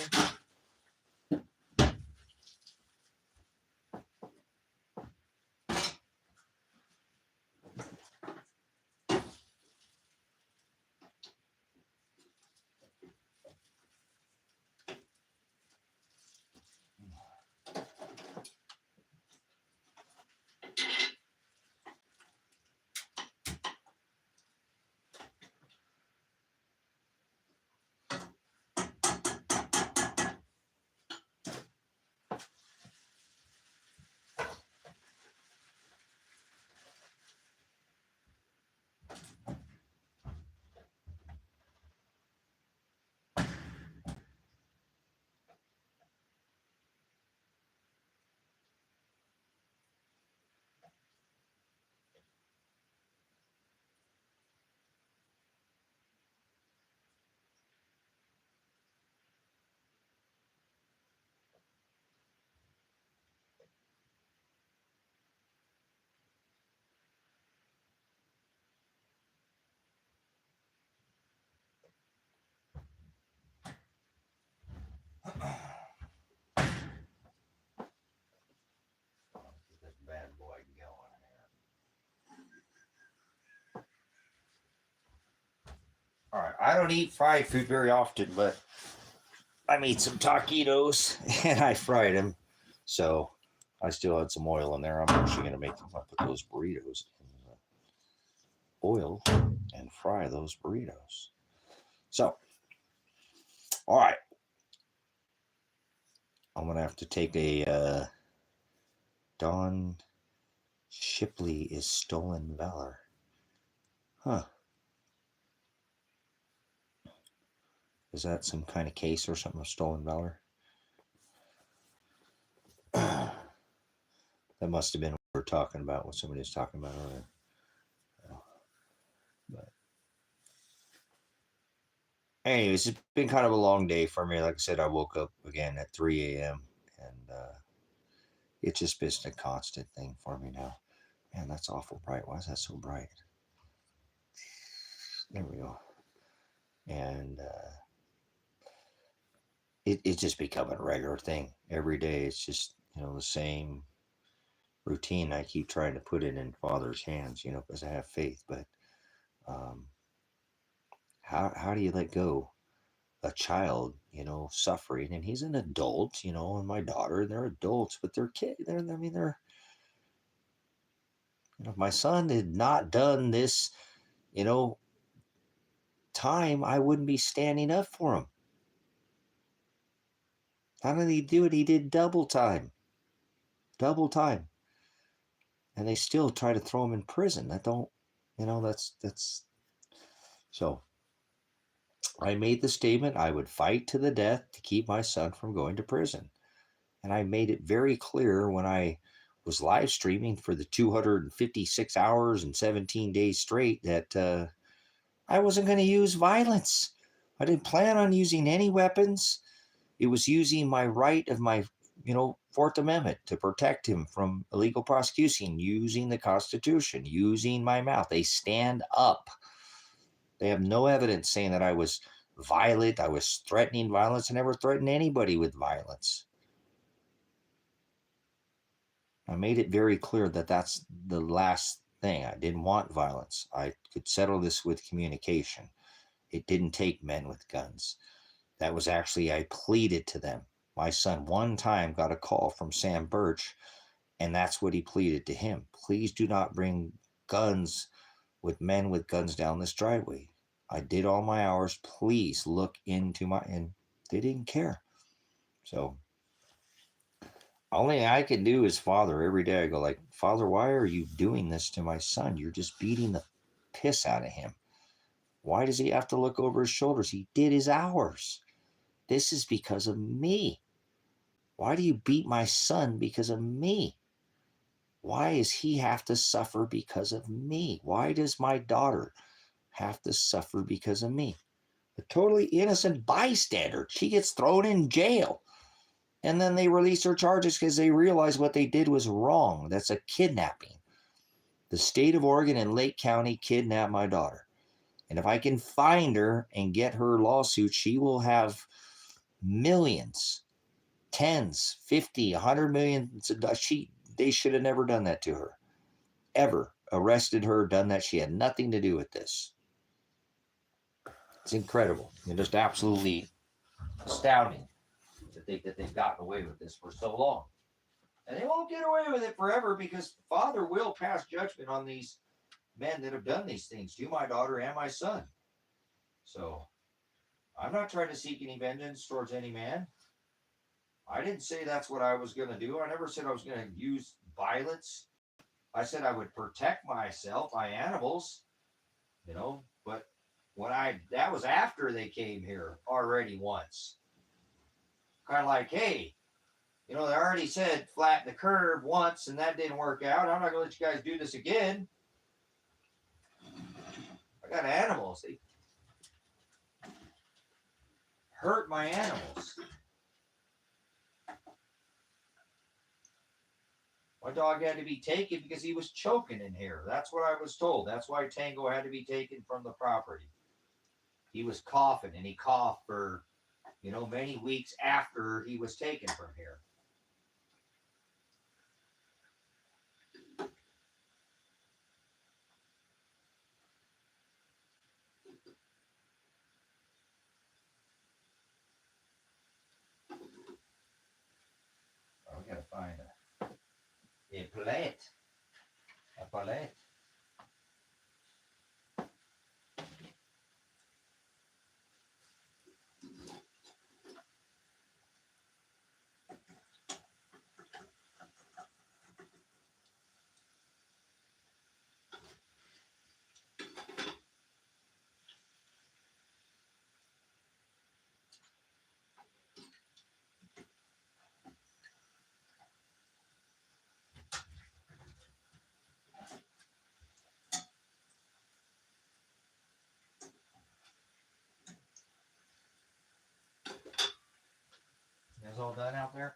Get this bad boy going here. All right, I don't eat fried food very often, but I made some taquitos and I fried them, so I still had some oil in there. I'm actually going to make them up with those burritos in oil and fry those burritos. So, all right. I'm going to have to take a Don Shipley is stolen valor. Huh. Is that some kind of case or something of stolen valor? That must have been what we were talking about, what somebody was talking about earlier. But anyways, it's been kind of a long day for me. Like I said, I woke up again at 3 a.m. and it's just been a constant thing for me now. Man, that's awful bright. Why is that so bright? There we go. And it's just becoming a regular thing every day. It's just, the same routine. I keep trying to put it in Father's hands, because I have faith. But how do you let go a child, suffering? And he's an adult, and my daughter, they're adults, but they're kids. They're if my son had not done this, time, I wouldn't be standing up for him. How did he do it? He did double time. Double time. And they still try to throw him in prison. That don't, that's so I made the statement I would fight to the death to keep my son from going to prison. And I made it very clear when I was live streaming for the 256 hours and 17 days straight that I wasn't going to use violence. I didn't plan on using any weapons. It was using my right of my, Fourth Amendment to protect him from illegal prosecution, using the Constitution, using my mouth. They stand up. They have no evidence saying that I was violent, I was threatening violence. I never threatened anybody with violence. I made it very clear that that's the last thing. I didn't want violence. I could settle this with communication. It didn't take men with guns. That was actually, I pleaded to them. My son one time got a call from Sam Birch, and that's what he pleaded to him. Please do not bring guns with men with guns down this driveway. I did all my hours. Please look into and they didn't care. So only I can do as father every day. I go like, Father, why are you doing this to my son? You're just beating the piss out of him. Why does he have to look over his shoulders? He did his hours. This is because of me. Why do you beat my son because of me? Why does he have to suffer because of me? Why does my daughter have to suffer because of me? A totally innocent bystander. She gets thrown in jail. And then they release her charges because they realize what they did was wrong. That's a kidnapping. The state of Oregon and Lake County kidnapped my daughter. And if I can find her and get her lawsuit, she will have millions, tens, 50, 100 million. They should have never done that to her. Ever arrested her, done that. She had nothing to do with this. It's incredible and just absolutely astounding to think that they've gotten away with this for so long. And they won't get away with it forever because Father will pass judgment on these men that have done these things to my daughter and my son. So I'm not trying to seek any vengeance towards any man. I didn't say that's what I was going to do. I never said I was going to use violence. I said I would protect myself, my animals, but that was after they came here already once. Kind of like, hey, they already said flatten the curve once and that didn't work out. I'm not going to let you guys do this again. I got animals. They hurt my animals. My dog had to be taken because he was choking in here. That's what I was told. That's why Tango had to be taken from the property. He was coughing, and he coughed for, many weeks after he was taken from here. Oh, we gotta find a palette. A palette. is all done out there?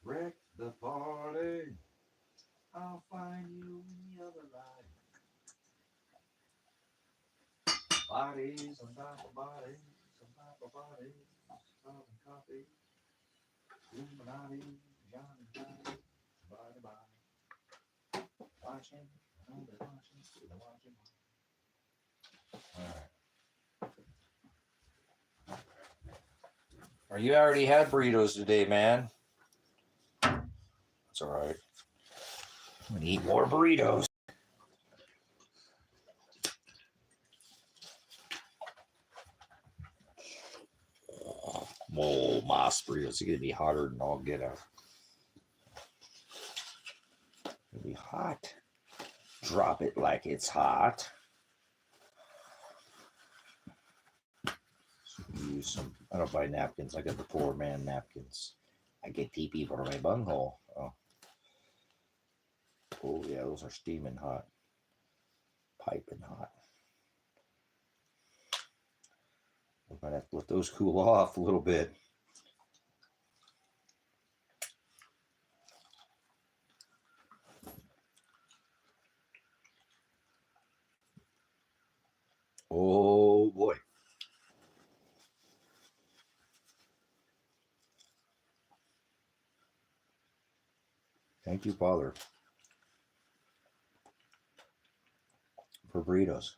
Wreck the party. I'll find you in the other life. Bodies on top of bodies, on top of bodies, carbon copy, Illuminati, Johnny, Johnny, body, body. Watching, I'm watching. All right. Or you already had burritos today, man. That's all right. I'm gonna eat more burritos. Oh, Moss burritos. It's gonna be hotter than all get out. It'll be hot. Drop it like it's hot. Use some. I don't buy napkins. I got the poor man napkins. I get TP for my bunghole. Oh yeah, those are steaming hot, piping hot. We might have to let those cool off a little bit. Oh boy. Thank you, Father, for burritos.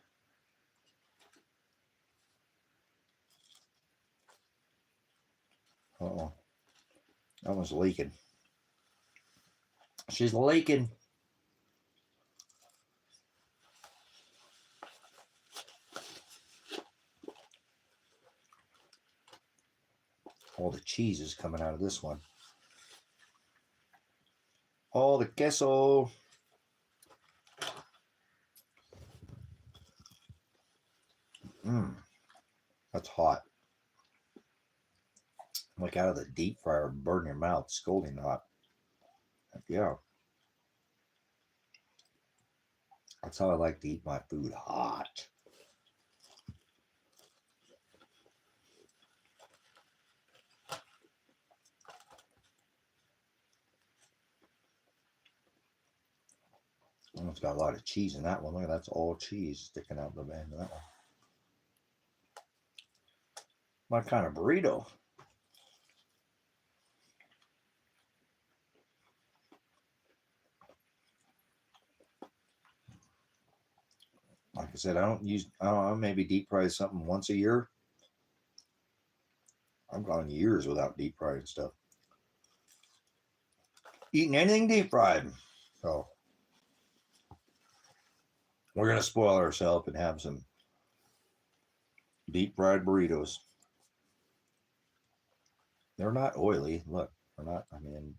Uh-oh. That one's leaking. She's leaking. All the cheese is coming out of this one. All the queso. That's hot. Like out of the deep fryer, burn your mouth, scalding hot. Yeah. That's how I like to eat my food, hot. Oh, it's got a lot of cheese in that one. Look, that's all cheese sticking out the end of that one. What kind of burrito? Like I said, I don't know, maybe deep fry something once a year. I've gone years without deep fried stuff. Eating anything deep fried. So we're going to spoil ourselves and have some deep fried burritos. They're not oily. Look, they're not, I mean,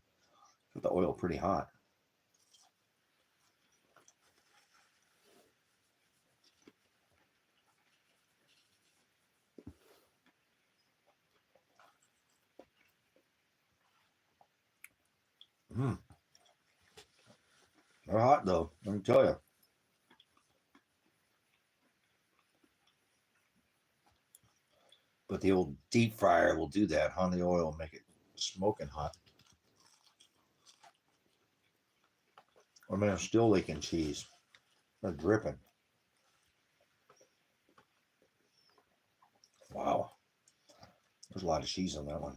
the oil pretty hot. They're hot though, let me tell you. But the old deep fryer will do that, huh? The oil will make it smoking hot. I mean, I'm still leaking cheese. They're dripping. Wow. There's a lot of cheese on that one.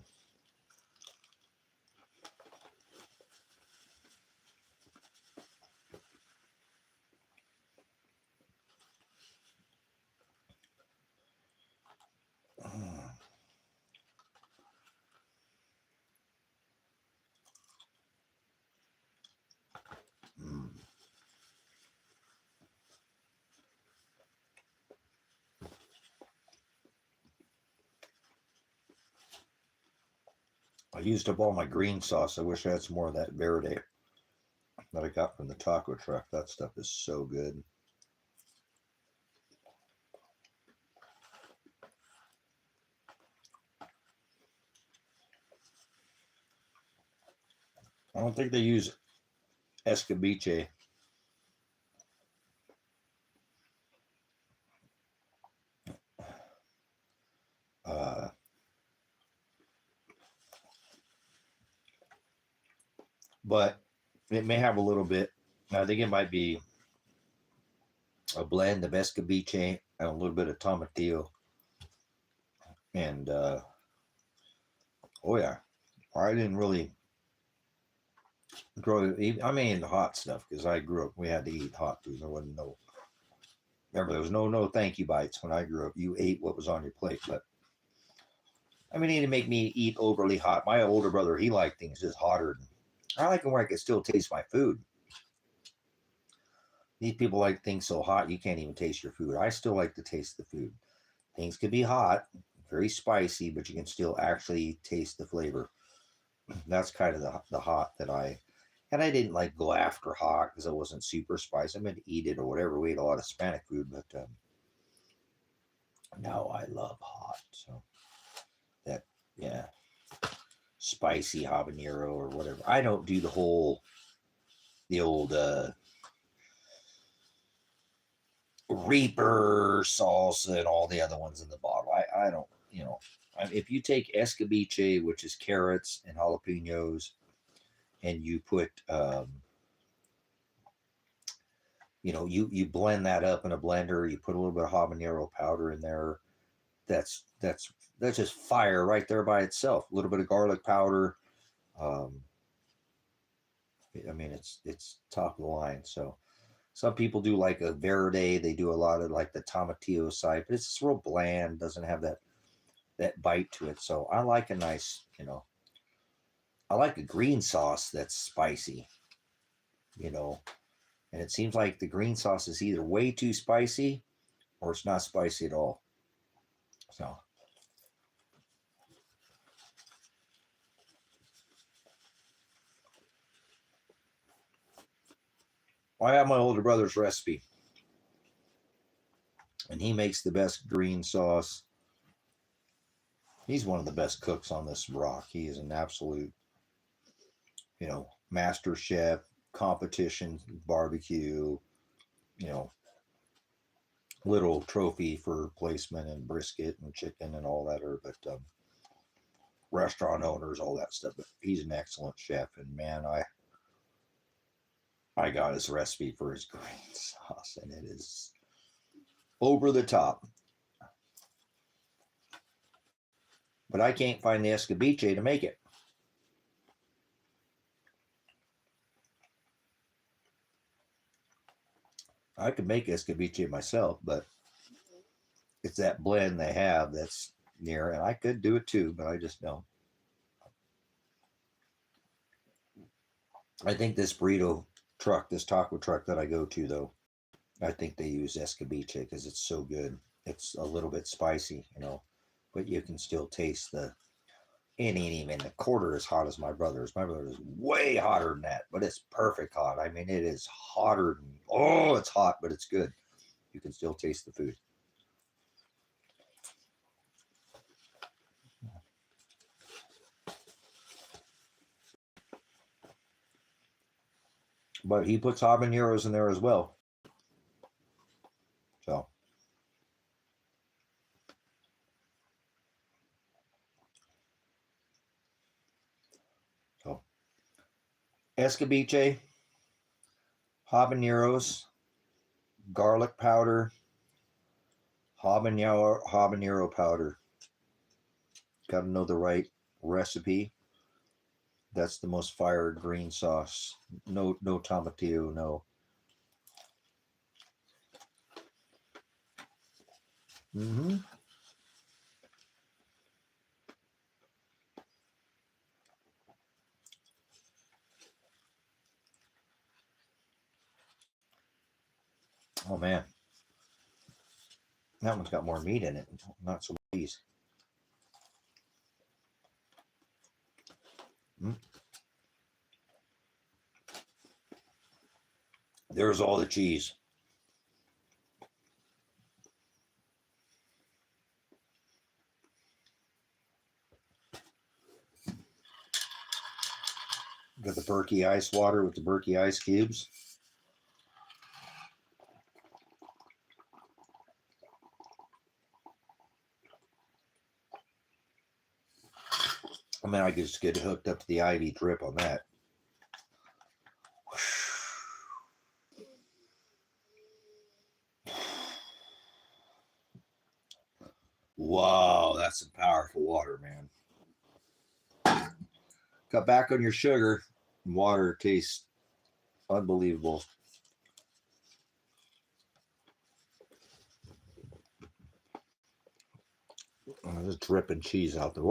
used up all my green sauce. I wish I had some more of that verde that I got from the taco truck. That stuff is so good. I don't think they use escabeche. But it may have a little bit. I think it might be a blend of escabeche and a little bit of tomatillo. And oh yeah, I didn't really grow. I mean, the hot stuff because I grew up. We had to eat hot food. There wasn't no. Remember, there was no thank you bites when I grew up. You ate what was on your plate, but I mean, it didn't make me eat overly hot. My older brother, he liked things just hotter. I like them where I can still taste my food. These people like things so hot you can't even taste your food. I still like to taste the food. Things could be hot, very spicy, but you can still actually taste the flavor. That's kind of the hot that and I didn't like go after hot because it wasn't super spicy. I meant to eat it or whatever. We ate a lot of Hispanic food, but no, I love hot. So that, yeah, spicy habanero or whatever. I don't do the old Reaper salsa and all the other ones in the bottle. I don't, if you take escabeche, which is carrots and jalapenos, and you put, you blend that up in a blender, you put a little bit of habanero powder in there. That's just fire right there by itself. A little bit of garlic powder. I mean, it's top of the line. So some people do like a verde. They do a lot of like the tomatillo side, but it's real bland. Doesn't have that bite to it. So I like a nice, I like a green sauce that's spicy, and it seems like the green sauce is either way too spicy or it's not spicy at all. So I have my older brother's recipe, and he makes the best green sauce. He's one of the best cooks on this rock. He is an absolute, master chef, competition, barbecue, you know, little trophy for placement and brisket and chicken and all that, but restaurant owners, all that stuff. But he's an excellent chef, and man, I got his recipe for his green sauce, and it is over the top. But I can't find the escabeche to make it. I could make escabeche myself, but it's that blend they have that's near, and I could do it too, but I just don't. I think this burrito truck, this taco truck that I go to, though, I think they use escabeche because it's so good. It's a little bit spicy, but you can still taste it ain't even a quarter as hot as my brother's. My brother's way hotter than that, but it's perfect hot. I mean, it is hotter than, it's hot, but it's good. You can still taste the food. But he puts habaneros in there as well. So escabeche, habaneros, garlic powder, habanero powder. Got to know the right recipe. That's the most fire green sauce. No tomatillo, no. Mm-hmm. Oh man, that one's got more meat in it. Not so pleased. Mm. There's all the cheese. Got the Berkey ice water with the Berkey ice cubes. I mean, I could just get hooked up to the IV drip on that. Wow, that's some powerful water, man. Cut back on your sugar. Water tastes unbelievable. Just dripping cheese out there.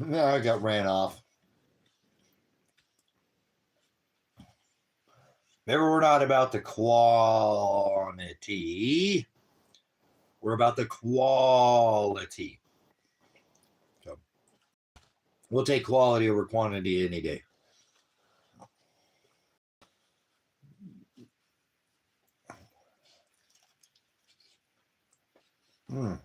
Yeah, I got ran off. Remember, we're not about the quantity. We're about the quality. So we'll take quality over quantity any day. Mm.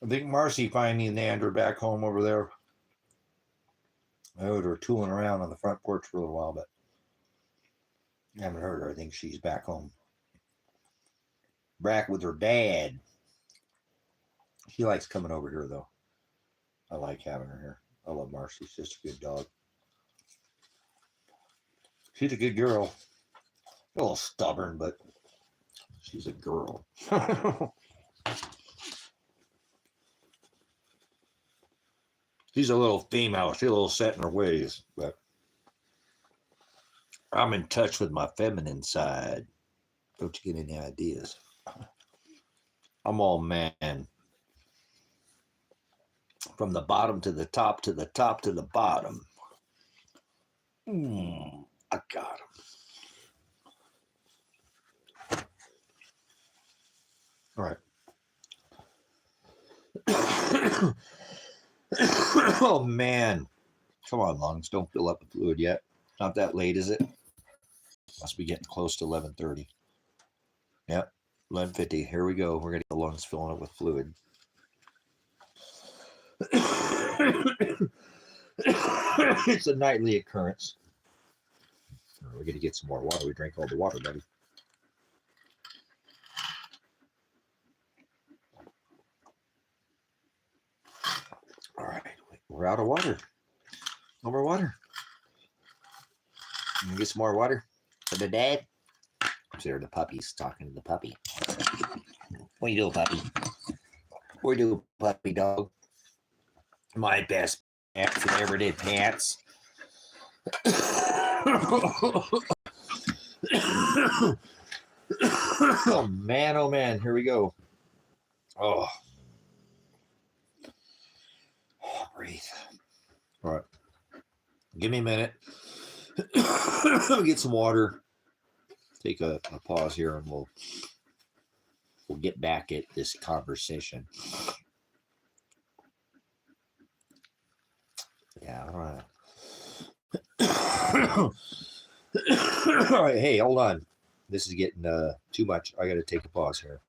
I think Marcy finally nandered back home over there. I heard her tooling around on the front porch for a little while, but I haven't heard her. I think she's back home. Back with her dad. She likes coming over here, though. I like having her here. I love Marcy. She's just a good dog. She's a good girl. A little stubborn, but she's a girl. She's a little female. She's a little set in her ways, but I'm in touch with my feminine side. Don't you get any ideas? I'm all man. From the bottom to the top to the top to the bottom. I got him. All right. Oh, man. Come on, lungs. Don't fill up with fluid yet. Not that late, is it? Must be getting close to 11:30. Yep. 11:50. Here we go. We're going to get the lungs filling up with fluid. It's a nightly occurrence. We're going to get some more water. We drank all the water, buddy. All right. We're out of water. No more water. Can we get some more water for the dad? There, the puppy's talking to the puppy. What you doing, puppy? What you doing, puppy dog? My best pants that ever did pants. Oh man, here we go. Oh, breathe. All right, give me a minute. Get some water. Take a pause here, and we'll get back at this conversation. Yeah, all right. All right, hey, hold on. This is getting too much. I got to take a pause here.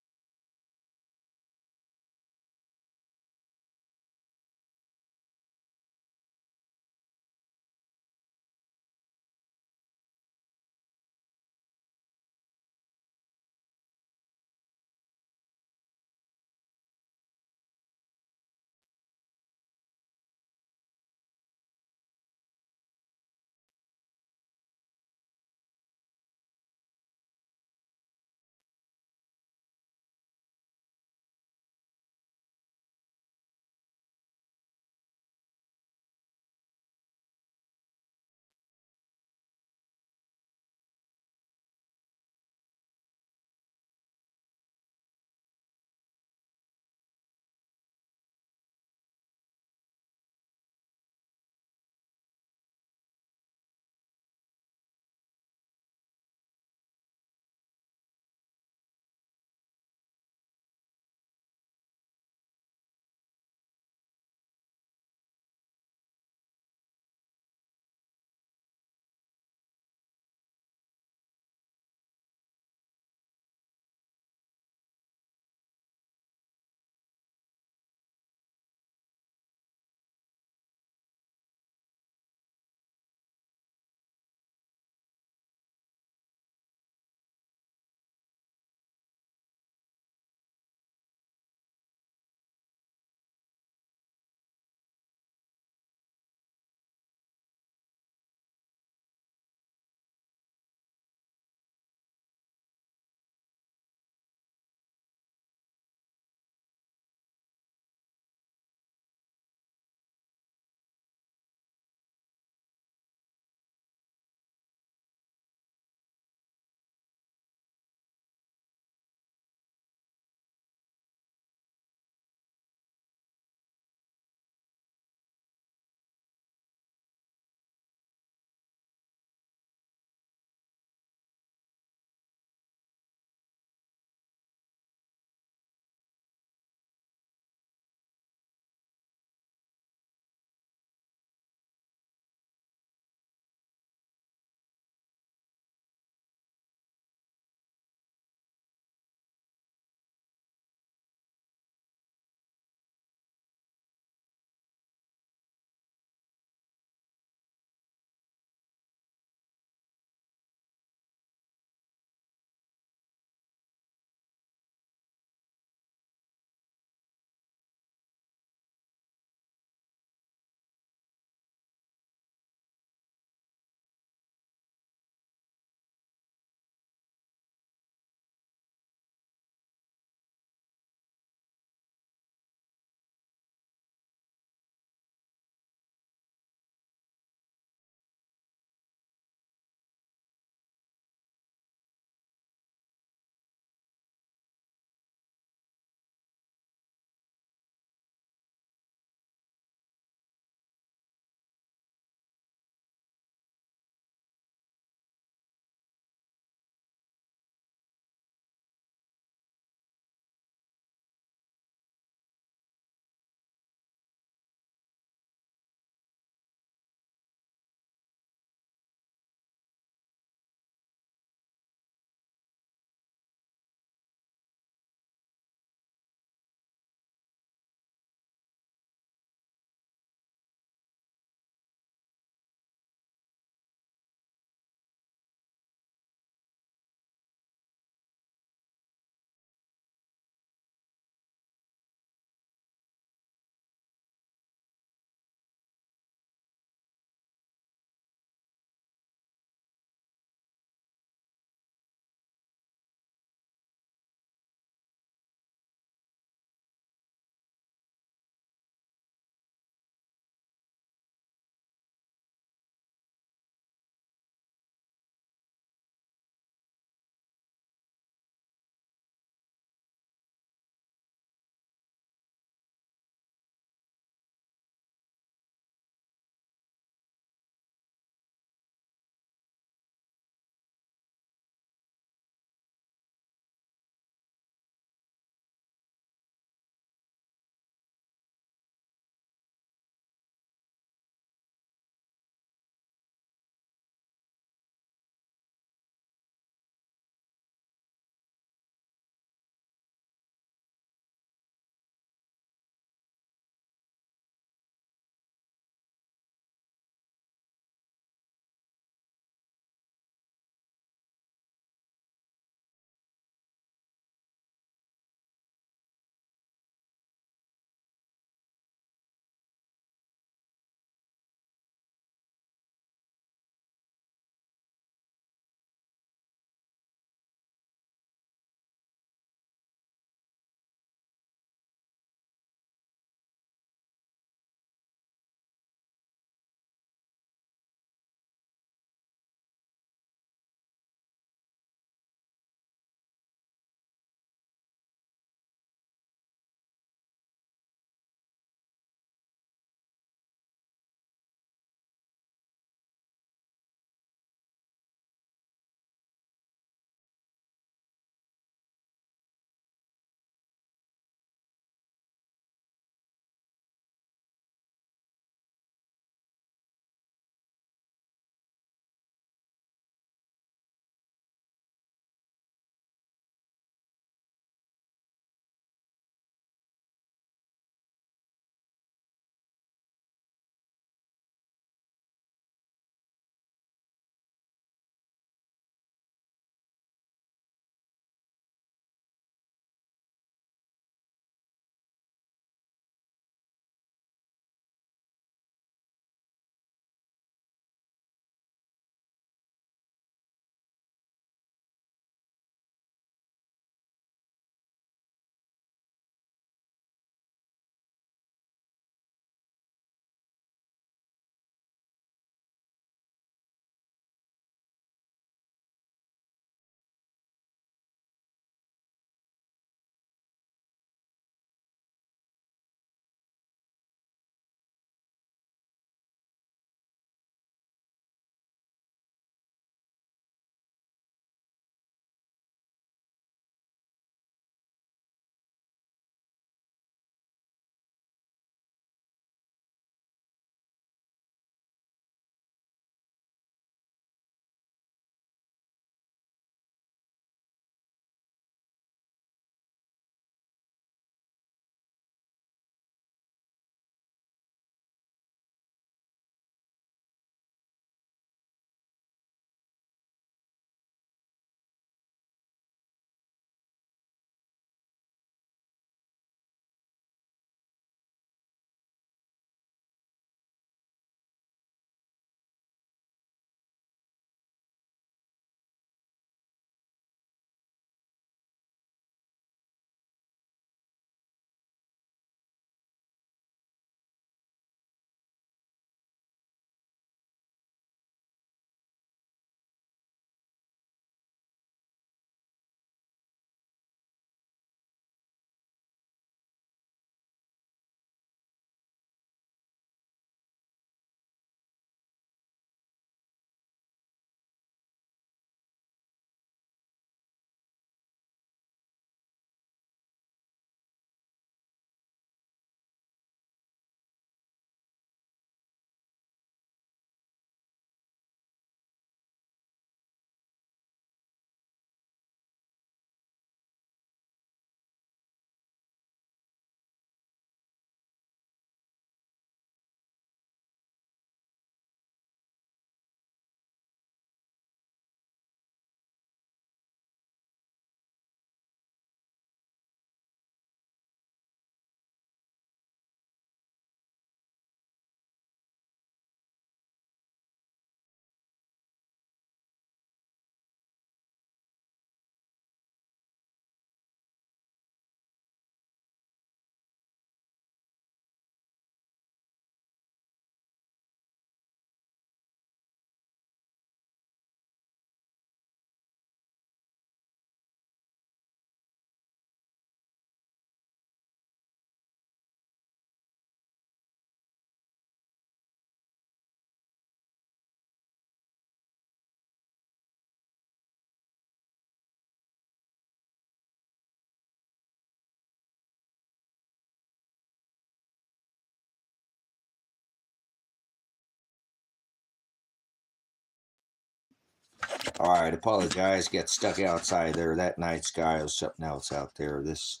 All right, apologize. Got stuck outside there. That night sky was something else out there. This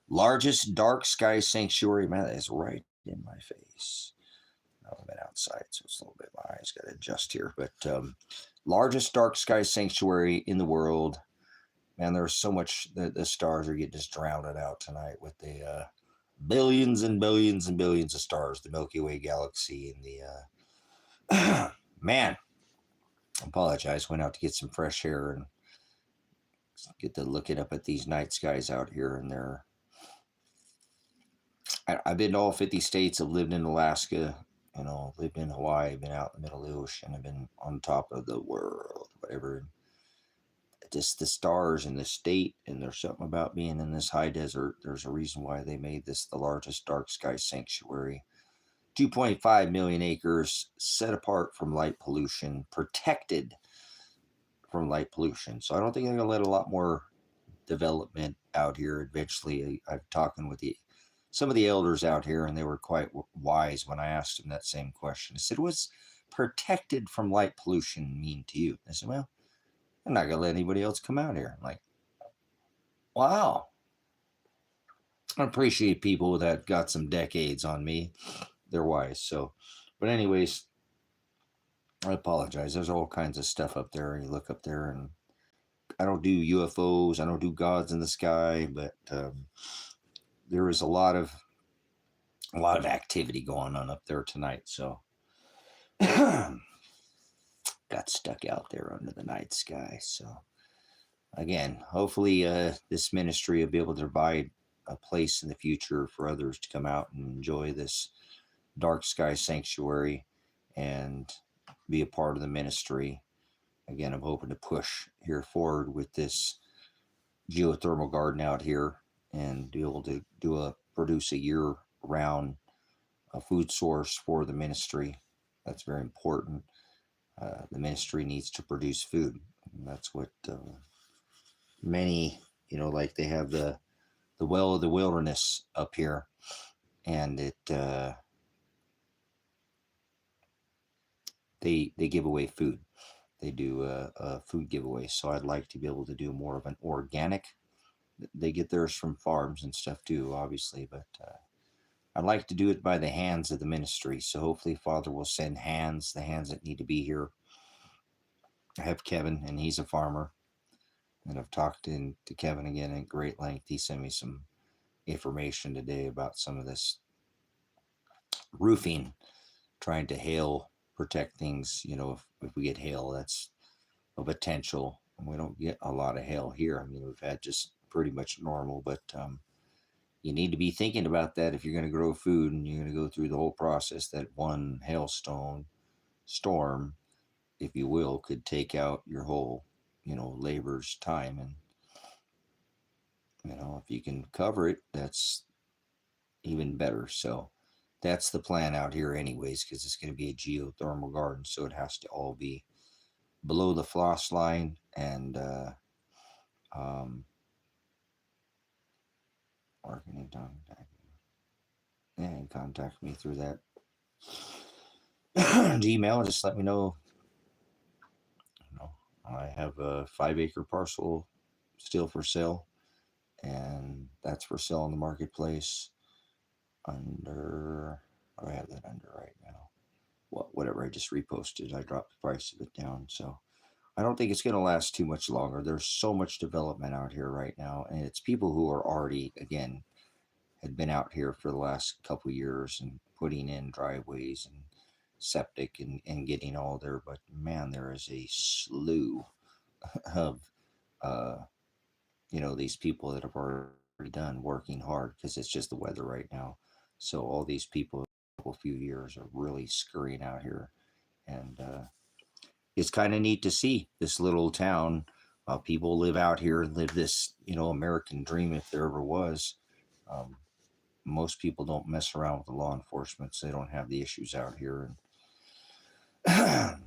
largest dark sky sanctuary, man, that is right in my face. I've been outside, so it's a little bit, my eyes got to adjust here. But largest dark sky sanctuary in the world. Man, there's so much, the stars are getting just drowned out tonight with the billions and billions and billions of stars, the Milky Way galaxy, and the man. I apologize. Went out to get some fresh air and get to looking up at these night skies out here, and I've been to all 50 states. I've lived in Alaska, lived in Hawaii, been out in the middle of the ocean. I've been on top of the world, whatever. Just the stars in the state, and there's something about being in this high desert. There's a reason why they made this the largest dark sky sanctuary. 2.5 million acres, set apart from light pollution, protected from light pollution. So I don't think they're going to let a lot more development out here. Eventually, I'm talking with some of the elders out here, and they were quite wise when I asked them that same question. I said, "What's protected from light pollution mean to you?" They said, "Well, I'm not going to let anybody else come out here." I'm like, wow. I appreciate people that got some decades on me. They're wise. So, but anyways, I apologize. There's all kinds of stuff up there. You look up there, and I don't do UFOs. I don't do gods in the sky, but there is a lot of activity going on up there tonight. So got stuck out there under the night sky. So again, hopefully this ministry will be able to provide a place in the future for others to come out and enjoy this dark sky sanctuary and be a part of the ministry. Again, I'm hoping to push here forward with this geothermal garden out here and be able to produce a year-round food source for the ministry. That's very important. The ministry needs to produce food. And that's what many, like they have the well of the wilderness up here, and it they give away food. They do a food giveaway. So I'd like to be able to do more of an organic. They get theirs from farms and stuff too, obviously, but I'd like to do it by the hands of the ministry. So hopefully Father will send the hands that need to be here. I have Kevin, and he's a farmer. And I've talked to Kevin again at great length. He sent me some information today about some of this roofing, trying to hail protect things. If we get hail, that's a potential. And we don't get a lot of hail here. I mean, we've had just pretty much normal, but you need to be thinking about that if you're going to grow food and you're going to go through the whole process. That one hailstone storm, if you will, could take out your whole, labor's time. And, if you can cover it, that's even better. So that's the plan out here anyways, because it's going to be a geothermal garden. So it has to all be below the floss line, and marketing and contact. Yeah, and contact me through that Gmail. Just let me know. I have a 5-acre parcel still for sale, and that's for sale in the marketplace under. What do I have that under right now? Whatever I just reposted, I dropped the price of it down. So I don't think it's going to last too much longer. There's so much development out here right now, and it's people who are already, again, had been out here for the last couple of years and putting in driveways and septic and getting all there. But man, there is a slew of these people that have already done working hard, because it's just the weather right now. So all these people a few years are really scurrying out here, and it's kind of neat to see this little town. People live out here and live this American dream, if there ever was. um, Most people don't mess around with the law enforcement, so they don't have the issues out here, and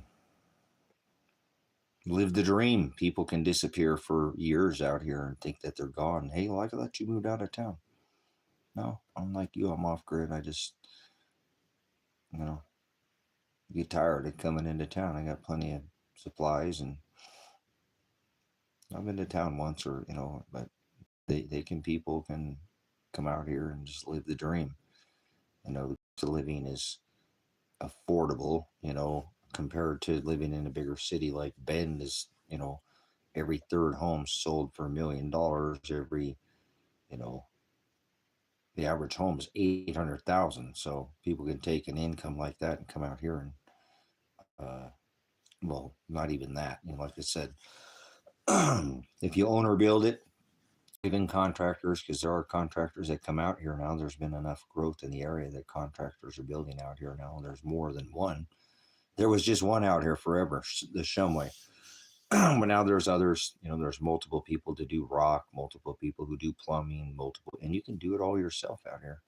live the dream. People can disappear for years out here and think that they're gone. Hey, well, I thought you moved out of town. No, I'm like you. I'm off grid. I just, you know, get tired of coming into town. I got plenty of supplies and I've been to town once, or but people can come out here and just live the dream. The cost of living is affordable, compared to living in a bigger city like Bend is, every third home sold for $1 million. You know, the average home is 800,000. So people can take an income like that and come out here and, well, not even that. Like I said, if you own or build it, even contractors, because there are contractors that come out here now. There's been enough growth in the area that contractors are building out here now. There's more than one. There was just one out here forever, the Shumway. But now there's others. There's multiple people to do rock, multiple people who do plumbing, multiple, and you can do it all yourself out here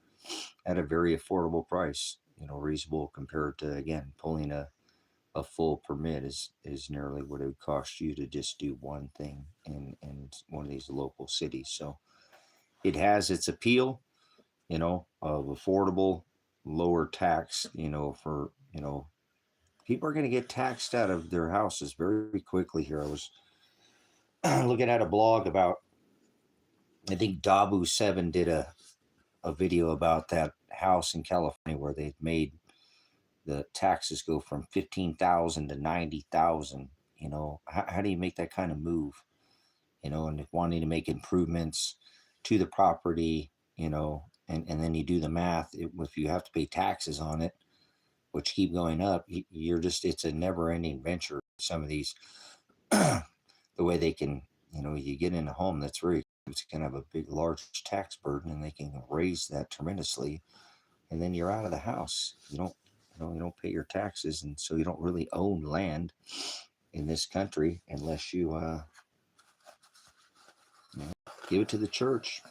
at a very affordable price. Reasonable compared to, again, pulling a full permit is nearly what it would cost you to just do one thing in one of these local cities. So it has its appeal, of affordable, lower tax, for, people are going to get taxed out of their houses very quickly here. I was looking at a blog about, I think Dabu7 did a video about that house in California where they made the taxes go from 15,000 to 90,000. How do you make that kind of move? And wanting to make improvements to the property, and then you do the math. If you have to pay taxes on it, which keep going up, it's a never ending venture. Some of these, the way they can, you get in a home that's very, it's going to have a big, large tax burden, and they can raise that tremendously. And then you're out of the house. You don't pay your taxes. And so you don't really own land in this country unless you, give it to the church.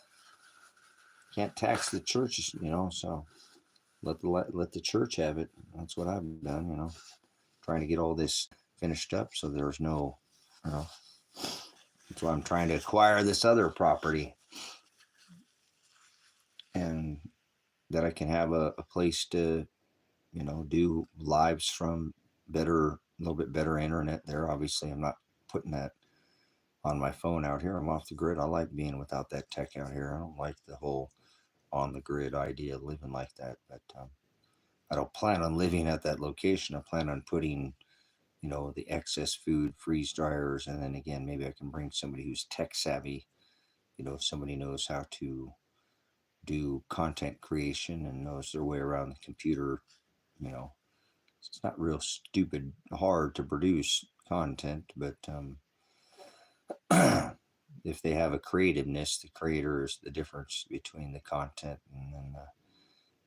Can't tax the churches, so let the church have it. That's what I've done, trying to get all this finished up so there's no, that's why I'm trying to acquire this other property, and that I can have a place to, do lives from a little bit better internet there. Obviously, I'm not putting that on my phone out here. I'm off the grid. I like being without that tech out here. I don't like the whole on the grid idea of living like that. But I don't plan on living at that location. I plan on putting, the excess food, freeze dryers, and then again, maybe I can bring somebody who's tech savvy. If somebody knows how to do content creation and knows their way around the computer, you know, it's not real stupid hard to produce content, but if they have a creativeness, the creator is the difference between the content and then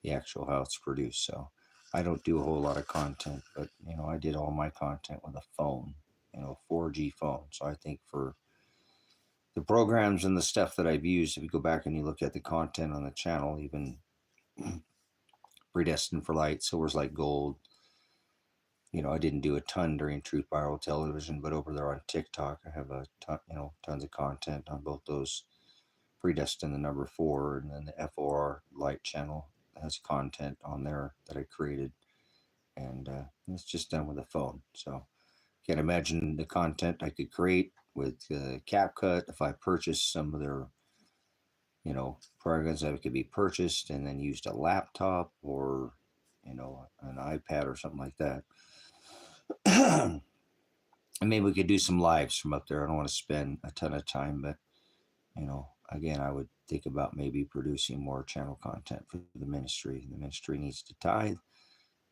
the actual how it's produced. So I don't do a whole lot of content, but I did all my content with a phone, 4G phone. So I think for the programs and the stuff that I've used, if you go back and you look at the content on the channel, even Predestined for Light, Silver's Like Gold, I didn't do a ton during Truth Viral Television, but over there on TikTok, I have a ton, tons of content on both those. Predestined the number 4, and then the FOR Light channel has content on there that I created, and it's just done with a phone. So can't imagine the content I could create with CapCut if I purchased some of their, programs that could be purchased and then used a laptop or, an iPad or something like that. And maybe we could do some lives from up there. I don't want to spend a ton of time, but, again, I would think about maybe producing more channel content for the ministry. The ministry needs to tithe.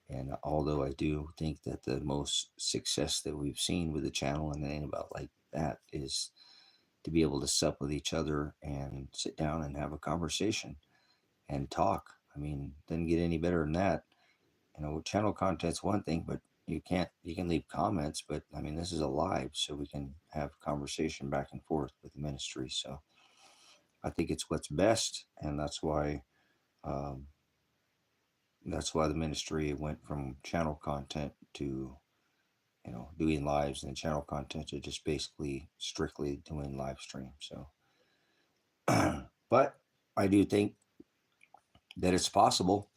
And although I do think that the most success that we've seen with the channel and anything about like that is to be able to sup with each other and sit down and have a conversation and talk. I mean, doesn't get any better than that. Channel content's one thing, but you can leave comments, but I mean, this is a live, so we can have conversation back and forth with the ministry. So I think it's what's best. And um, that's why the ministry went from channel content to, doing lives, and channel content to just basically strictly doing live stream. So, but I do think that it's possible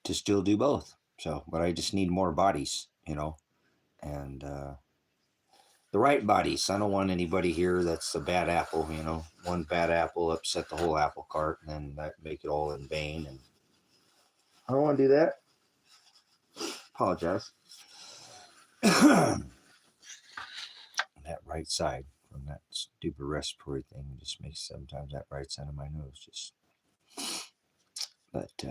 to still do both. So, but I just need more bodies, and the right buddies. I don't want anybody here that's a bad apple. One bad apple upset the whole apple cart, and then that make it all in vain. And I don't want to do that. Apologize. That right side from that stupid respiratory thing just makes sometimes that right side of my nose just. But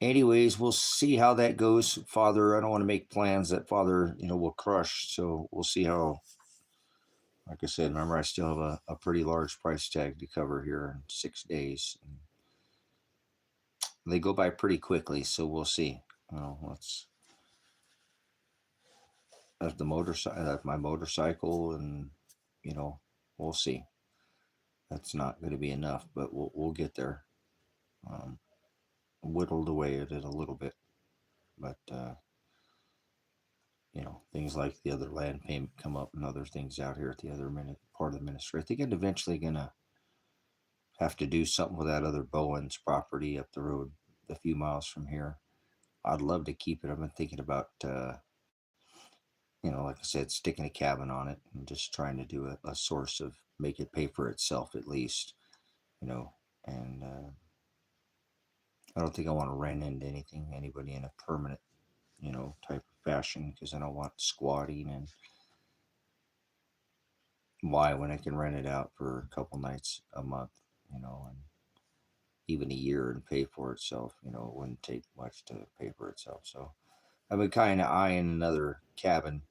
anyways, we'll see how that goes, Father. I don't want to make plans that Father, will crush. So we'll see how. Like I said, remember I still have a pretty large price tag to cover here in 6 days. And they go by pretty quickly, so we'll see. That's the motorcycle. That's my motorcycle, and we'll see. That's not going to be enough, but we'll get there. Whittled away at it a little bit, but things like the other land payment come up and other things out here at the other part of the ministry. I think I'm eventually going to have to do something with that other Bowen's property up the road a few miles from here. I'd love to keep it. I've been thinking about, like I said, sticking a cabin on it and just trying to do a source of make it pay for itself at least, and I don't think I want to rent into anybody in a permanent, type of fashion, because I don't want squatting. And why, when I can rent it out for a couple nights a month, and even a year and pay for itself, it wouldn't take much to pay for itself. So I've been kind of eyeing another cabin,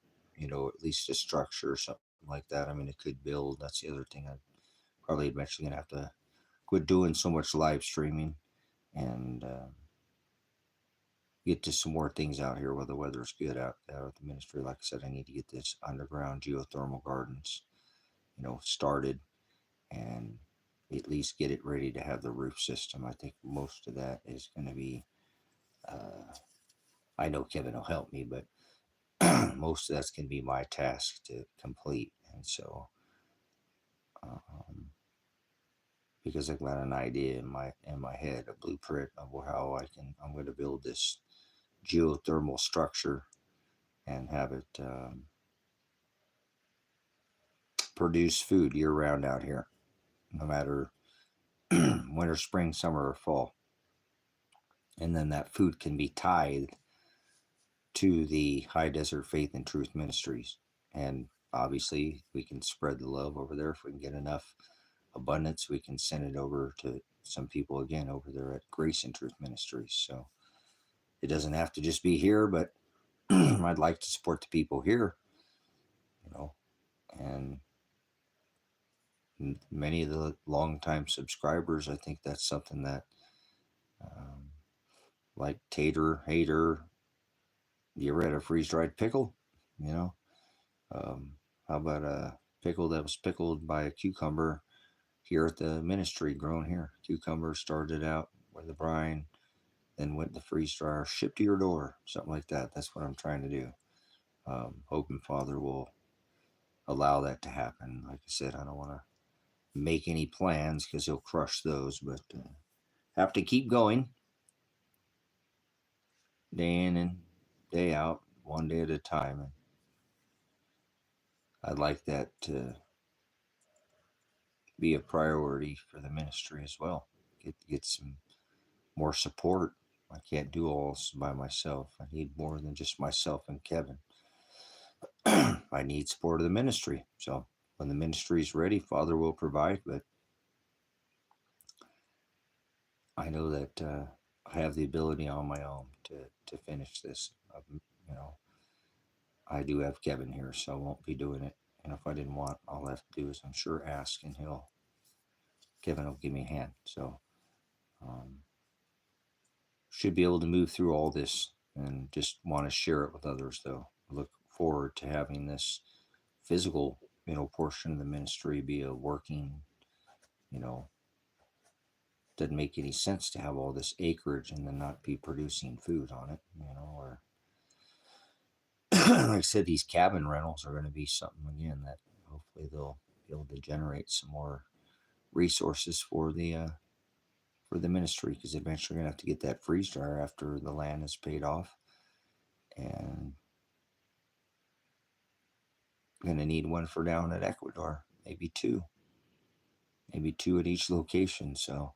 at least a structure or something like that. I mean, it could build. That's the other thing. I'm probably eventually going to have to quit doing so much live streaming and get to some more things out here where the weather's good out there at the ministry. Like I said, I need to get this underground geothermal gardens, started, and at least get it ready to have the roof system. I think most of that is going to be, I know Kevin will help me, but most of that's going to be my task to complete. And so, because I've got an idea in my head, a blueprint of how I'm going to build this geothermal structure and have it produce food year round out here, no matter winter, spring, summer, or fall. And then that food can be tithed to the High Desert Faith and Truth Ministries. And obviously, we can spread the love over there. If we can get enough abundance, we can send it over to some people again over there at Grace and Truth Ministries. So it doesn't have to just be here, but I'd like to support the people here, and many of the longtime subscribers. I think that's something that, like Tater Hater, you ever had a freeze-dried pickle? How about a pickle that was pickled by a cucumber here at the ministry, grown here? Cucumber started out with the brine, then went to the freeze dryer, shipped to your door, something like that. That's what I'm trying to do. Hoping Father will allow that to happen. Like I said, I don't want to make any plans because he'll crush those, but have to keep going day in and day out, one day at a time. And I'd like that to be a priority for the ministry as well. Get some more support. I can't do all this by myself. I need more than just myself and Kevin. I need support of the ministry. So when the ministry is ready, Father will provide. But I know that I have the ability on my own to finish this. I do have Kevin here, so I won't be doing it. And if I didn't want, all I have to do is, I'm sure, ask, and Kevin will give me a hand. So should be able to move through all this, and just want to share it with others, though. I look forward to having this physical, portion of the ministry be a working, doesn't make any sense to have all this acreage and then not be producing food on it, or like I said, these cabin rentals are going to be something again that hopefully they'll be able to generate some more resources for the ministry, because eventually we're going to have to get that freeze dryer after the land is paid off. And going to need one for down at Ecuador, maybe two at each location. So,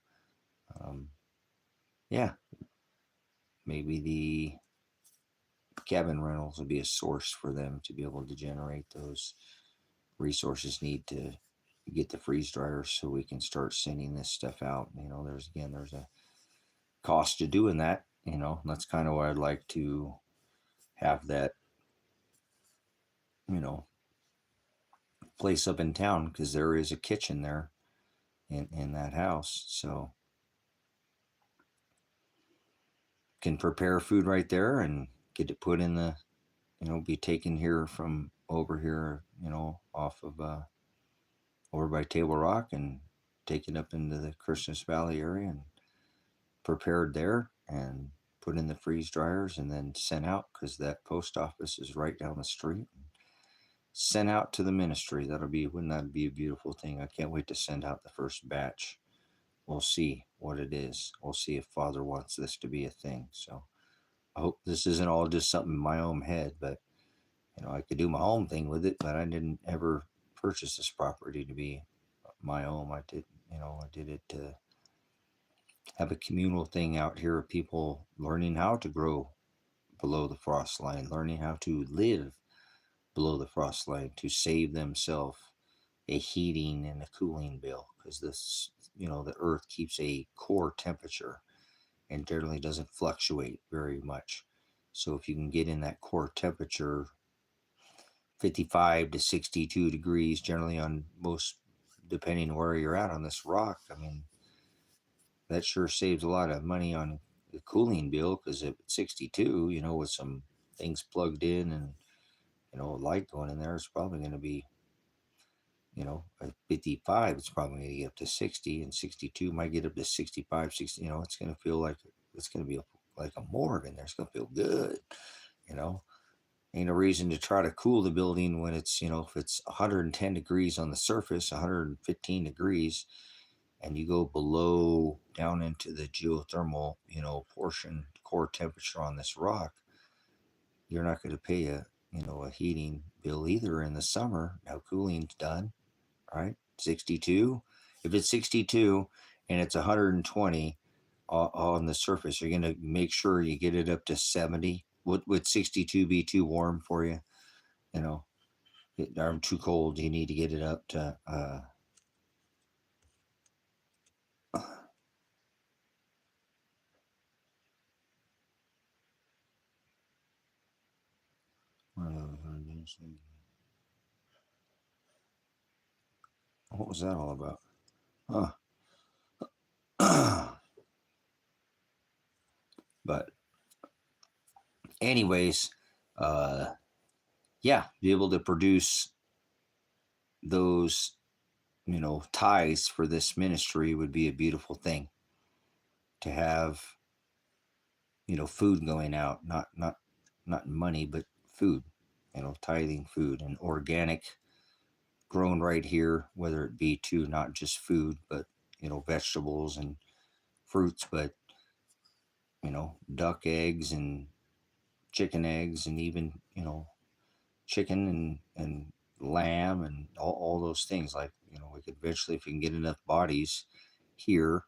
yeah, maybe the cabin rentals will be a source for them to be able to generate those resources need to get the freeze dryers so we can start sending this stuff out. There's a cost to doing that. That's kind of why I'd like to have that, place up in town, because there is a kitchen there in that house. So can prepare food right there and get it put in the, be taken here from over here, off of over by Table Rock, and taken up into the Christmas Valley area and prepared there and put in the freeze dryers and then sent out, because that post office is right down the street. Sent out to the ministry. Wouldn't that be a beautiful thing? I can't wait to send out the first batch. We'll see what it is. We'll see if Father wants this to be a thing. So I hope this isn't all just something in my own head, but I could do my own thing with it, but I didn't ever purchase this property to be my own. I did it to have a communal thing out here of people learning how to grow below the frost line, learning how to live below the frost line to save themselves a heating and a cooling bill, because this, the earth keeps a core temperature and generally doesn't fluctuate very much. So if you can get in that core temperature, 55 to 62 degrees, generally on most, depending where you're at on this rock, that sure saves a lot of money on the cooling bill, because at 62, with some things plugged in and, a light going in there, it's probably going to be, at 55, it's probably going to get up to 60, and 62 might get up to 65, 60. It's going to feel like it's going to be like a morgue in there. It's going to feel good. Ain't a reason to try to cool the building when it's, if it's 110 degrees on the surface, 115 degrees, and you go below down into the geothermal, portion, core temperature on this rock, you're not going to pay a heating bill either in the summer. Now cooling's done, right? 62. If it's 62 and it's 120 on the surface, you're going to make sure you get it up to 70. Would 62 be too warm for you? I'm too cold. You need to get it up to what was that all about? But anyways, yeah, be able to produce those, ties for this ministry would be a beautiful thing. To have, food going out, not money, but food, tithing food and organic, grown right here, whether it be to not just food, but, vegetables and fruits, but, duck eggs and chicken eggs, and even, chicken and lamb and all those things. Like, we could eventually, if we can get enough bodies here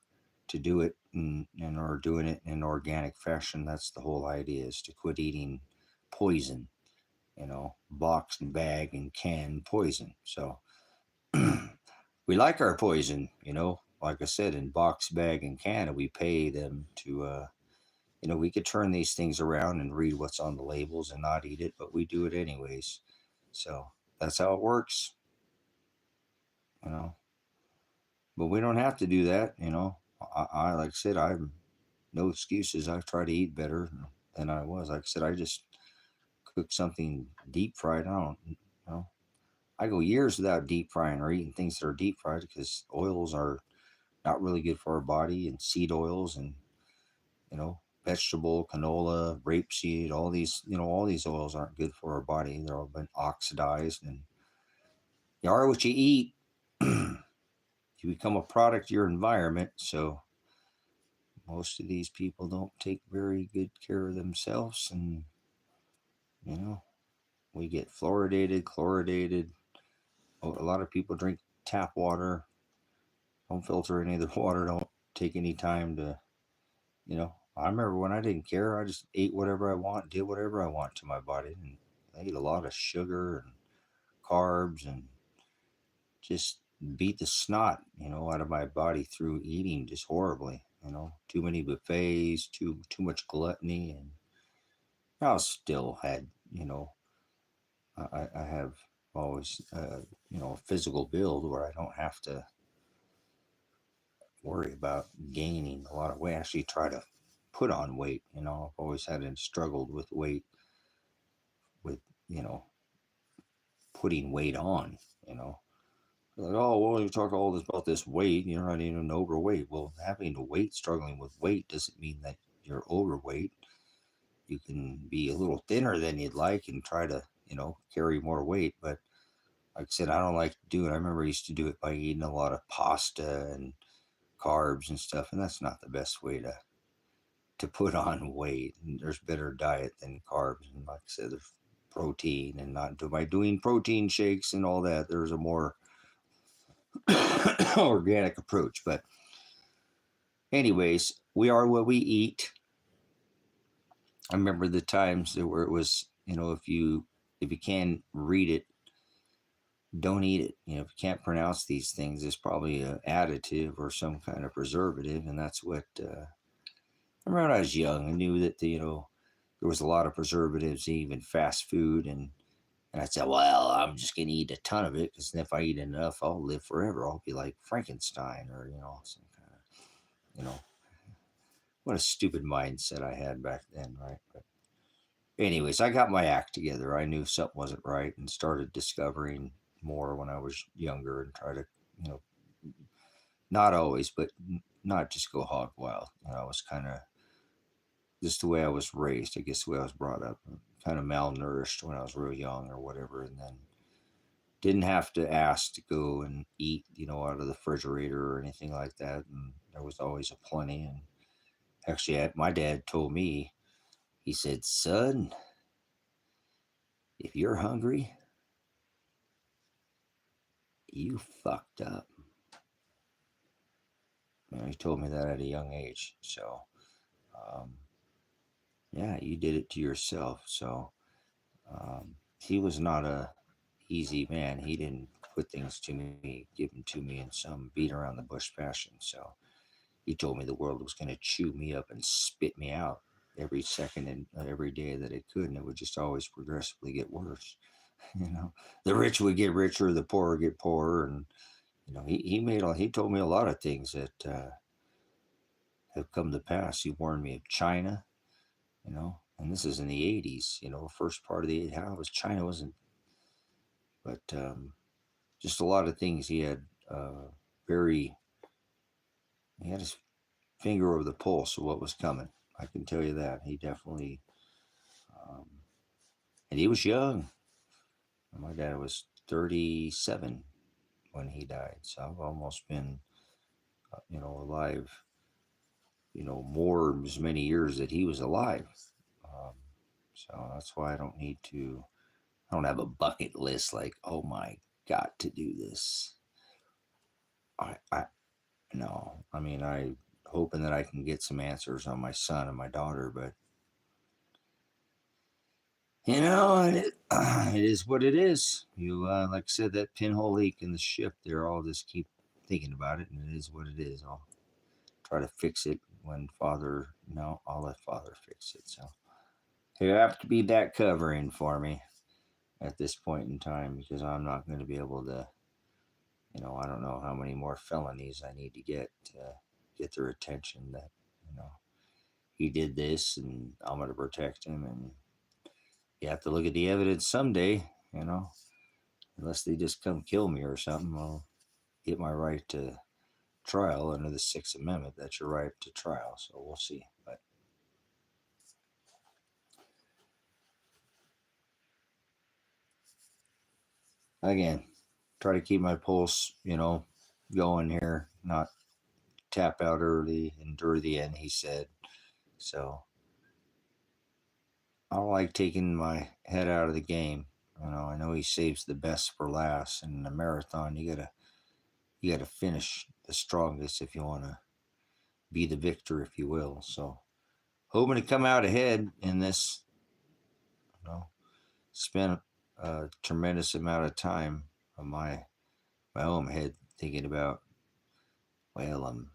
to do it, and are doing it in an organic fashion. That's the whole idea, is to quit eating poison, boxed and bag and canned poison. So we like our poison, like I said, in box, bag, and can, and we pay them to, we could turn these things around and read what's on the labels and not eat it, but we do it anyways. So that's how it works, but we don't have to do that. I like I said, I'm no excuses. I try to eat better than I was. Like I said, I just cook something deep fried. I don't, I go years without deep frying or eating things that are deep fried, because oils are not really good for our body, and seed oils, and, vegetable, canola, rapeseed, all these oils aren't good for our body. They're all been oxidized, and you are what you eat. You become a product of your environment. So most of these people don't take very good care of themselves, and, we get fluoridated, chloridated. A lot of people drink tap water. Don't filter any of the water. Don't take any time to, I remember when I didn't care. I just ate whatever I want, did whatever I want to my body. And I ate a lot of sugar and carbs and just beat the snot, out of my body through eating just horribly. Too many buffets, too much gluttony, and I still had, I have always, a physical build where I don't have to worry about gaining a lot of weight. I actually try to put on weight. I've always had and struggled with weight, with, you know, putting weight on, you know. Like, oh, well, you talk all this about this weight, you're not even overweight. Well, having a weight, struggling with weight doesn't mean that you're overweight. You can be a little thinner than you'd like and try to, carry more weight. But like I said, I don't like to do it. I remember I used to do it by eating a lot of pasta and carbs and stuff, and that's not the best way to put on weight. And there's better diet than carbs. And like I said, there's protein, and not by doing protein shakes and all that, there's a more organic approach. But anyways, we are what we eat. I remember the times where it was, if you can read it, don't eat it. If you can't pronounce these things, it's probably an additive or some kind of preservative, and that's what. I remember when I was young, I knew that there was a lot of preservatives, even fast food, and I said, well, I'm just gonna eat a ton of it because if I eat enough, I'll live forever. I'll be like Frankenstein or some kind of what a stupid mindset I had back then, right? But anyways, I got my act together. I knew something wasn't right and started discovering more when I was younger and try to, you know, not always, but not just go hog wild. I was kind of just the way I was raised, I guess the way I was brought up, kind of malnourished when I was real young or whatever. And then didn't have to ask to go and eat, out of the refrigerator or anything like that. And there was always a plenty. And actually, my dad told me, he said, son, if you're hungry, you fucked up. He told me that at a young age. So, um, yeah, you did it to yourself. So, he was not a easy man. He didn't put things to me, give them to me in some beat around the bush fashion. So, he told me the world was going to chew me up and spit me out every second and every day that it could, and it would just always progressively get worse. The rich would get richer, the poor would get poorer, and he told me a lot of things that have come to pass. He warned me of China, and this is in the '80s. First part of the '80s. How was China wasn't, but just a lot of things. He had very. He had his finger over the pulse of what was coming. I can tell you that. He definitely, um, and he was young. My dad was 37 when he died. So I've almost been, alive, more as many years that he was alive. Um, so that's why I don't have a bucket list like, oh my, got to do this. I no, I mean, I hoping that I can get some answers on my son and my daughter, but it is what it is. Like I said, that pinhole leak in the ship there, I'll just keep thinking about it, and it is what it is. I'll try to fix it when I'll let Father fix it. So you have to be that covering for me at this point in time because I'm not going to be able to, I don't know how many more felonies I need to get their attention that, he did this and I'm going to protect him. And you have to look at the evidence someday, unless they just come kill me or something. I'll get my right to trial under the Sixth Amendment. That's your right to trial. So we'll see. But again, try to keep my pulse, going here, not tap out early, endure the end, he said. So I don't like taking my head out of the game. I know he saves the best for last. And in a marathon, you gotta finish the strongest if you want to be the victor, if you will. So hoping to come out ahead in this. Spent a tremendous amount of time on my own head thinking about, well, I'm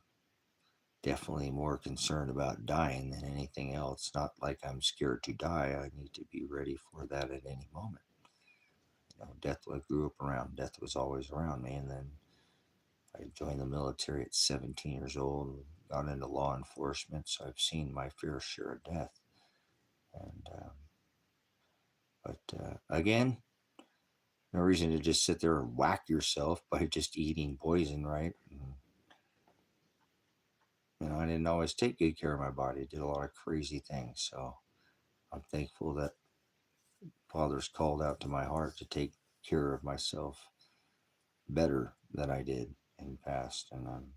definitely more concerned about dying than anything else. Not like I'm scared to die. I need to be ready for that at any moment. Death, I grew up around. Death was always around me. And then I joined the military at 17 years old and got into law enforcement. So I've seen my fair share of death. And, but again, no reason to just sit there and whack yourself by just eating poison, right? And, I didn't always take good care of my body. Did a lot of crazy things. So I'm thankful that Father's called out to my heart to take care of myself better than I did in the past. And I'm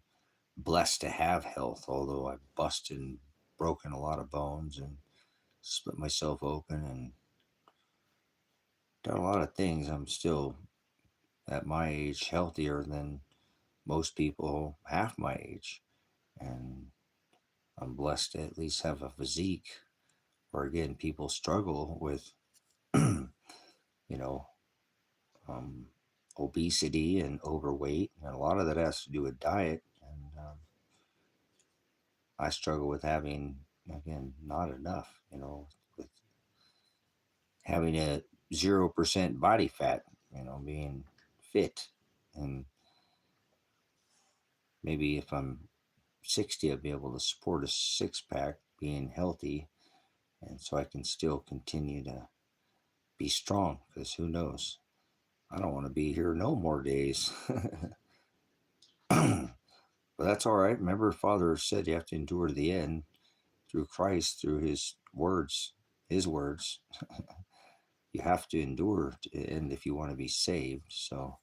blessed to have health, although I've busted and broken a lot of bones and split myself open and done a lot of things. I'm still, at my age, healthier than most people half my age. And I'm blessed to at least have a physique where, again, people struggle with, you know, um, obesity and overweight. And a lot of that has to do with diet. And I struggle with having, again, not enough, with having a 0% body fat, being fit. And maybe if I'm 60, I'll be able to support a six pack being healthy. And so I can still continue to be strong, because who knows? I don't want to be here no more days. But that's all right. Remember, Father said you have to endure to the end through Christ, through his words. You have to endure to the end if you want to be saved. So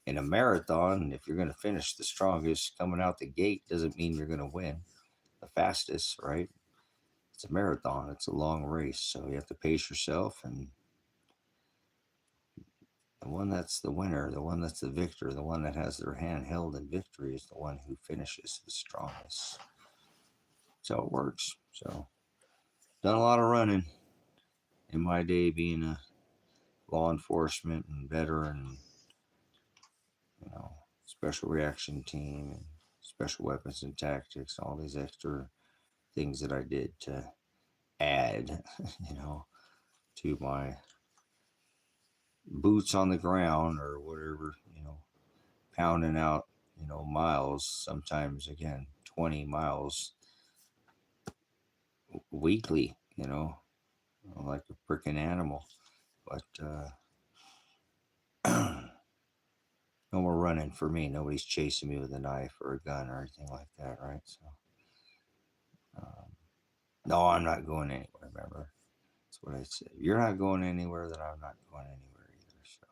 in a marathon, if you're going to finish the strongest coming out the gate, doesn't mean you're going to win the fastest, right? It's a marathon. It's a long race. So you have to pace yourself, and the one that's the winner, the one that's the victor, the one that has their hand held in victory is the one who finishes the strongest. That's how it works. So, done a lot of running in my day, being a law enforcement and veteran, special reaction team and special weapons and tactics, all these extra things that I did to add, to my boots on the ground or whatever, pounding out, miles, sometimes again, 20 miles weekly, like a freaking animal. But no more running for me. Nobody's chasing me with a knife or a gun or anything like that, right? So, no, I'm not going anywhere, remember? That's what I said. You're not going anywhere, then I'm not going anywhere either. So,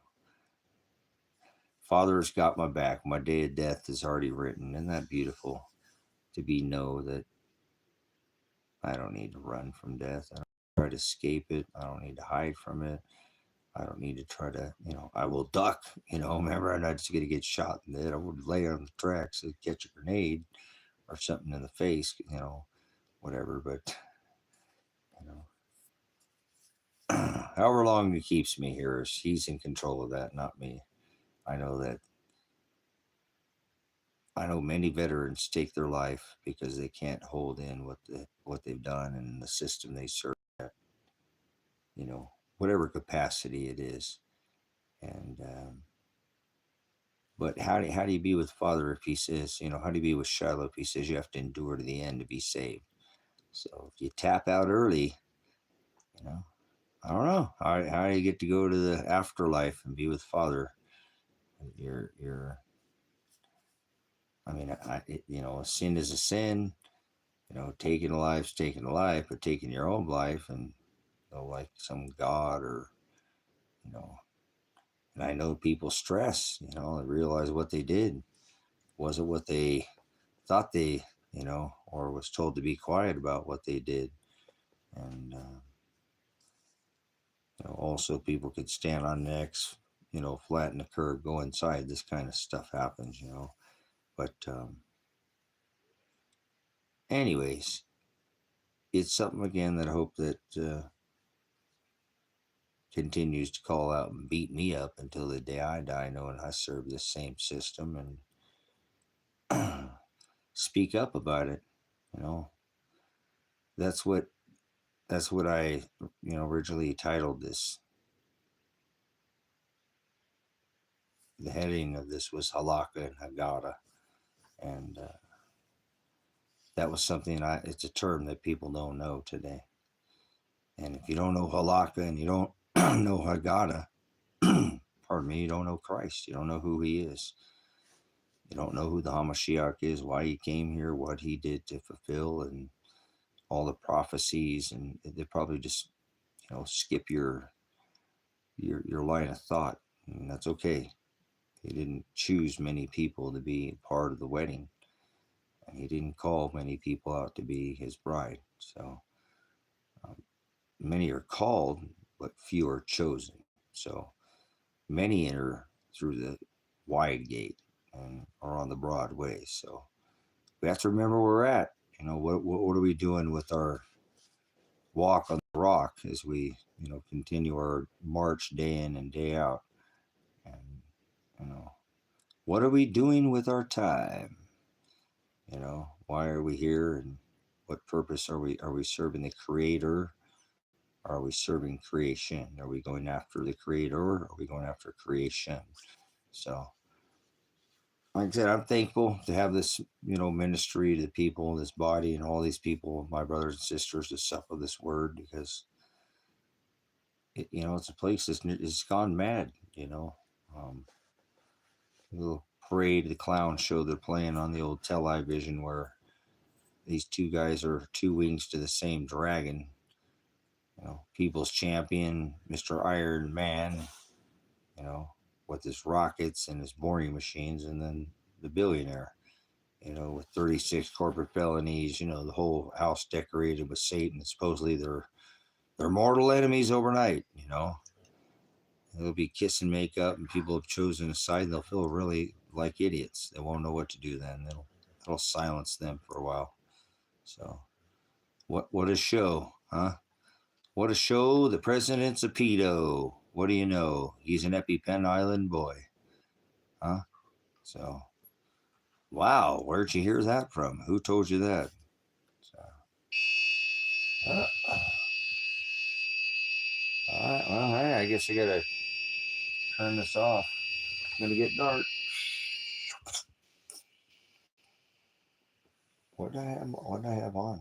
Father's got my back. My day of death is already written. Isn't that beautiful to know that I don't need to run from death? I don't try to escape it. I don't need to hide from it. I don't need to try to, I will duck, remember, I'm not just going to get shot in the head. I would lay on the tracks and catch a grenade or something in the face, whatever. But, however long he keeps me here, he's in control of that, not me. I know many veterans take their life because they can't hold in what they've done and the system they serve at, whatever capacity it is. And, but how do you be with Father if he says, how do you be with Shiloh if he says you have to endure to the end to be saved? So if you tap out early, I don't know how do you get to go to the afterlife and be with Father. I mean, sin is a sin. Taking a life's taking a life, but taking your own life and like some God or and I know people stress, and realize what they did wasn't what they thought they, or was told to be quiet about what they did. And, Also, people could stand on necks, flatten the curb, go inside. This kind of stuff happens. But, anyways, it's something again that I hope that continues to call out and beat me up until the day I die, knowing I serve this same system and speak up about it. You know, that's what I originally titled this. The heading of this was Halaka and Hagada, and that was something it's a term that people don't know today. And if you don't know Halaka and you don't know Hagada, pardon me, you don't know Christ. You don't know who he is. You don't know who the Hamashiach is, why he came here, what he did to fulfill, and all the prophecies. And they probably just, skip your line of thought. And that's okay. He didn't choose many people to be part of the wedding. And he didn't call many people out to be his bride. So many are called, but few are chosen. So many enter through the wide gate and are on the broad way. So we have to remember where we're at. What are we doing with our walk on the rock as we, continue our march day in and day out? And, what are we doing with our time? Why are we here, and what purpose are we serving the creator? Are we serving creation? Are we going after the creator, or are we going after creation? So, like I said, I'm thankful to have this, ministry to the people, this body, and all these people, my brothers and sisters, to sup of this word, because it's a place that's gone mad. Little parade, the clown show they're playing on the old television, where these two guys are two wings to the same dragon. People's champion, Mr. Iron Man, with his rockets and his boring machines, and then the billionaire, with 36 corporate felonies, the whole house decorated with Satan. Supposedly they're mortal enemies overnight. They'll be kissing makeup, and people have chosen a side, and they'll feel really like idiots. They won't know what to do then. It'll silence them for a while. So what a show, huh? What a show. The president's a pedo. What do you know? He's an EpiPen Island boy. Huh? So, wow, where'd you hear that from? Who told you that? So, uh, all right, well, hey, I guess I gotta turn this off. It's gonna get dark. What did I have on?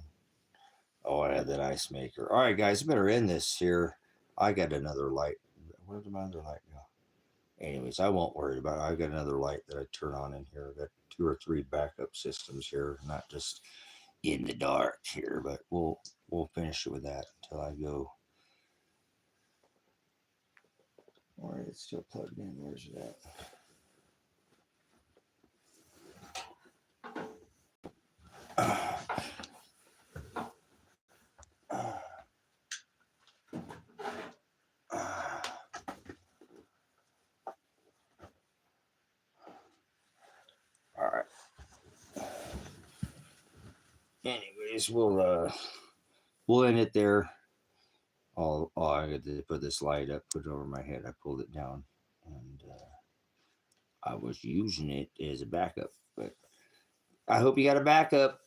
Oh, I had that ice maker. All right, guys, I better end this here. I got another light. Where did my other light go? Anyways, I won't worry about it. I've got another light that I turn on in here. I've got 2 or 3 backup systems here, not just in the dark here, but we'll finish it with that until I go. All right, it's still plugged in. Where's it at? All right. Anyways, we'll end it there. I got to put this light up, put it over my head. I pulled it down, and I was using it as a backup. But I hope you got a backup.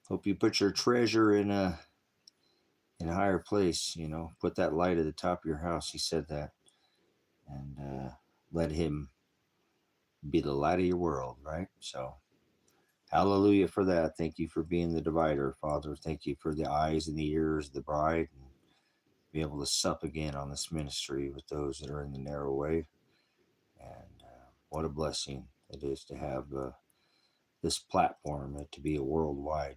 Hope you put your treasure in a higher place. Put that light at the top of your house. He said that, and let him be the light of your world, right? So, hallelujah for that. Thank you for being the divider, Father. Thank you for the eyes and the ears of the bride, and be able to sup again on this ministry with those that are in the narrow way. And what a blessing it is to have this platform, to be a worldwide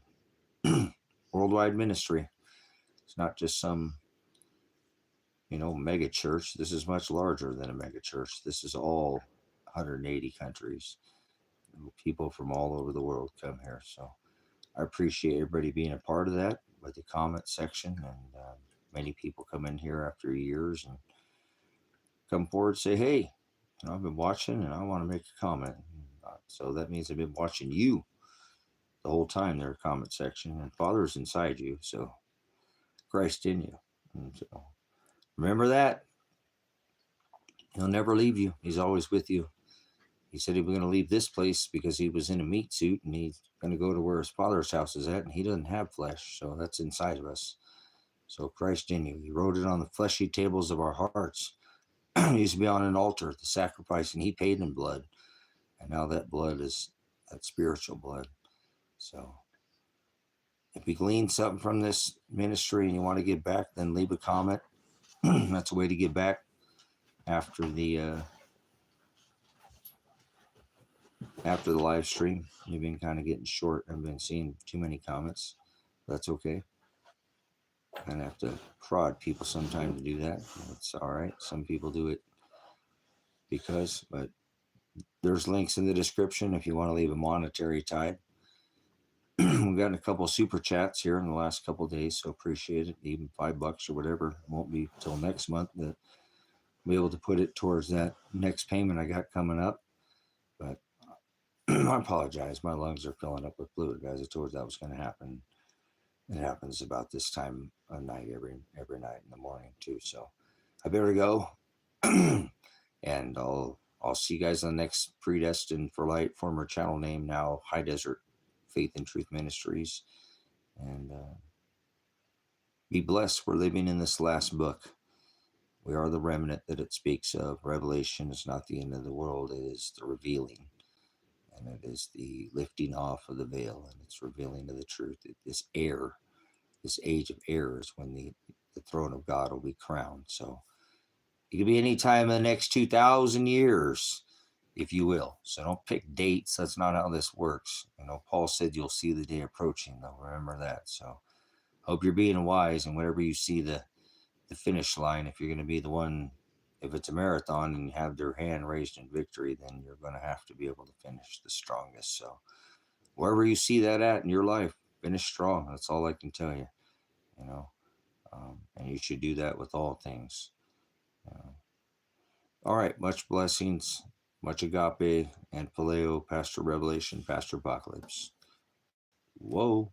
ministry. It's not just some mega church. This is much larger than a mega church. This is all 180 countries. People from all over the world come here. So I appreciate everybody being a part of that. with the comment section, and many people come in here after years and come forward and say, "Hey, I've been watching and I want to make a comment." So that means I've been watching you the whole time. Their comment section, and Father's inside you, so Christ in you. And so remember that He'll never leave you. He's always with you. He said he was going to leave this place because he was in a meat suit, and he's going to go to where his Father's house is at, and he doesn't have flesh, so that's inside of us. So Christ in you. He wrote it on the fleshy tables of our hearts. He used to be on an altar, the sacrifice, and he paid in blood. And now that blood is that spiritual blood. So if you glean something from this ministry and you want to give back, then leave a comment. That's a way to give back after the live stream. You've been kind of getting short. I've been seeing too many comments. That's okay. I have to prod people sometime to do that. It's all right. Some people do it but there's links in the description if you want to leave a monetary tithe. We've gotten a couple super chats here in the last couple of days, so appreciate it. Even $5 or whatever. It won't be till next month that I'll be able to put it towards that next payment I got coming up. But I apologize. My lungs are filling up with fluid, guys. I told you that was going to happen. It happens about this time of night every night in the morning too. So I better go, and I'll see you guys on the next Predestined for Light, former channel name, now High Desert Faith and Truth Ministries. And be blessed. We're living in this last book. We are the remnant that it speaks of. Revelation is not the end of the world. It is the revealing. And it is the lifting off of the veil. And it's revealing of the truth. This age of error is when the throne of God will be crowned. So it could be any time in the next 2,000 years, if you will. So don't pick dates. That's not how this works. Paul said you'll see the day approaching, though. Remember that. So hope you're being wise, and whenever you see the finish line, if you're going to be the one, if it's a marathon and you have their hand raised in victory, then you're going to have to be able to finish the strongest. So wherever you see that at in your life, finish strong. That's all I can tell you. And you should do that with all things. All right, much blessings, much agape, and paleo, Pastor Revelation, Pastor Apocalypse. Whoa.